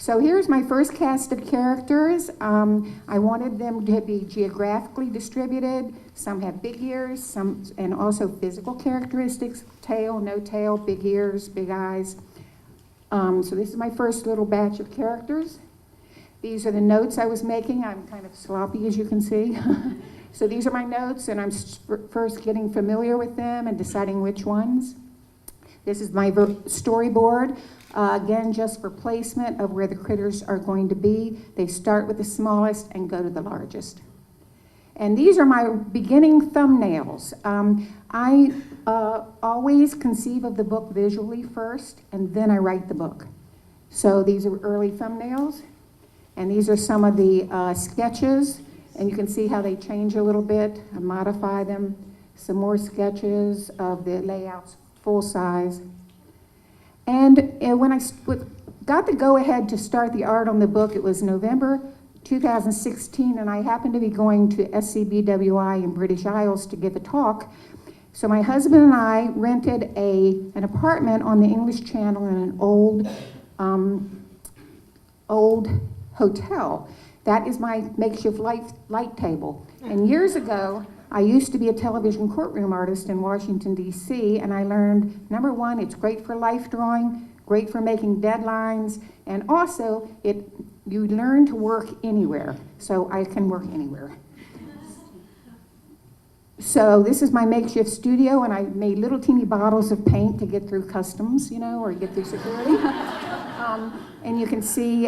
Speaker 22: So here's my first cast of characters. I wanted them to be geographically distributed. Some have big ears, some, and also physical characteristics, tail, no tail, big ears, big eyes. So this is my first little batch of characters. These are the notes I was making. I'm kind of sloppy, as you can see. So these are my notes, and I'm first getting familiar with them and deciding which ones. This is my storyboard. Again, just for placement of where the critters are going to be. They start with the smallest and go to the largest. And these are my beginning thumbnails. I always conceive of the book visually first, and then I write the book. So these are early thumbnails, and these are some of the sketches, and you can see how they change a little bit. I modify them. Some more sketches of the layouts, full size. And when I got the go-ahead to start the art on the book, it was November 2016, and I happened to be going to SCBWI in British Isles to give a talk. So my husband and I rented an apartment on the English Channel in an old hotel. That is my makeshift light table. And years ago, I used to be a television courtroom artist in Washington, D.C., and I learned, number one, it's great for life drawing, great for making deadlines, and also you learn to work anywhere, so I can work anywhere. So this is my makeshift studio, and I made little teeny bottles of paint to get through customs, you know, or get through security. And you can see,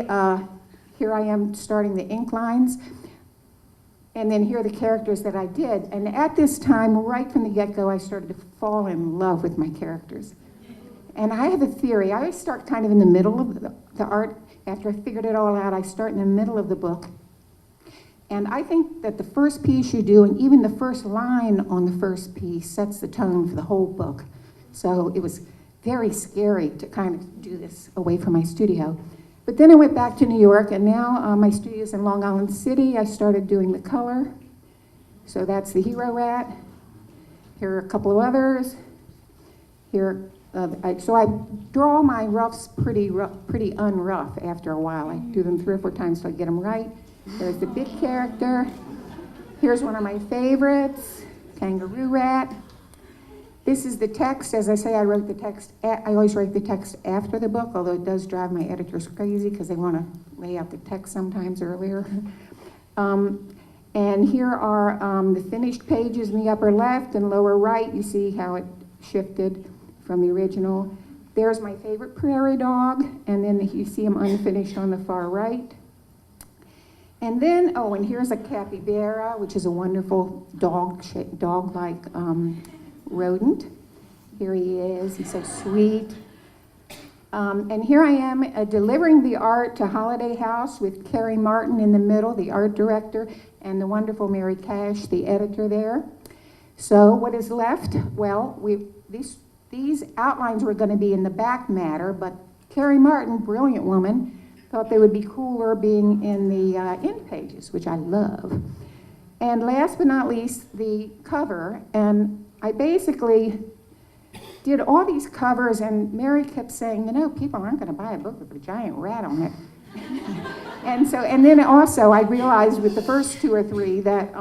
Speaker 22: here I am starting the ink lines. And then here are the characters that I did. And at this time, right from the get-go, I started to fall in love with my characters. And I have a theory. I always start kind of in the middle of the art. After I figured it all out, I start in the middle of the book. And I think that the first piece you do, and even the first line on the first piece, sets the tone for the whole book. So it was very scary to kind of do this away from my studio. But then I went back to New York, and now my studio is in Long Island City. I started doing the color. So that's the hero rat. Here are a couple of others. Here, so I draw my roughs pretty unrough after a while. I do them 3 or 4 times till I get them right.
Speaker 3: There's the big character. Here's one of my favorites, Kangaroo Rat. This is the text. As I say, I wrote the text. I always write the text after the book, although it does drive my editors crazy because they want to lay out the text sometimes earlier. And here are the finished pages in the upper left and lower right. You see how it shifted from the original. There's my favorite prairie dog, and then you see him unfinished on the far right. And then, oh, and here's a capybara, which is a wonderful dog-like rodent. Here he is. He's so sweet. And here I am delivering the art to Holiday House with Carrie Martin in the middle, the art director, and the wonderful Mary Cash, the editor there. So what is left? Well, these outlines were going to be in the back matter, but Carrie Martin, brilliant woman, thought they would be cooler being in the end pages, which I love. And last but not least, the cover. And I basically did all these covers, and Mary kept saying, you know, people aren't going to buy a book with a giant rat on it. and then also I realized with the first 2 or 3 that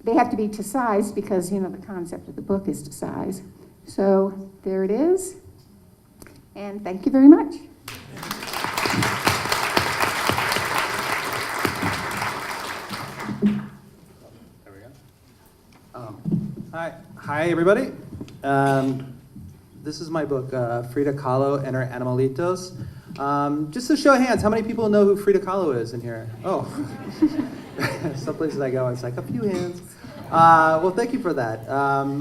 Speaker 3: they have to be to size because, you know, the concept of the book is to size. So there it is. And thank you very much.
Speaker 6: There we go. Hi everybody. This is my book, Frida Kahlo and Her Animalitos. Just to show of hands, how many people know who Frida Kahlo is in here? Oh, some places I go, it's like a few hands. Well, thank you for that.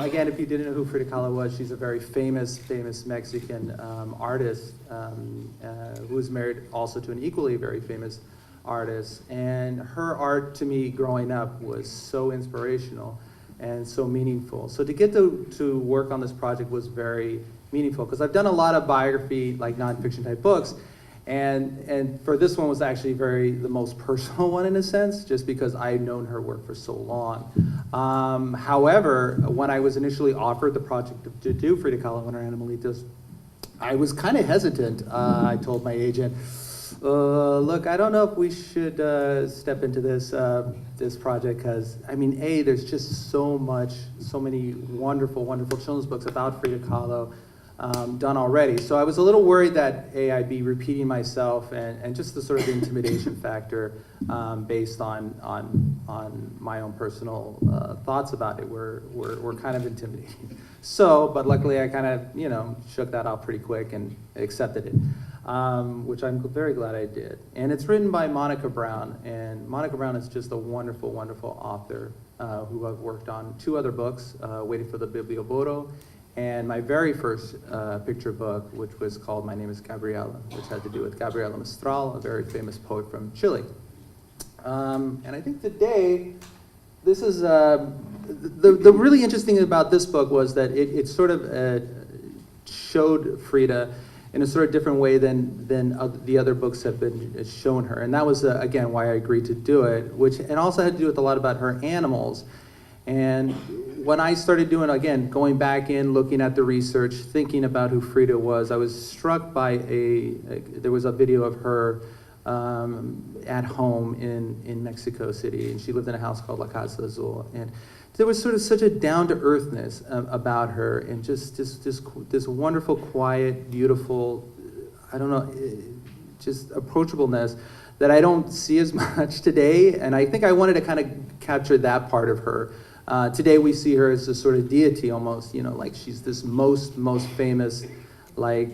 Speaker 6: Again, if you didn't know who Frida Kahlo was, she's a very famous Mexican artist who was married also to an equally very famous artist. And her art, to me, growing up, was so inspirational and so meaningful. So to get to work on this project was very meaningful, because I've done a lot of biography, like nonfiction type books, and for this one was actually the most personal one in a sense, just because I had known her work for so long. However, when I was initially offered the project to do Frida Kahlo and Her Animalitos, I was kind of hesitant. I told my agent, look, I don't know if we should step into this project, because, I mean, there's just so many wonderful children's books about Frida Kahlo done already. So I was a little worried that I'd be repeating myself, and just the sort of intimidation factor based on my own personal thoughts about it were kind of intimidating. So, but luckily I kind of, shook that off pretty quick and accepted it. Which I'm very glad I did. And it's written by Monica Brown, and Monica Brown is just a wonderful author who I've worked on 2 other books, Waiting for the Biblioboro, and my very first picture book, which was called My Name is Gabriela, which had to do with Gabriela Mistral, a very famous poet from Chile. And I think today, this is, the really interesting thing about this book was that it sort of showed Frida in a sort of different way than the other books have been shown her. And that was, again, why I agreed to do it, and also had to do with a lot about her animals. And when I started doing, again, going back in, looking at the research, thinking about who Frida was, I was struck by there was a video of her at home in Mexico City, and she lived in a house called La Casa Azul. And there was sort of such a down-to-earthness about her, and just this wonderful, quiet, beautiful, I don't know, just approachableness that I don't see as much today. And I think I wanted to kind of capture that part of her. Today we see her as a sort of deity almost, like she's this most famous, like,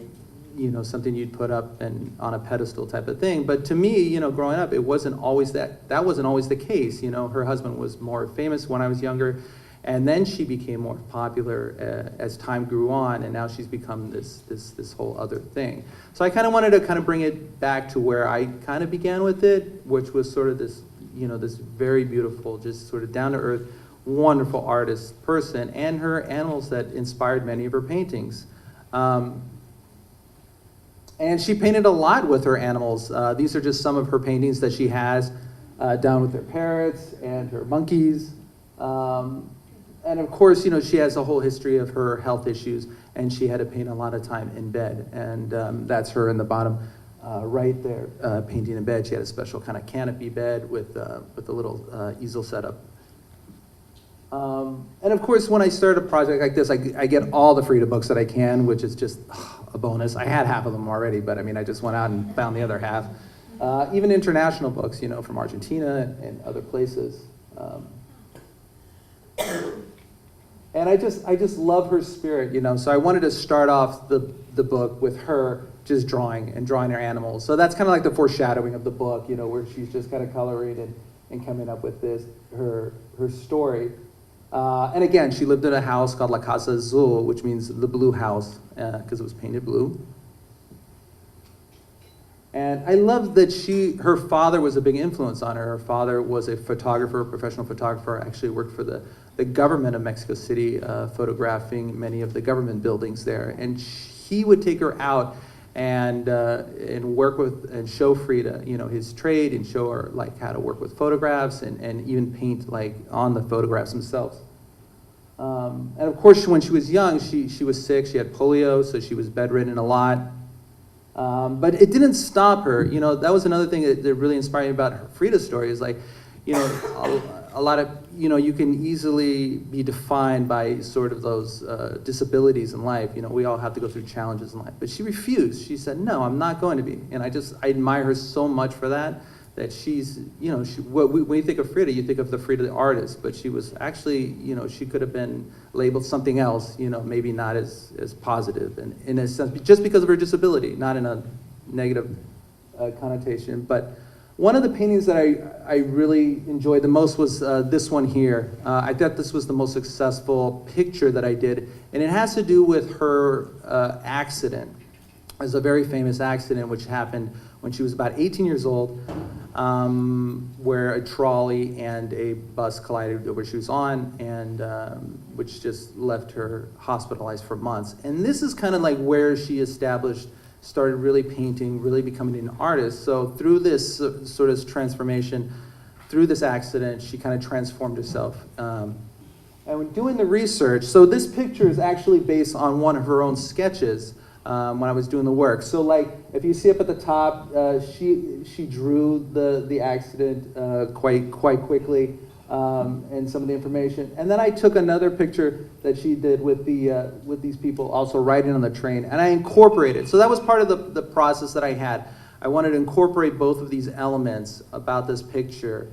Speaker 6: something you'd put up on a pedestal type of thing. But to me, growing up, it wasn't always that wasn't always the case. Her husband was more famous when I was younger, and then she became more popular as time grew on, and now she's become this whole other thing. So I kind of wanted to kind of bring it back to where I kind of began with it, which was sort of this, this very beautiful, just sort of down-to-earth, wonderful artist person, and her animals that inspired many of her paintings. And she painted a lot with her animals. These are just some of her paintings that she has down with her parrots and her monkeys. And of course, she has a whole history of her health issues, and she had to paint a lot of time in bed. And that's her in the bottom right there painting in bed. She had a special kind of canopy bed with a little easel setup. And of course, when I start a project like this, I get all the Frida books that I can, which is just a bonus. I had half of them already, but I mean, I just went out and found the other half. Even international books, you know, from Argentina and other places. And I just love her spirit, you know. So I wanted to start off the book with her just drawing her animals. So that's kind of like the foreshadowing of the book, you know, where she's just kind of coloring and coming up with her story. And again, she lived in a house called La Casa Azul, which means the blue house, because it was painted blue. And I love that her father was a big influence on her. Her father was a photographer, a professional photographer, actually worked for the government of Mexico City, photographing many of the government buildings there. And he would take her out and work with and show Frida, you know, his trade, and show her like how to work with photographs and even paint like on the photographs themselves. And of course, when she was young, she was sick. She had polio, so she was bedridden a lot. But it didn't stop her. You know, that was another thing that really inspired me about her Frida's story is like, you know, a lot of, you know, you can easily be defined by sort of those disabilities in life. You know, we all have to go through challenges in life. But she refused. She said, no, I'm not going to be. And I admire her so much for that she's, you know, when you think of Frida, you think of the Frida the artist, but she was actually, you know, she could have been labeled something else, you know, maybe not as positive, and in a sense, just because of her disability, not in a negative connotation. But one of the paintings that I really enjoyed the most was this one here. I thought this was the most successful picture that I did, and it has to do with her accident. It was a very famous accident which happened when she was about 18 years old, where a trolley and a bus collided where she was on, and which just left her hospitalized for months. And this is kind of like where she started really painting, really becoming an artist. So through this sort of transformation, through this accident, she kind of transformed herself. And when doing the research, so this picture is actually based on one of her own sketches when I was doing the work. So like, if you see up at the top, she drew the accident quite quickly, and some of the information. And then I took another picture that she did with these people also riding on the train, and I incorporated. So that was part of the process that I had. I wanted to incorporate both of these elements about this picture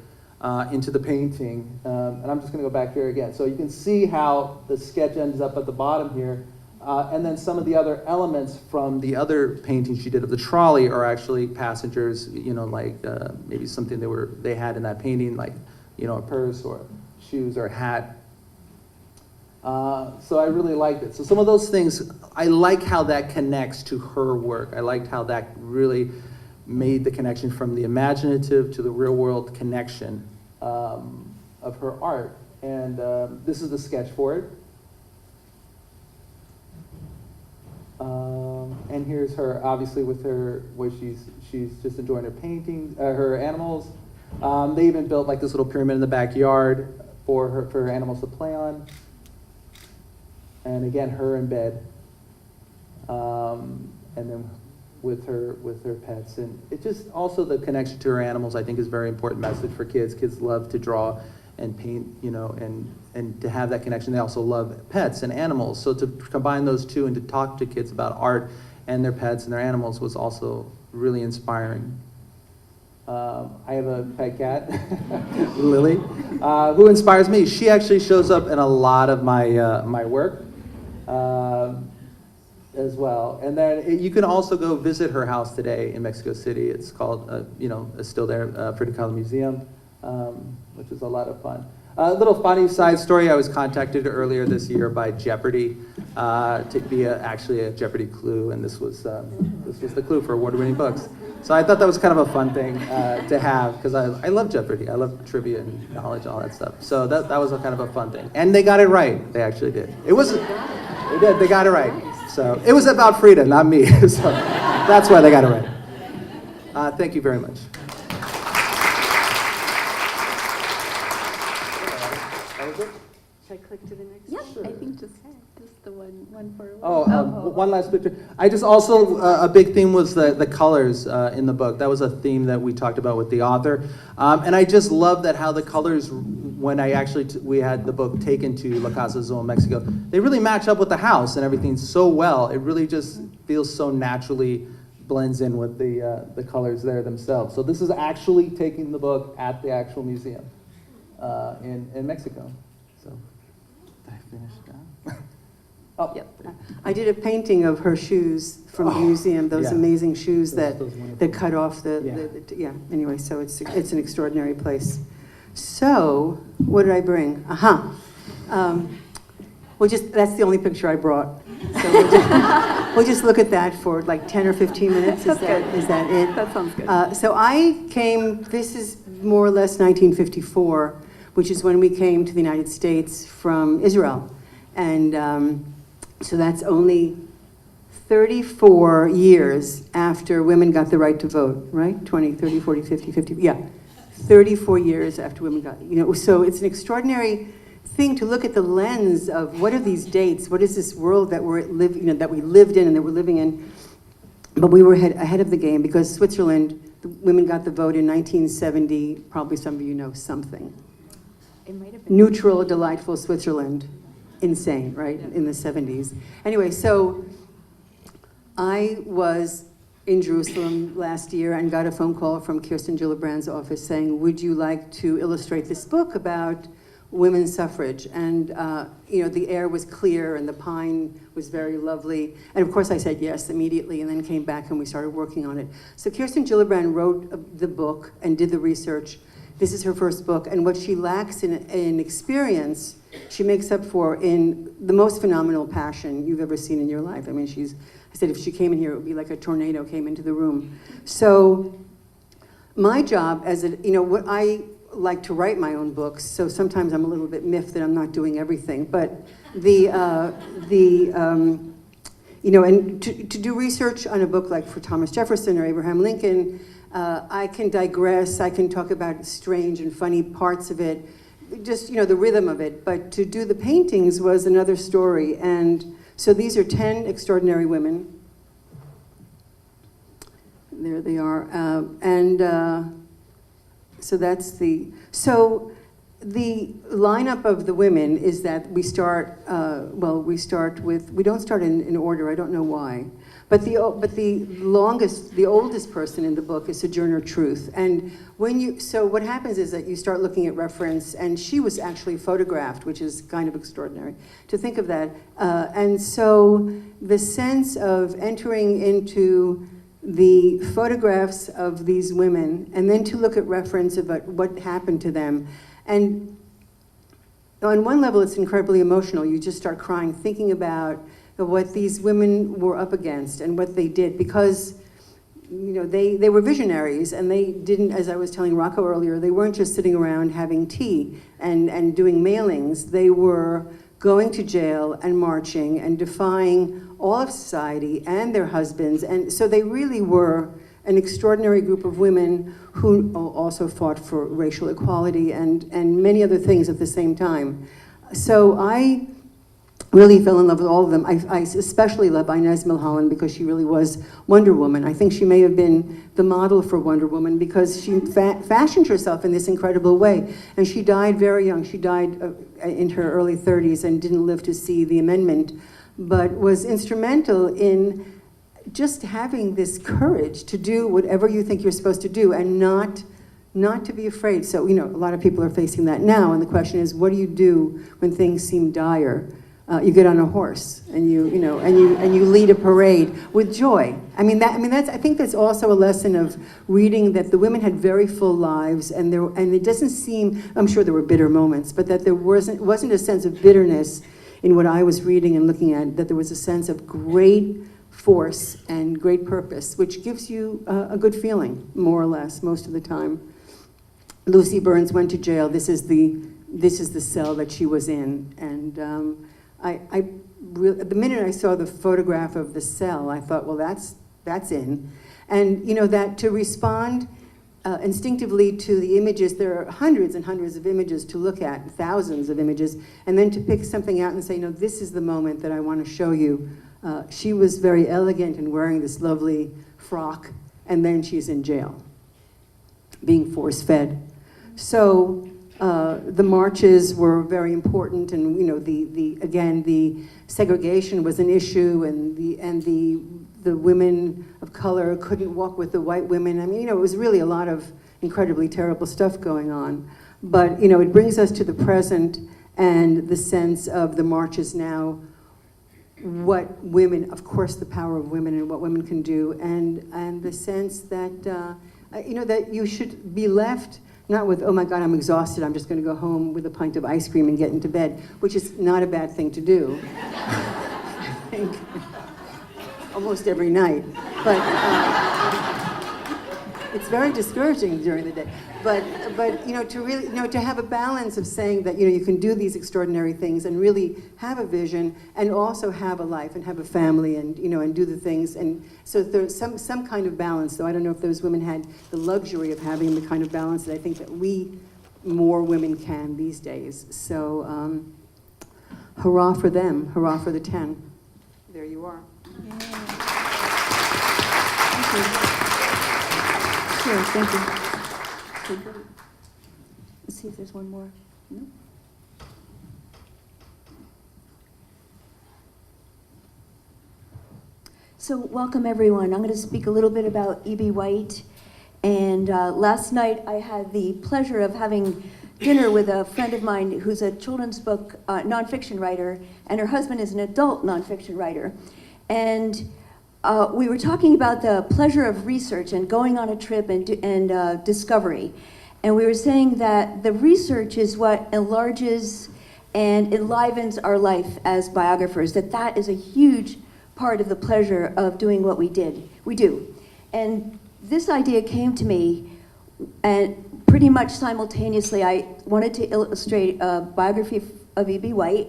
Speaker 6: into the painting. And I'm just gonna go back here again. So you can see how the sketch ends up at the bottom here. And then some of the other elements from the other painting she did of the trolley are actually passengers, you know, like maybe something they had in that painting, like, you know, a purse or shoes or a hat. So I really liked it. So some of those things, I like how that connects to her work. I liked how that really made the connection from the imaginative to the real world connection of her art. And this is the sketch for it. And here's her, obviously, with her, where she's just enjoying her paintings, her animals. They even built like this little pyramid in the backyard for her animals to play on. And again, her in bed, and then with her pets. And it just also the connection to her animals, I think, is a very important message for kids. Kids love to draw and paint, you know, and to have that connection. They also love pets and animals. So to combine those two and to talk to kids about art and their pets and their animals was also really inspiring. I have a pet cat, Lily, who inspires me. She actually shows up in a lot of my work as well. And then you can also go visit her house today in Mexico City. It's called, you know, it's still there, Frida Kahlo Museum, which is a lot of fun. A little funny side story, I was contacted earlier this year by Jeopardy to be actually a Jeopardy clue, and this was the clue for award-winning books. So I thought that was kind of a fun thing to have, because I love Jeopardy. I love trivia and knowledge, all that stuff. So that was a kind of a fun thing. And they got it right. They actually did. They did. They got it right. So it was about Frida, not me. So that's why they got it right. Thank you very much.
Speaker 10: Should I click to the next one? Yeah, sure. I think just the one for.
Speaker 6: One last picture. I just also, a big theme was the colors in the book. That was a theme that we talked about with the author. And I just love that how the colors, when we had the book taken to La Casa Azul in Mexico, they really match up with the house and everything so well. It really just feels so naturally blends in with the colors there themselves. So this is actually taking the book at the actual museum in Mexico. So, did I finish that?
Speaker 19: Oh, yep. I did a painting of her shoes from the museum, those amazing shoes that cut off anyway, so it's an extraordinary place. So, what did I bring? That's the only picture I brought. So we'll just look at that for like 10 or 15 minutes. Is that it?
Speaker 10: That sounds good.
Speaker 19: So I came, this is more or less 1954, which is when we came to the United States from Israel. And so that's only 34 years after women got the right to vote, right? 20, 30, 40, 50, 50, yeah. 34 years after women got, so it's an extraordinary thing to look at the lens of what are these dates, what is this world that we lived in and that we're living in. But we were ahead of the game because Switzerland, the women got the vote in 1970, probably some of you know something.
Speaker 10: It might have been
Speaker 19: Neutral, delightful Switzerland. Insane, right, in the 70s. Anyway, so I was in Jerusalem last year and got a phone call from Kirsten Gillibrand's office saying, would you like to illustrate this book about women's suffrage? And, the air was clear and the pine was very lovely. And of course I said yes immediately and then came back and we started working on it. So Kirsten Gillibrand wrote the book and did the research. This is her first book, and what she lacks in experience, she makes up for in the most phenomenal passion you've ever seen in your life. I mean, I said if she came in here, it would be like a tornado came into the room. So my job what I like to write my own books, so sometimes I'm a little bit miffed that I'm not doing everything, but and to do research on a book like for Thomas Jefferson or Abraham Lincoln, I can digress, I can talk about strange and funny parts of it, just, the rhythm of it, but to do the paintings was another story. And so these are 10 extraordinary women. There they are. So that's the lineup of the women is that we start, we don't start in order, I don't know why. But the oldest person in the book is Sojourner Truth. And so what happens is that you start looking at reference, and she was actually photographed, which is kind of extraordinary to think of that. And so the sense of entering into the photographs of these women, and then to look at reference about what happened to them. And on one level, it's incredibly emotional. You just start crying, thinking about what these women were up against and what they did, because they were visionaries, and they didn't, as I was telling Rocco earlier, they weren't just sitting around having tea and doing mailings. They were going to jail and marching and defying all of society and their husbands. And so they really were an extraordinary group of women who also fought for racial equality and many other things at the same time. So I really fell in love with all of them. I especially love Inez Milholland because she really was Wonder Woman. I think she may have been the model for Wonder Woman because she fashioned herself in this incredible way. And she died very young. She died in her early 30s and didn't live to see the amendment, but was instrumental in just having this courage to do whatever you think you're supposed to do and not to be afraid. So, a lot of people are facing that now, and the question is, what do you do when things seem dire? You get on a horse and you lead a parade with joy. I think that's also a lesson of reading that the women had very full lives, and it doesn't seem, I'm sure there were bitter moments, but that there wasn't a sense of bitterness in what I was reading and looking at, that there was a sense of great force and great purpose, which gives you a good feeling, more or less, most of the time. Lucy Burns went to jail. This is the cell that she was in, and the minute I saw the photograph of the cell, I thought, well, that's in. And that to respond instinctively to the images. There are hundreds and hundreds of images to look at, thousands of images, and then to pick something out and say, no, this is the moment that I want to show you. She was very elegant in wearing this lovely frock, and then she's in jail, being force-fed. So the marches were very important, and again, the segregation was an issue, and the women of color couldn't walk with the white women. I mean, it was really a lot of incredibly terrible stuff going on. But, it brings us to the present and the sense of the marches now, what women, of course, the power of women and what women can do, and the sense that, that you should be left not with, oh my God, I'm exhausted, I'm just going to go home with a pint of ice cream and get into bed, which is not a bad thing to do. I think. Almost every night, but it's very discouraging during the day. But to really, to have a balance of saying that you can do these extraordinary things and really have a vision and also have a life and have a family and and do the things, and so there's some kind of balance. Though I don't know if those women had the luxury of having the kind of balance that I think that more women can these days. So hurrah for them! Hurrah for the 10! There you are. Sure, thank you. Okay, great. Let's see if there's one more. No?
Speaker 20: So welcome everyone. I'm going to speak a little bit about E.B. White. And last night I had the pleasure of having dinner with a friend of mine who's a children's book nonfiction writer, and her husband is an adult nonfiction writer. And we were talking about the pleasure of research and going on a trip and discovery. And we were saying that the research is what enlarges and enlivens our life as biographers, that is a huge part of the pleasure of doing what we do. And this idea came to me, and pretty much simultaneously I wanted to illustrate a biography of E.B. White,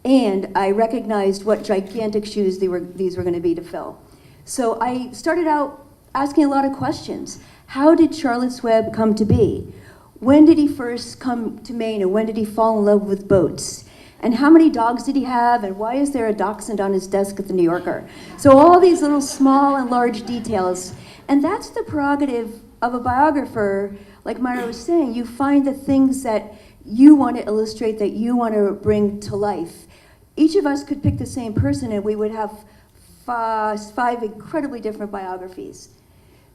Speaker 20: and I recognized what gigantic shoes these were going to be to fill. So I started out asking a lot of questions. How did Charlotte's Web come to be? When did he first come to Maine, and when did he fall in love with boats? And how many dogs did he have, and why is there a dachshund on his desk at the New Yorker? So all these little small and large details. And that's the prerogative of a biographer. Like Myra was saying, you find the things that you want to illustrate, that you want to bring to life. Each of us could pick the same person and we would have five incredibly different biographies.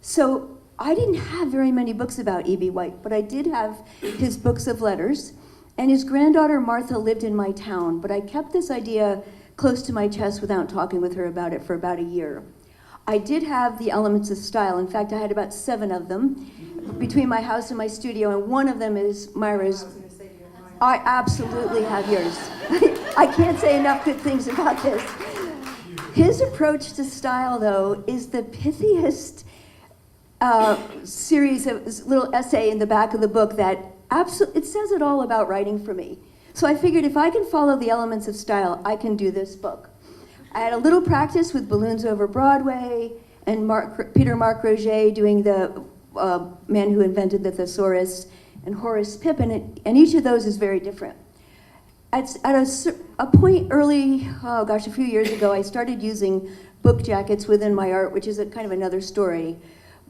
Speaker 20: So I didn't have very many books about E.B. White, but I did have his books of letters, and his granddaughter Martha lived in my town, but I kept this idea close to my chest without talking with her about it for about a year. I did have the elements of style. In fact, I had about 7 of them between my house and my studio, and one of them is Myra's. I absolutely have yours. I can't say enough good things about this. His approach to style, though, is the pithiest series of little essay in the back of the book that it says it all about writing for me. So I figured if I can follow the elements of style, I can do this book. I had a little practice with Balloons Over Broadway and Peter Mark Roget doing the man who invented the thesaurus, and Horace Pippin, and each of those is very different. At a point early, a few years ago, I started using book jackets within my art, which is kind of another story.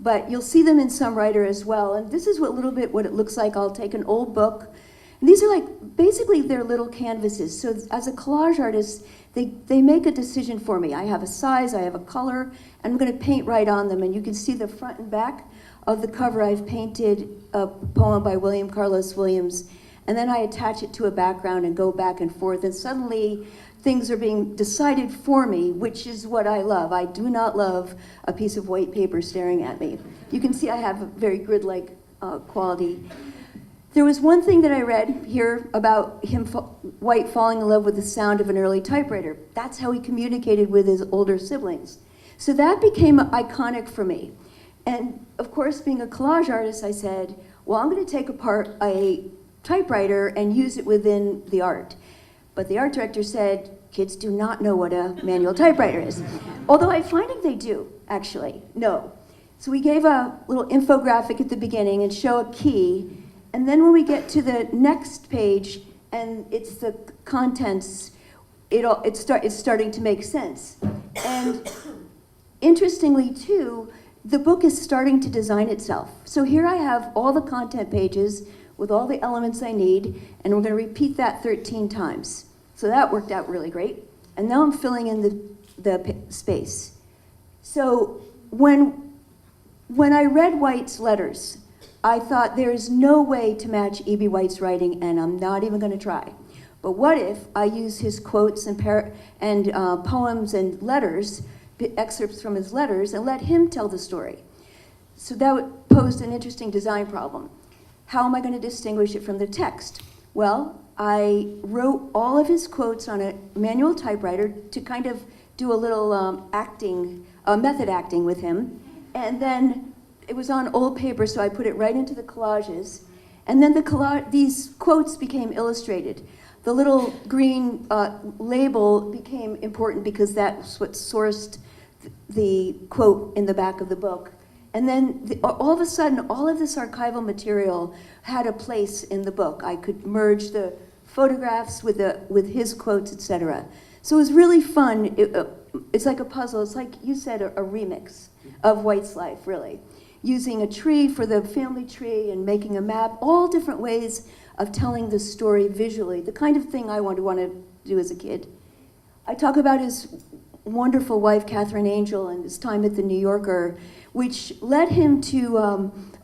Speaker 20: But you'll see them in some writer as well. And this is what it looks like. I'll take an old book. And these are basically they're little canvases. So as a collage artist, they make a decision for me. I have a size, I have a color, and I'm going to paint right on them. And you can see the front and back of the cover. I've painted a poem by William Carlos Williams, and then I attach it to a background and go back and forth, and suddenly things are being decided for me, which is what I love. I do not love a piece of white paper staring at me. You can see I have a very grid-like quality. There was one thing that I read here about White falling in love with the sound of an early typewriter. That's how he communicated with his older siblings. So that became iconic for me. And of course, being a collage artist, I said, well, I'm going to take apart a typewriter and use it within the art. But the art director said, kids do not know what a manual typewriter is. Although I'm finding they do, actually, know. So we gave a little infographic at the beginning and show a key, and then when we get to the next page and it's the contents, it's starting to make sense. And interestingly too, the book is starting to design itself. So here I have all the content pages with all the elements I need, and we're going to repeat that 13 times. So that worked out really great. And now I'm filling in the space. So when I read White's letters, I thought there's no way to match E.B. White's writing, and I'm not even going to try. But what if I use his quotes and poems and letters, excerpts from his letters, and let him tell the story? So that posed an interesting design problem. How am I going to distinguish it from the text? Well, I wrote all of his quotes on a manual typewriter to kind of do a little method acting with him. And then it was on old paper, so I put it right into the collages. And then these quotes became illustrated. The little green label became important because that's what sourced the quote in the back of the book. And then all of a sudden, all of this archival material had a place in the book. I could merge the photographs with his quotes, etc. So it was really fun. It's like a puzzle. It's like you said, a remix of White's life, really. Using a tree for the family tree and making a map, all different ways of telling the story visually, the kind of thing I want to do as a kid. I talk about his wonderful wife, Catherine Angel, and his time at the New Yorker, which led him to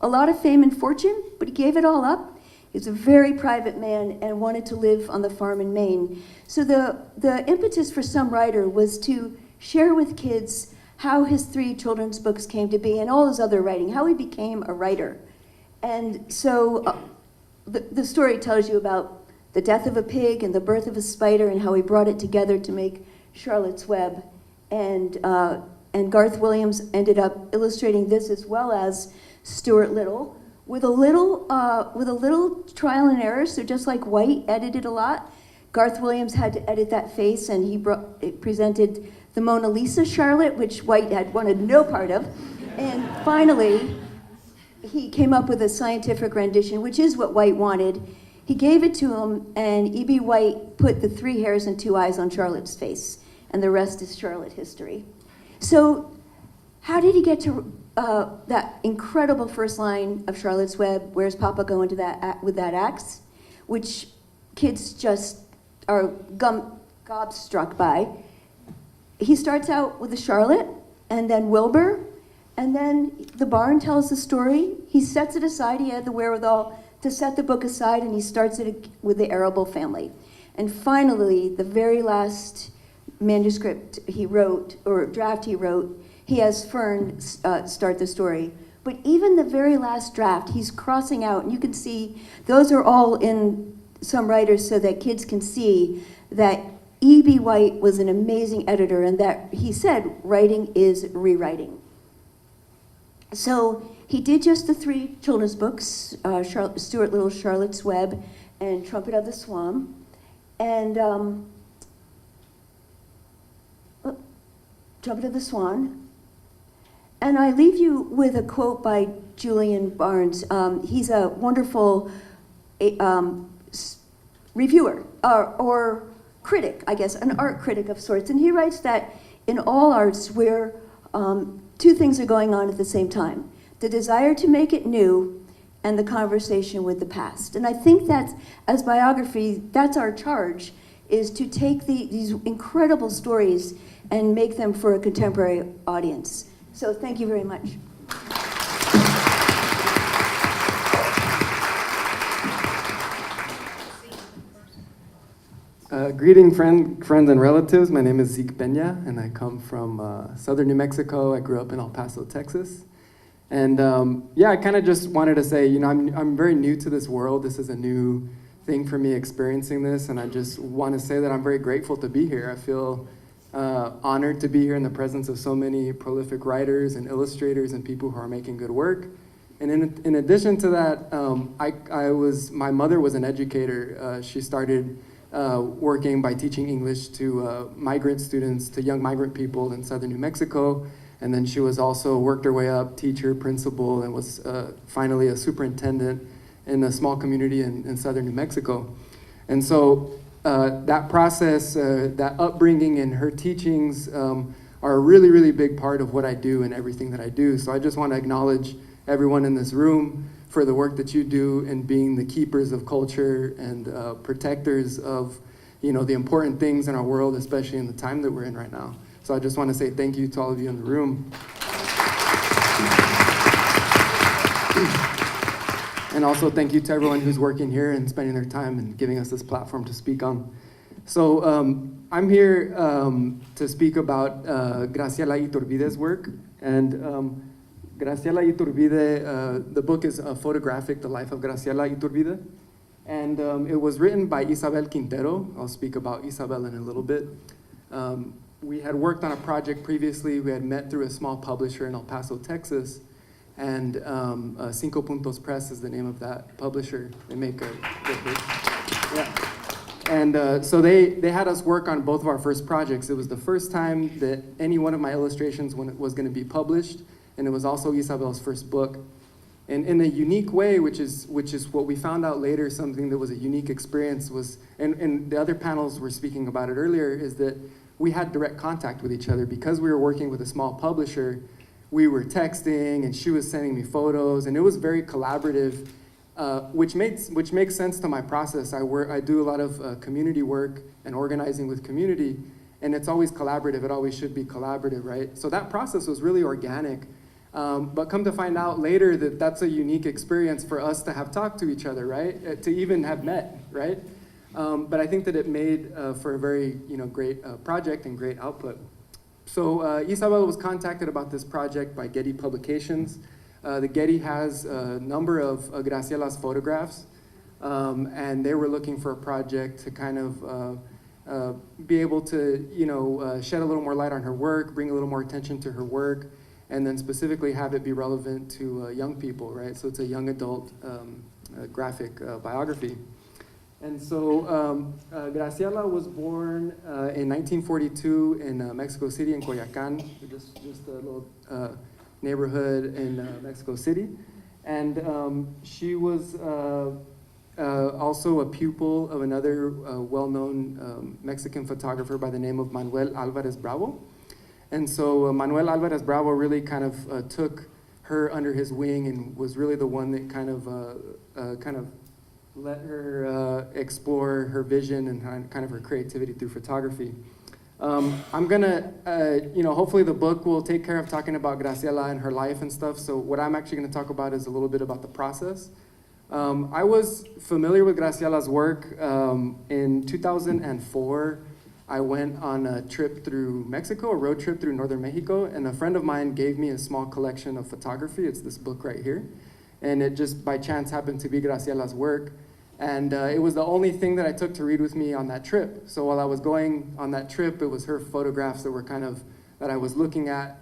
Speaker 20: a lot of fame and fortune, but he gave it all up. He was a very private man and wanted to live on the farm in Maine. So the impetus for some writer was to share with kids how his 3 children's books came to be and all his other writing, how he became a writer. And so the story tells you about the death of a pig and the birth of a spider and how he brought it together to make Charlotte's Web. And Garth Williams ended up illustrating this as well as Stuart Little with a little trial and error. So just like White edited a lot, Garth Williams had to edit that face, and he presented the Mona Lisa Charlotte, which White had wanted no part of. And finally, he came up with a scientific rendition, which is what White wanted. He gave it to him, and E.B. White put the 3 hairs and 2 eyes on Charlotte's face, and the rest is Charlotte history. So how did he get to that incredible first line of Charlotte's Web, where's Papa going to that with that axe, which kids just are gobstruck by. He starts out with a Charlotte, and then Wilbur, and then the barn tells the story. He sets it aside. He had the wherewithal to set the book aside, and he starts it with the Arable family. And finally, the very last manuscript he wrote, or draft he wrote, he has Fern start the story. But even the very last draft, he's crossing out, and you can see those are all in some writers so that kids can see that E.B. White was an amazing editor, and that he said writing is rewriting. So he did just the 3 children's books, Stuart Little's Charlotte's Web and Trumpet of the Swan. And Trumpet of the Swan. And I leave you with a quote by Julian Barnes. He's a wonderful reviewer, or critic, I guess, an art critic of sorts. And he writes that in all arts where 2 things are going on at the same time: the desire to make it new and the conversation with the past. And I think that as biography, that's our charge, is to take these incredible stories and make them for a contemporary audience. So thank you very much.
Speaker 4: Greeting friends and relatives. My name is Zeke Pena, and I come from southern New Mexico. I grew up in El Paso, Texas. And yeah, I kind of just wanted to say, you know, I'm very new to this world. This is a new thing for me experiencing this, and I just want to say that I'm very grateful to be here. I feel honored to be here in the presence of so many prolific writers and illustrators and people who are making good work. And in addition to that, my mother was an educator. She started working by teaching English to migrant students, to young migrant people in southern New Mexico. And then she was also worked her way up, teacher, principal, and was finally a superintendent in a small community in southern New Mexico. And so that process, that upbringing and her teachings are a really, really big part of what I do and everything that I do. So I just want to acknowledge everyone in this room for the work that you do in being the keepers of culture and protectors of, you know, the important things in our world, especially in the time that we're in right now. So I just want to say thank you to all of you in the room. And also thank you to everyone who's working here and spending their time and giving us this platform to speak on. So I'm here to speak about Graciela Iturbide's work. And Graciela Iturbide, the book is photographic, The Life of Graciela Iturbide. And it was written by Isabel Quintero. I'll speak about Isabel in a little bit. We had worked on a project previously. We had met through a small publisher in El Paso, Texas. And Cinco Puntos Press is the name of that publisher. They make a good book. Yeah. And so they had us work on both of our first projects. It was the first time that any one of my illustrations was going to be published, and it was also Isabel's first book. And in a unique way, which is what we found out later, something that was a unique experience was, and the other panels were speaking about it earlier, is that we had direct contact with each other. Because we were working with a small publisher, we were texting, and she was sending me photos, and it was very collaborative. Which makes sense to my process. I do a lot of community work and organizing with community, and it's always collaborative. It always should be collaborative, right? So that process was really organic. But come to find out later that that's a unique experience for us to have talked to each other, right? To even have met, right? But I think that it made for a very great project and great output. So Isabel was contacted about this project by Getty Publications. The Getty has a number of Graciela's photographs, and they were looking for a project to kind of be able to, shed a little more light on her work, bring a little more attention to her work, and then specifically have it be relevant to young people, right? So it's a young adult graphic biography. And so Graciela was born in 1942 in Mexico City, in Coyoacán, just a little neighborhood in Mexico City. And she was also a pupil of another well-known Mexican photographer by the name of Manuel Alvarez Bravo. And so Manuel Alvarez Bravo really kind of took her under his wing and was really the one that kind of let her explore her vision and kind of her creativity through photography. I'm gonna, hopefully the book will take care of talking about Graciela and her life and stuff. So what I'm actually gonna talk about is a little bit about the process. I was familiar with Graciela's work. In 2004, I went on a trip through Mexico, a road trip through northern Mexico, and a friend of mine gave me a small collection of photography. It's this book right here. And it just by chance happened to be Graciela's work. And it was the only thing that I took to read with me on that trip. So while I was going on that trip, it was her photographs that were that I was looking at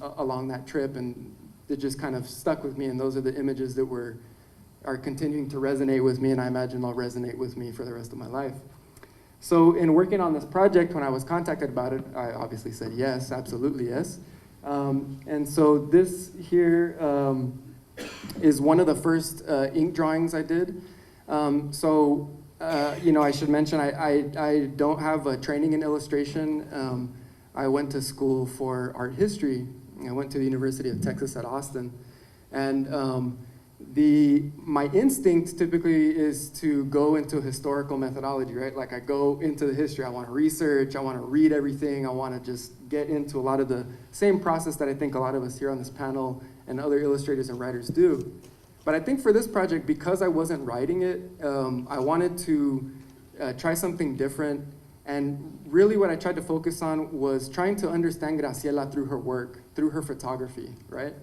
Speaker 4: along that trip, and it just kind of stuck with me. And those are the images that are continuing to resonate with me, and I imagine they'll resonate with me for the rest of my life. So in working on this project, when I was contacted about it, I obviously said yes, absolutely yes. And so this here is one of the first ink drawings I did. I should mention I don't have a training in illustration. I went to school for art history. I went to the University of Texas at Austin. And my instinct typically is to go into historical methodology, right? Like I go into the history, I want to research, I want to read everything, I want to just get into a lot of the same process that I think a lot of us here on this panel and other illustrators and writers do. But I think for this project, because I wasn't writing it, I wanted to try something different. And really what I tried to focus on was trying to understand Graciela through her work, through her photography, right?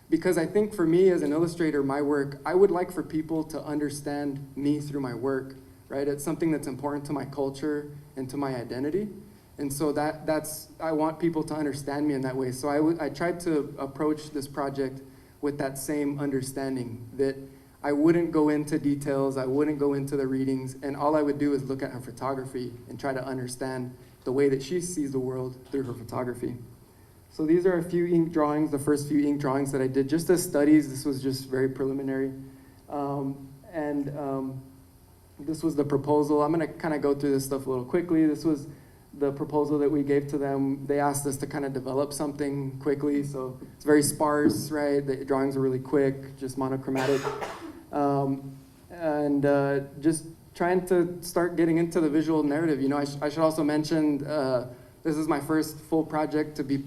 Speaker 4: Because I think for me as an illustrator, my work, I would like for people to understand me through my work, right? It's something that's important to my culture and to my identity. And so I want people to understand me in that way. So I tried to approach this project with that same understanding, that I wouldn't go into details, I wouldn't go into the readings, and all I would do is look at her photography and try to understand the way that she sees the world through her photography. So these are a few ink drawings, the first few ink drawings that I did just as studies. This was just very preliminary. This was the proposal. I'm gonna kind of go through this stuff a little quickly. This was the proposal that we gave to them. They asked us to kind of develop something quickly, so it's very sparse, right? The drawings are really quick, just monochromatic. Just trying to start getting into the visual narrative. You know, I should also mention, this is my first full project to be,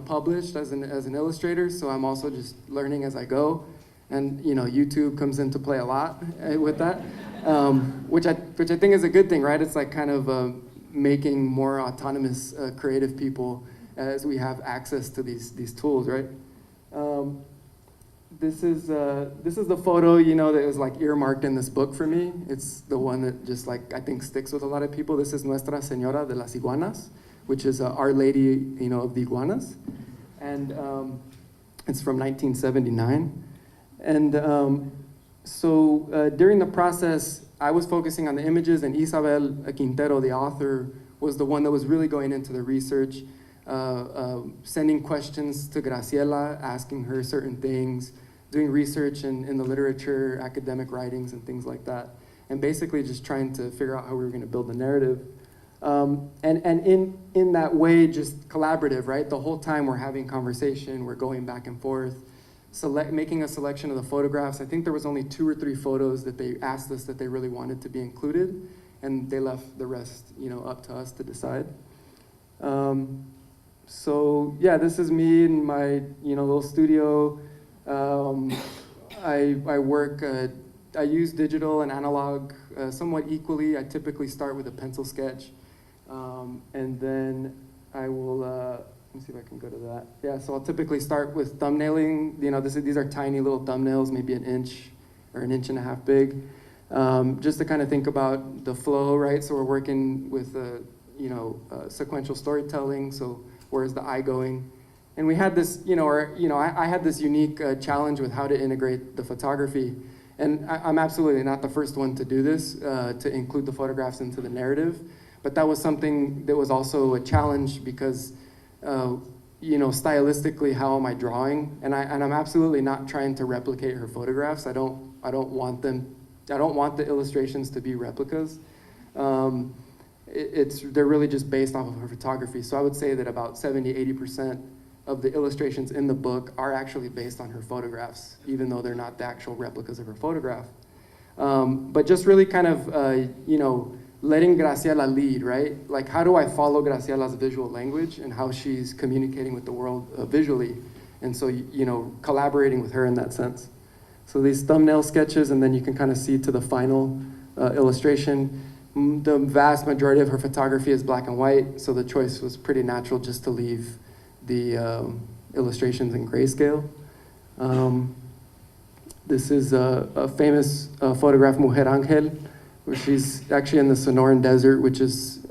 Speaker 4: published as an illustrator, so I'm also just learning as I go. And, YouTube comes into play a lot with that, which I think is a good thing, right? It's like kind of making more autonomous creative people as we have access to these tools, right? This is the photo, that was like earmarked in this book for me. It's the one that just like, I think sticks with a lot of people. This is Nuestra Señora de las Iguanas, which is Our Lady, of the Iguanas. And it's from 1979. And during the process, I was focusing on the images, and Isabel Quintero, the author, was the one that was really going into the research, sending questions to Graciela, asking her certain things, doing research in the literature, academic writings, and things like that, and basically just trying to figure out how we were going to build the narrative. And in that way, just collaborative, right? The whole time we're having conversation, we're going back and forth, making a selection of the photographs. I think there was only 2 or 3 photos that they asked us that they really wanted to be included, and they left the rest, up to us to decide. So yeah, this is me in my, little studio. I work, I use digital and analog somewhat equally. I typically start with a pencil sketch, and then I will, let me see if I can go to that. Yeah, so I'll typically start with thumbnailing. These are tiny little thumbnails, maybe an inch or an inch and a half big, just to kind of think about the flow, right? So we're working with, sequential storytelling. So where's the eye going? And we had this, I had this unique challenge with how to integrate the photography. And I'm absolutely not the first one to do this, to include the photographs into the narrative. But that was something that was also a challenge because, stylistically, how am I drawing? And I'm absolutely not trying to replicate her photographs. I don't want the illustrations to be replicas. They're really just based off of her photography. So I would say that about 70–80% of the illustrations in the book are actually based on her photographs, even though they're not the actual replicas of her photograph. But just really kind of, letting Graciela lead, right? Like, how do I follow Graciela's visual language and how she's communicating with the world visually? And so, collaborating with her in that sense. So these thumbnail sketches, and then you can kind of see to the final illustration. The vast majority of her photography is black and white, so the choice was pretty natural just to leave the illustrations in grayscale. This is a famous photograph, Mujer Angel, where she's actually in the Sonoran Desert, which is,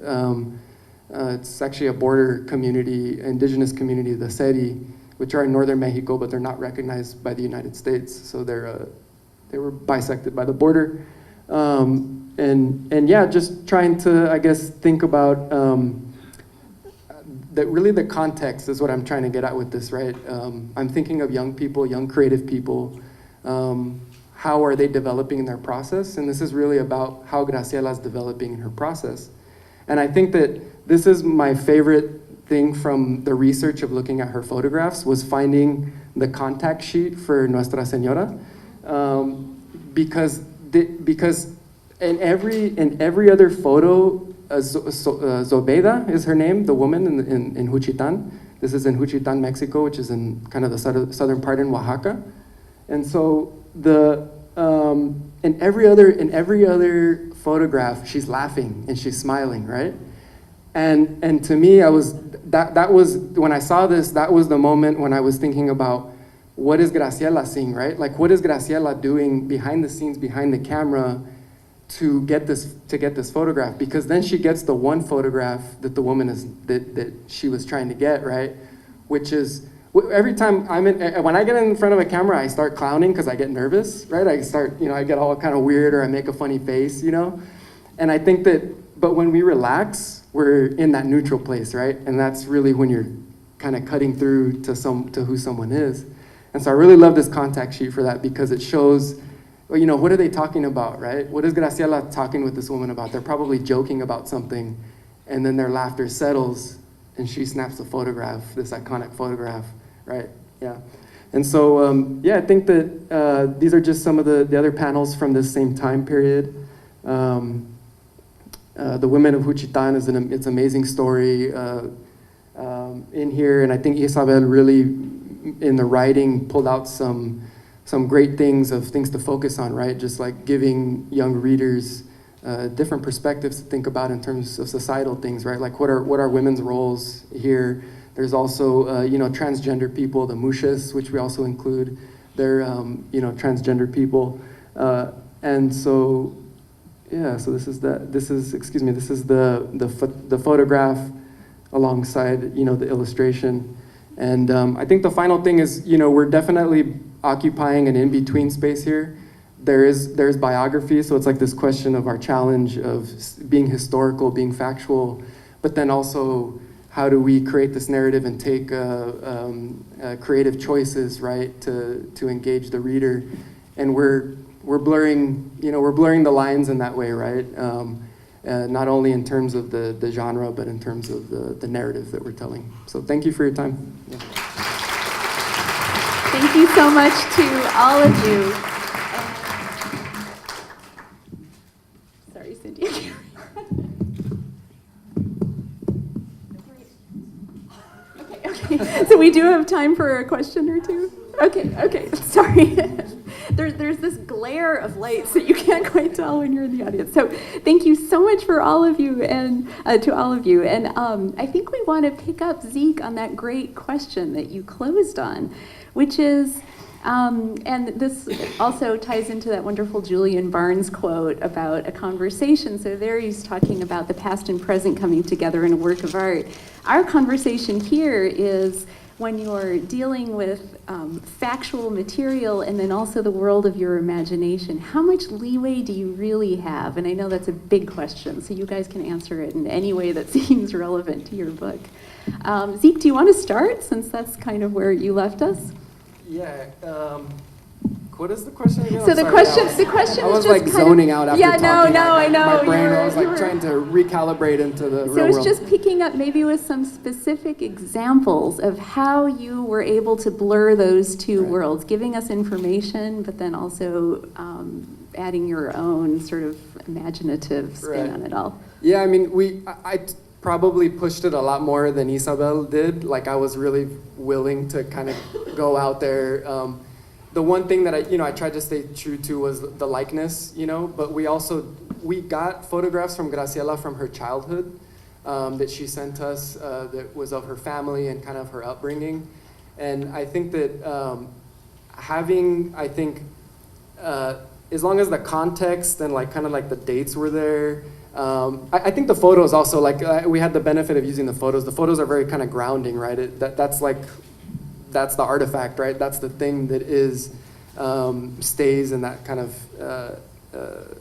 Speaker 4: it's actually a border community, indigenous community, the Seri, which are in northern Mexico, but they're not recognized by the United States. So they were bisected by the border. And yeah, just trying to, I guess, think about that really the context is what I'm trying to get at with this, right? I'm thinking of young people, young creative people. How are they developing in their process? And this is really about how Graciela's developing in her process. And I think that this is my favorite thing from the research of looking at her photographs, was finding the contact sheet for Nuestra Señora, because in every other photo, Zobeda is her name, the woman in Juchitán. This is in Juchitán, Mexico, which is in kind of the southern part in Oaxaca. And so in every other photograph, she's laughing and she's smiling, right? And to me, that was when I saw this, that was the moment when I was thinking about, what is Graciela seeing, right? Like, what is Graciela doing behind the scenes, behind the camera, to get this photograph? Because then she gets the one photograph that the woman that she was trying to get, right? Which is, every time when I get in front of a camera, I start clowning because I get nervous, right? I start, I get all kind of weird, or I make a funny face, And I think that, but when we relax, we're in that neutral place, right? And that's really when you're kind of cutting through to who someone is. And so I really love this contact sheet for that, because it shows, well, you know, what are they talking about, right? What is Graciela talking with this woman about? They're probably joking about something, and then their laughter settles, and she snaps a photograph, this iconic photograph, right? Yeah. And so, yeah, I think that these are just some of the other panels from this same time period. The Women of Juchitán is it's an amazing story in here, and I think Isabel really, in the writing, pulled out some great things to focus on, right? Just like giving young readers different perspectives to think about in terms of societal things, right? Like what are women's roles here? There's also, you know, transgender people, the Muxes, which we also include. They're, you know, transgender people. And so, yeah, so this is the photograph alongside, you know, the illustration. And I think the final thing is, you know, we're definitely occupying an in-between space here. There's biography, so it's like this question of our challenge of being historical, being factual, but then also, how do we create this narrative and take creative choices, right, to engage the reader? And we're blurring, you know, we're blurring the lines in that way, right? Not only in terms of the genre, but in terms of the narrative that we're telling. So thank you for your time. Yeah.
Speaker 10: Thank you so much to all of you. Sorry, Cindy. Okay, so we do have time for a question or two? Okay, sorry. There's this glare of lights that you can't quite tell when you're in the audience. So thank you so much for all of you and to all of you. And I think we want to pick up, Zeke, on that great question that you closed on, which is, and this also ties into that wonderful Julian Barnes quote about a conversation. So there he's talking about the past and present coming together in a work of art. Our conversation here is when you're dealing with factual material and then also the world of your imagination, how much leeway do you really have? And I know that's a big question, so you guys can answer it in any way that seems relevant to your book. Zeke, do you want to start, since that's kind of where you left us?
Speaker 4: Yeah. What is the question again?
Speaker 10: So the question is
Speaker 4: I was like zoning out after talking.
Speaker 10: I know.
Speaker 4: My brain was like trying to recalibrate into the real world.
Speaker 10: So it's just picking up maybe with some specific examples of how you were able to blur those two worlds, giving us information, but then also adding your own sort of imaginative spin on it all.
Speaker 4: Yeah, I mean, I probably pushed it a lot more than Isabel did. Like, I was really willing to kind of go out there. The one thing that I tried to stay true to was the likeness, you know, but we got photographs from Graciela from her childhood that she sent us that was of her family and kind of her upbringing. And I think that as long as the context and like kind of like the dates were there, I think the photos also, like we had the benefit of using the photos. The photos are very kind of grounding, right? That's the artifact, right? That's the thing that stays in that kind of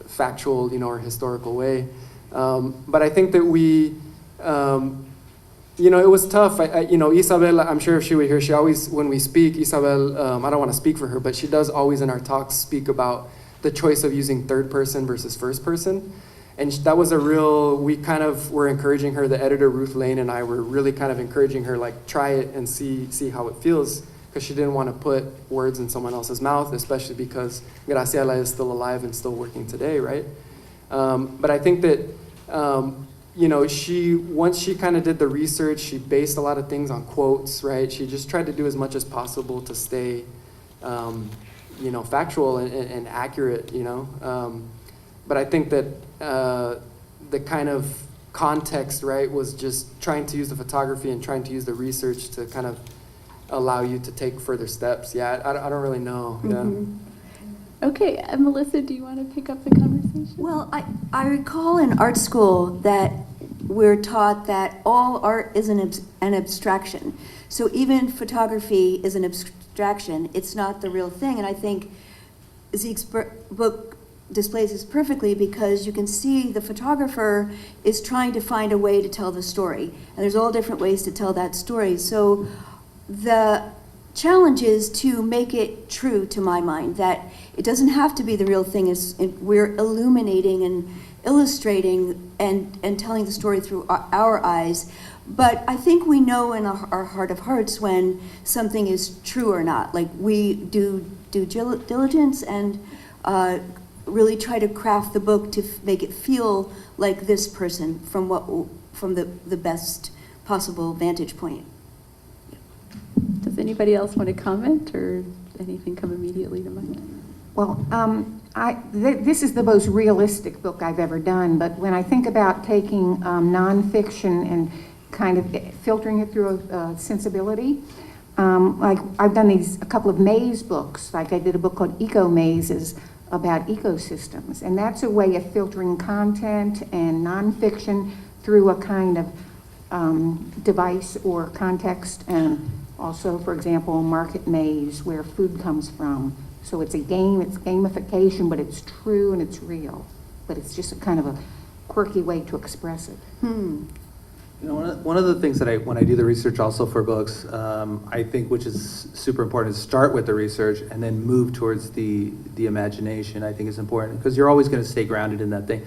Speaker 4: factual, you know, or historical way. But I think that we, you know, it was tough. You know, Isabel, I'm sure if she were here, she always, when we speak, Isabel, I don't want to speak for her, but she does always in our talks speak about the choice of using third person versus first person. And that was we kind of were encouraging her, the editor, Ruth Lane, and I were really kind of encouraging her, like, try it and see how it feels, because she didn't want to put words in someone else's mouth, especially because Graciela is still alive and still working today, right? But I think that, you know, once she kind of did the research, she based a lot of things on quotes, right? She just tried to do as much as possible to stay, you know, factual and accurate, you know? But I think that the kind of context, right, was just trying to use the photography and trying to use the research to kind of allow you to take further steps. Yeah, I don't really know. Yeah.
Speaker 10: Okay, Melissa, do you want to pick up the conversation?
Speaker 20: Well, I recall in art school that we're taught that all art is an abstraction. So even photography is an abstraction. It's not the real thing. And I think Zeke's book displays this perfectly because you can see the photographer is trying to find a way to tell the story. And there's all different ways to tell that story. So the challenge is to make it true, to my mind, that it doesn't have to be the real thing. We're illuminating and illustrating and telling the story through our eyes. But I think we know in our heart of hearts when something is true or not. Like, we do due diligence and really try to craft the book to make it feel like this person from the best possible vantage point.
Speaker 10: Does anybody else want to comment, or anything come immediately to mind?
Speaker 3: Well, this is the most realistic book I've ever done, but when I think about taking nonfiction and kind of filtering it through a sensibility, like I've done a couple of maze books. Like I did a book called Eco Mazes about ecosystems, and that's a way of filtering content and nonfiction through a kind of device or context, and also, for example, Market Maze, where food comes from. So it's a game, it's gamification, but it's true and it's real. But it's just a kind of a quirky way to express it.
Speaker 6: You know, one of the things that when I do the research also for books, I think, which is super important, is start with the research and then move towards the imagination. I think is important because you're always going to stay grounded in that thing.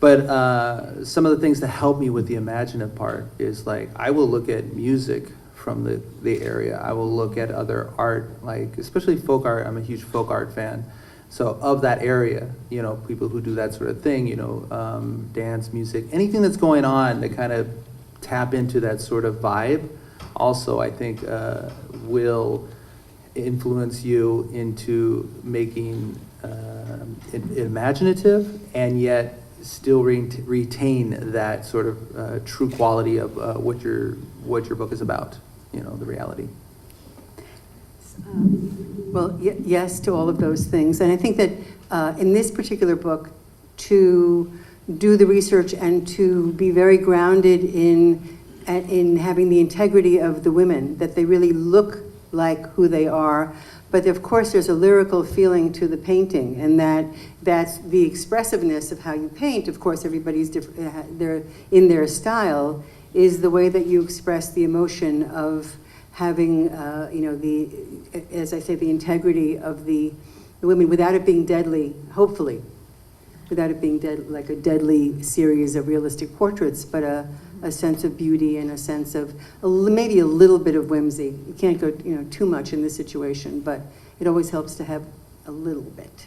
Speaker 6: But some of the things that help me with the imaginative part is, like, I will look at music from the area. I will look at other art, like especially folk art. I'm a huge folk art fan. So of that area, you know, people who do that sort of thing, you know, dance, music, anything that's going on that kind of tap into that sort of vibe, also I think will influence you into making it imaginative and yet still retain that sort of true quality of what your book is about, you know, the reality.
Speaker 19: Well, yes to all of those things. And I think that in this particular book, to do the research and to be very grounded in having the integrity of the women, that they really look like who they are. But of course, there's a lyrical feeling to the painting, and that's the expressiveness of how you paint. Of course, everybody's different. They're in their style. Is the way that you express the emotion of having, you know, as I say, the integrity of the women without it being deadly, hopefully, without it being like a deadly series of realistic portraits, but a sense of beauty and a sense of maybe a little bit of whimsy. You can't go, you know, too much in this situation, but it always helps to have a little bit.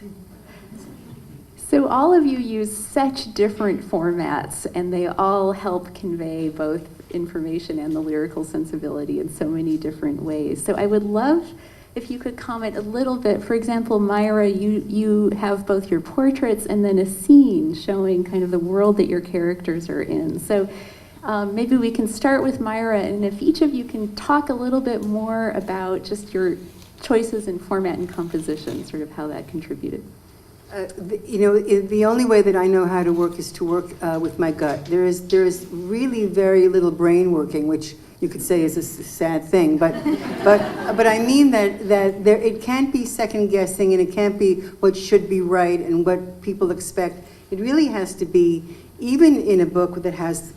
Speaker 10: So all of you use such different formats, and they all help convey both information and the lyrical sensibility in so many different ways. So I would love if you could comment a little bit. For example, Myra, you have both your portraits and then a scene showing kind of the world that your characters are in. So maybe we can start with Myra, and if each of you can talk a little bit more about just your choices in format and composition, sort of how that contributed.
Speaker 19: You know, the only way that I know how to work is to work with my gut. There is really very little brain working, which you could say is a sad thing, but I mean that it can't be second guessing, and it can't be what should be right and what people expect. It really has to be, even in a book that has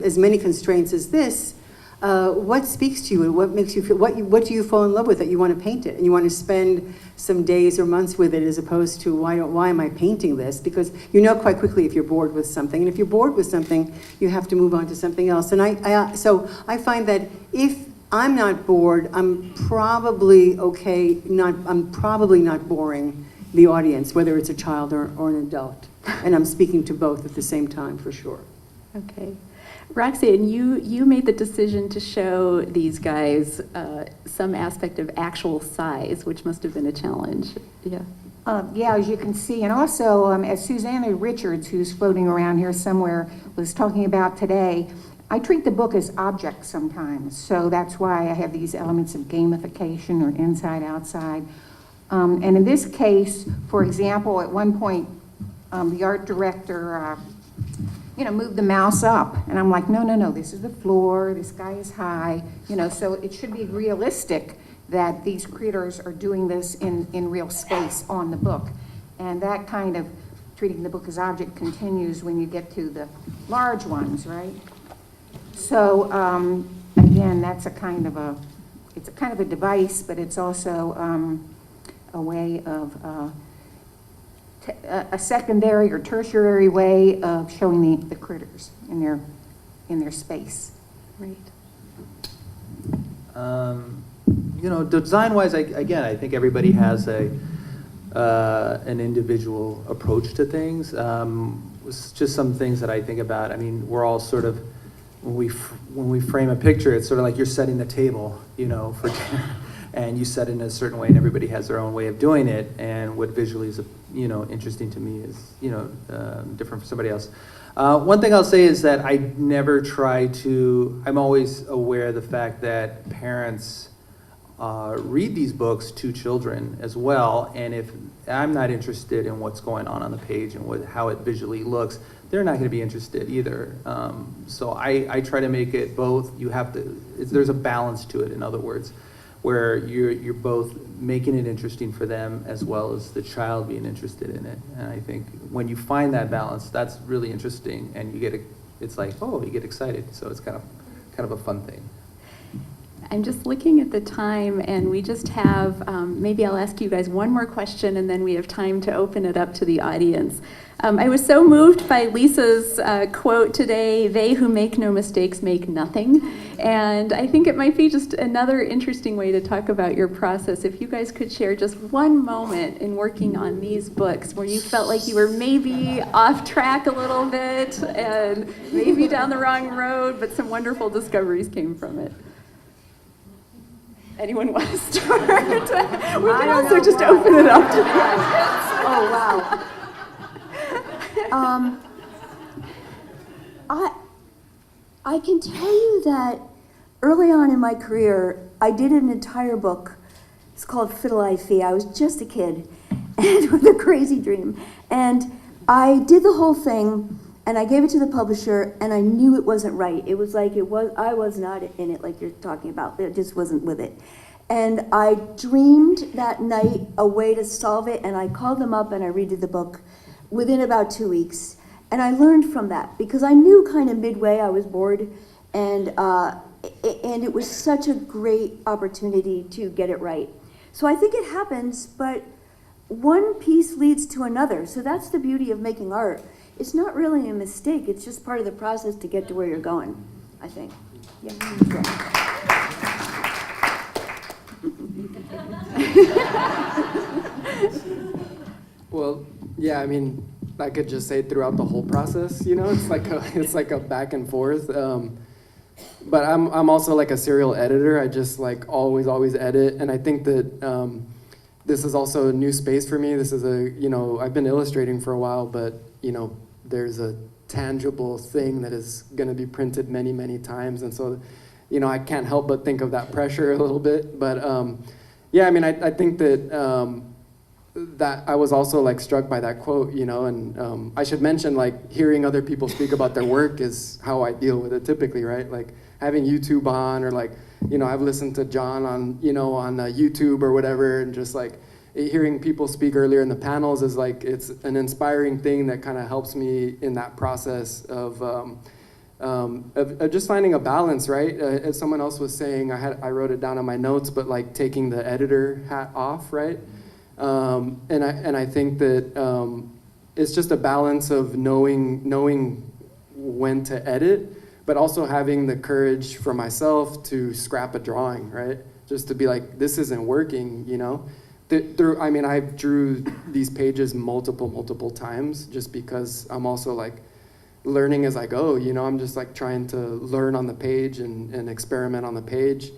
Speaker 19: as many constraints as this, what speaks to you and what makes you feel, what do you fall in love with that you want to paint it, and you want to spend some days or months with it, as opposed to why am I painting this? Because you know quite quickly if you're bored with something, and if you're bored with something, you have to move on to something else. And so I find that if I'm not bored, I'm probably okay. I'm probably not boring the audience, whether it's a child or an adult. And I'm speaking to both at the same time, for sure.
Speaker 10: Okay. Roxanne, you made the decision to show these guys some aspect of actual size, which must have been a challenge. Yeah.
Speaker 3: Yeah, as you can see, and also as Susanna Richards, who's floating around here somewhere, was talking about today, I treat the book as objects sometimes, so that's why I have these elements of gamification or inside, outside. And in this case, for example, at one point, the art director moved the mouse up, and I'm like, no, this is the floor, this guy is high, so it should be realistic that these creators are doing this in real space on the book. And that kind of treating the book as object continues when you get to the large ones, right? So again, that's a kind of a, it's a kind of a device, but it's also a way of, a secondary or tertiary way of showing the critters in their space.
Speaker 10: Right.
Speaker 6: You know, design-wise, again, I think everybody has an individual approach to things. It's just some things that I think about. I mean, we're all sort of, when we frame a picture, it's sort of like you're setting the table, you know, for dinner, and you set it in a certain way, and everybody has their own way of doing it. And what visually is, you know, interesting to me is, you know, different for somebody else. One thing I'll say is that I never try to, I'm always aware of the fact that parents read these books to children as well, and if I'm not interested in what's going on the page and how it visually looks, they're not going to be interested either. So I try to make it both. You have to, there's a balance to it, in other words, where you're both making it interesting for them as well as the child being interested in it. And I think when you find that balance, that's really interesting, and you get it's like, oh, you get excited. So it's kind of a fun thing.
Speaker 10: I'm just looking at the time, and we just have, maybe I'll ask you guys one more question, and then we have time to open it up to the audience. I was so moved by Lisa's quote today, "They who make no mistakes make nothing." And I think it might be just another interesting way to talk about your process. If you guys could share just one moment in working on these books where you felt like you were maybe off track a little bit and maybe down the wrong road, but some wonderful discoveries came from it. Anyone want to start? We can also just open it up to the audience.
Speaker 20: Oh, wow. I can tell you that early on in my career, I did an entire book. It's called Fiddle I Fee. I was just a kid and with a crazy dream. And I did the whole thing, and I gave it to the publisher, and I knew it wasn't right. It was like I was not in it like you're talking about. It just wasn't with it. And I dreamed that night a way to solve it, and I called them up and I redid the book within about 2 weeks. And I learned from that because I knew kind of midway I was bored, and it was such a great opportunity to get it right. So I think it happens, but one piece leads to another. So that's the beauty of making art. It's not really a mistake. It's just part of the process to get to where you're going, I think. Yeah.
Speaker 4: Well, yeah, I mean, I could just say throughout the whole process, you know, it's like a back and forth. But I'm also like a serial editor. I just like always edit, and I think that this is also a new space for me. This is I've been illustrating for a while, but there's a tangible thing that is going to be printed many times, and so I can't help but think of that pressure a little bit. But yeah, I mean, I think that that I was also like struck by that quote, and I should mention, like, hearing other people speak about their work is how I deal with it typically, right? Like having YouTube on, or like, I've listened to John on, on YouTube or whatever, and just like hearing people speak earlier in the panels is like, it's an inspiring thing that kind of helps me in that process of just finding a balance, right? As someone else was saying, I wrote it down on my notes, but like taking the editor hat off, right? And I think that it's just a balance of knowing when to edit, but also having the courage for myself to scrap a drawing, right? Just to be like, this isn't working, I mean, I drew these pages multiple times just because I'm also like learning as I go, I'm just like trying to learn on the page and experiment on the page.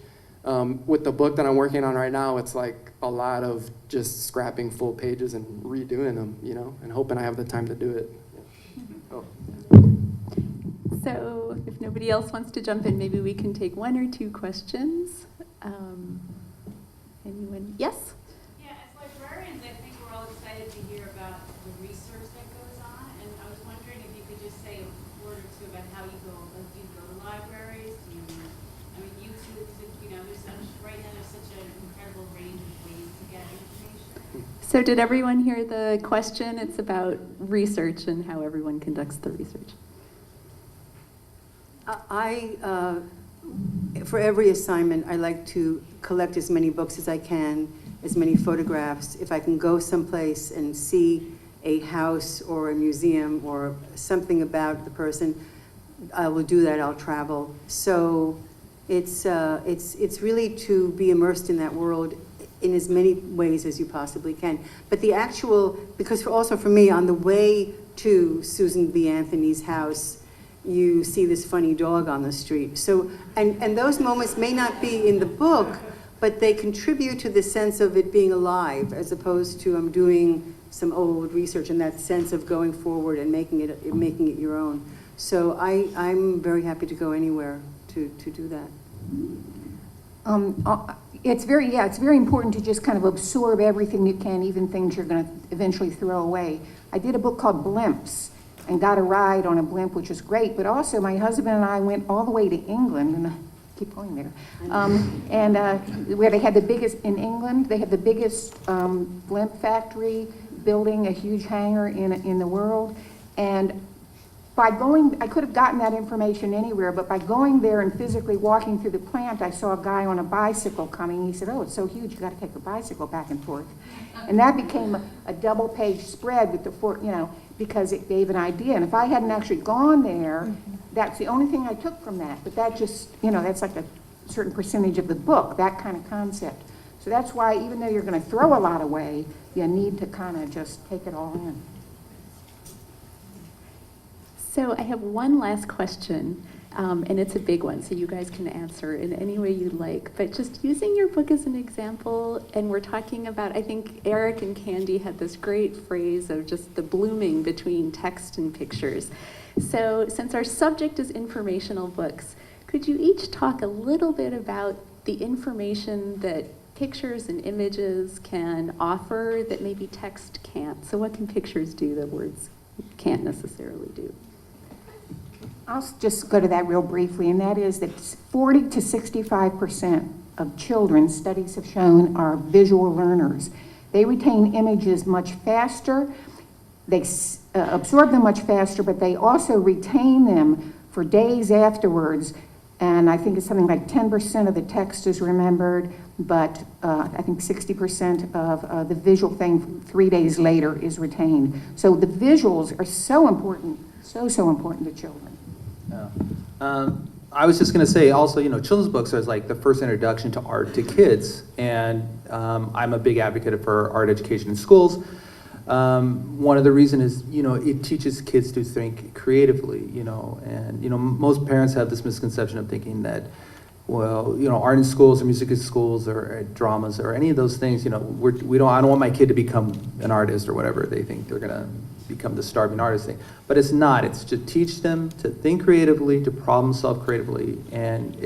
Speaker 4: With the book that I'm working on right now, it's like a lot of just scrapping full pages and redoing them, and hoping I have the time to do it. Oh.
Speaker 10: So if nobody else wants to jump in, maybe we can take one or two questions. Anyone? Yes?
Speaker 11: Yeah, as librarians, I think we're all excited to hear about the research that goes on, and I was wondering if you could just say a word or two about how you go. Like, do you go to libraries? YouTube, right now there's such an incredible range of ways to get information.
Speaker 10: So did everyone hear the question? It's about research and how everyone conducts the research.
Speaker 19: For every assignment, I like to collect as many books as I can, as many photographs. If I can go someplace and see a house or a museum or something about the person, I will do that. I'll travel. So it's really to be immersed in that world in as many ways as you possibly can. But the actual, because also for me, on the way to Susan B. Anthony's house, you see this funny dog on the street. So, and those moments may not be in the book, but they contribute to the sense of it being alive, as opposed to I'm doing some old research and that sense of going forward and making it your own. So I'm very happy to go anywhere to do that.
Speaker 22: It's very important to just kind of absorb everything you can, even things you're going to eventually throw away. I did a book called Blimps and got a ride on a blimp, which was great, but also my husband and I went all the way to England, and I keep going there, where they had the biggest, in England, they had the biggest blimp factory, building a huge hangar in the world, and by going, I could have gotten that information anywhere, but by going there and physically walking through the plant, I saw a guy on a bicycle coming. He said, "Oh, it's so huge, you got to take a bicycle back and forth." And that became a double-page spread with the because it gave an idea. And if I hadn't actually gone there, that's the only thing I took from that. But that just, that's like a certain percentage of the book, that kind of concept. So that's why, even though you're going to throw a lot away, you need to kind of just take it all in.
Speaker 10: So I have one last question, and it's a big one, so you guys can answer in any way you like. But just using your book as an example, and we're talking about, I think Eric and Candy had this great phrase of just the blooming between text and pictures. So since our subject is informational books, could you each talk a little bit about the information that pictures and images can offer that maybe text can't? So what can pictures do that words can't necessarily do?
Speaker 22: I'll just go to that real briefly, and that is that 40 to 65% of children, studies have shown, are visual learners. They retain images much faster, they absorb them much faster, but they also retain them for days afterwards. And I think it's something like 10% of the text is remembered, but I think 60% of the visual thing 3 days later is retained. So the visuals are so important, so important to children.
Speaker 6: I was just going to say also, children's books are like the first introduction to art to kids. And I'm a big advocate for art education in schools. One of the reasons is, it teaches kids to think creatively, and, most parents have this misconception of thinking that, well, art in schools or music in schools or dramas or any of those things, I don't want my kid to become an artist or whatever. They think they're going to become the starving artist thing. But it's not. It's to teach them to think creatively, to problem solve creatively. And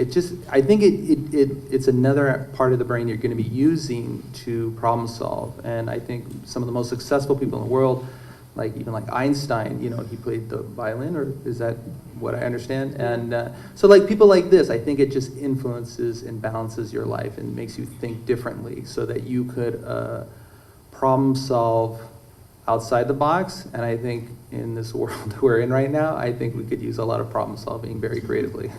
Speaker 6: I think it's another part of the brain you're going to be using to problem solve. And I think some of the most successful people in the world, like Einstein, he played the violin, or is that what I understand? And so like people like this, I think it just influences and balances your life and makes you think differently so that you could problem solve outside the box. And I think in this world we're in right now, I think we could use a lot of problem solving very creatively.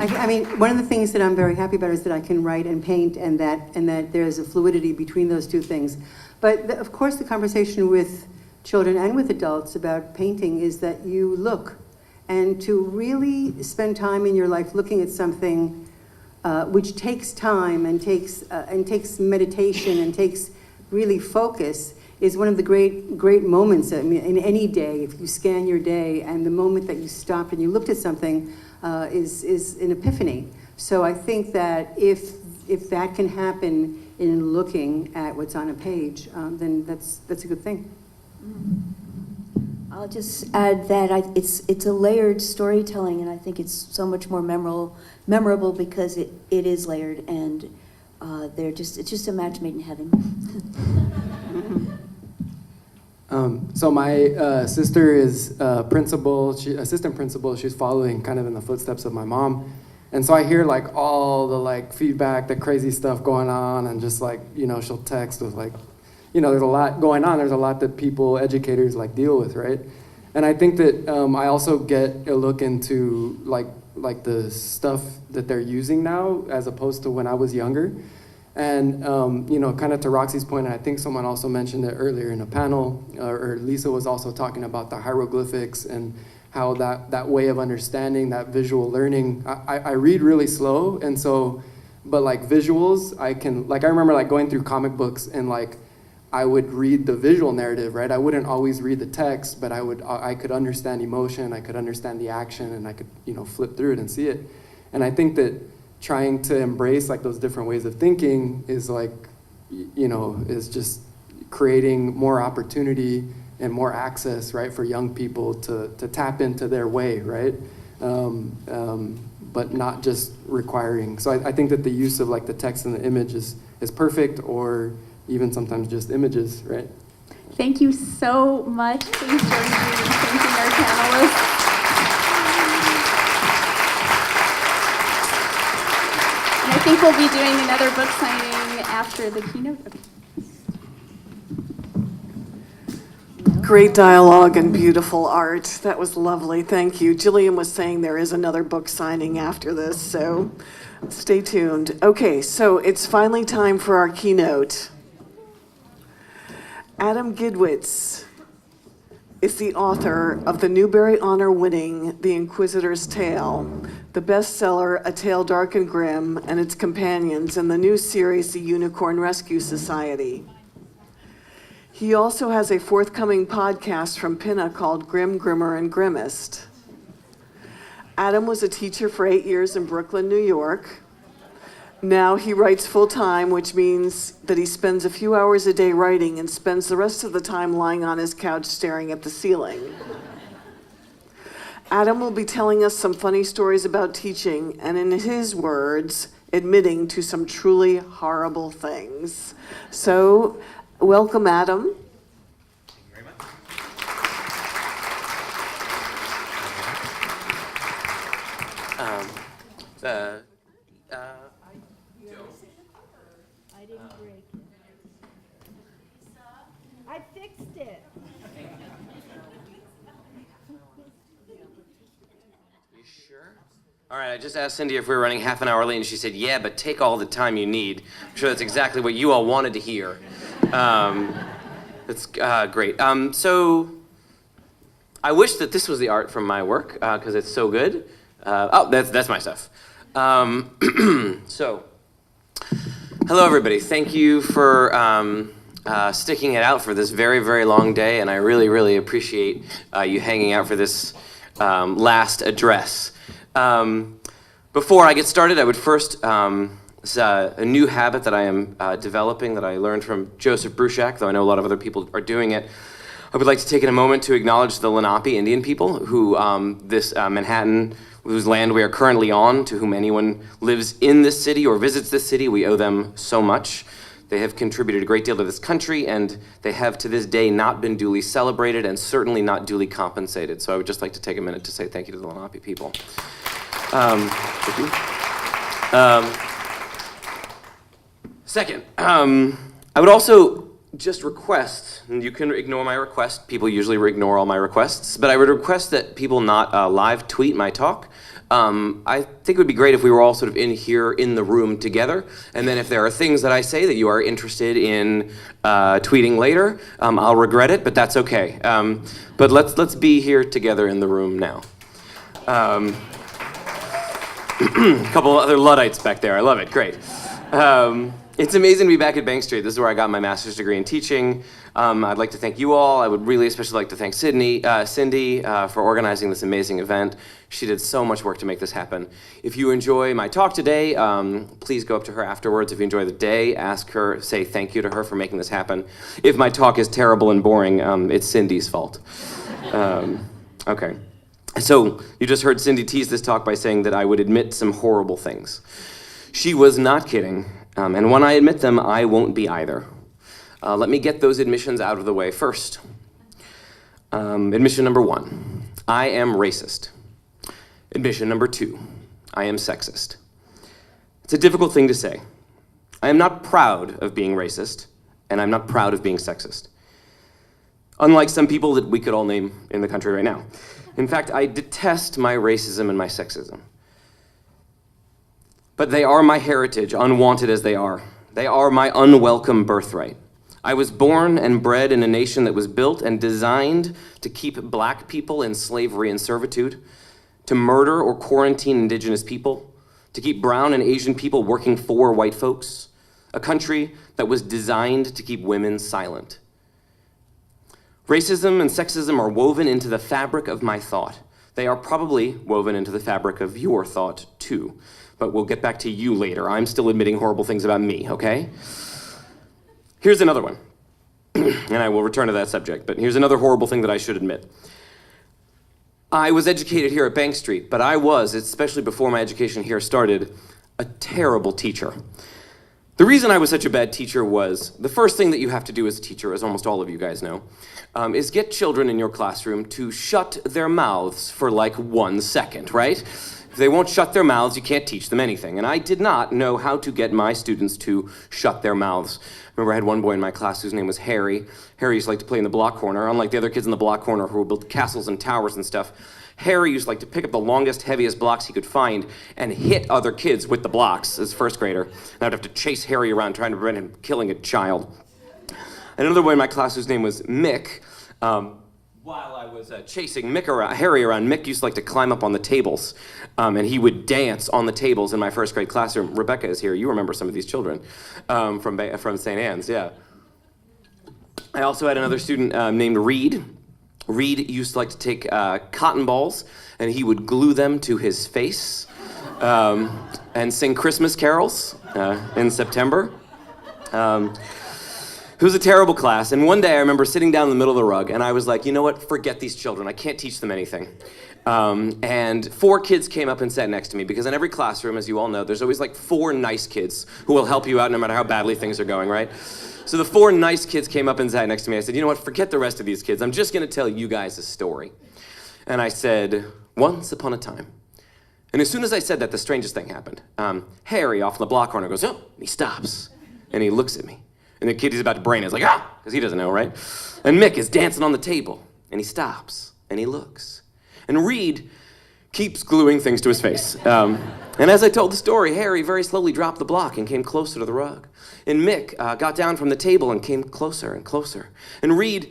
Speaker 19: I mean, one of the things that I'm very happy about is that I can write and paint, and that there's a fluidity between those two things. But of course, the conversation with children and with adults about painting is that you look, and to really spend time in your life looking at something which takes time and takes meditation and takes really focus, is one of the great moments. I mean, in any day, if you scan your day, and the moment that you stopped and you looked at something is an epiphany. So I think that if that can happen in looking at what's on a page, then that's a good thing.
Speaker 20: I'll just add that it's a layered storytelling, and I think it's so much more memorable because it is layered, and it's just a match made in heaven.
Speaker 4: So my sister is assistant principal. She's following kind of in the footsteps of my mom, And so I hear like all the like feedback, the crazy stuff going on, and just like, you know, she'll text with like, you know, there's a lot going on. There's a lot that people, educators, like deal with, right? And I think that I also get a look into like the stuff that they're using now as opposed to when I was younger. And, you know, kind of to Roxy's point, and I think someone also mentioned it earlier in a panel, or Lisa was also talking about the hieroglyphics and how that way of understanding, that visual learning, I read really slow, and so, but like visuals, I can, like I remember like going through comic books and like, I would read the visual narrative, right? I wouldn't always read the text, but I could understand emotion, I could understand the action, and I could, you know, flip through it and see it. And I think that trying to embrace like those different ways of thinking is like, you know, is just creating more opportunity and more access, right, for young people to tap into their way, right? But not just requiring. So I think that the use of like the text and the image is perfect, or even sometimes just images, right?
Speaker 10: Thank you so much. Please join me in thanking our panelists. And I think we'll be doing another book signing after the keynote.
Speaker 14: Great dialogue and beautiful art. That was lovely. Thank you. Jillian was saying there is another book signing after this, so stay tuned. Okay, so it's finally time for our keynote. Adam Gidwitz is the author of the Newbery Honor-winning The Inquisitor's Tale, the bestseller A Tale Dark and Grim, and its companions, and the new series The Unicorn Rescue Society. He also has a forthcoming podcast from Pinna called Grim, Grimmer, and Grimmest. Adam was a teacher for 8 years in Brooklyn, New York. Now he writes full-time, which means that he spends a few hours a day writing and spends the rest of the time lying on his couch staring at the ceiling. Adam will be telling us some funny stories about teaching, and in his words, admitting to some truly horrible things. So, welcome, Adam.
Speaker 7: I didn't break it. I fixed it.
Speaker 12: You sure? All right, I just asked Cindy if we were running half an hour late, and she said, yeah, but take all the time you need. I'm sure that's exactly what you all wanted to hear. That's great. So I wish that this was the art from my work, because it's so good. That's my stuff. So, hello everybody. Thank you for sticking it out for this very, very long day, and I really, really appreciate you hanging out for this last address. Before I get started, I would first, it's a new habit that I am developing that I learned from Joseph Bruchac, though I know a lot of other people are doing it. I would like to take a moment to acknowledge the Lenape Indian people who this Manhattan, whose land we are currently on, to whom anyone lives in this city or visits this city, we owe them so much. They have contributed a great deal to this country, and they have to this day not been duly celebrated and certainly not duly compensated. So I would just like to take a minute to say thank you to the Lenape people. Thank you. Second, I would also just request, and you can ignore my request, people usually ignore all my requests, but I would request that people not live tweet my talk. I think it would be great if we were all sort of in here in the room together, and then if there are things that I say that you are interested in tweeting later, I'll regret it, but that's okay. But let's be here together in the room now. A couple of other Luddites back there, I love it, great. It's amazing to be back at Bank Street. This is where I got my master's degree in teaching. I'd like to thank you all. I would really especially like to thank Cindy for organizing this amazing event. She did so much work to make this happen. If you enjoy my talk today, please go up to her afterwards. If you enjoy the day, ask her, say thank you to her for making this happen. If my talk is terrible and boring, it's Cindy's fault. Okay. So you just heard Cindy tease this talk by saying that I would admit some horrible things. She was not kidding. And when I admit them, I won't be either. Let me get those admissions out of the way first. Admission number 1, I am racist. Admission number 2, I am sexist. It's a difficult thing to say. I am not proud of being racist, and I'm not proud of being sexist. Unlike some people that we could all name in the country right now. In fact, I detest my racism and my sexism. But they are my heritage, unwanted as they are. They are my unwelcome birthright. I was born and bred in a nation that was built and designed to keep black people in slavery and servitude, to murder or quarantine indigenous people, to keep brown and Asian people working for white folks, a country that was designed to keep women silent. Racism and sexism are woven into the fabric of my thought. They are probably woven into the fabric of your thought too. But we'll get back to you later. I'm still admitting horrible things about me, okay? Here's another one. And I will return to that subject, but here's another horrible thing that I should admit. I was educated here at Bank Street, but I was, especially before my education here started, a terrible teacher. The reason I was such a bad teacher was, the first thing that you have to do as a teacher, as almost all of you guys know, is get children in your classroom to shut their mouths for like 1 second, right? If they won't shut their mouths, you can't teach them anything. And I did not know how to get my students to shut their mouths. Remember, I had one boy in my class whose name was Harry. Harry used to like to play in the block corner. Unlike the other kids in the block corner who built castles and towers and stuff, Harry used to like to pick up the longest, heaviest blocks he could find and hit other kids with the blocks as a first grader. And I'd have to chase Harry around trying to prevent him killing a child. And another boy in my class whose name was Mick, while I was chasing Harry around, Mick used to like to climb up on the tables, and he would dance on the tables in my first grade classroom. Rebecca is here. You remember some of these children from St. Anne's, yeah. I also had another student named Reed. Reed used to like to take cotton balls, and he would glue them to his face and sing Christmas carols in September. It was a terrible class, and one day I remember sitting down in the middle of the rug, and I was like, you know what, forget these children, I can't teach them anything. And 4 kids came up and sat next to me, because in every classroom, as you all know, there's always like 4 nice kids who will help you out no matter how badly things are going, right? So the 4 nice kids came up and sat next to me. I said, you know what, forget the rest of these kids, I'm just gonna tell you guys a story. And I said, once upon a time. And as soon as I said that, the strangest thing happened. Harry off in the block corner goes, oh, and he stops, and he looks at me. And the kid he's about to brain is like, ah, because he doesn't know, right? And Mick is dancing on the table, and he stops, and he looks. And Reed keeps gluing things to his face. And as I told the story, Harry very slowly dropped the block and came closer to the rug. And Mick got down from the table and came closer and closer. And Reed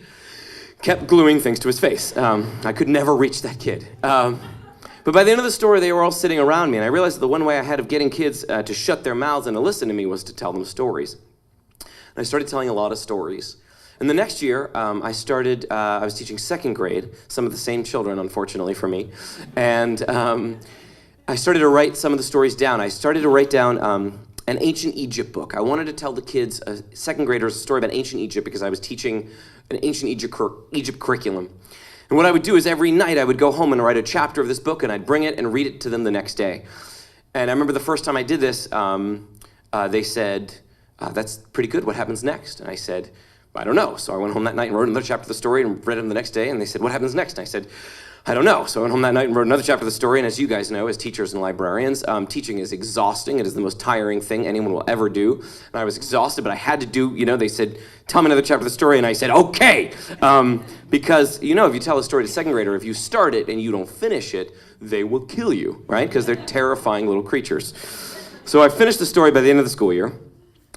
Speaker 12: kept gluing things to his face. I could never reach that kid. But by the end of the story, they were all sitting around me, and I realized that the one way I had of getting kids to shut their mouths and to listen to me was to tell them stories. And I started telling a lot of stories. And the next year, I was teaching second grade, some of the same children, unfortunately for me. And I started to write some of the stories down. I started to write down an ancient Egypt book. I wanted to tell the kids, second graders, a story about ancient Egypt because I was teaching an ancient Egypt curriculum. And what I would do is every night I would go home and write a chapter of this book, and I'd bring it and read it to them the next day. And I remember the first time I did this, they said, that's pretty good, what happens next? And I said, I don't know. So I went home that night and wrote another chapter of the story and read them the next day, and they said, what happens next? And I said, I don't know. So I went home that night and wrote another chapter of the story, and as you guys know, as teachers and librarians, teaching is exhausting. It is the most tiring thing anyone will ever do. And I was exhausted, but I had to do, they said, tell me another chapter of the story, and I said, okay. Because, if you tell a story to second grader, if you start it and you don't finish it, they will kill you, right? Because they're terrifying little creatures. So I finished the story by the end of the school year.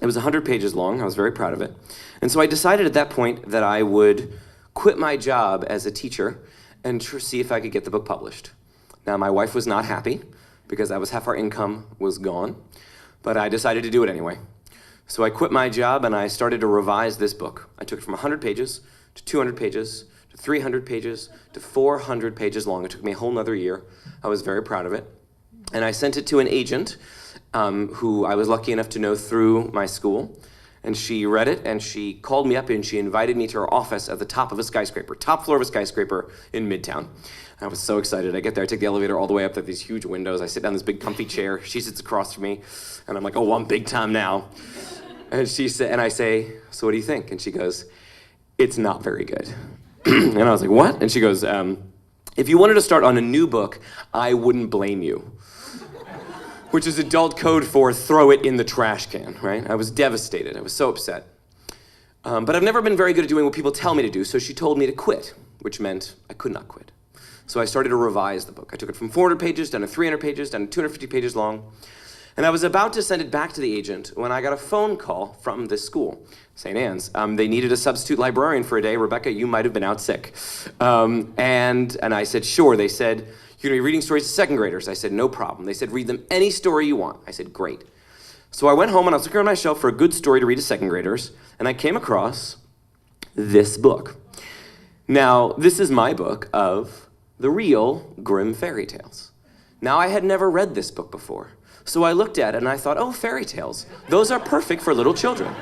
Speaker 12: It was 100 pages long. I was very proud of it. And so I decided at that point that I would quit my job as a teacher and see if I could get the book published. Now, my wife was not happy because that was half our income was gone, but I decided to do it anyway. So I quit my job and I started to revise this book. I took it from 100 pages to 200 pages to 300 pages to 400 pages long. It took me a whole nother year. I was very proud of it. And I sent it to an agent who I was lucky enough to know through my school. And she read it, and she called me up, and she invited me to her office at the top of a skyscraper, top floor of a skyscraper in Midtown. I was so excited. I get there, I take the elevator all the way up to these huge windows. I sit down in this big comfy chair. She sits across from me, and I'm like, oh, I'm big time now. And I say, so what do you think? And she goes, it's not very good. And I was like, what? And she goes, if you wanted to start on a new book, I wouldn't blame you. which is adult code for throw it in the trash can, right? I was devastated. I was so upset. But I've never been very good at doing what people tell me to do, so she told me to quit, which meant I could not quit. So I started to revise the book. I took it from 400 pages down to 300 pages, down to 250 pages long. And I was about to send it back to the agent when I got a phone call from this school, St. Anne's. They needed a substitute librarian for a day. Rebecca, you might have been out sick. And I said, sure. They said, you're gonna be reading stories to second graders. I said, no problem. They said, read them any story you want. I said, great. So I went home and I was looking on my shelf for a good story to read to second graders, and I came across this book. Now, this is my book of the real Grimm fairy tales. Now, I had never read this book before, so I looked at it and I thought, oh, fairy tales. Those are perfect for little children.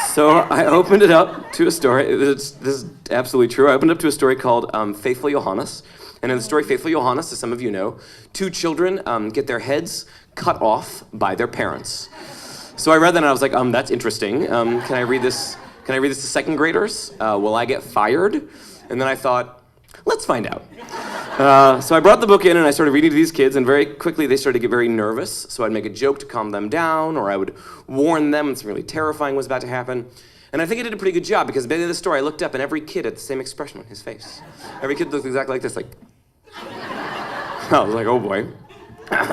Speaker 12: So I opened it up to a story. This is absolutely true. I opened it up to a story called Faithful Johannes. And in the story Faithful Johannes, as some of you know, 2 children get their heads cut off by their parents. So I read that and I was like, that's interesting. Can I read this to second graders? Will I get fired? And then I thought, let's find out. So I brought the book in and I started reading to these kids, and very quickly they started to get very nervous. So I'd make a joke to calm them down, or I would warn them when something really terrifying was about to happen. And I think I did a pretty good job, because at the end of the story I looked up and every kid had the same expression on his face. Every kid looked exactly like this, like. I was like, oh boy.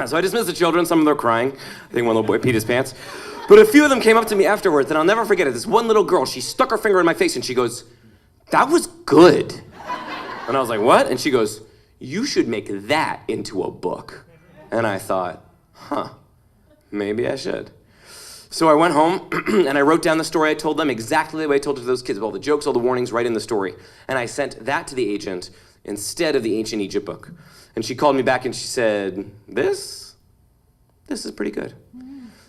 Speaker 12: So I dismissed the children, some of them were crying. I think one little boy peed his pants. But a few of them came up to me afterwards, and I'll never forget it. This one little girl, she stuck her finger in my face and she goes, that was good. And I was like, what? And she goes, you should make that into a book. And I thought, maybe I should. So I went home and I wrote down the story I told them exactly the way I told it to those kids, with all the jokes, all the warnings right in the story. And I sent that to the agent instead of the Ancient Egypt book. And she called me back and she said, this is pretty good.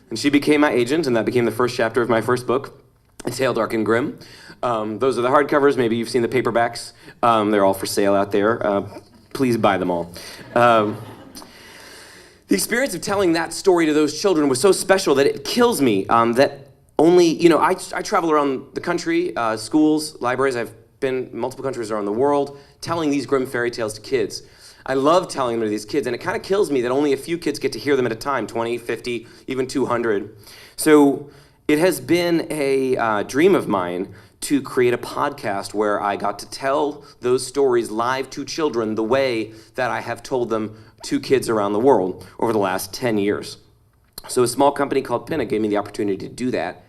Speaker 12: And she became my agent, and that became the first chapter of my first book, A Tale Dark and Grim. Those are the hardcovers. Maybe you've seen the paperbacks. They're all for sale out there. Please buy them all. The experience of telling that story to those children was so special that it kills me that only, I travel around the country, schools, libraries. I've been in multiple countries around the world telling these Grimm fairy tales to kids. I love telling them to these kids, and it kind of kills me that only a few kids get to hear them at a time, 20, 50, even 200. So it has been a dream of mine to create a podcast where I got to tell those stories live to children the way that I have told them to kids around the world over the last 10 years. So a small company called Pinna gave me the opportunity to do that.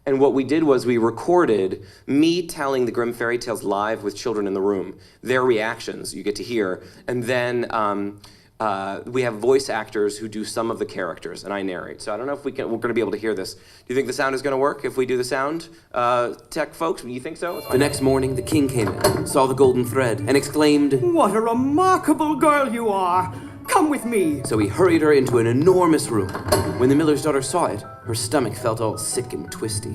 Speaker 12: And what we did was we recorded me telling the Grimm fairy tales live with children in the room, their reactions you get to hear, and then we have voice actors who do some of the characters, and I narrate. So I don't know if we're going to be able to hear this. Do you think the sound is going to work if we do the sound, tech folks? You think so?
Speaker 2: The next morning, the king came in, saw the golden thread, and exclaimed,
Speaker 21: "What a remarkable girl you are! Come with me!"
Speaker 2: So he hurried her into an enormous room. When the miller's daughter saw it, her stomach felt all sick and twisty.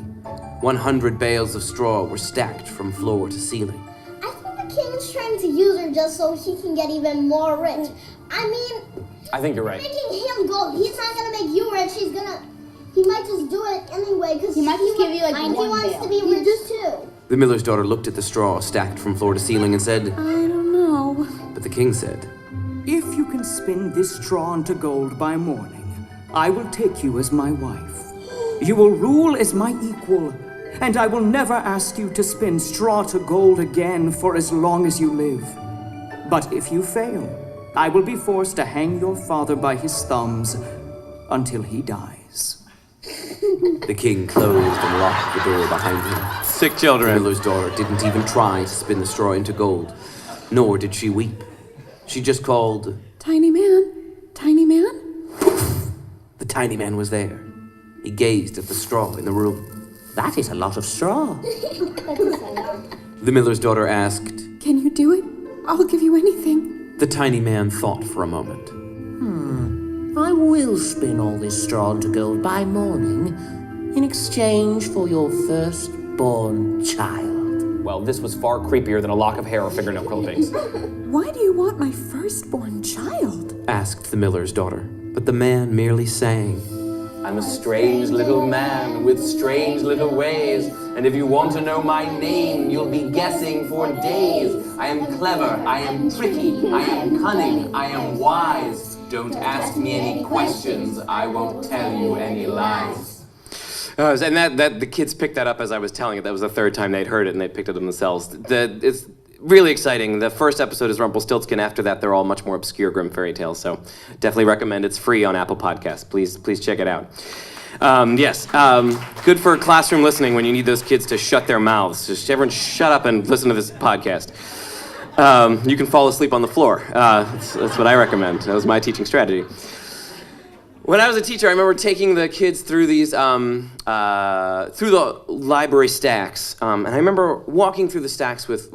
Speaker 2: 100 bales of straw were stacked from floor to ceiling.
Speaker 23: I think the king's trying to use her just so he can get even more rich.
Speaker 12: I think you're right.
Speaker 23: Making him gold, he's not gonna make you rich, he might just do it anyway, because he might just give you like one he wants to be rich too.
Speaker 2: The miller's daughter looked at the straw stacked from floor to ceiling and said,
Speaker 23: I don't know.
Speaker 2: But the king said,
Speaker 21: If you can spin this straw into gold by morning, I will take you as my wife. You will rule as my equal, and I will never ask you to spin straw to gold again for as long as you live. But if you fail, I will be forced to hang your father by his thumbs until he dies.
Speaker 2: The king closed and locked the door behind him.
Speaker 12: Sick children.
Speaker 2: The miller's daughter didn't even try to spin the straw into gold, nor did she weep. She just called,
Speaker 24: Tiny man, tiny man.
Speaker 2: The tiny man was there. He gazed at the straw in the room. That is a lot of straw. The miller's daughter asked,
Speaker 24: Can you do it? I'll give you anything.
Speaker 2: The tiny man thought for a moment.
Speaker 25: I will spin all this straw into gold by morning in exchange for your firstborn child.
Speaker 12: Well, this was far creepier than a lock of hair or fingernail clippings.
Speaker 24: Why do you want my firstborn child?
Speaker 2: Asked the miller's daughter. But the man merely sang,
Speaker 12: I'm a strange little man with strange little ways, and if you want to know my name, you'll be guessing for days. I am clever, I am tricky, I am cunning, I am wise. Don't ask me any questions, I won't tell you any lies. And that the kids picked that up as I was telling it. That was the third time they'd heard it, and they picked it up themselves. It's really exciting. The first episode is Rumpelstiltskin. After that, they're all much more obscure Grimm fairy tales. So definitely recommend. It's free on Apple Podcasts. Please check it out. Good for classroom listening when you need those kids to shut their mouths. Just everyone shut up and listen to this podcast. You can fall asleep on the floor. That's what I recommend. That was my teaching strategy. When I was a teacher, I remember taking the kids through these, through the library stacks. And I remember walking through the stacks with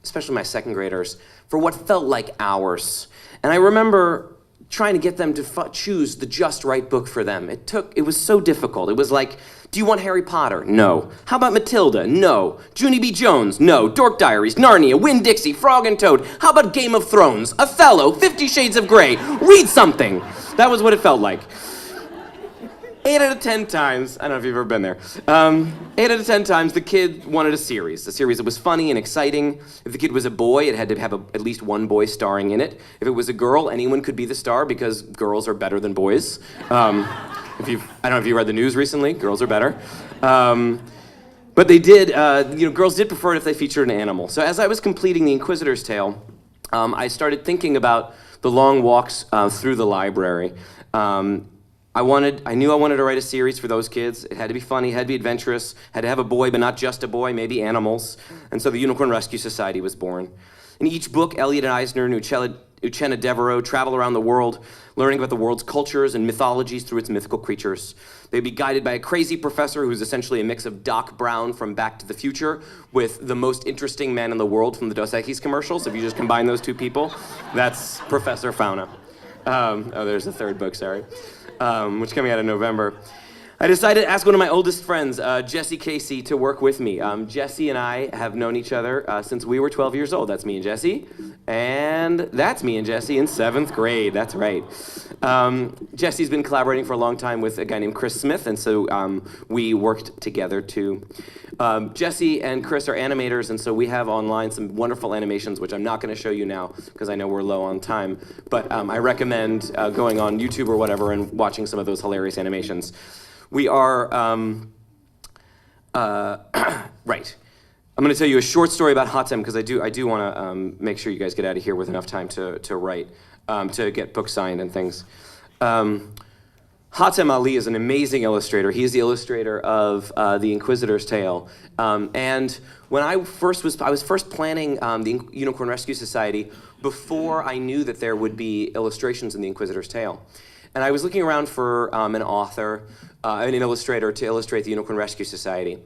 Speaker 12: especially my second graders, for what felt like hours. And I remember trying to get them to choose the just right book for them. It was so difficult. It was like, do you want Harry Potter? No. How about Matilda? No. Junie B. Jones? No. Dork Diaries, Narnia, Winn-Dixie, Frog and Toad. How about Game of Thrones? Othello, 50 Shades of Grey? Read something. That was what it felt like. 8 out of 10 times, I don't know if you've ever been there, 8 out of 10 times the kid wanted a series that was funny and exciting. If the kid was a boy, it had to have at least one boy starring in it. If it was a girl, anyone could be the star because girls are better than boys. I don't know if you read the news recently, girls are better. But they did, girls did prefer it if they featured an animal. So as I was completing The Inquisitor's Tale, I started thinking about the long walks through the library. I knew I wanted to write a series for those kids. It had to be funny, it had to be adventurous, had to have a boy, but not just a boy, maybe animals. And so the Unicorn Rescue Society was born. In each book, Elliot and Eisner and Uchenna Devereaux travel around the world, learning about the world's cultures and mythologies through its mythical creatures. They'd be guided by a crazy professor who's essentially a mix of Doc Brown from Back to the Future with the most interesting man in the world from the Dos Equis commercials. If you just combine those two people, that's Professor Fauna. There's a third book, sorry. Which is coming out in November. I decided to ask one of my oldest friends, Jesse Casey, to work with me. Jesse and I have known each other since we were 12 years old. That's me and Jesse. And that's me and Jesse in 7th grade. That's right. Jesse's been collaborating for a long time with a guy named Chris Smith, and so we worked together too. Jesse and Chris are animators, and so we have online some wonderful animations, which I'm not going to show you now because I know we're low on time. But I recommend going on YouTube or whatever and watching some of those hilarious animations. We are, right. I'm going to tell you a short story about Hatem because I do want to make sure you guys get out of here with enough time to write, to get books signed and things. Hatem Ali is an amazing illustrator. He's the illustrator of The Inquisitor's Tale. And when I was first planning the Unicorn Rescue Society before I knew that there would be illustrations in The Inquisitor's Tale. And I was looking around for an author, an illustrator to illustrate the Unicorn Rescue Society.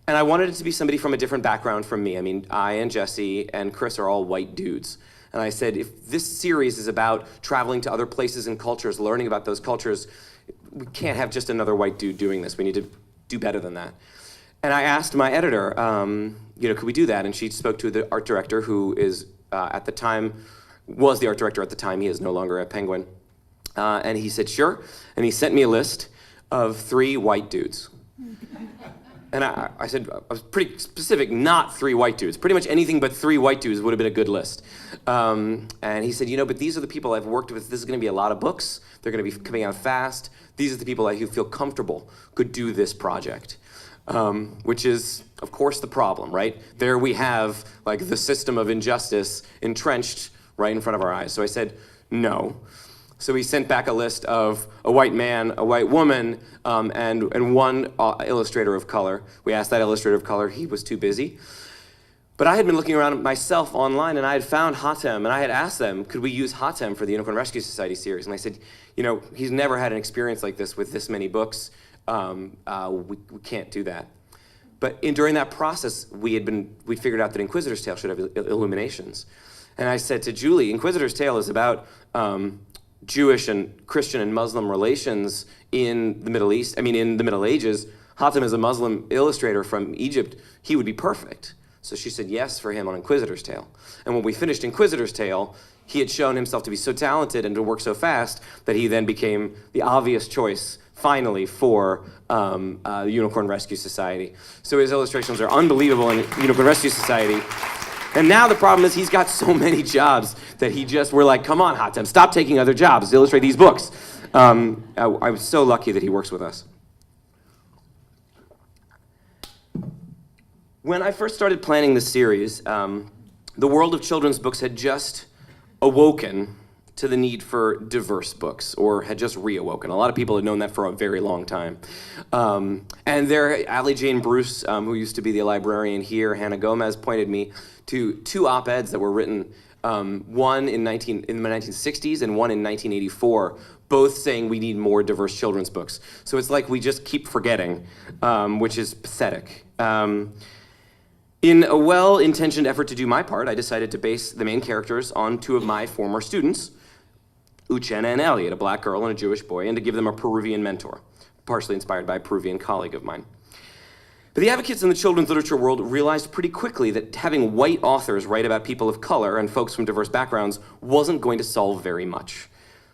Speaker 12: And I wanted it to be somebody from a different background from me. I mean, I and Jesse and Chris are all white dudes. And I said, if this series is about traveling to other places and cultures, learning about those cultures, we can't have just another white dude doing this. We need to do better than that. And I asked my editor, could we do that? And she spoke to the art director who is, at the time, was the art director at the time. He is no longer at Penguin. And he said, sure. And he sent me a list of 3 white dudes. And I said, I was pretty specific, not 3 white dudes. Pretty much anything but 3 white dudes would have been a good list. And he said, but these are the people I've worked with. This is going to be a lot of books. They're going to be coming out fast. These are the people who feel comfortable could do this project. Which is, of course, the problem, right? There we have the system of injustice entrenched right in front of our eyes. So I said, no. So he sent back a list of a white man, a white woman, and one illustrator of color. We asked that illustrator of color. He was too busy. But I had been looking around myself online, and I had found Hatem, and I had asked them, could we use Hatem for the Unicorn Rescue Society series? And I said, he's never had an experience like this with this many books. We can't do that. But during that process, we figured out that Inquisitor's Tale should have illuminations. And I said to Julie, Inquisitor's Tale is about Jewish and Christian and Muslim relations in the Middle East. I mean, in the Middle Ages. Hatem is a Muslim illustrator from Egypt. He would be perfect. So she said yes for him on Inquisitor's Tale. And when we finished Inquisitor's Tale, he had shown himself to be so talented and to work so fast that he then became the obvious choice, finally, for the Unicorn Rescue Society. So his illustrations are unbelievable in Unicorn Rescue Society. And now the problem is he's got so many jobs that we're like, come on, Hatem, stop taking other jobs to illustrate these books. I was so lucky that he works with us. When I first started planning this series, the world of children's books had just awoken to the need for diverse books, or had just reawoken. A lot of people had known that for a very long time. And there, Allie Jane Bruce, who used to be the librarian here, Hannah Gomez, pointed me to two op-eds that were written, one in the 1960s and one in 1984, both saying we need more diverse children's books. So it's like we just keep forgetting, which is pathetic. In a well-intentioned effort to do my part, I decided to base the main characters on two of my former students, Uchenna and Elliot, a black girl and a Jewish boy, and to give them a Peruvian mentor, partially inspired by a Peruvian colleague of mine. But the advocates in the children's literature world realized pretty quickly that having white authors write about people of color and folks from diverse backgrounds wasn't going to solve very much.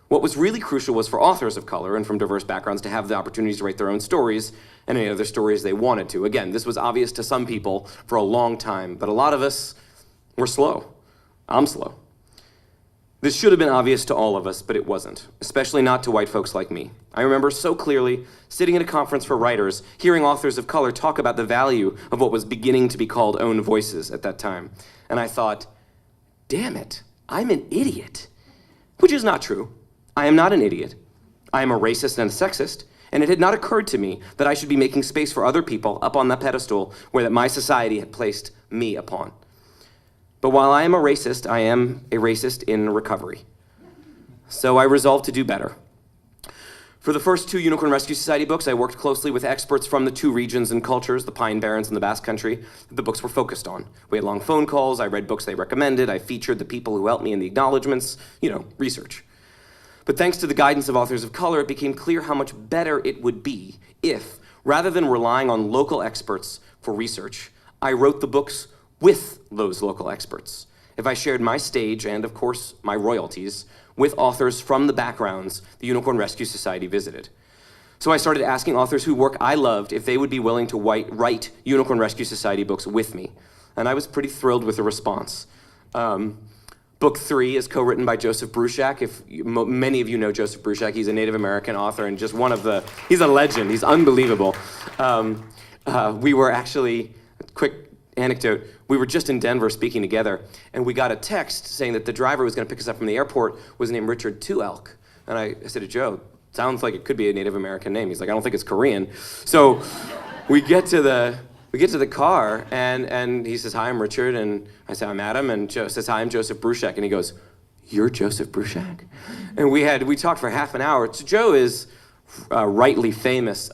Speaker 12: What was really crucial was for authors of color and from diverse backgrounds to have the opportunities to write their own stories and any other stories they wanted to. Again, this was obvious to some people for a long time, but a lot of us were slow. I'm slow. This should have been obvious to all of us, but it wasn't, especially not to white folks like me. I remember so clearly sitting at a conference for writers, hearing authors of color talk about the value of what was beginning to be called own voices at that time. And I thought, damn it, I'm an idiot. Which is not true. I am not an idiot. I am a racist and a sexist, and it had not occurred to me that I should be making space for other people up on the pedestal where that my society had placed me upon. But while I am a racist, I am a racist in recovery. So I resolved to do better. For the first two Unicorn Rescue Society books, I worked closely with experts from the two regions and cultures, the Pine Barrens and the Basque Country, that the books were focused on. We had long phone calls, I read books they recommended, I featured the people who helped me in the acknowledgments, research. But thanks to the guidance of authors of color, it became clear how much better it would be if, rather than relying on local experts for research, I wrote the books with those local experts. If I shared my stage and, of course, my royalties with authors from the backgrounds the Unicorn Rescue Society visited. So I started asking authors whose work I loved if they would be willing to write Unicorn Rescue Society books with me. And I was pretty thrilled with the response. Book 3 is co-written by Joseph Bruchac. Many of you know Joseph Bruchac. He's a Native American author and just he's a legend. He's unbelievable. We were actually, quick anecdote, we were just in Denver speaking together, and we got a text saying that the driver who was going to pick us up from the airport was named Richard Two Elk. And I said to Joe, sounds like it could be a Native American name. He's like, I don't think it's Korean. So we get to the car, and he says, hi, I'm Richard, and I say, I'm Adam, and Joe says, hi, I'm Joseph Bruchac, and he goes, you're Joseph Bruchac? And we talked for half an hour. So Joe is rightly famous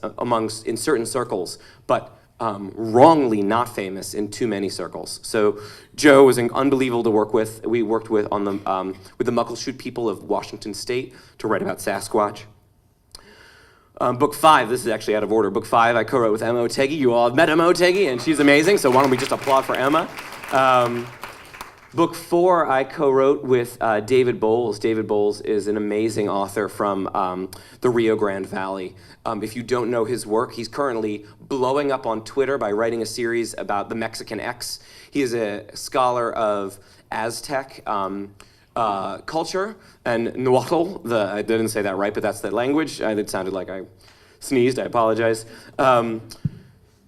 Speaker 12: in certain circles, but wrongly not famous in too many circles. So Joe was unbelievable to work with. We worked with the Muckleshoot people of Washington State to write about Sasquatch. Book 5, this is actually out of order. Book 5, I co-wrote with Emma Otegi. You all have met Emma Otegi, and she's amazing, so why don't we just applaud for Emma. Book 4, I co-wrote with David Bowles. David Bowles is an amazing author from the Rio Grande Valley. If you don't know his work, he's currently blowing up on Twitter by writing a series about the Mexican X. He is a scholar of Aztec culture and Nahuatl. I didn't say that right, but that's the language. It sounded like I sneezed. I apologize.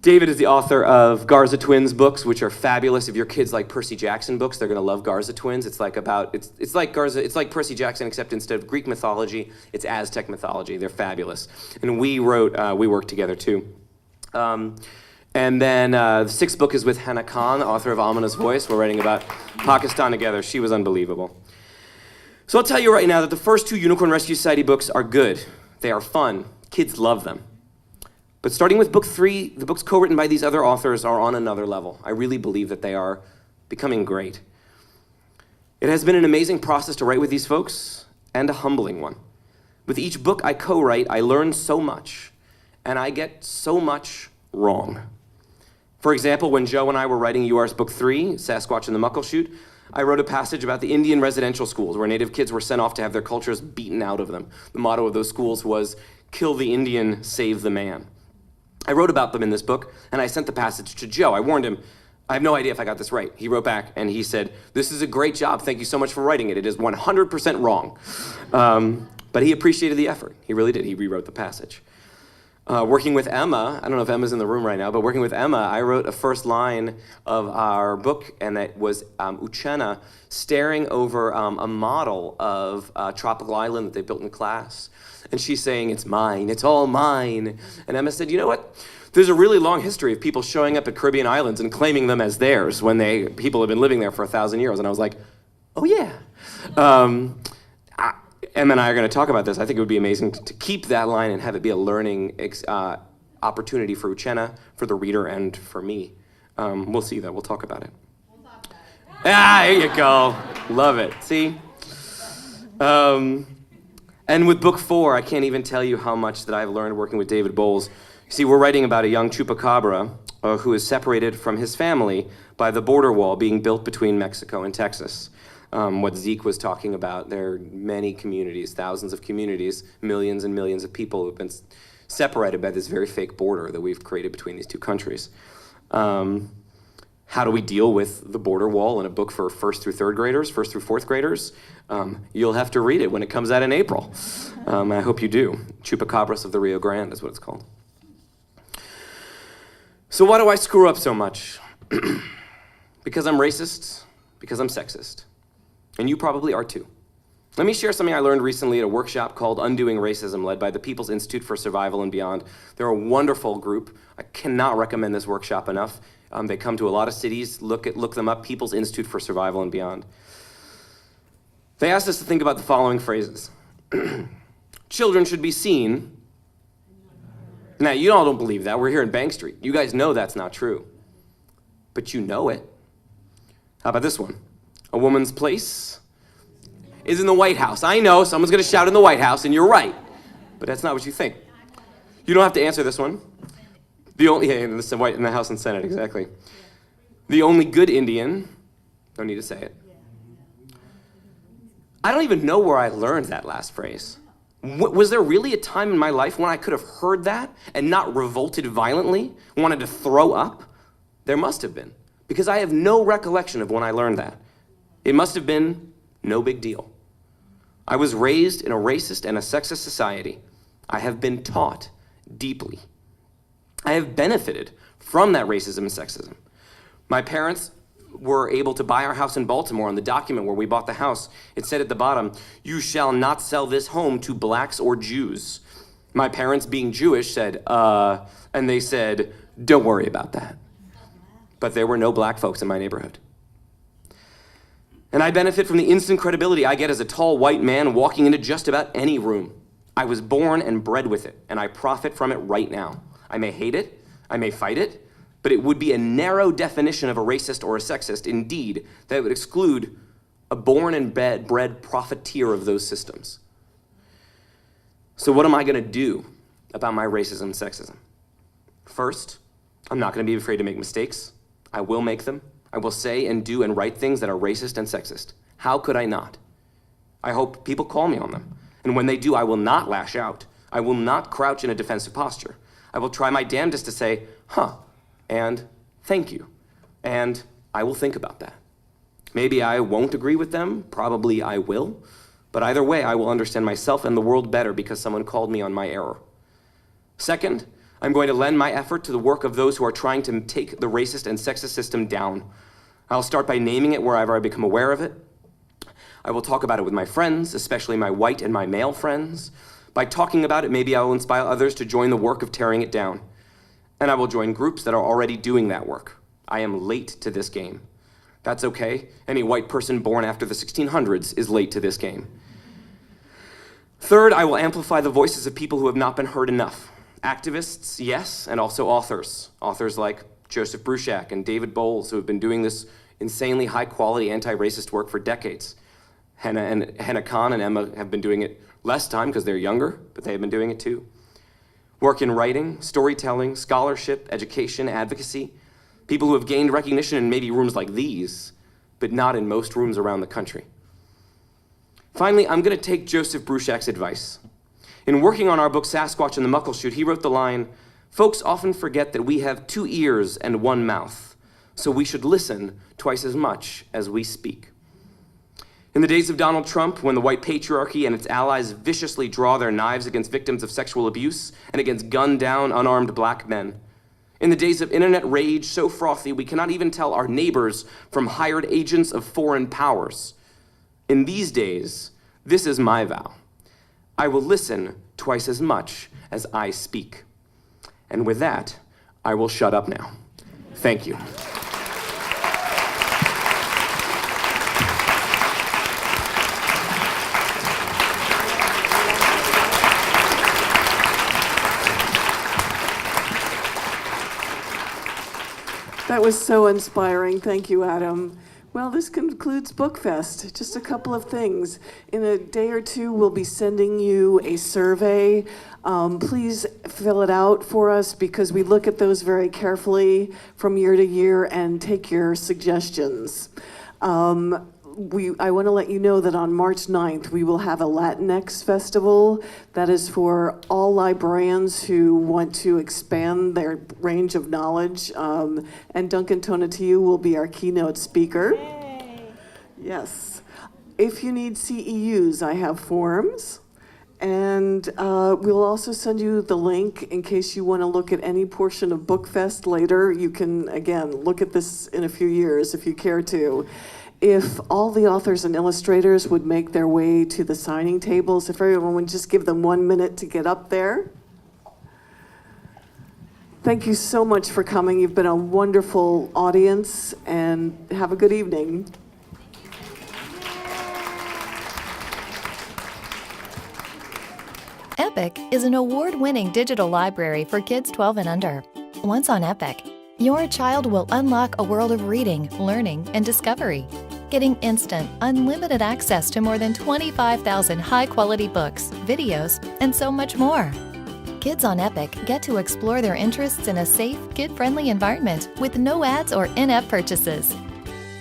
Speaker 12: David is the author of Garza Twins books, which are fabulous. If your kids like Percy Jackson books, they're going to love Garza Twins. It's like Percy Jackson, except instead of Greek mythology, it's Aztec mythology. They're fabulous. And we worked together too. And then the 6th book is with Hannah Khan, author of Ominous Voice. We're writing about Pakistan together. She was unbelievable. So I'll tell you right now that the first 2 Unicorn Rescue Society books are good. They are fun. Kids love them. But starting with book 3, the books co-written by these other authors are on another level. I really believe that they are becoming great. It has been an amazing process to write with these folks, and a humbling one. With each book I co-write, I learn so much, and I get so much wrong. For example, when Joe and I were writing UR's book 3, Sasquatch and the Muckleshoot, I wrote a passage about the Indian residential schools where Native kids were sent off to have their cultures beaten out of them. The motto of those schools was, kill the Indian, save the man. I wrote about them in this book, and I sent the passage to Joe. I warned him, I have no idea if I got this right. He wrote back and he said, "This is a great job. Thank you so much for writing it. It is 100% wrong." But he appreciated the effort. He really did. He rewrote the passage. Working with Emma, I don't know if Emma's in the room right now, but working with Emma, I wrote a first line of our book, and that was Uchenna staring over a model of a tropical island that they built in class. And she's saying, "It's mine, it's all mine." And Emma said, "You know what? There's a really long history of people showing up at Caribbean islands and claiming them as theirs when people have been living there for 1,000 years. And I was like, "Oh yeah." Emma and I are going to talk about this. I think it would be amazing to keep that line and have it be a learning opportunity for Uchenna, for the reader, and for me. We'll see that. We'll talk about it. There you go. Love it. See? And with book 4, I can't even tell you how much that I've learned working with David Bowles. See, we're writing about a young chupacabra who is separated from his family by the border wall being built between Mexico and Texas. What Zeke was talking about, there are many communities, thousands of communities, millions and millions of people who have been separated by this very fake border that we've created between these two countries. How do we deal with the border wall in a book for 1st through 3rd graders, 1st through 4th graders? You'll have to read it when it comes out in April. I hope you do. Chupacabras of the Rio Grande is what it's called. So why do I screw up so much? Because I'm racist, because I'm sexist. And you probably are too. Let me share something I learned recently at a workshop called Undoing Racism, led by the People's Institute for Survival and Beyond. They're a wonderful group. I cannot recommend this workshop enough. They come to a lot of cities. Look them up, People's Institute for Survival and Beyond. They asked us to think about the following phrases. Children should be seen. Now, you all don't believe that. We're here in Bank Street. You guys know that's not true. But you know it. How about this one? A woman's place is in the White House. I know, someone's going to shout in the White House, and you're right. But that's not what you think. You don't have to answer this one. In the House and Senate, exactly. The only good Indian, don't need to say it. I don't even know where I learned that last phrase. Was there really a time in my life when I could have heard that and not revolted violently, wanted to throw up? There must have been, because I have no recollection of when I learned that. It must have been no big deal. I was raised in a racist and a sexist society. I have been taught deeply. I have benefited from that racism and sexism. My parents were able to buy our house in Baltimore. On the document where we bought the house, it said at the bottom, "You shall not sell this home to blacks or Jews." My parents, being Jewish, said, and they said, "Don't worry about that." But there were no black folks in my neighborhood. And I benefit from the instant credibility I get as a tall white man walking into just about any room. I was born and bred with it, and I profit from it right now. I may hate it, I may fight it, but it would be a narrow definition of a racist or a sexist, indeed, that would exclude a born and bred profiteer of those systems. So what am I going to do about my racism and sexism? First, I'm not going to be afraid to make mistakes. I will make them. I will say and do and write things that are racist and sexist. How could I not? I hope people call me on them. And when they do, I will not lash out. I will not crouch in a defensive posture. I will try my damnedest to say, and thank you. And I will think about that. Maybe I won't agree with them. Probably I will. But either way, I will understand myself and the world better because someone called me on my error. Second, I'm going to lend my effort to the work of those who are trying to take the racist and sexist system down. I'll start by naming it wherever I become aware of it. I will talk about it with my friends, especially my white and my male friends. By talking about it, maybe I will inspire others to join the work of tearing it down. And I will join groups that are already doing that work. I am late to this game. That's okay. Any white person born after the 1600s is late to this game. Third, I will amplify the voices of people who have not been heard enough. Activists, yes, and also authors. Authors like Joseph Bruchac and David Bowles, who have been doing this insanely high-quality anti-racist work for decades. Henne Khan and Emma have been doing it less time because they're younger, but they have been doing it too. Work in writing, storytelling, scholarship, education, advocacy. People who have gained recognition in maybe rooms like these, but not in most rooms around the country. Finally, I'm going to take Joseph Bruchac's advice. In working on our book, Sasquatch and the Muckleshoot, he wrote the line, "Folks often forget that we have 2 ears and 1 mouth, so we should listen twice as much as we speak. In the days of Donald Trump, when the white patriarchy and its allies viciously draw their knives against victims of sexual abuse and against gunned-down, unarmed black men. In the days of internet rage so frothy we cannot even tell our neighbors from hired agents of foreign powers. In these days, this is my vow. I will listen twice as much as I speak. And with that, I will shut up now. Thank you.
Speaker 14: That was so inspiring. Thank you, Adam. Well, this concludes BookFest. Just a couple of things. In a day or two, we'll be sending you a survey. Please fill it out for us because we look at those very carefully from year to year and take your suggestions. I want to let you know that on March 9th, we will have a Latinx festival that is for all librarians who want to expand their range of knowledge. And Duncan Tonatiuh will be our keynote speaker. Yay. Yes. If you need CEUs, I have forms. And we'll also send you the link in case you want to look at any portion of BookFest later. You can, again, look at this in a few years if you care to. If all the authors and illustrators would make their way to the signing tables, if everyone would just give them 1 minute to get up there. Thank you so much for coming. You've been a wonderful audience, and have a good evening.
Speaker 1: Epic is an award-winning digital library for kids 12 and under. Once on Epic, your child will unlock a world of reading, learning, and discovery, getting instant, unlimited access to more than 25,000 high-quality books, videos, and so much more. Kids on Epic get to explore their interests in a safe, kid-friendly environment with no ads or in-app purchases.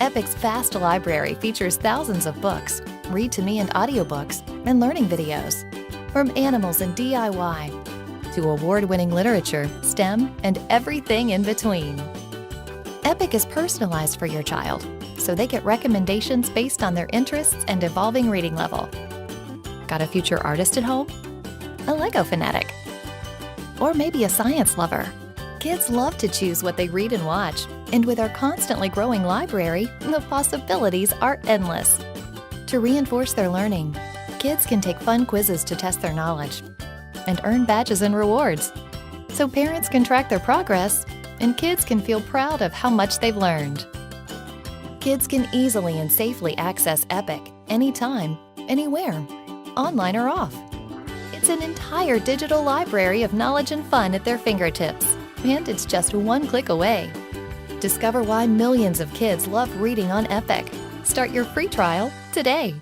Speaker 1: Epic's vast library features thousands of books, read-to-me and audiobooks, and learning videos. From animals and DIY, to award-winning literature, STEM, and everything in between. Epic is personalized for your child, so they get recommendations based on their interests and evolving reading level. Got a future artist at home? A Lego fanatic? Or maybe a science lover? Kids love to choose what they read and watch, and with our constantly growing library, the possibilities are endless. To reinforce their learning, kids can take fun quizzes to test their knowledge and earn badges and rewards, so parents can track their progress and kids can feel proud of how much they've learned. Kids can easily and safely access Epic anytime, anywhere, online or off. It's an entire digital library of knowledge and fun at their fingertips, and it's just one click away. Discover why millions of kids love reading on Epic. Start your free trial today.